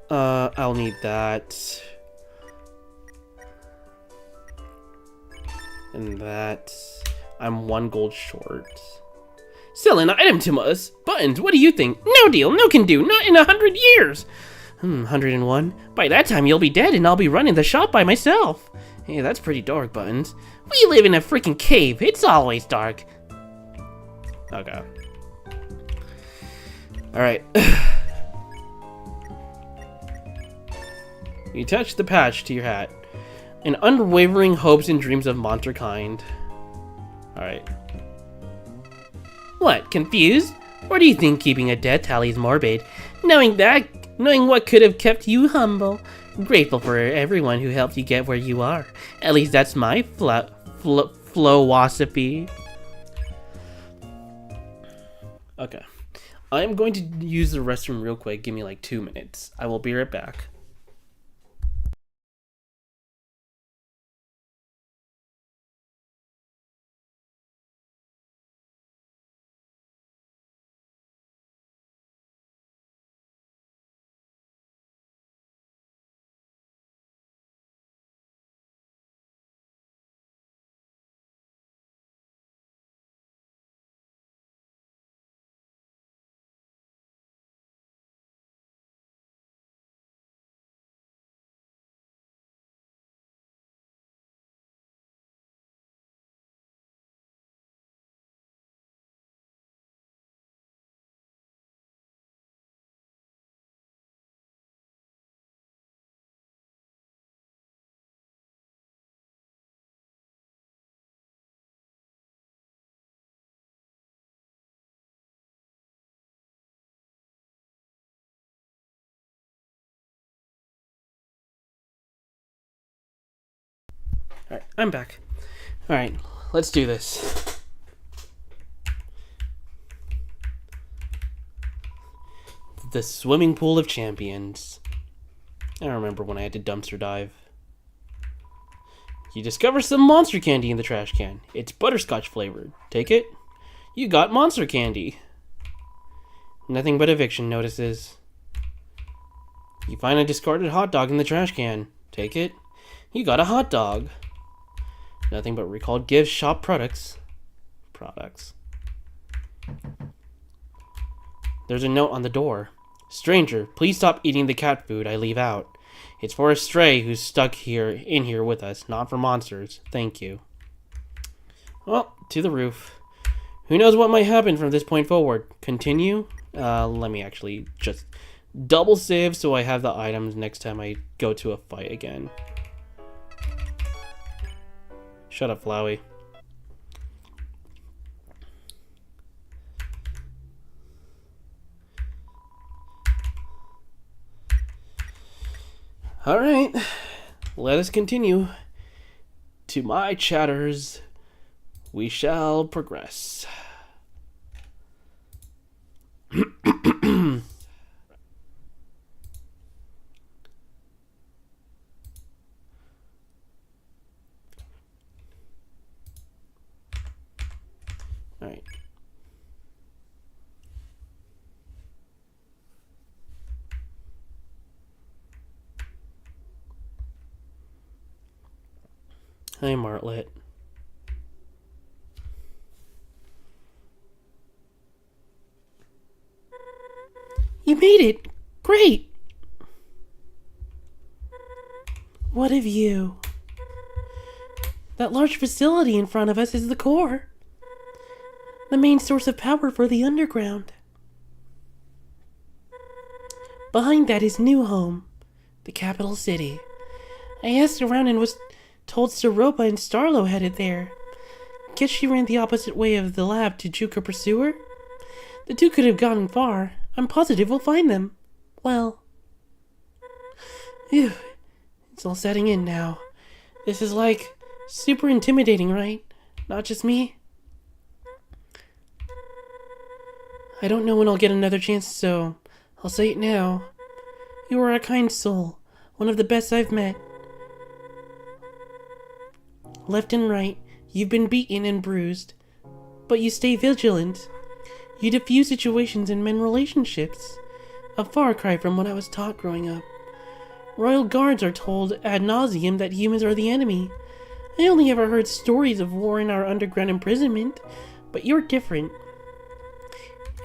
I'll need that. And that. I'm 1 gold short. Sell an item to us. Buttons, what do you think? No deal, no can do, not in 100 years. 101? By that time you'll be dead and I'll be running the shop by myself. Hey, that's pretty dark, Buttons. We live in a freaking cave. It's always dark. Okay. Alright. You attach the patch to your hat. An unwavering hopes and dreams of monster kind. Alright. What, confused? Or do you think keeping a death tally is morbid? Knowing what could have kept you humble. Grateful for everyone who helped you get where you are. At least that's my philosophy. Okay. I'm going to use the restroom real quick. Give me like 2 minutes. I will be right back. Alright, I'm back. Alright, let's do this. The swimming pool of champions. I remember when I had to dumpster dive. You discover some monster candy in the trash can. It's butterscotch flavored. Take it. You got monster candy. Nothing but eviction notices. You find a discarded hot dog in the trash can. Take it. You got a hot dog. Nothing but recalled gift shop products. There's a note on the door. Stranger, please stop eating the cat food I leave out. It's for a stray who's stuck in here with us, not for monsters. Thank you. Well, to the roof. Who knows what might happen from this point forward? Continue? Let me actually just double save so I have the items next time I go to a fight again. Shut up, Flowey. Alright, let us continue. To my chatters, we shall progress. Alright. Hi, Martlet. You made it! Great! What of you? That large facility in front of us is the core. The main source of power for the underground. Behind that is New Home, the capital city. I asked around and was told Soropa and Starlo headed there. Guess she ran the opposite way of the lab to juke her pursuer? The two could have gotten far. I'm positive we'll find them. Well. Phew. It's all setting in now. This is like super intimidating, right? Not just me. I don't know when I'll get another chance, so I'll say it now. You are a kind soul, one of the best I've met. Left and right, you've been beaten and bruised, but you stay vigilant. You diffuse situations and mend relationships. A far cry from what I was taught growing up. Royal guards are told ad nauseum that humans are the enemy. I only ever heard stories of war in our underground imprisonment, but you're different.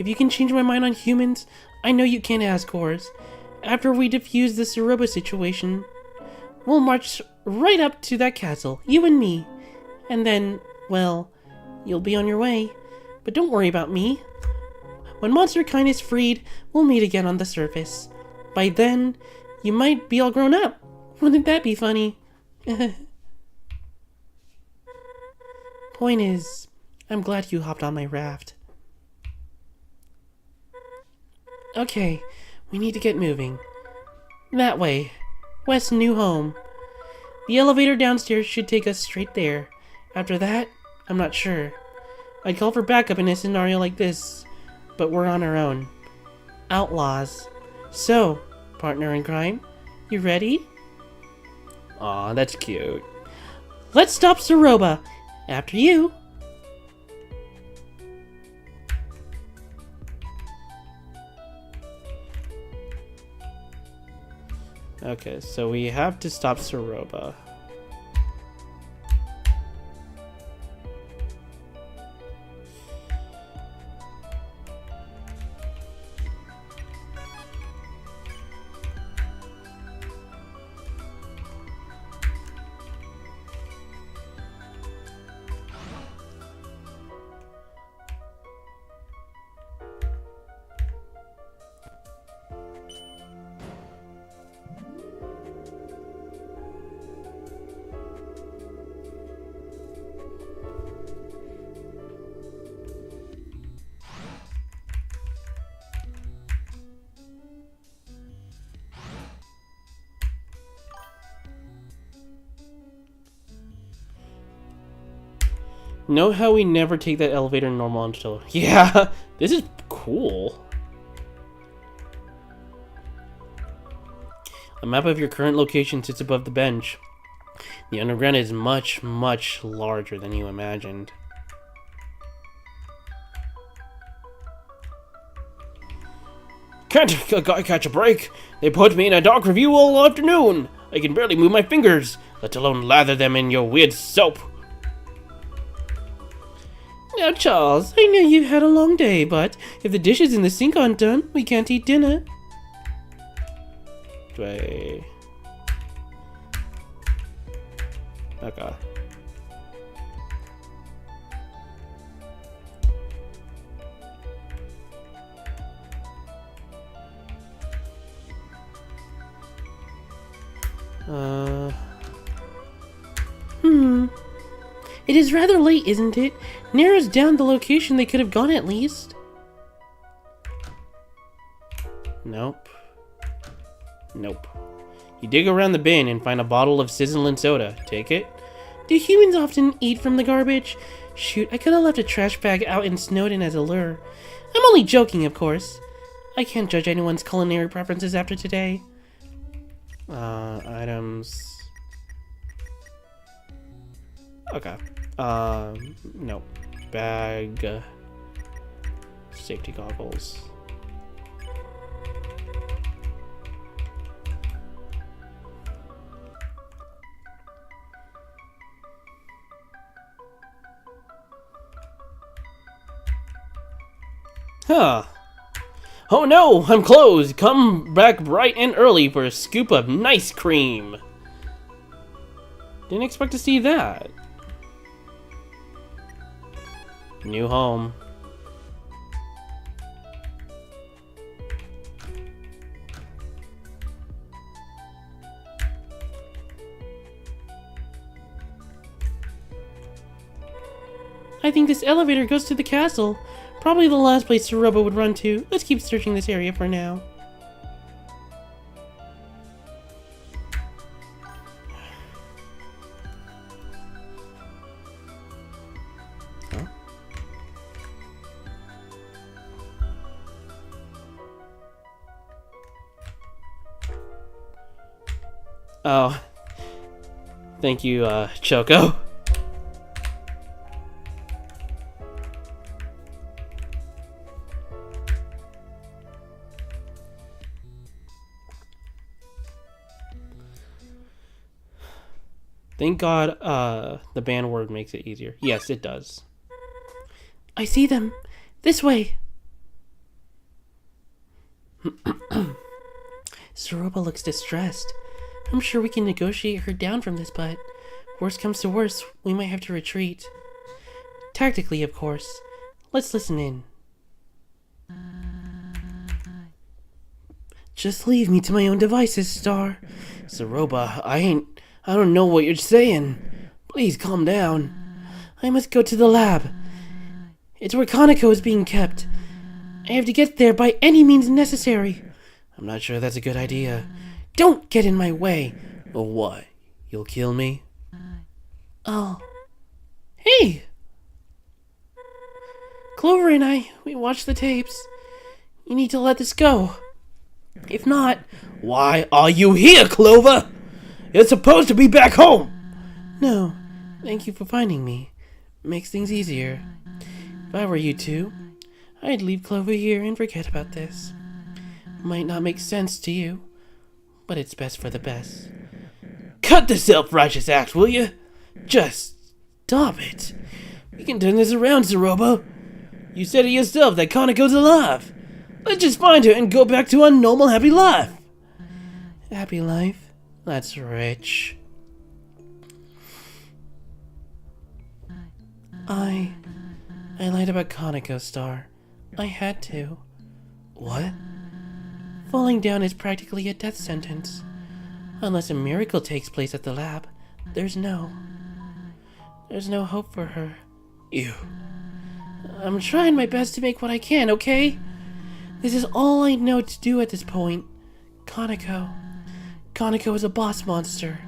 If you can change my mind on humans, I know you can, Ascors. After we defuse the Suroba situation, we'll march right up to that castle, you and me. And then, well, you'll be on your way. But don't worry about me. When monster kind is freed, we'll meet again on the surface. By then, you might be all grown up. Wouldn't that be funny? Point is, I'm glad you hopped on my raft. Okay, we need to get moving. That way. West's new home. The elevator downstairs should take us straight there. After that, I'm not sure. I'd call for backup in a scenario like this, but we're on our own. Outlaws. So, partner in crime, you ready? Aw, that's cute. Let's stop Suroba. After you. Okay, so we have to stop Suroba. Know how we never take that elevator normal until... Yeah, this is cool. A map of your current location sits above the bench. The underground is much, much larger than you imagined. Can't a guy catch a break? They put me in a dark review all afternoon. I can barely move my fingers, let alone lather them in your weird soap. Now, Charles, I know you've had a long day, but if the dishes in the sink aren't done, we can't eat dinner. Do I... Okay. It is rather late, isn't it? Narrows down the location they could have gone at least. Nope. Nope. You dig around the bin and find a bottle of sizzling soda. Take it. Do humans often eat from the garbage? Shoot, I could have left a trash bag out in Snowden as a lure. I'm only joking, of course. I can't judge anyone's culinary preferences after today. Items... Okay. No. Bag... safety goggles. Huh. Oh no, I'm closed. Come back bright and early for a scoop of nice cream. Didn't expect to see that. New home. I think this elevator goes to the castle. Probably the last place Suroba would run to. Let's keep searching this area for now. Huh? Oh. Thank you, Choco. Thank God the ban word makes it easier. Yes, it does. I see them. This way. Soroba looks distressed. I'm sure we can negotiate her down from this, but worst comes to worst, we might have to retreat. Tactically, of course. Let's listen in. Just leave me to my own devices, Star. Soroba, I don't know what you're saying. Please calm down. I must go to the lab. It's where Kaneko is being kept. I have to get there by any means necessary. I'm not sure that's a good idea. Don't get in my way. Oh, what? You'll kill me? Oh. Hey! Clover and I, we watched the tapes. You need to let this go. If not... Why are you here, Clover? You're supposed to be back home. No, thank you for finding me. Makes things easier. If I were you two, I'd leave Clover here and forget about this. Might not make sense to you, but it's best for the best. Cut the self-righteous act, will you? Just Stop it. we can turn this around, Soroba. You said it yourself that Kaneko's alive. Let's just find her and go back to our normal happy life. Happy life? That's rich. I lied about Kaneko, Star. I had to. What? Falling down is practically a death sentence. Unless a miracle takes place at the lab, there's no hope for her. You. I'm trying my best to make what I can, okay? This is all I know to do at this point. Kaneko. Kaneko is a boss monster.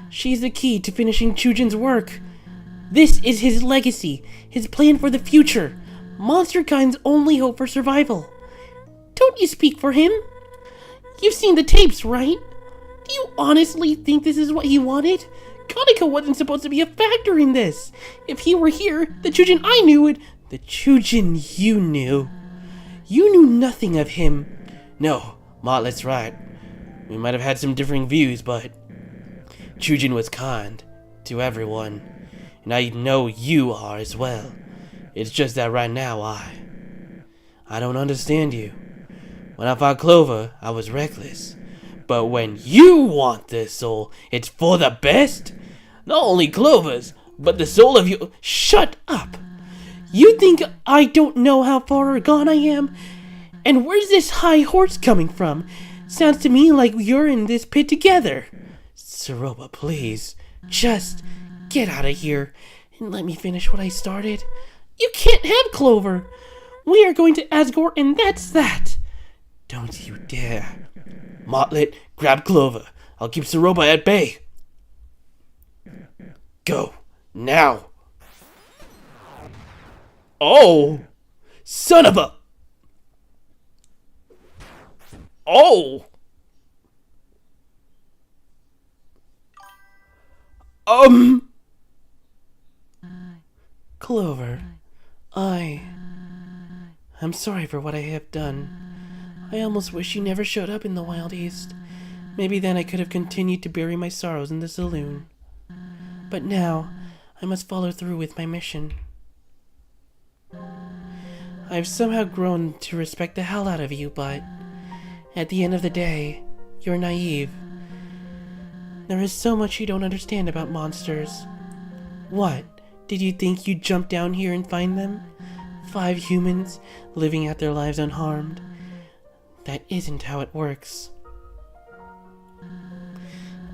She's the key to finishing Chujin's work. This is his legacy, his plan for the future. Monster kind's only hope for survival. Don't you speak for him? You've seen the tapes, right? Do you honestly think this is what he wanted? Kaneko wasn't supposed to be a factor in this. If he were here, the Chujin I knew would... The Chujin you knew. You knew nothing of him. No, Martlet's right. We might have had some differing views, but Chujin was kind to everyone. And I know you are as well. It's just that right now I don't understand you. When I fought Clover, I was reckless. But when you want this soul, it's for the best? Not only Clover's, but the soul of you... Shut up! You think I don't know how far gone I am? And where's this high horse coming from? Sounds to me like you're in this pit together. Soroba, please. Just get out of here and let me finish what I started. You can't have Clover. We are going to Asgore and that's that. Don't you dare. Martlet, grab Clover. I'll keep Soroba at bay. Go. Now. Oh! Son of a... Oh! Clover, I'm sorry for what I have done. I almost wish you never showed up in the Wild East. Maybe then I could have continued to bury my sorrows in the saloon. But now, I must follow through with my mission. I've somehow grown to respect the hell out of you, but at the end of the day, you're naive. There is so much you don't understand about monsters. What? Did you think you'd jump down here and find them? 5 humans living out their lives unharmed. That isn't how it works.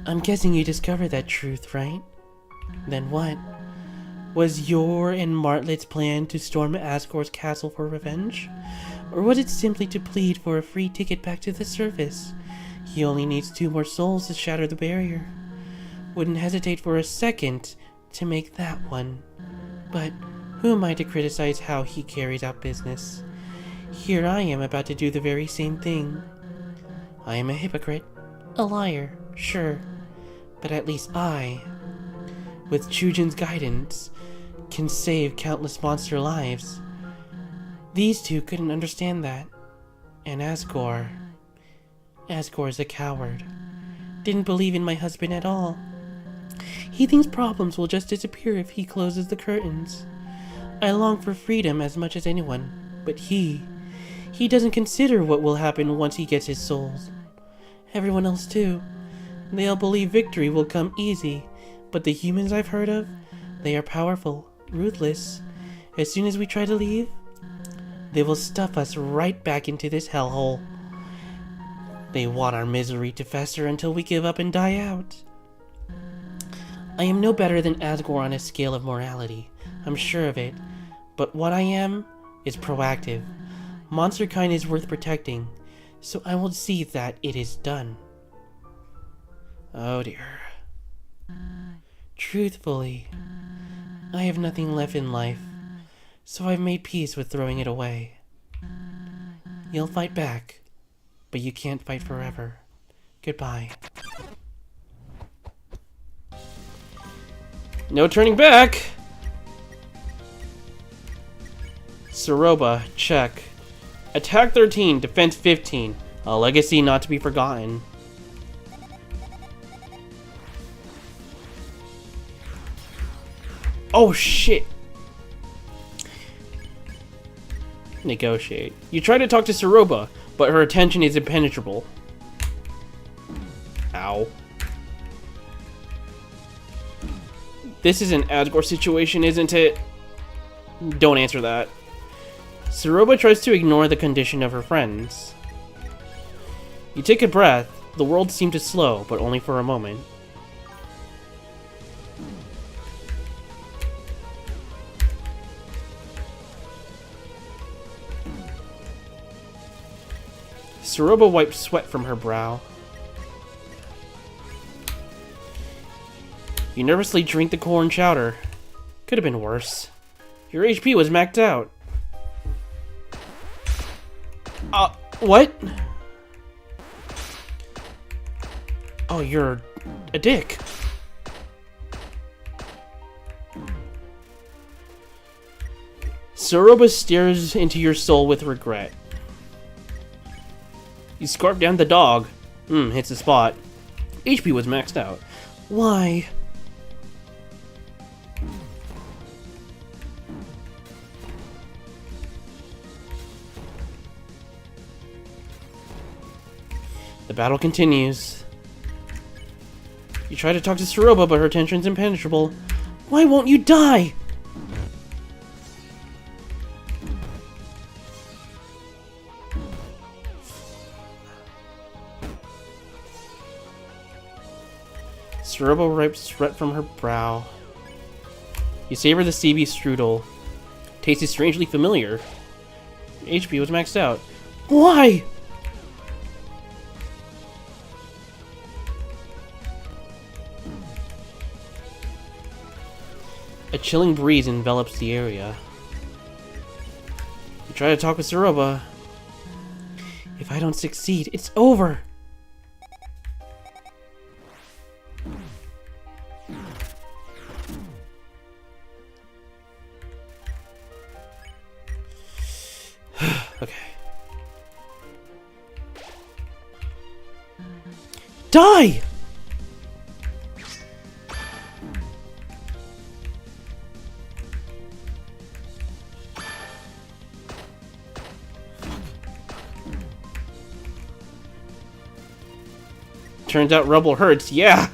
I'm guessing you discovered that truth, right? Then what? Was your and Martlet's plan to storm Asgore's castle for revenge? Or was it simply to plead for a free ticket back to the surface? He only needs 2 more souls to shatter the barrier. Wouldn't hesitate for a second to make that one. But who am I to criticize how he carries out business? Here I am about to do the very same thing. I am a hypocrite, a liar, sure, but at least I, with Chujin's guidance, can save countless monster lives. These two couldn't understand that. And Asgore is a coward. Didn't believe in my husband at all. He thinks problems will just disappear if he closes the curtains. I long for freedom as much as anyone, but he doesn't consider what will happen once he gets his souls. Everyone else too. They all believe victory will come easy, but the humans I've heard of, they are powerful, ruthless. As soon as we try to leave, they will stuff us right back into this hellhole. They want our misery to fester until we give up and die out. I am no better than Asgore on a scale of morality, I'm sure of it, but what I am is proactive. Monster kind is worth protecting, so I will see that it is done. Oh dear. Truthfully, I have nothing left in life, so I've made peace with throwing it away. You'll fight back, but you can't fight forever. Goodbye. No turning back! Soroba, check. Attack 13, defense 15. A legacy not to be forgotten. Oh shit! Negotiate. You try to talk to Soroba, but her attention is impenetrable. Ow. This is an Asgore situation, isn't it? Don't answer that. Soroba tries to ignore the condition of her friends. You take a breath. The world seemed to slow, but only for a moment. Soroba wipes sweat from her brow. You nervously drink the corn chowder. Could have been worse. Your HP was maxed out. What? Oh, you're a dick. Soroba stares into your soul with regret. You scarf down the dog. Hits the spot. HP was maxed out. Why? The battle continues. You try to talk to Soroba, but her tension's impenetrable. Why won't you die? Soroba wipes sweat from her brow. You savor the CB strudel. Tastes strangely familiar. HP was maxed out. Why? A chilling breeze envelops the area. You try to talk with Soroba. If I don't succeed, it's over. Okay. Die! Turns out rubble hurts, yeah!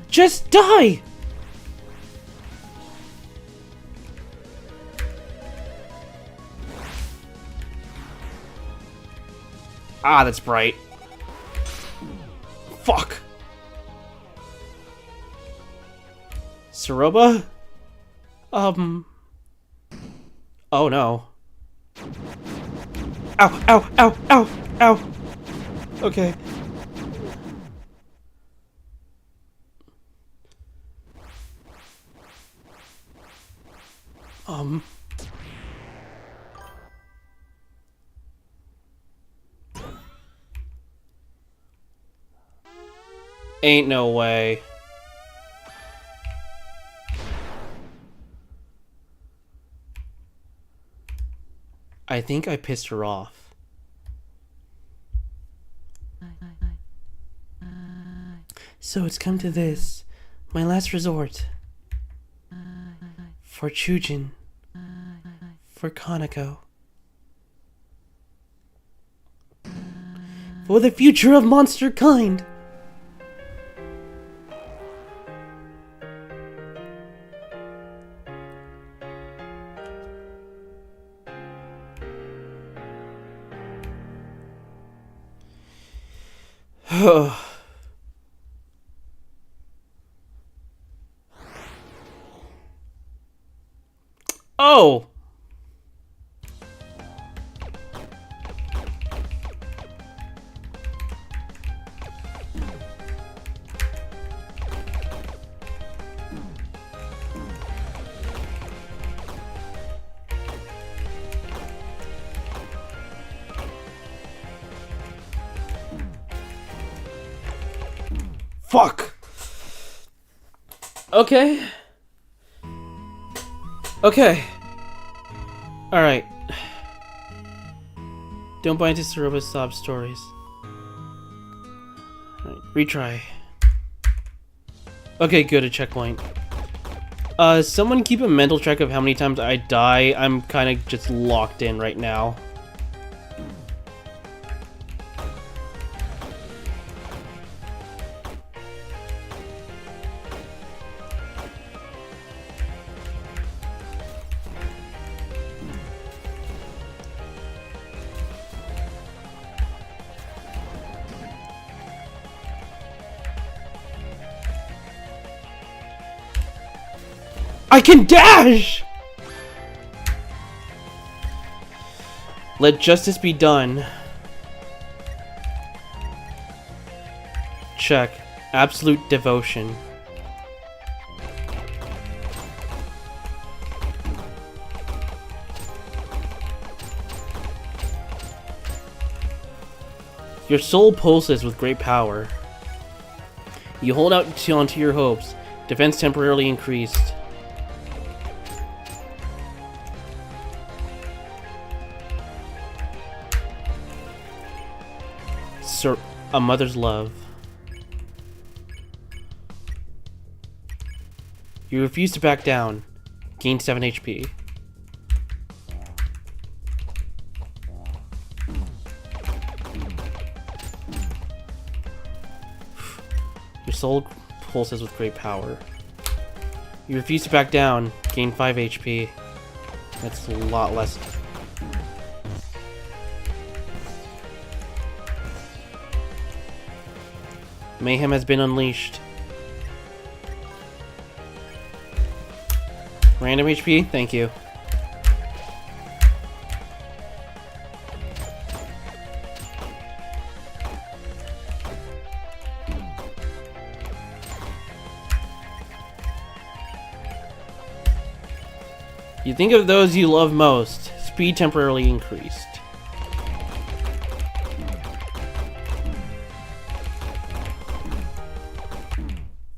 Just die! Ah, that's bright. Fuck! Soroba? Oh no. Ow, ow, ow, ow, ow! Okay. Ain't no way. I think I pissed her off. So it's come to this, my last resort. For Chujin. For Kaneko. for the future of monster kind. Oh! Fuck! Okay. Okay. Alright. Don't buy into Saroba's sob stories. Alright, retry. Okay, good, a checkpoint. Someone keep a mental track of how many times I die. I'm kind of just locked in right now. I can dash! Let justice be done. Check. Absolute devotion. Your soul pulses with great power. You hold out onto your hopes. Defense temporarily increased. A mother's love. You refuse to back down. Gain 7 HP. Your soul pulses with great power. You refuse to back down. Gain 5 HP. That's a lot less. Mayhem has been unleashed. Random HP? Thank you. You think of those you love most. Speed temporarily increased.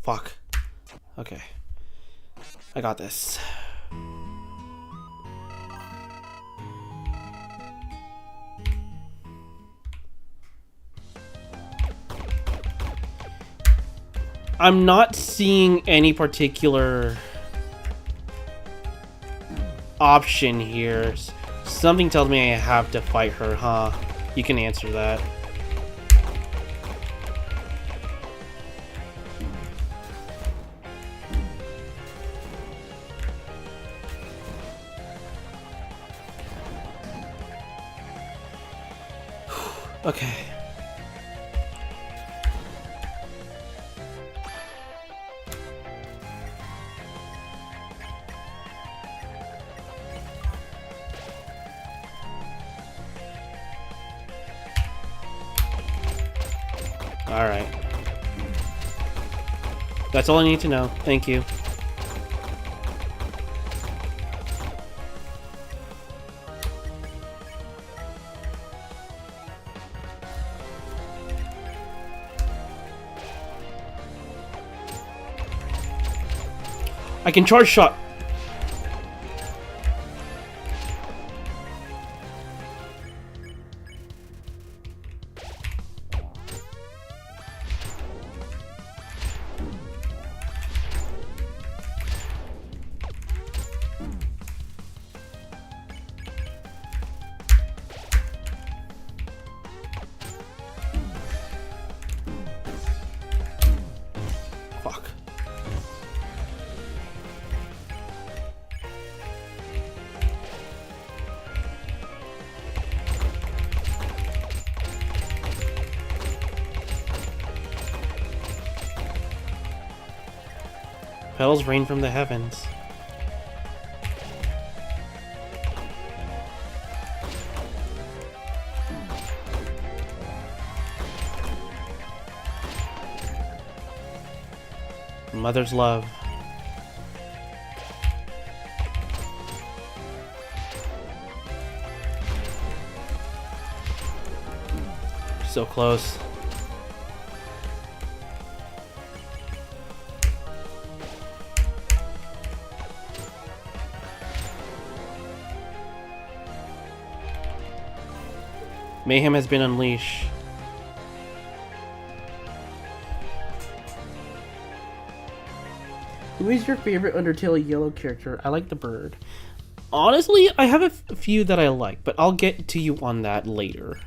Fuck. Okay. I got this. I'm not seeing any particular option here. Something tells me I have to fight her, huh? You can answer that. Okay. Alright. That's all I need to know. Thank you. I can charge shot. Petals rain from the heavens. Mother's love. So close. Mayhem has been unleashed. Who is your favorite UnderTale Yellow character? I like the bird. Honestly, I have a few that I like, but I'll get to you on that later.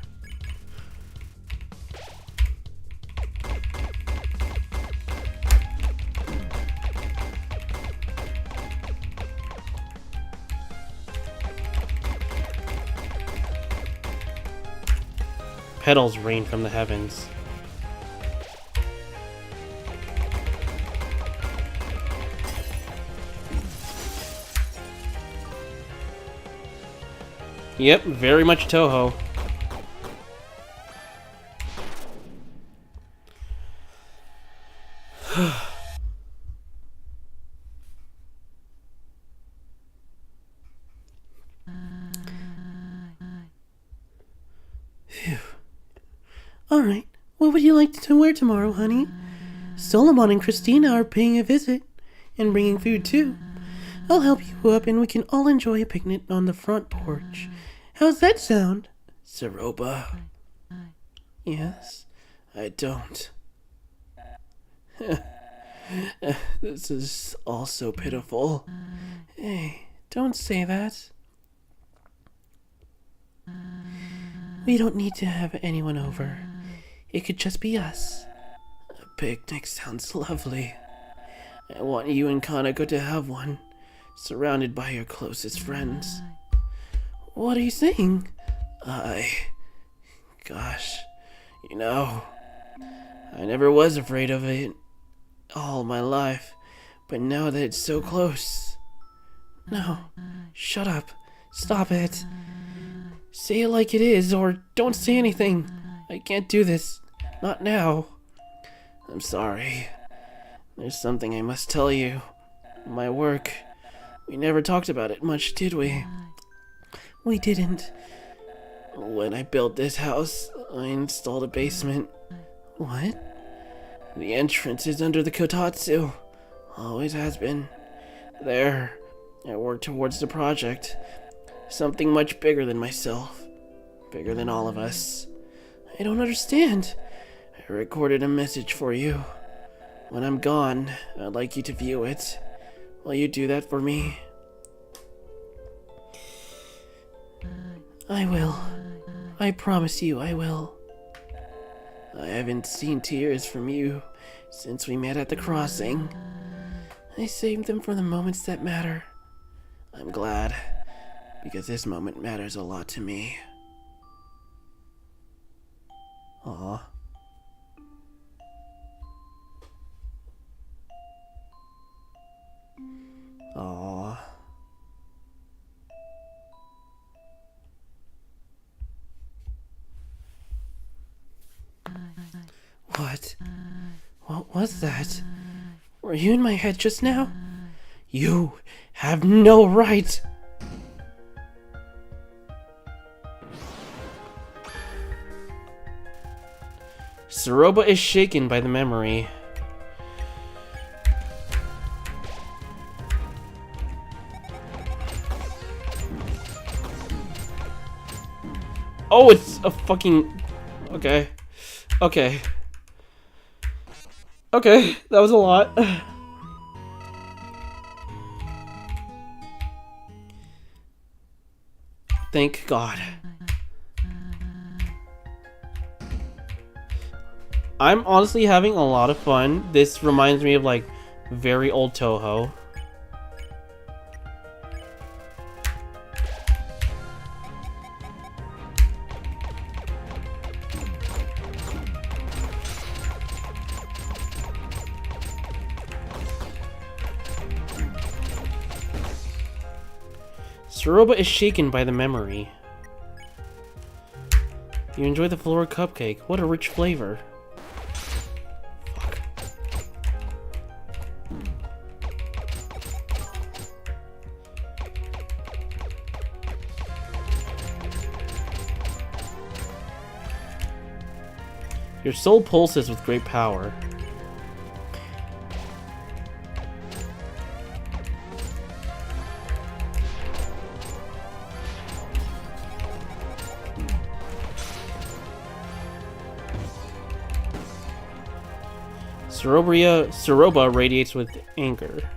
Petals rain from the heavens. Yep, very much Toho. Alright, what would you like to wear tomorrow, honey? Solomon and Christina are paying a visit, and bringing food too. I'll help you up and we can all enjoy a picnic on the front porch. How's that sound? Saroba, Yes? I don't. This is all so pitiful. Hey, don't say that. We don't need to have anyone over. It could just be us. A picnic sounds lovely. I want you and Kanako to have one, surrounded by your closest friends. What are you saying? Gosh, you know, I never was afraid of it all my life, but now that it's so close. No, shut up. Stop it. Say it like it is, or don't say anything. I can't do this. Not now. I'm sorry. There's something I must tell you. My work. We never talked about it much, did we? We didn't. When I built this house, I installed a basement. What? The entrance is under the kotatsu. Always has been. There, I worked towards the project. Something much bigger than myself. Bigger than all of us. I don't understand. I recorded a message for you. When I'm gone, I'd like you to view it. Will you do that for me? I will. I promise you I will. I haven't seen tears from you since we met at the crossing. I saved them for the moments that matter. I'm glad, because this moment matters a lot to me. Aw. Aww. What? What was that? Were you in my head just now? You have no right! Saroba is shaken by the memory. Oh, it's a fucking... Okay. Okay. Okay, that was a lot. Thank God. I'm honestly having a lot of fun. This reminds me of like very old Toho. Suroba is shaken by the memory. You enjoy the floral cupcake. What a rich flavor. Fuck. Your soul pulses with great power. Suroba radiates with anger.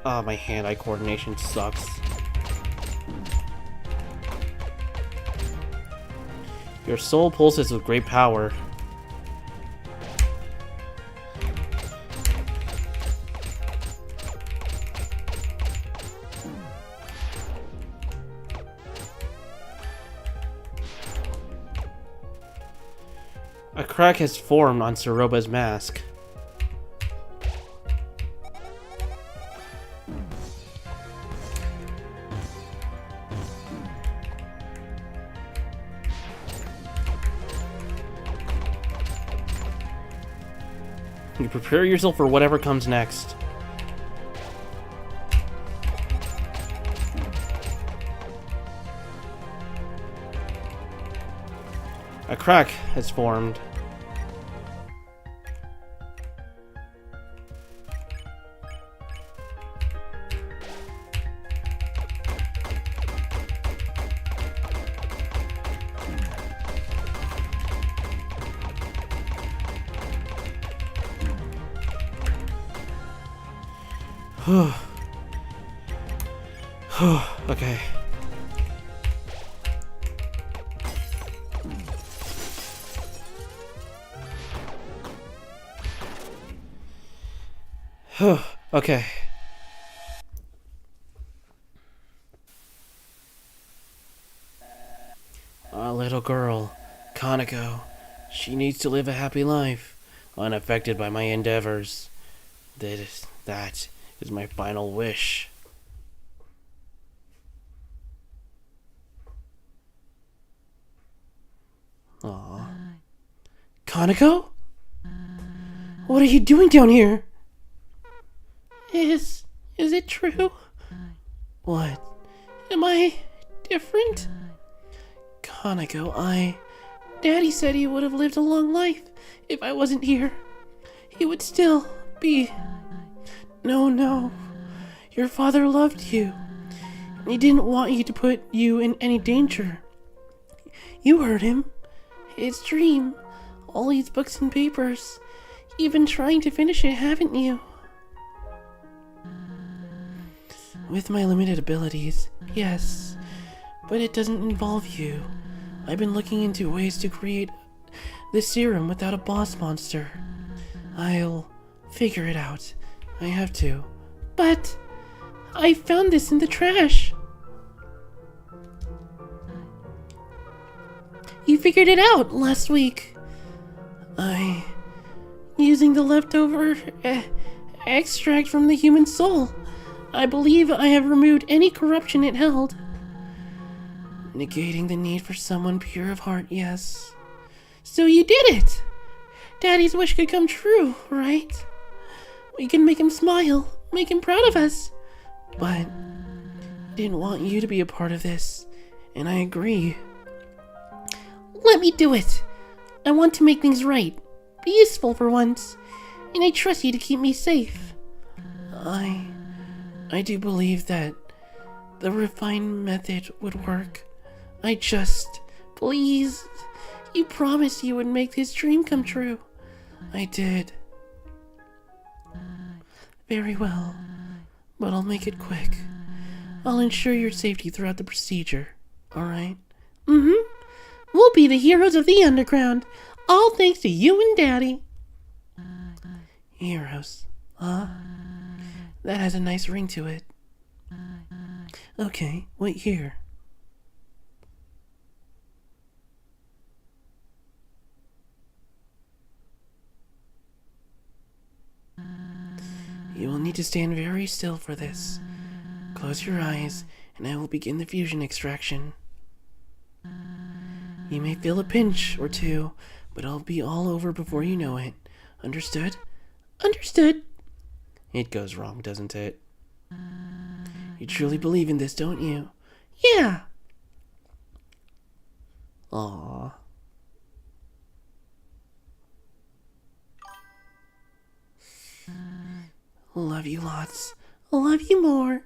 Ah, my hand-eye coordination sucks. Your soul pulses with great power. A crack has formed on Suroba's mask. You prepare yourself for whatever comes next. A crack has formed. Okay. Okay. Our little girl, Kaneko, she needs to live a happy life, unaffected by my endeavors. That is my final wish. Aww. Kaneko? What are you doing down here? Is it true? What? Am I different? Kaneko, Daddy said he would have lived a long life if I wasn't here. He would still be... No. Your father loved you. He didn't want you to put you in any danger. You heard him. His dream. All these books and papers. You've been trying to finish it, haven't you? With my limited abilities, yes. But it doesn't involve you. I've been looking into ways to create this serum without a boss monster. I'll figure it out. I have to. But I found this in the trash. You figured it out last week. Using the leftover extract from the human soul. I believe I have removed any corruption it held. Negating the need for someone pure of heart, yes. So you did it! Daddy's wish could come true, right? We can make him smile, make him proud of us. But I didn't want you to be a part of this, and I agree. Let me do it! I want to make things right, be useful for once, and I trust you to keep me safe. I do believe that the refined method would work. Please, you promised you would make this dream come true. I did. Very well, but I'll make it quick. I'll ensure your safety throughout the procedure, alright? We'll be the heroes of the underground, all thanks to you and Daddy. Heroes, huh? That has a nice ring to it. Okay, wait here. You will need to stand very still for this. Close your eyes, and I will begin the fusion extraction. You may feel a pinch or two, but it'll be all over before you know it. Understood? Understood. It goes wrong, doesn't it? You truly believe in this, don't you? Yeah. Aww. Love you lots. Love you more.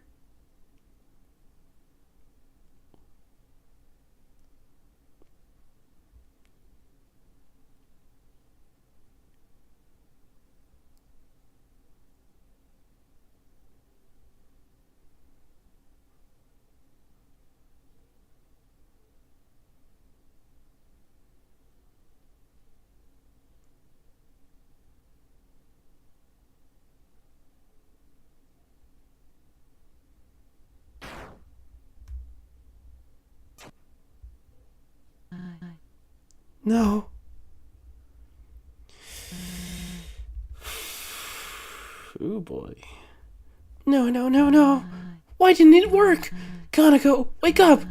No. Ooh boy. No, no, no, no. Why didn't it work? Kanako, wake up!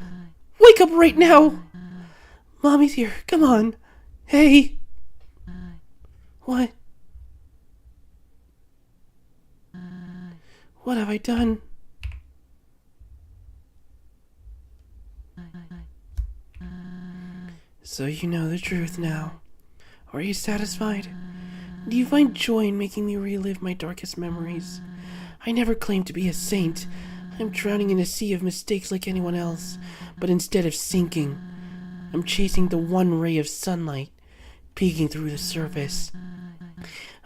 Wake up right now! Mommy's here, come on. Hey! What? What have I done? So you know the truth now. Are you satisfied? Do you find joy in making me relive my darkest memories? I never claimed to be a saint. I'm drowning in a sea of mistakes like anyone else. But instead of sinking, I'm chasing the one ray of sunlight, peeking through the surface.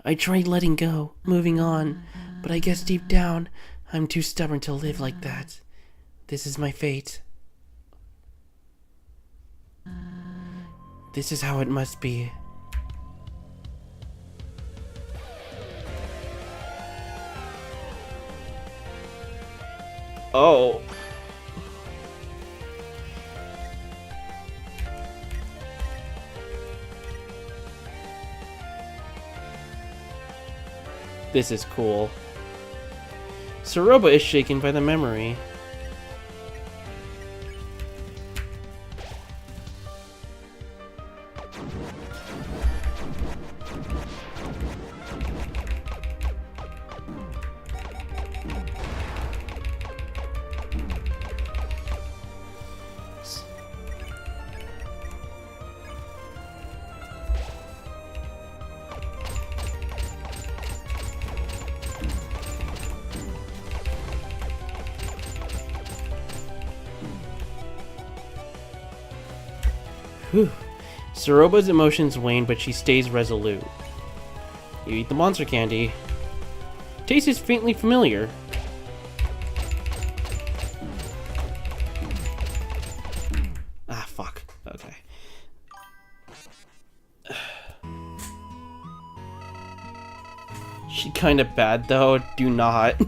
I tried letting go, moving on, but I guess deep down, I'm too stubborn to live like that. This is my fate. This is how it must be. Oh. This is cool. Soroba is shaken by the memory. Whew. Soroba's emotions wane, but she stays resolute. You eat the monster candy. Taste is faintly familiar. Ah, fuck. Okay. She kinda bad though. Do not.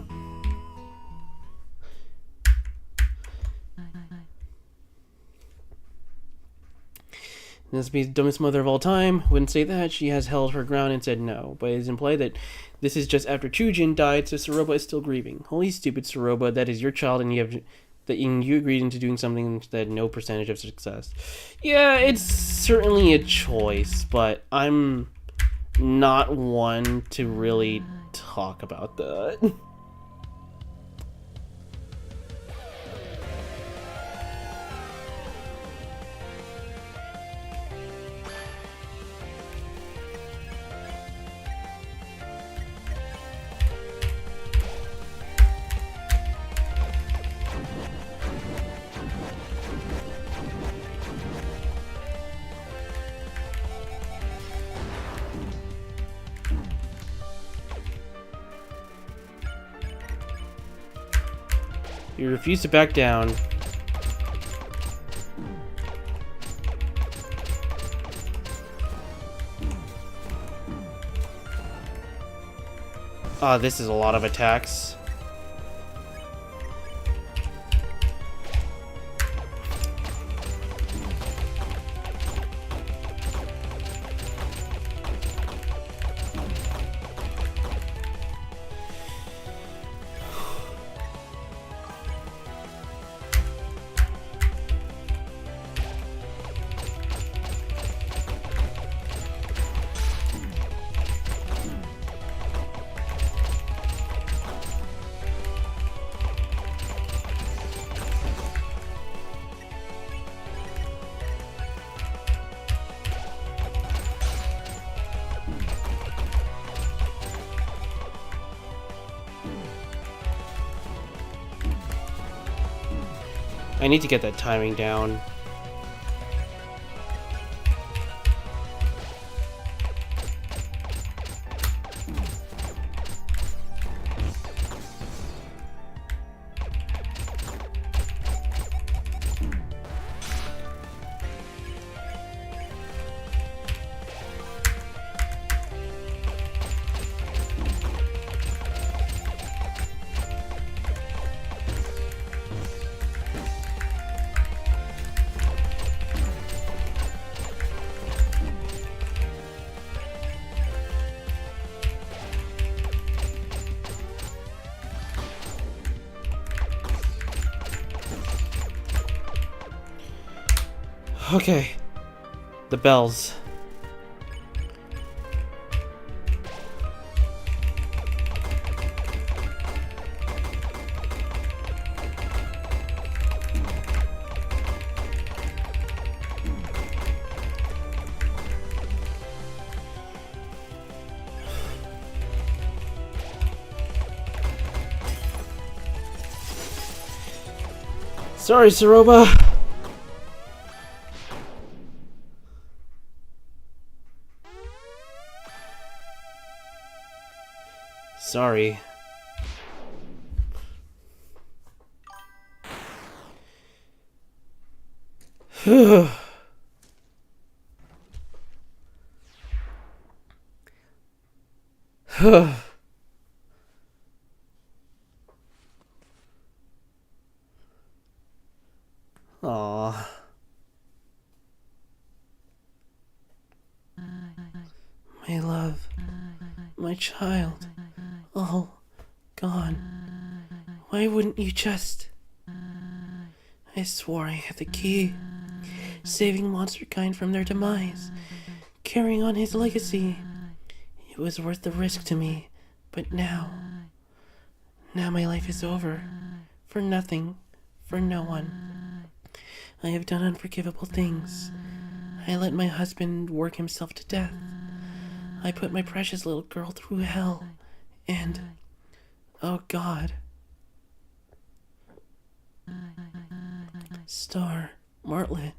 This be the dumbest mother of all time. Wouldn't say that. She has held her ground and said no. But it's implied that this is just after Chujin died, so Soroba is still grieving. Holy stupid Soroba, that is your child and you agreed into doing something that had no percentage of success. Yeah, it's certainly a choice, but I'm not one to really talk about that. You refuse to back down. Ah, this is a lot of attacks. I need to get that timing down. Okay. The bells. Sorry, Saroba. Sorry. Aw. My love. My child. All gone. Why wouldn't you just... I swore I had the key. Saving monster kind from their demise. Carrying on his legacy. It was worth the risk to me. But now... Now my life is over. For nothing. For no one. I have done unforgivable things. I let my husband work himself to death. I put my precious little girl through hell. And... oh God. Star, Martlet.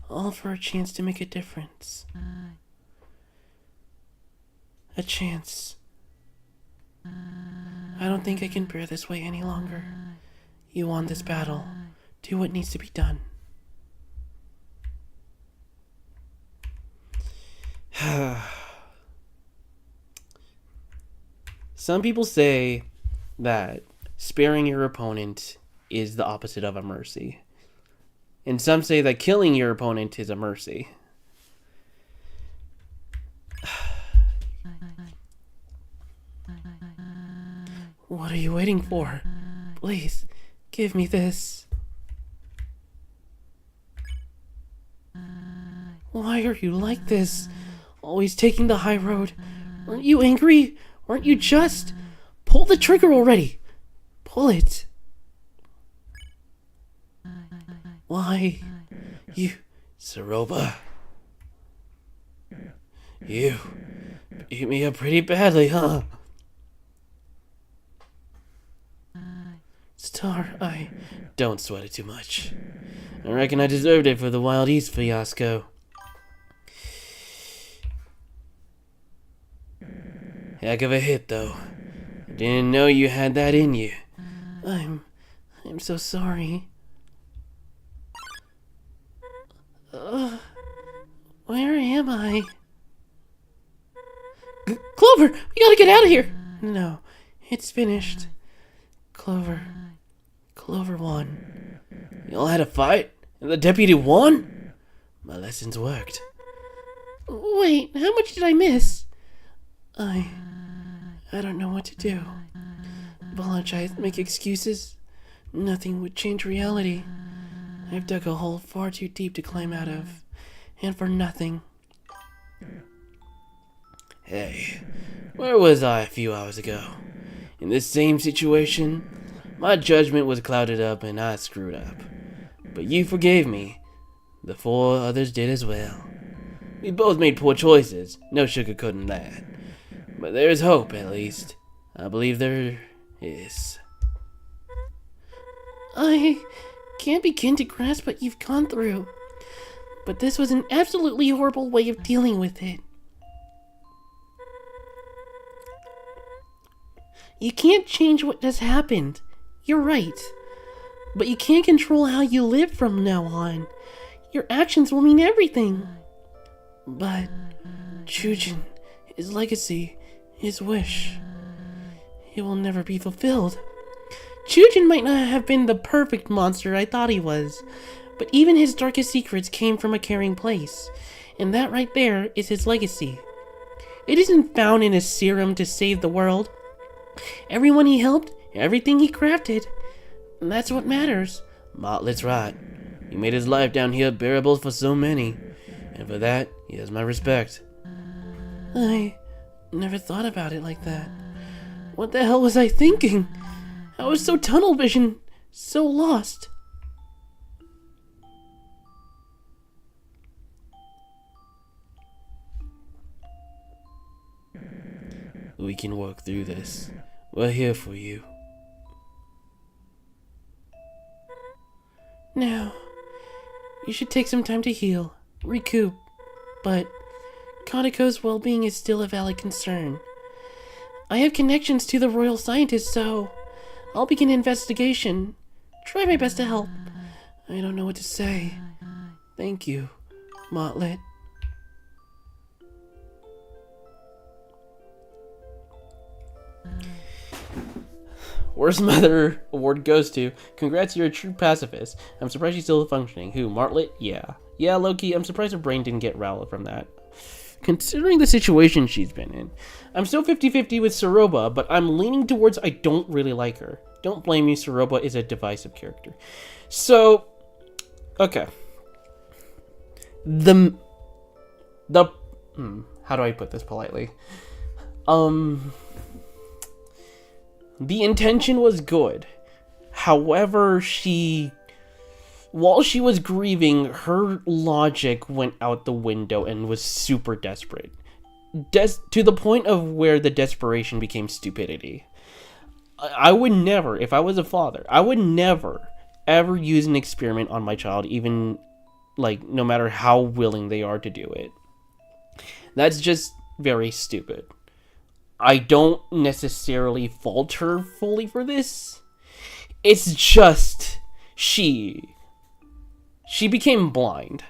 All for a chance to make a difference. A chance. I don't think I can bear this way any longer. You won this battle. Do what needs to be done. Some people say that sparing your opponent is the opposite of a mercy. And some say that killing your opponent is a mercy. What are you waiting for? Please, give me this. Why are you like this? Always taking the high road. Weren't you angry? Weren't you just? Pull the trigger already. Pull it. Why? You... Saroba. You beat me up pretty badly, huh? Star, don't sweat it too much. I reckon I deserved it for the Wild East fiasco. Heck of a hit, though. I didn't know you had that in you. I'm so sorry. Where am I? Clover, we gotta get out of here! No, it's finished. Clover won. Y'all had a fight, and the deputy won? My lessons worked. Wait, how much did I miss? I don't know what to do. Apologize, make excuses. Nothing would change reality. I've dug a hole far too deep to climb out of. And for nothing. Hey, where was I a few hours ago? In this same situation, my judgment was clouded up and I screwed up. But you forgave me. The 4 others did as well. We both made poor choices, no sugarcoating that. But there is hope, at least. I believe there is. I can't begin to grasp what you've gone through, but this was an absolutely horrible way of dealing with it. You can't change what has happened. You're right. But you can't control how you live from now on. Your actions will mean everything. But Chujin, his legacy, his wish, it will never be fulfilled. Chujin might not have been the perfect monster I thought he was, but even his darkest secrets came from a caring place, and that right there is his legacy. It isn't found in his serum to save the world. Everyone he helped, everything he crafted, that's what matters. Motley's right. He made his life down here bearable for so many, and for that, he has my respect. I never thought about it like that. What the hell was I thinking? I was so tunnel vision, so lost. We can work through this. We're here for you. Now, you should take some time to heal, recoup, but Kaneko's well-being is still a valid concern. I have connections to the royal scientists, so I'll begin an investigation. Try my best to help. I don't know what to say. Thank you, Motley. Worst Mother award goes to, congrats, you're a true pacifist. I'm surprised she's still functioning. Who, Martlet? Yeah. Yeah, Loki, I'm surprised her brain didn't get riled from that. Considering the situation she's been in. I'm still 50-50 with Soroba, but I'm leaning towards I don't really like her. Don't blame me, Soroba is a divisive character. So, okay. How do I put this politely? The intention was good. However, while she was grieving, her logic went out the window and was super desperate. To the point of where the desperation became stupidity. I would never, if I was a father, I would never, ever use an experiment on my child, even, like, no matter how willing they are to do it. That's just very stupid. I don't necessarily fault her fully for this. It's just, she became blind.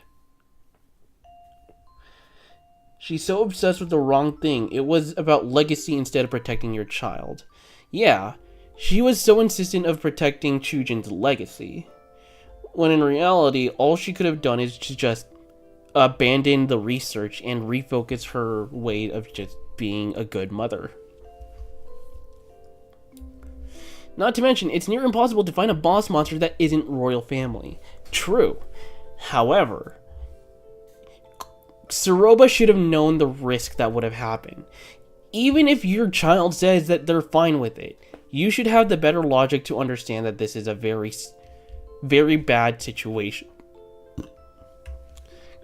She's so obsessed with the wrong thing. It was about legacy instead of protecting your child. Yeah, she was so insistent of protecting Chujin's legacy, when in reality, all she could have done is to just abandon the research and refocus her way of just being a good mother. Not to mention, it's near impossible to find a boss monster that isn't royal family. True. However, Soroba should have known the risk that would have happened. Even if your child says that they're fine with it, you should have the better logic to understand that this is a very, very bad situation.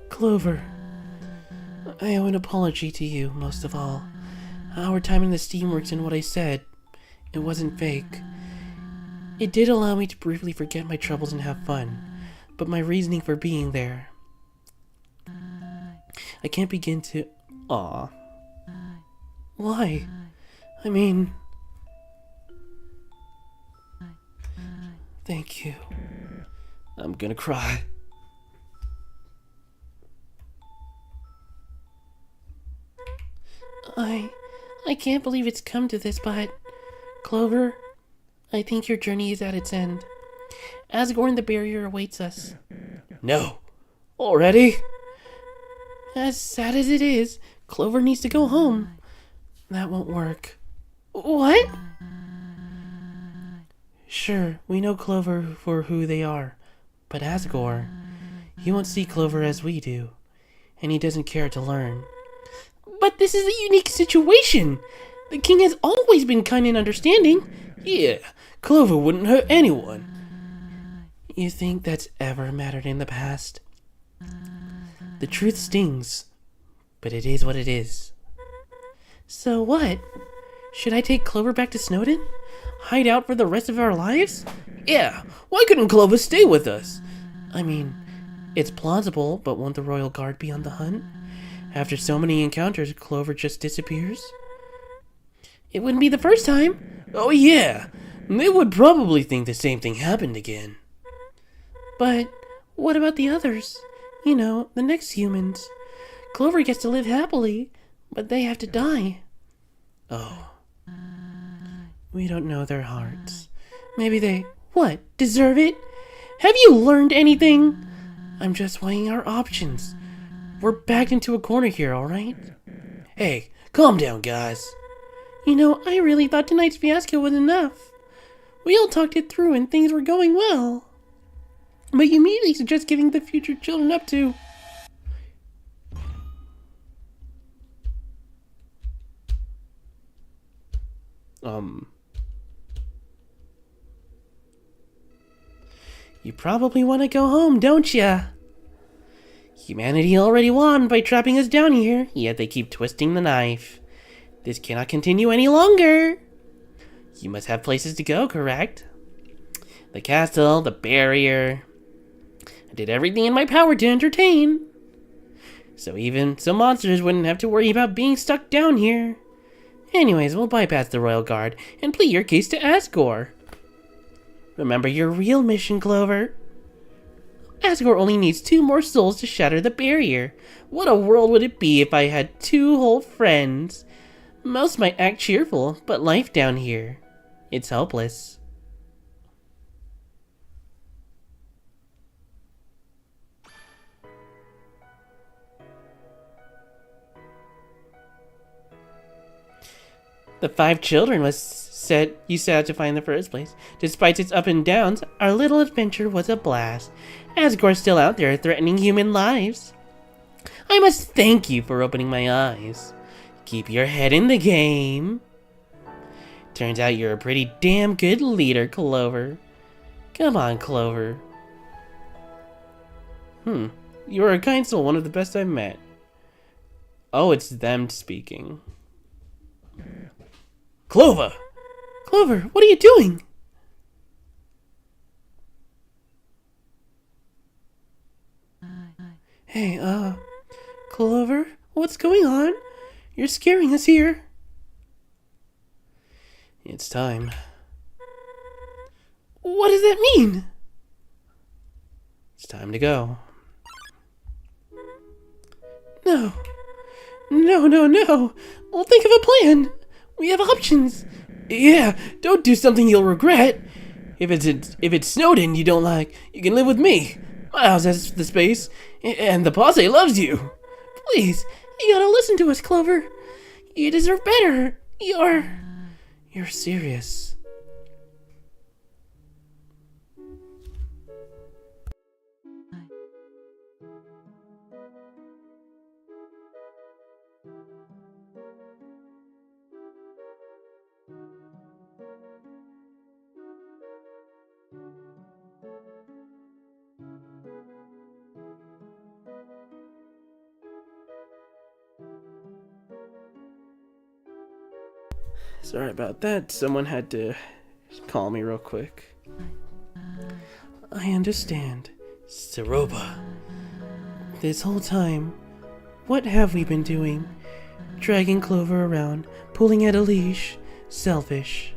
Clover, I owe an apology to you, most of all. Our time in the Steamworks and what I said, it wasn't fake. It did allow me to briefly forget my troubles and have fun, but my reasoning for being there, I can't begin to... Aw. Why? I mean... Thank you. I'm gonna cry. I can't believe it's come to this, but... Clover, I think your journey is at its end. Asgore and the barrier awaits us. No. Already? As sad as it is, Clover needs to go home. That won't work. What? Sure, we know Clover for who they are, but Asgore, he won't see Clover as we do, and he doesn't care to learn. But this is a unique situation. The king has always been kind and understanding. Yeah, Clover wouldn't hurt anyone. You think that's ever mattered in the past? The truth stings, but it is what it is. So what? Should I take Clover back to Snowdin? hide out for the rest of our lives? Yeah, why couldn't Clover stay with us? I mean, it's plausible, but won't the Royal Guard be on the hunt? After so many encounters, Clover just disappears? It wouldn't be the first time. Oh yeah, they would probably think the same thing happened again. But what about the others? You know, the next humans. Clover gets to live happily, but they have to die. Oh. We don't know their hearts. Maybe they, what, deserve it? Have you learned anything? I'm just weighing our options. We're backed into a corner here, alright? Hey, calm down, guys. You know, I really thought tonight's fiasco was enough. We all talked it through and things were going well. But you immediately suggest giving the future children up to... You probably want to go home, don't ya? Humanity already won by trapping us down here, yet they keep twisting the knife. This cannot continue any longer. You must have places to go, correct? The castle, the barrier. I did everything in my power to entertain. So even some monsters wouldn't have to worry about being stuck down here. Anyways, we'll bypass the Royal Guard and plead your case to Asgore. Remember your real mission, Clover. Asgore only needs 2 more souls to shatter the barrier. What a world would it be if I had 2 whole friends? Most might act cheerful, but life down here, it's hopeless. The 5 children you set out to find in the first place. Despite its ups and downs, our little adventure was a blast. Asgore's still out there threatening human lives. I must thank you for opening my eyes. Keep your head in the game. Turns out you're a pretty damn good leader, Clover. Come on, Clover. You are a kind soul, one of the best I've met. Oh, it's them speaking. Clover! Clover, what are you doing? Hey, Clover, what's going on? You're scaring us here. It's time. What does that mean? It's time to go. No. No. We'll think of a plan. We have options. Yeah, don't do something you'll regret. If it's Snowden you don't like, you can live with me. My house has the space, and the posse loves you. Please, you gotta listen to us, Clover. You deserve better. You're serious. Sorry about that. Someone had to call me real quick. I understand. Saroba. This whole time, what have we been doing? Dragging Clover around, pulling at a leash. Selfish.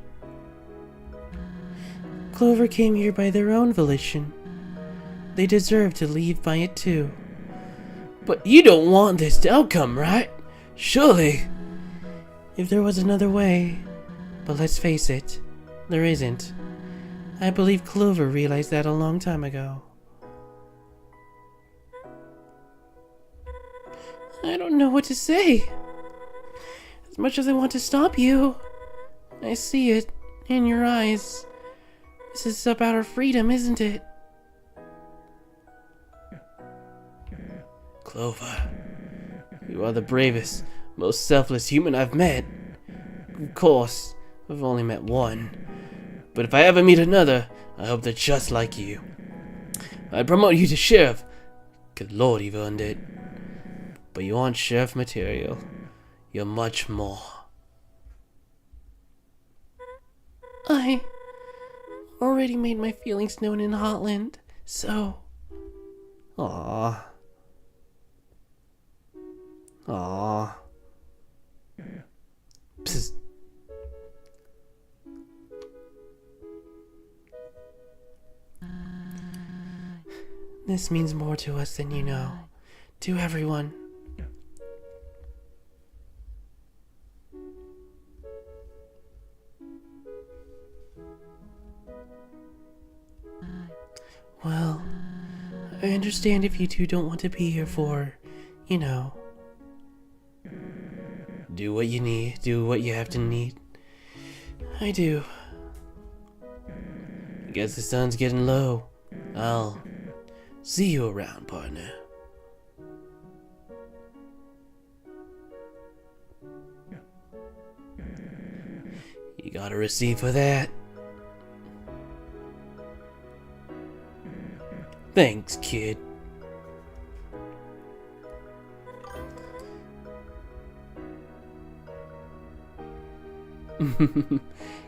Clover came here by their own volition. They deserve to leave by it too. But you don't want this outcome, right? Surely. If there was another way, but let's face it, there isn't. I believe Clover realized that a long time ago. I don't know what to say. As much as I want to stop you, I see it in your eyes. This is about our freedom, isn't it? Clover, you are the bravest, most selfless human I've met. Of course, I've only met one. But if I ever meet another, I hope they're just like you. I'd promote you to sheriff. Good lord, you've earned it. But you aren't sheriff material. You're much more. I already made my feelings known in Hotland, so... Aww. Aww. Psst. This means more to us than you know. To everyone. Well, I understand if you two don't want to be here for, you know. Do what you need. Do what you have to need. I do. I guess the sun's getting low. I'll see you around, partner. You got a receipt for that? Thanks, kid.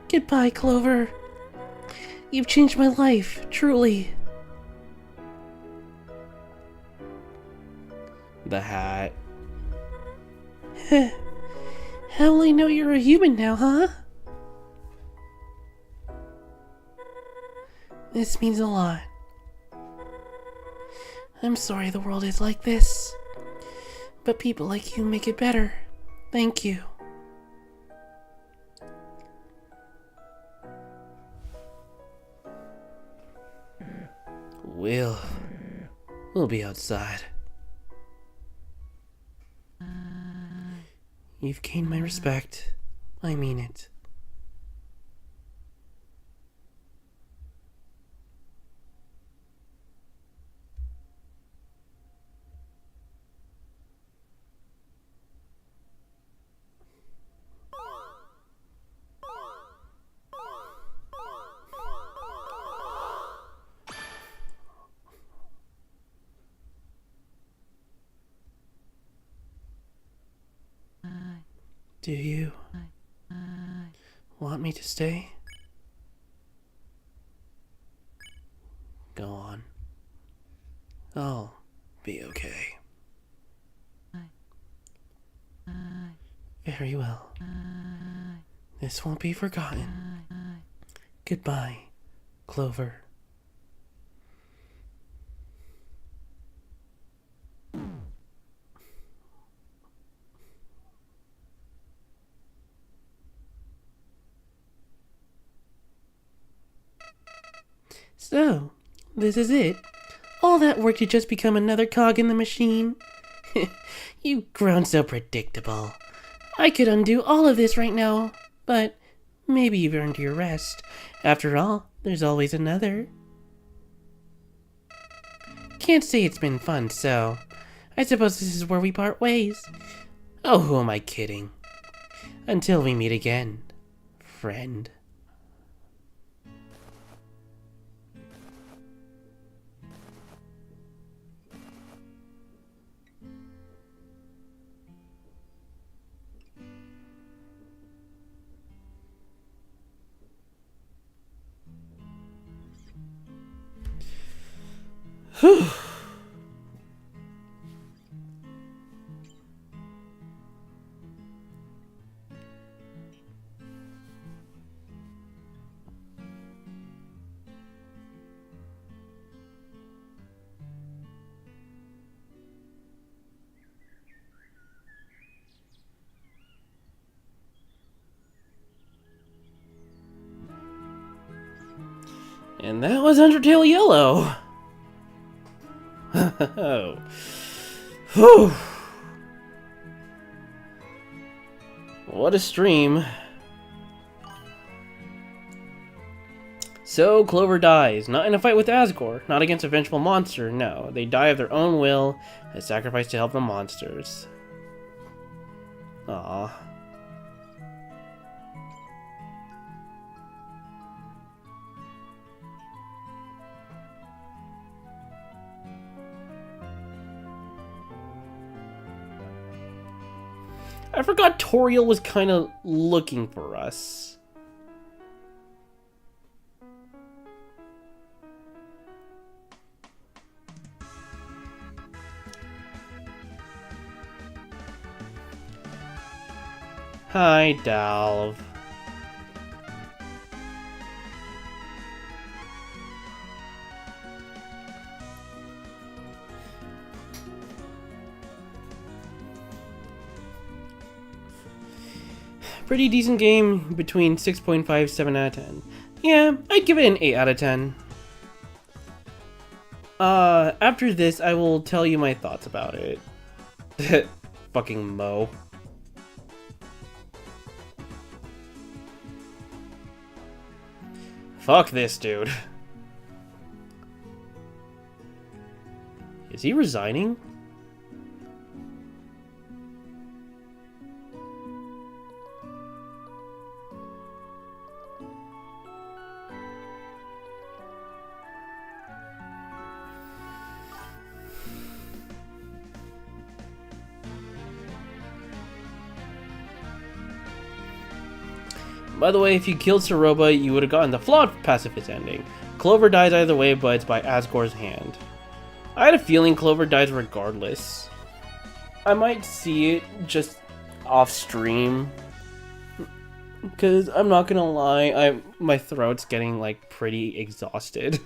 Goodbye, Clover. You've changed my life, truly. The hat. How will I know you're a human now, huh? This means a lot. I'm sorry the world is like this, but people like you make it better. Thank you. We'll be outside. You've gained my respect. I mean it. Do you want me to stay? Go on. I'll be okay. Very well. This won't be forgotten. Goodbye, Clover. So, this is it? All that work to just become another cog in the machine? You've grown so predictable. I could undo all of this right now, but maybe you've earned your rest. After all, there's always another. Can't say it's been fun, so I suppose this is where we part ways. Oh, who am I kidding? Until we meet again, friend. Whew. And that was UnderTale Yellow. Oh. Whew. What a stream. So, Clover dies. Not in a fight with Asgore. Not against a vengeful monster. No, they die of their own will, as sacrifice to help the monsters. Aww. I forgot Toriel was kind of looking for us. Hi, Dalv. Pretty decent game, between 6.5, 7 out of 10. Yeah, I'd give it an 8 out of 10. After this, I will tell you my thoughts about it. Fucking Mo. Fuck this dude. Is he resigning? By the way, if you killed Saroba, you would have gotten the flawed pacifist ending. Clover dies either way, but it's by Asgore's hand. I had a feeling Clover dies regardless. I might see it just off stream. Because I'm not gonna lie, my throat's getting like pretty exhausted.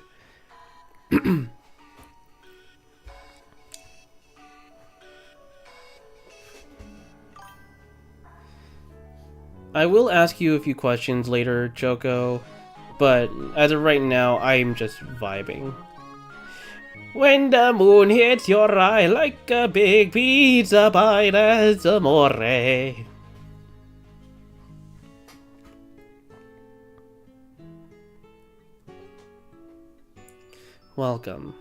I will ask you a few questions later, Choco, but as of right now, I'm just vibing. When the moon hits your eye like a big pizza bite as amore. Welcome.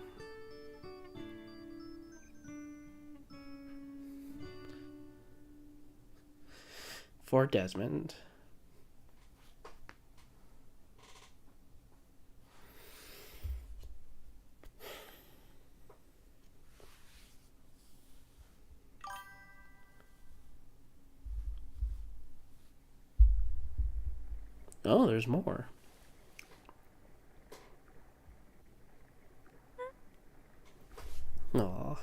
For Desmond. Oh, there's more. Aw.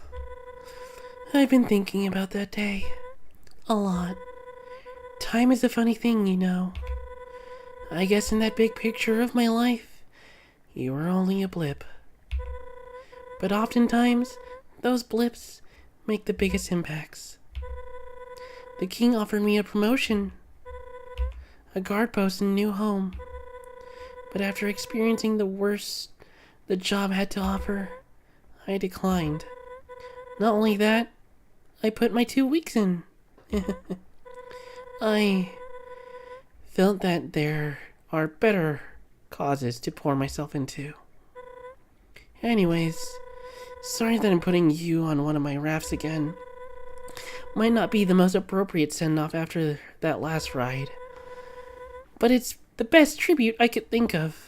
I've been thinking about that day. A lot. Time is a funny thing, you know. I guess in that big picture of my life, you were only a blip. But oftentimes, those blips make the biggest impacts. The king offered me a promotion, a guard post in a new home. But after experiencing the worst the job had to offer, I declined. Not only that, I put my 2 weeks in. I felt that there are better causes to pour myself into. Anyways, sorry that I'm putting you on one of my rafts again. Might not be the most appropriate send-off after that last ride, but it's the best tribute I could think of.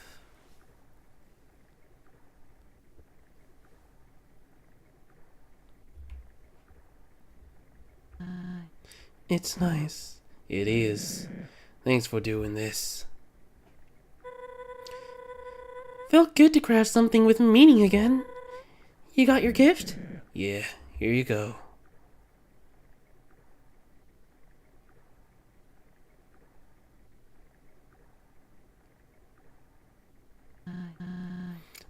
It's nice. It is. Thanks for doing this. Felt good to craft something with meaning again. You got your gift? Yeah, here you go.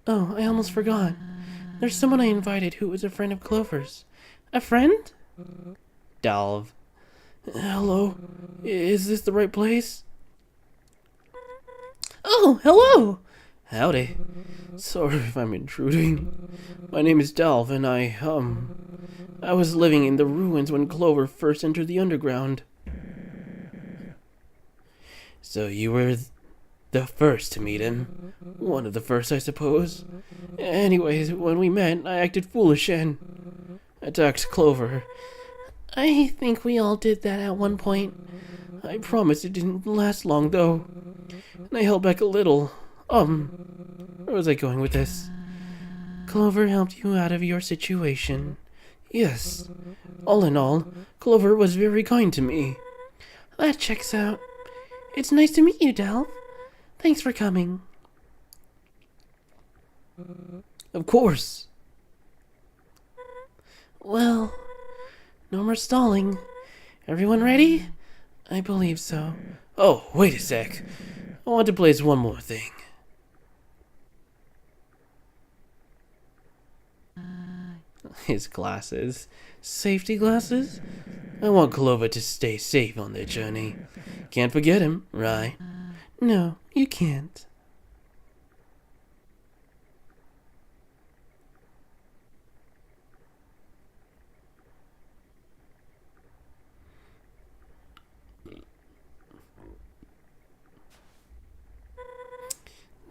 Oh, I almost forgot. There's someone I invited who was a friend of Clover's. A friend? Dalv. Hello? Is this the right place? Oh, hello! Howdy. Sorry if I'm intruding. My name is Dalv, and I was living in the ruins when Clover first entered the underground. So you were the first to meet him. One of the first, I suppose. Anyways, when we met, I acted foolish and attacked Clover. I think we all did that at one point. I promise it didn't last long, though. And I held back a little. Where was I going with this? Clover helped you out of your situation. Yes. All in all, Clover was very kind to me. That checks out. It's nice to meet you, Delph. Thanks for coming. Of course. Well, no more stalling. Everyone ready? I believe so. Oh, wait a sec. I want to place one more thing. His glasses. Safety glasses? I want Clover to stay safe on their journey. Can't forget him, right? No, you can't.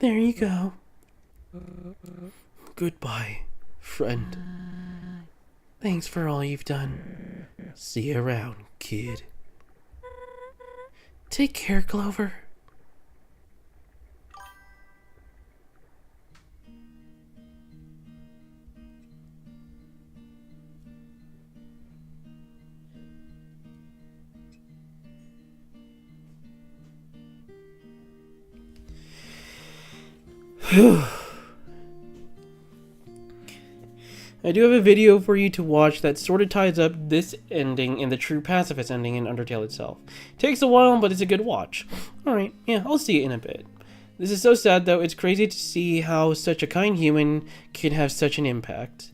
There you go. Goodbye, friend. Thanks for all you've done. See you around, kid. Take care, Clover. I do have a video for you to watch that sort of ties up this ending and the true pacifist ending in Undertale itself. Takes a while, but it's a good watch. Alright, yeah, I'll see it in a bit. This is so sad though, it's crazy to see how such a kind human can have such an impact.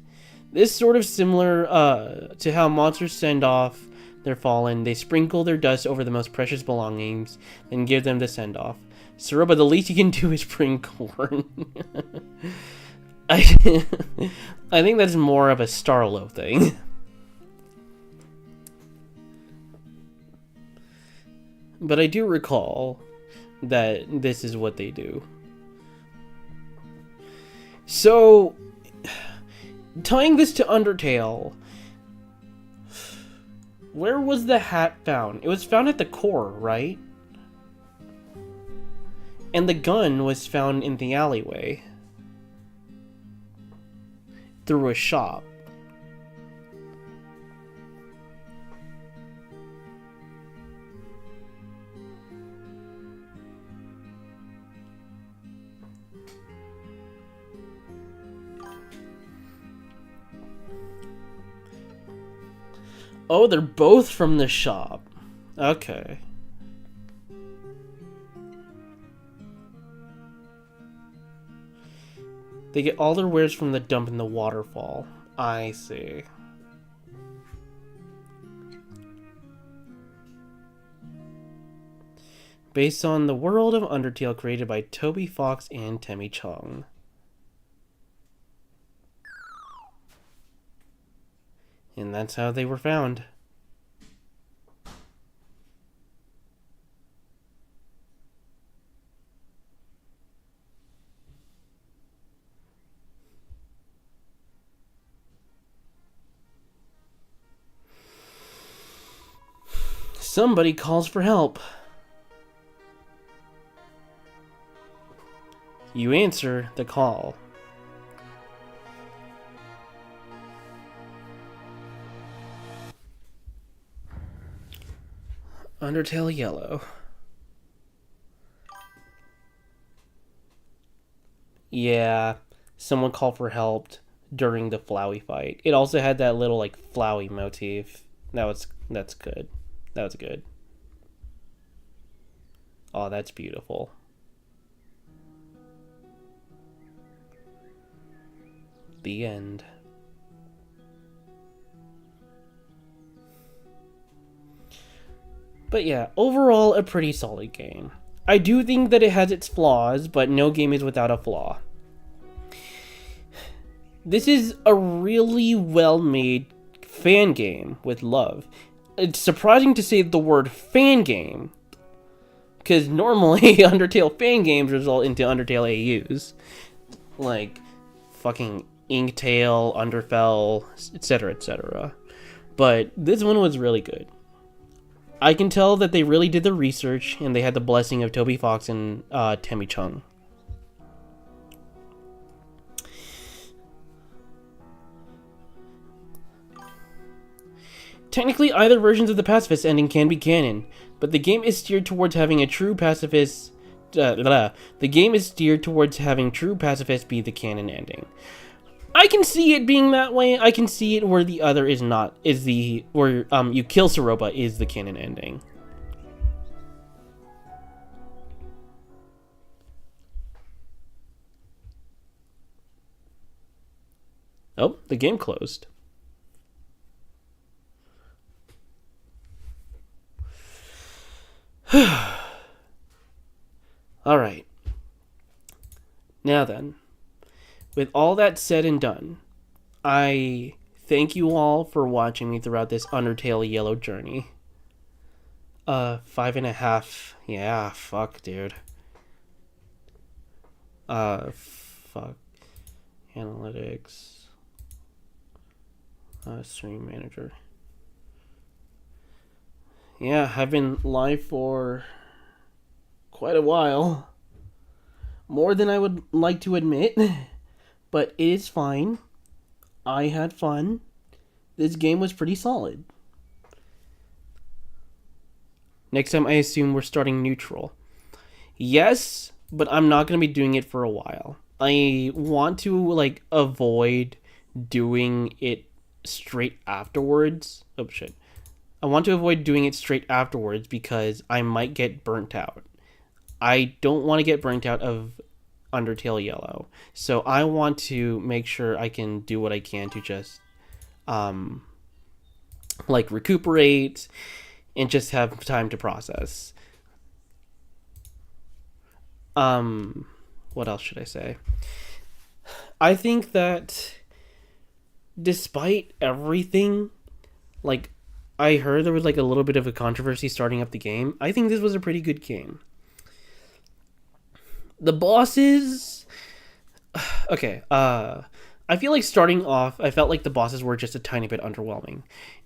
This sort of similar to how monsters send off their fallen. They sprinkle their dust over the most precious belongings and give them the send-off. Saruba, the least you can do is bring corn. I think that's more of a Starlo thing. But I do recall that this is what they do. So, tying this to Undertale, where was the hat found? It was found at the core, right? And the gun was found in the alleyway. Through a shop. Oh, they're both from the shop. Okay. They get all their wares from the dump in the waterfall. I see. Based on the world of Undertale created by Toby Fox and Temmie Chung. And that's how they were found. Somebody calls for help. You answer the call. UnderTale Yellow. Yeah, someone called for help during the Flowey fight. It also had that little like Flowey motif. That's good. That was good. Oh, that's beautiful. The end. But yeah, overall a pretty solid game. I do think that it has its flaws, but no game is without a flaw. This is a really well-made fan game with love. It's surprising to say the word fan game, because normally Undertale fan games result into Undertale AUs. Like fucking Inktail, Underfell, etc., etc. But this one was really good. I can tell that they really did the research, and they had the blessing of Toby Fox and Temmie Chung. Technically, either versions of the pacifist ending can be canon, but the game is steered towards having a true pacifist. The game is steered towards having true pacifist be the canon ending. I can see it being that way. I can see it where the other is not. Where you kill Saroba is the canon ending. Oh, the game closed. Alright. Now then, with all that said and done, I thank you all for watching me throughout this UnderTale Yellow journey. 5.5. Yeah, fuck, dude. Fuck. Analytics. Stream manager. Yeah, I've been live for quite a while. More than I would like to admit. But it is fine. I had fun. This game was pretty solid. Next time I assume we're starting neutral. Yes, but I'm not going to be doing it for a while. I want to, avoid doing it straight afterwards. Oh, shit. I want to avoid doing it straight afterwards because I might get burnt out. I don't want to get burnt out of UnderTale Yellow. So I want to make sure I can do what I can to just, recuperate and just have time to process. What else should I say? I think that despite everything, I heard there was a little bit of a controversy starting up the game. I think this was a pretty good game. The bosses... Okay, I feel like starting off, I felt like the bosses were just a tiny bit underwhelming.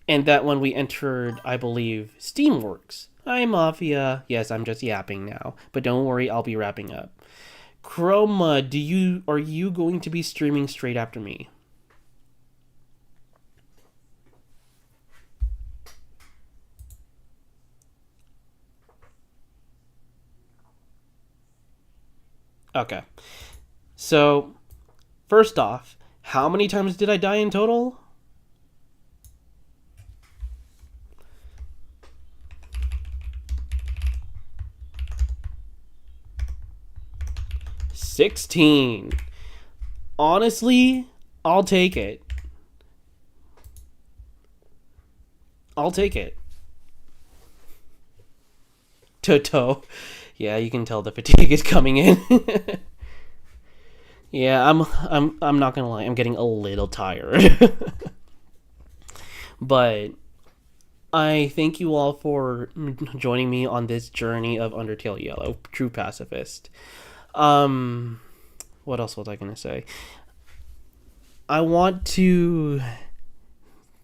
And that when we entered, I believe, Steamworks. Hi, Mafia. Yes, I'm just yapping now. But don't worry, I'll be wrapping up. Chroma, are you going to be streaming straight after me? Okay. So, first off, how many times did I die in total? $16. Honestly, I'll take it. Toto. Yeah, you can tell the fatigue is coming in. Yeah, I'm not gonna lie, I'm getting a little tired. But I thank you all for joining me on this journey of UnderTale Yellow, true pacifist. What else was I gonna say? I want to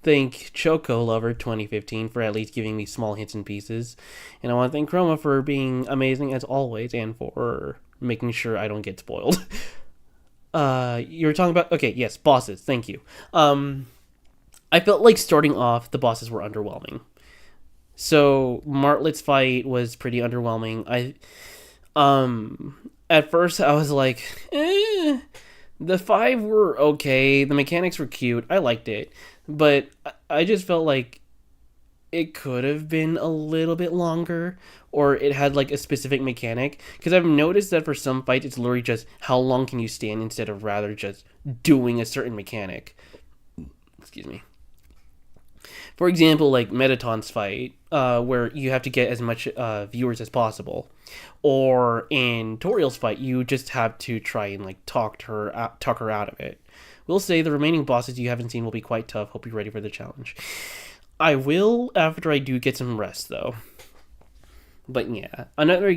thank Choco Lover 2015 for at least giving me small hints and pieces, and I want to thank Chroma for being amazing as always and for making sure I don't get spoiled. You were talking about, okay, yes, bosses. Thank you. I felt like starting off the bosses were underwhelming. So Martlet's fight was pretty underwhelming. At first I was like, the 5 were okay. The mechanics were cute. I liked it. But I just felt like it could have been a little bit longer, or it had a specific mechanic. Because I've noticed that for some fights, it's literally just how long can you stand instead of rather just doing a certain mechanic. Excuse me. For example, Metaton's fight, where you have to get as much viewers as possible. Or in Toriel's fight, you just have to try and talk her out of it. We'll say the remaining bosses you haven't seen will be quite tough. Hope you're ready for the challenge. I will after I do get some rest, though. But yeah, another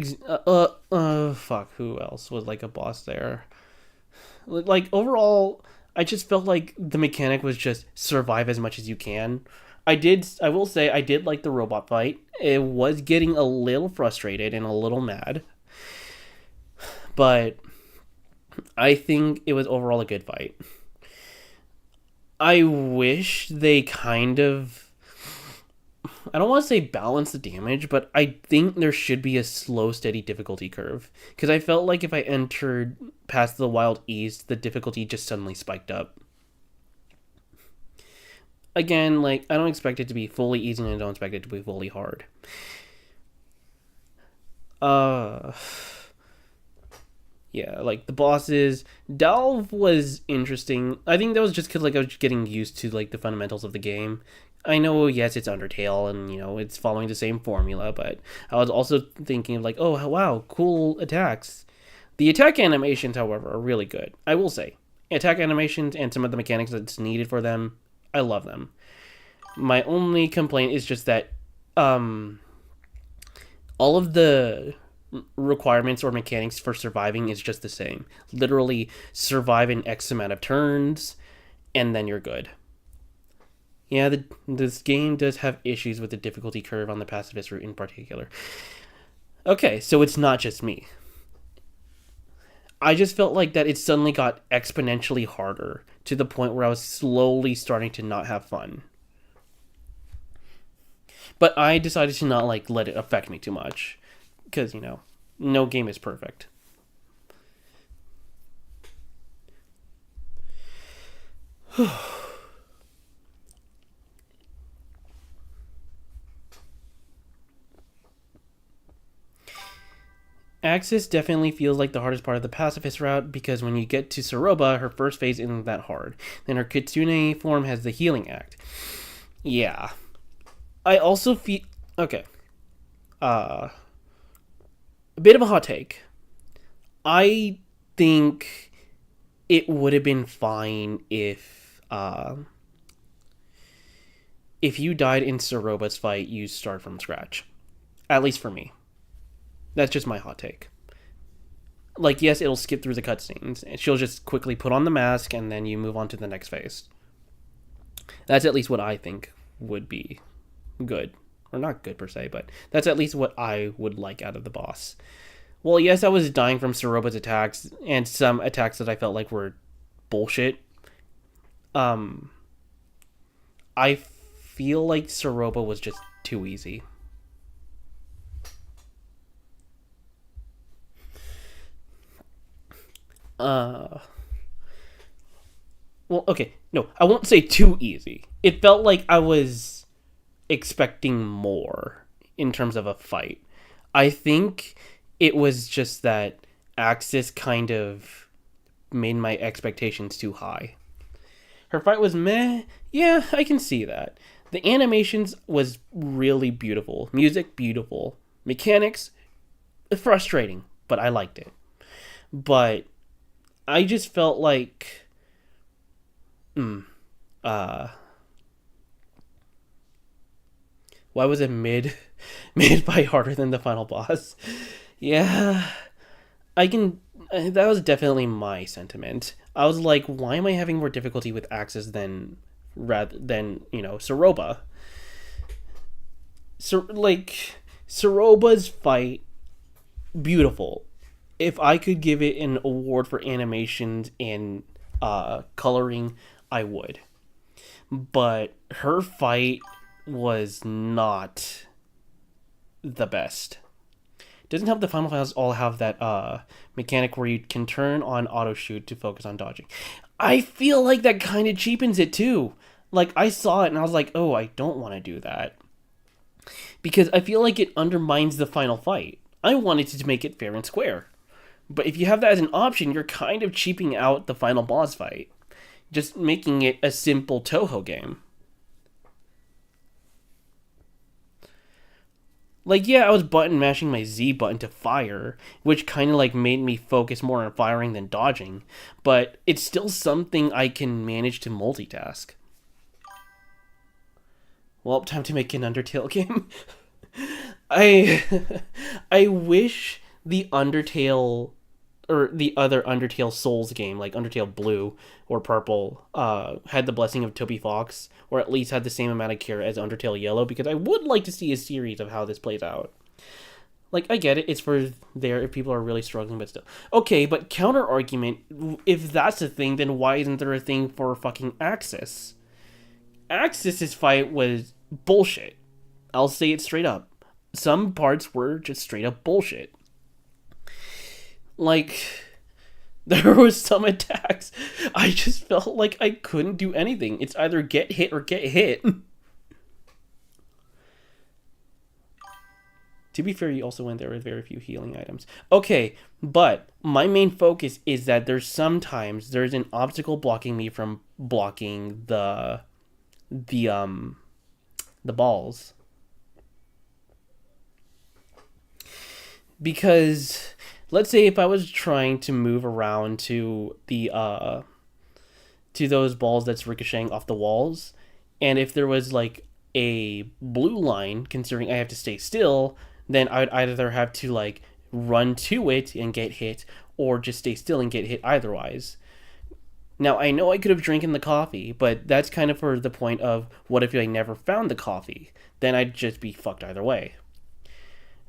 fuck, who else was a boss there? Overall, I just felt like the mechanic was just survive as much as you can. I will say I did like the robot fight. It was getting a little frustrated and a little mad. But I think it was overall a good fight. I wish they kind of... I don't want to say balance the damage, but I think there should be a slow, steady difficulty curve. Because I felt like if I entered past the Wild East, the difficulty just suddenly spiked up. Again, I don't expect it to be fully easy and I don't expect it to be fully hard. Yeah, like the bosses, Delve was interesting. I think that was just because like I was getting used to like the fundamentals of the game. I know, yes, it's Undertale, and it's following the same formula, but I was also thinking of like, oh wow, cool attacks. The attack animations, however, are really good. I will say, attack animations and some of the mechanics that's needed for them, I love them. My only complaint is just that all of the requirements or mechanics for surviving is just the same. Literally, survive in X amount of turns, and then you're good. Yeah, this game does have issues with the difficulty curve on the pacifist route in particular. Okay, so it's not just me. I just felt like that it suddenly got exponentially harder to the point where I was slowly starting to not have fun. But I decided to not like let it affect me too much. Because, no game is perfect. Axis definitely feels like the hardest part of the pacifist route because when you get to Soroba, her first phase isn't that hard. Then her Kitsune form has the healing act. Yeah. I also feel... Okay. A bit of a hot take. I think it would have been fine if you died in Soroba's fight, you start from scratch. At least for me. That's just my hot take. Like, yes, it'll skip through the cutscenes. She'll just quickly put on the mask, and then you move on to the next phase. That's at least what I think would be good. Or not good, per se, but that's at least what I would like out of the boss. Well, yes, I was dying from Soroba's attacks, and some attacks that I felt like were bullshit. I feel like Soroba was just too easy. Well, okay, no, I won't say too easy. It felt like I was expecting more in terms of a fight. I think it was just that Axis kind of made my expectations too high. Her fight was meh. Yeah, I can see that. The animations was really beautiful. Music, beautiful. Mechanics, frustrating, but I liked it. But I just felt like... why was it mid fight harder than the final boss? Yeah, I can... That was definitely my sentiment. I was like, why am I having more difficulty with Axis than Soroba? So, like, Soroba's fight, beautiful. If I could give it an award for animations and coloring, I would. But her fight was not the best. Doesn't help the final files all have that mechanic where you can turn on auto shoot to focus on dodging. I feel like that kind of cheapens it too. Like, I saw it and I was like, oh, I don't want to do that. Because I feel like it undermines the final fight. I wanted to make it fair and square. But if you have that as an option, you're kind of cheaping out the final boss fight. Just making it a simple Toho game. Like, yeah, I was button mashing my Z button to fire, which kind of like made me focus more on firing than dodging, but it's still something I can manage to multitask. Well, time to make an Undertale game. I wish the Undertale or the other Undertale Souls game, like Undertale Blue or Purple, had the blessing of Toby Fox, or at least had the same amount of care as Undertale Yellow, because I would like to see a series of how this plays out. Like, I get it, it's for there if people are really struggling, but still. Okay, but counter argument, if that's a thing, then why isn't there a thing for fucking Axis? Axis's fight was bullshit. I'll say it straight up. Some parts were just straight up bullshit. Like, there was some attacks I just felt like I couldn't do anything. It's either get hit or get hit. To be fair, you also went there with very few healing items. Okay, but my main focus is that there's an obstacle blocking me from blocking the balls. Because let's say if I was trying to move around to to those balls that's ricocheting off the walls, and if there was like a blue line, considering I have to stay still, then I would either have to like run to it and get hit, or just stay still and get hit eitherwise. Now I know I could have drinking the coffee, but that's kind of for the point of what if I never found the coffee? Then I'd just be fucked either way.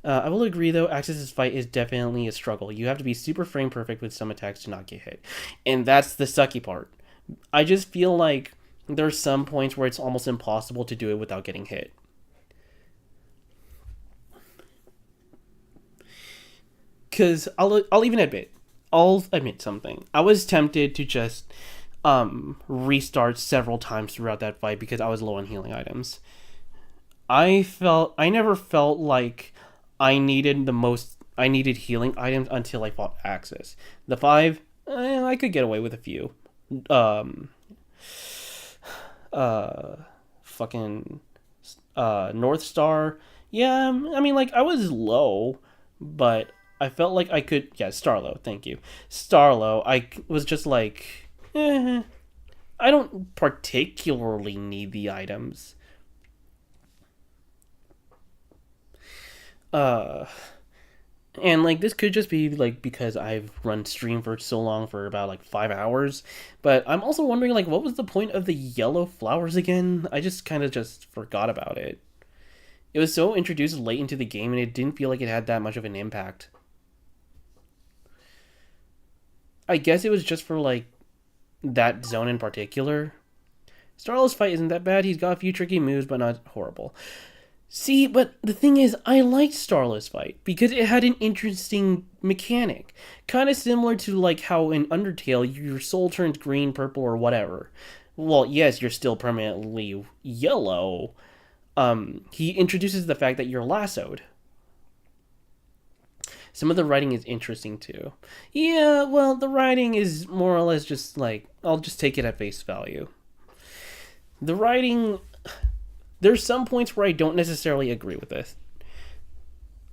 I will agree though, Axis's fight is definitely a struggle. You have to be super frame perfect with some attacks to not get hit. And that's the sucky part. I just feel like there's some points where it's almost impossible to do it without getting hit. Because I'll even admit, I'll admit something. I was tempted to just restart several times throughout that fight because I was low on healing items. I never felt like I needed healing items until I fought Axis. The 5, I could get away with a few. Fucking North Star. Yeah, I mean, like, I was low, but I felt like I could. Yeah, Starlo, thank you. Starlo, I was just like, I don't particularly need the items. And like this could just be like because I've run stream for so long, for about like 5 hours, but I'm also wondering like what was the point of the yellow flowers again? I just kind of just forgot about it. It was so introduced late into the game and it didn't feel like it had that much of an impact. I guess it was just for like that zone in particular. Starlow's fight isn't that bad. He's got a few tricky moves, but not horrible. See, but the thing is, I liked Starlow's fight because it had an interesting mechanic. Kind of similar to like how in Undertale, your soul turns green, purple, or whatever. Well, yes, you're still permanently yellow. He introduces the fact that you're lassoed. Some of the writing is interesting too. Yeah, well, the writing is more or less just like, I'll just take it at face value. The writing... There's some points where I don't necessarily agree with this.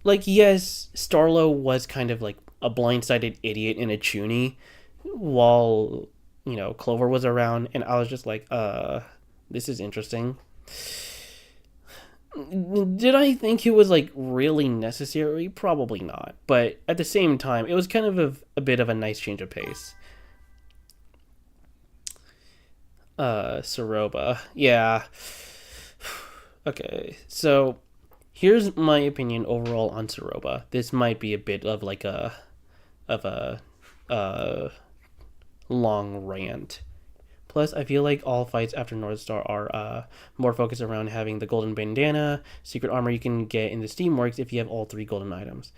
Like, yes, Starlo was kind of like a blindsided idiot in a chuny while, you know, Clover was around, and I was just like, this is interesting. Did I think it was like really necessary? Probably not. But at the same time, it was kind of a bit of a nice change of pace. Soroba. Yeah. Okay, so here's my opinion overall on Soroba. This might be a bit of like a long rant. Plus, I feel like all fights after North Star are more focused around having the golden bandana, secret armor you can get in the Steamworks if you have all 3 golden items.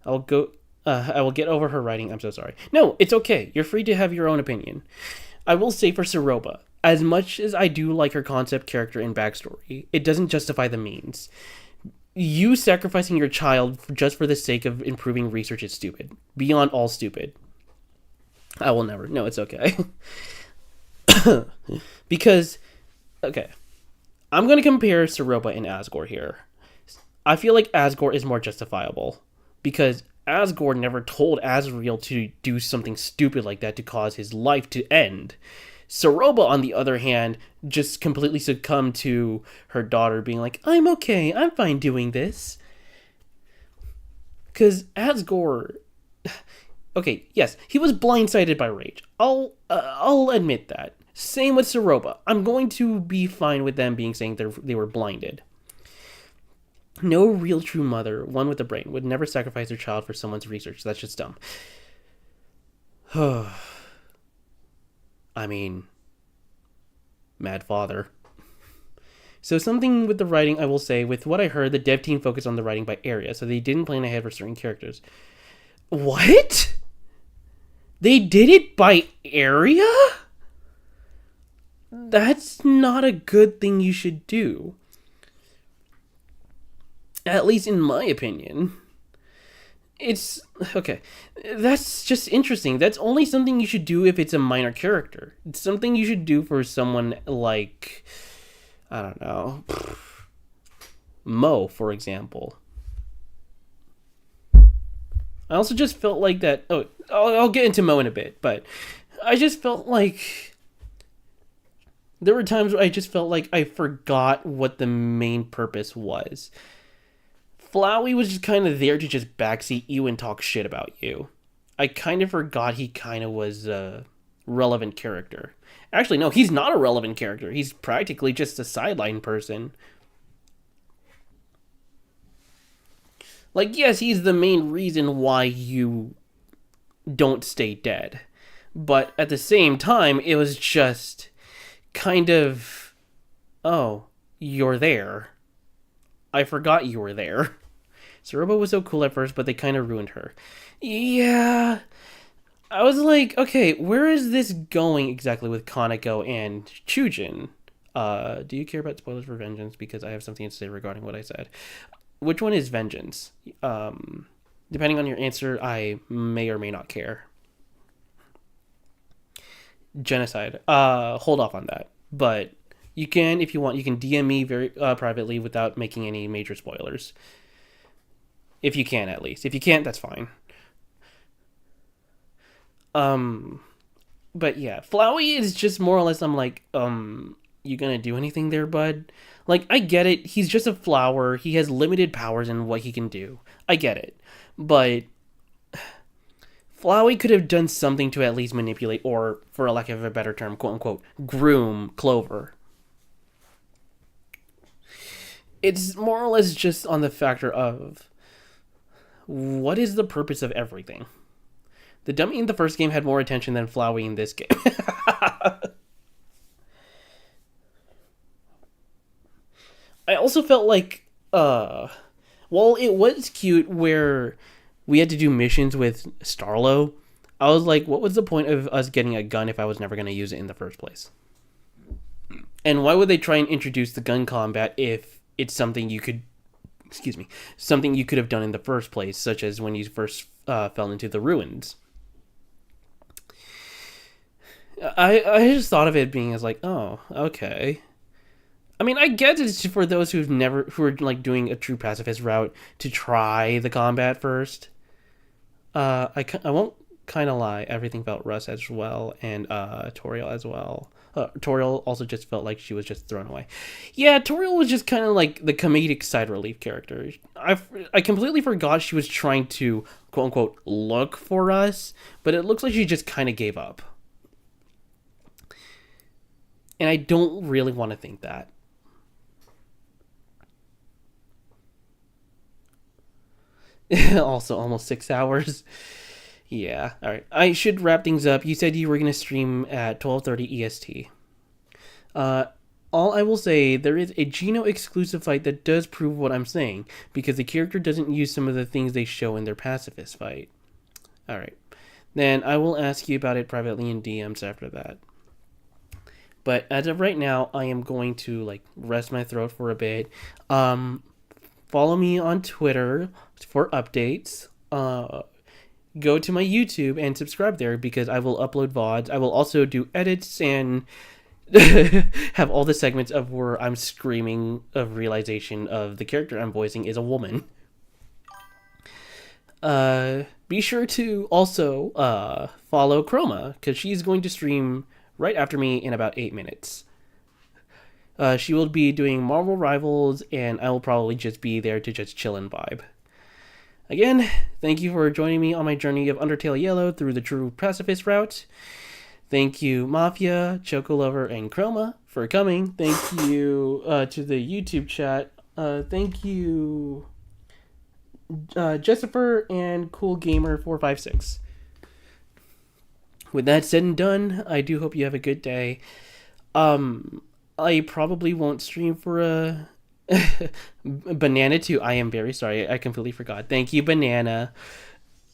I will get over her writing. I'm so sorry. No, it's okay. You're free to have your own opinion. I will say for Soroba, as much as I do like her concept, character, and backstory, it doesn't justify the means. You sacrificing your child just for the sake of improving research is stupid. Beyond all stupid. I will never. No, it's okay. Because, okay, I'm going to compare Soroba and Asgore here. I feel like Asgore is more justifiable. Because Asgore never told Azrael to do something stupid like that to cause his life to end. Soroba, on the other hand, just completely succumbed to her daughter being like, I'm okay, I'm fine doing this. Because Asgore... Okay, yes, he was blindsided by rage. I'll admit that. Same with Soroba. I'm going to be fine with them being saying they were blinded. No real true mother, one with a brain, would never sacrifice her child for someone's research. That's just dumb. I mean, mad father. So something with the writing, I will say, with what I heard, the dev team focused on the writing by area, so they didn't plan ahead for certain characters. What? They did it by area? That's not a good thing you should do. At least in my opinion. It's okay. That's just interesting. That's only something you should do if it's a minor character. It's something you should do for someone like, I don't know, Mo, for example. I also just felt like that. Oh, I'll get into Mo in a bit, but I just felt like there were times where I just felt like I forgot what the main purpose was. Flowey was just kind of there to just backseat you and talk shit about you. I kind of forgot he kind of was a relevant character. Actually, no, he's not a relevant character. He's practically just a sideline person. Like, yes, he's the main reason why you don't stay dead. But at the same time, it was just kind of, oh, you're there. I forgot you were there. Saruba was so cool at first, but they kind of ruined her. Yeah. I was like, okay, where is this going exactly with Kaneko and Chujin? Do you care about spoilers for Vengeance? Because I have something to say regarding what I said. Which one is Vengeance? Depending on your answer, I may or may not care. Genocide. Hold off on that. But you can, if you want, you can DM me very privately without making any major spoilers. If you can, at least. If you can't, that's fine. But yeah, Flowey is just more or less, I'm like, you gonna do anything there, bud? Like, I get it. He's just a flower. He has limited powers in what he can do. I get it. But Flowey could have done something to at least manipulate, or, for a lack of a better term, quote-unquote, groom Clover. It's more or less just on the factor of, what is the purpose of everything? The dummy in the first game had more attention than Flowey in this game. I also felt like, while it was cute where we had to do missions with Starlo, I was like, what was the point of us getting a gun if I was never going to use it in the first place? And why would they try and introduce the gun combat if it's something you could, something you could have done in the first place, such as when you first fell into the ruins? I just thought of it being as like, oh, okay. I mean, I get it's for those who are like doing a true pacifist route to try the combat first. I won't kind of lie. Everything felt Russ as well, and Toriel as well. Toriel also just felt like she was just thrown away. Yeah, Toriel was just kind of like the comedic side relief character. I completely forgot she was trying to, quote unquote, look for us, but it looks like she just kind of gave up. And I don't really want to think that. Also, almost 6 hours. Yeah, alright. I should wrap things up. You said you were going to stream at 12:30 EST. All I will say, there is a Geno exclusive fight that does prove what I'm saying, because the character doesn't use some of the things they show in their pacifist fight. Alright. Then I will ask you about it privately in DMs after that. But as of right now, I am going to like rest my throat for a bit. Follow me on Twitter for updates. Go to my YouTube and subscribe there because I will upload VODs. I will also do edits and have all the segments of where I'm screaming of realization of the character I'm voicing is a woman. Be sure to also follow Chroma because she's going to stream right after me in about 8 minutes. She will be doing Marvel Rivals, and I will probably just be there to just chill and vibe. Again, thank you for joining me on my journey of Undertale Yellow through the true pacifist route. Thank you, Mafia, Choco Lover, and Chroma for coming. Thank you to the YouTube chat. Thank you, Jessifer and Cool Gamer 456. With that said and done, I do hope you have a good day. I probably won't stream for a Banana too. I am very sorry. I completely forgot. Thank you, Banana.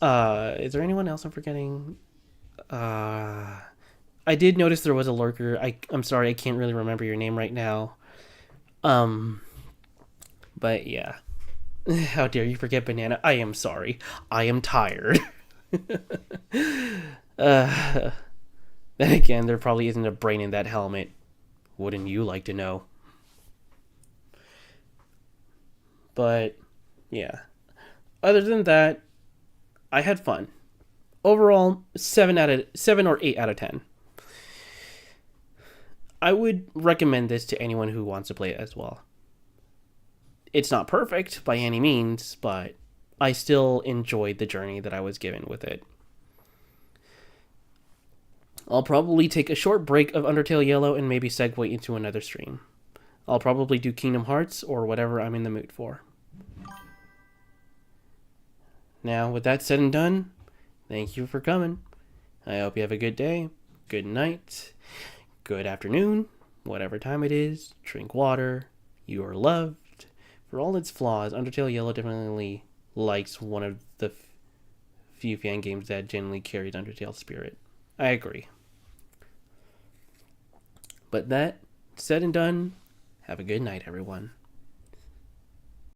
Is there anyone else I'm forgetting? I did notice there was a lurker. I'm sorry, I can't really remember your name right now. But yeah. How dare you forget Banana? I am sorry. I am tired. Then again, there probably isn't a brain in that helmet. Wouldn't you like to know? But, yeah. Other than that, I had fun. Overall, 7 or 8 out of 10. I would recommend this to anyone who wants to play it as well. It's not perfect by any means, but I still enjoyed the journey that I was given with it. I'll probably take a short break of UnderTale Yellow and maybe segue into another stream. I'll probably do Kingdom Hearts or whatever I'm in the mood for. Now, with that said and done, thank you for coming. I hope you have a good day, good night, good afternoon, whatever time it is. Drink water. You are loved. For all its flaws, UnderTale Yellow definitely likes one of the few fan games that genuinely carries Undertale spirit. I agree. But that said and done, have a good night, everyone.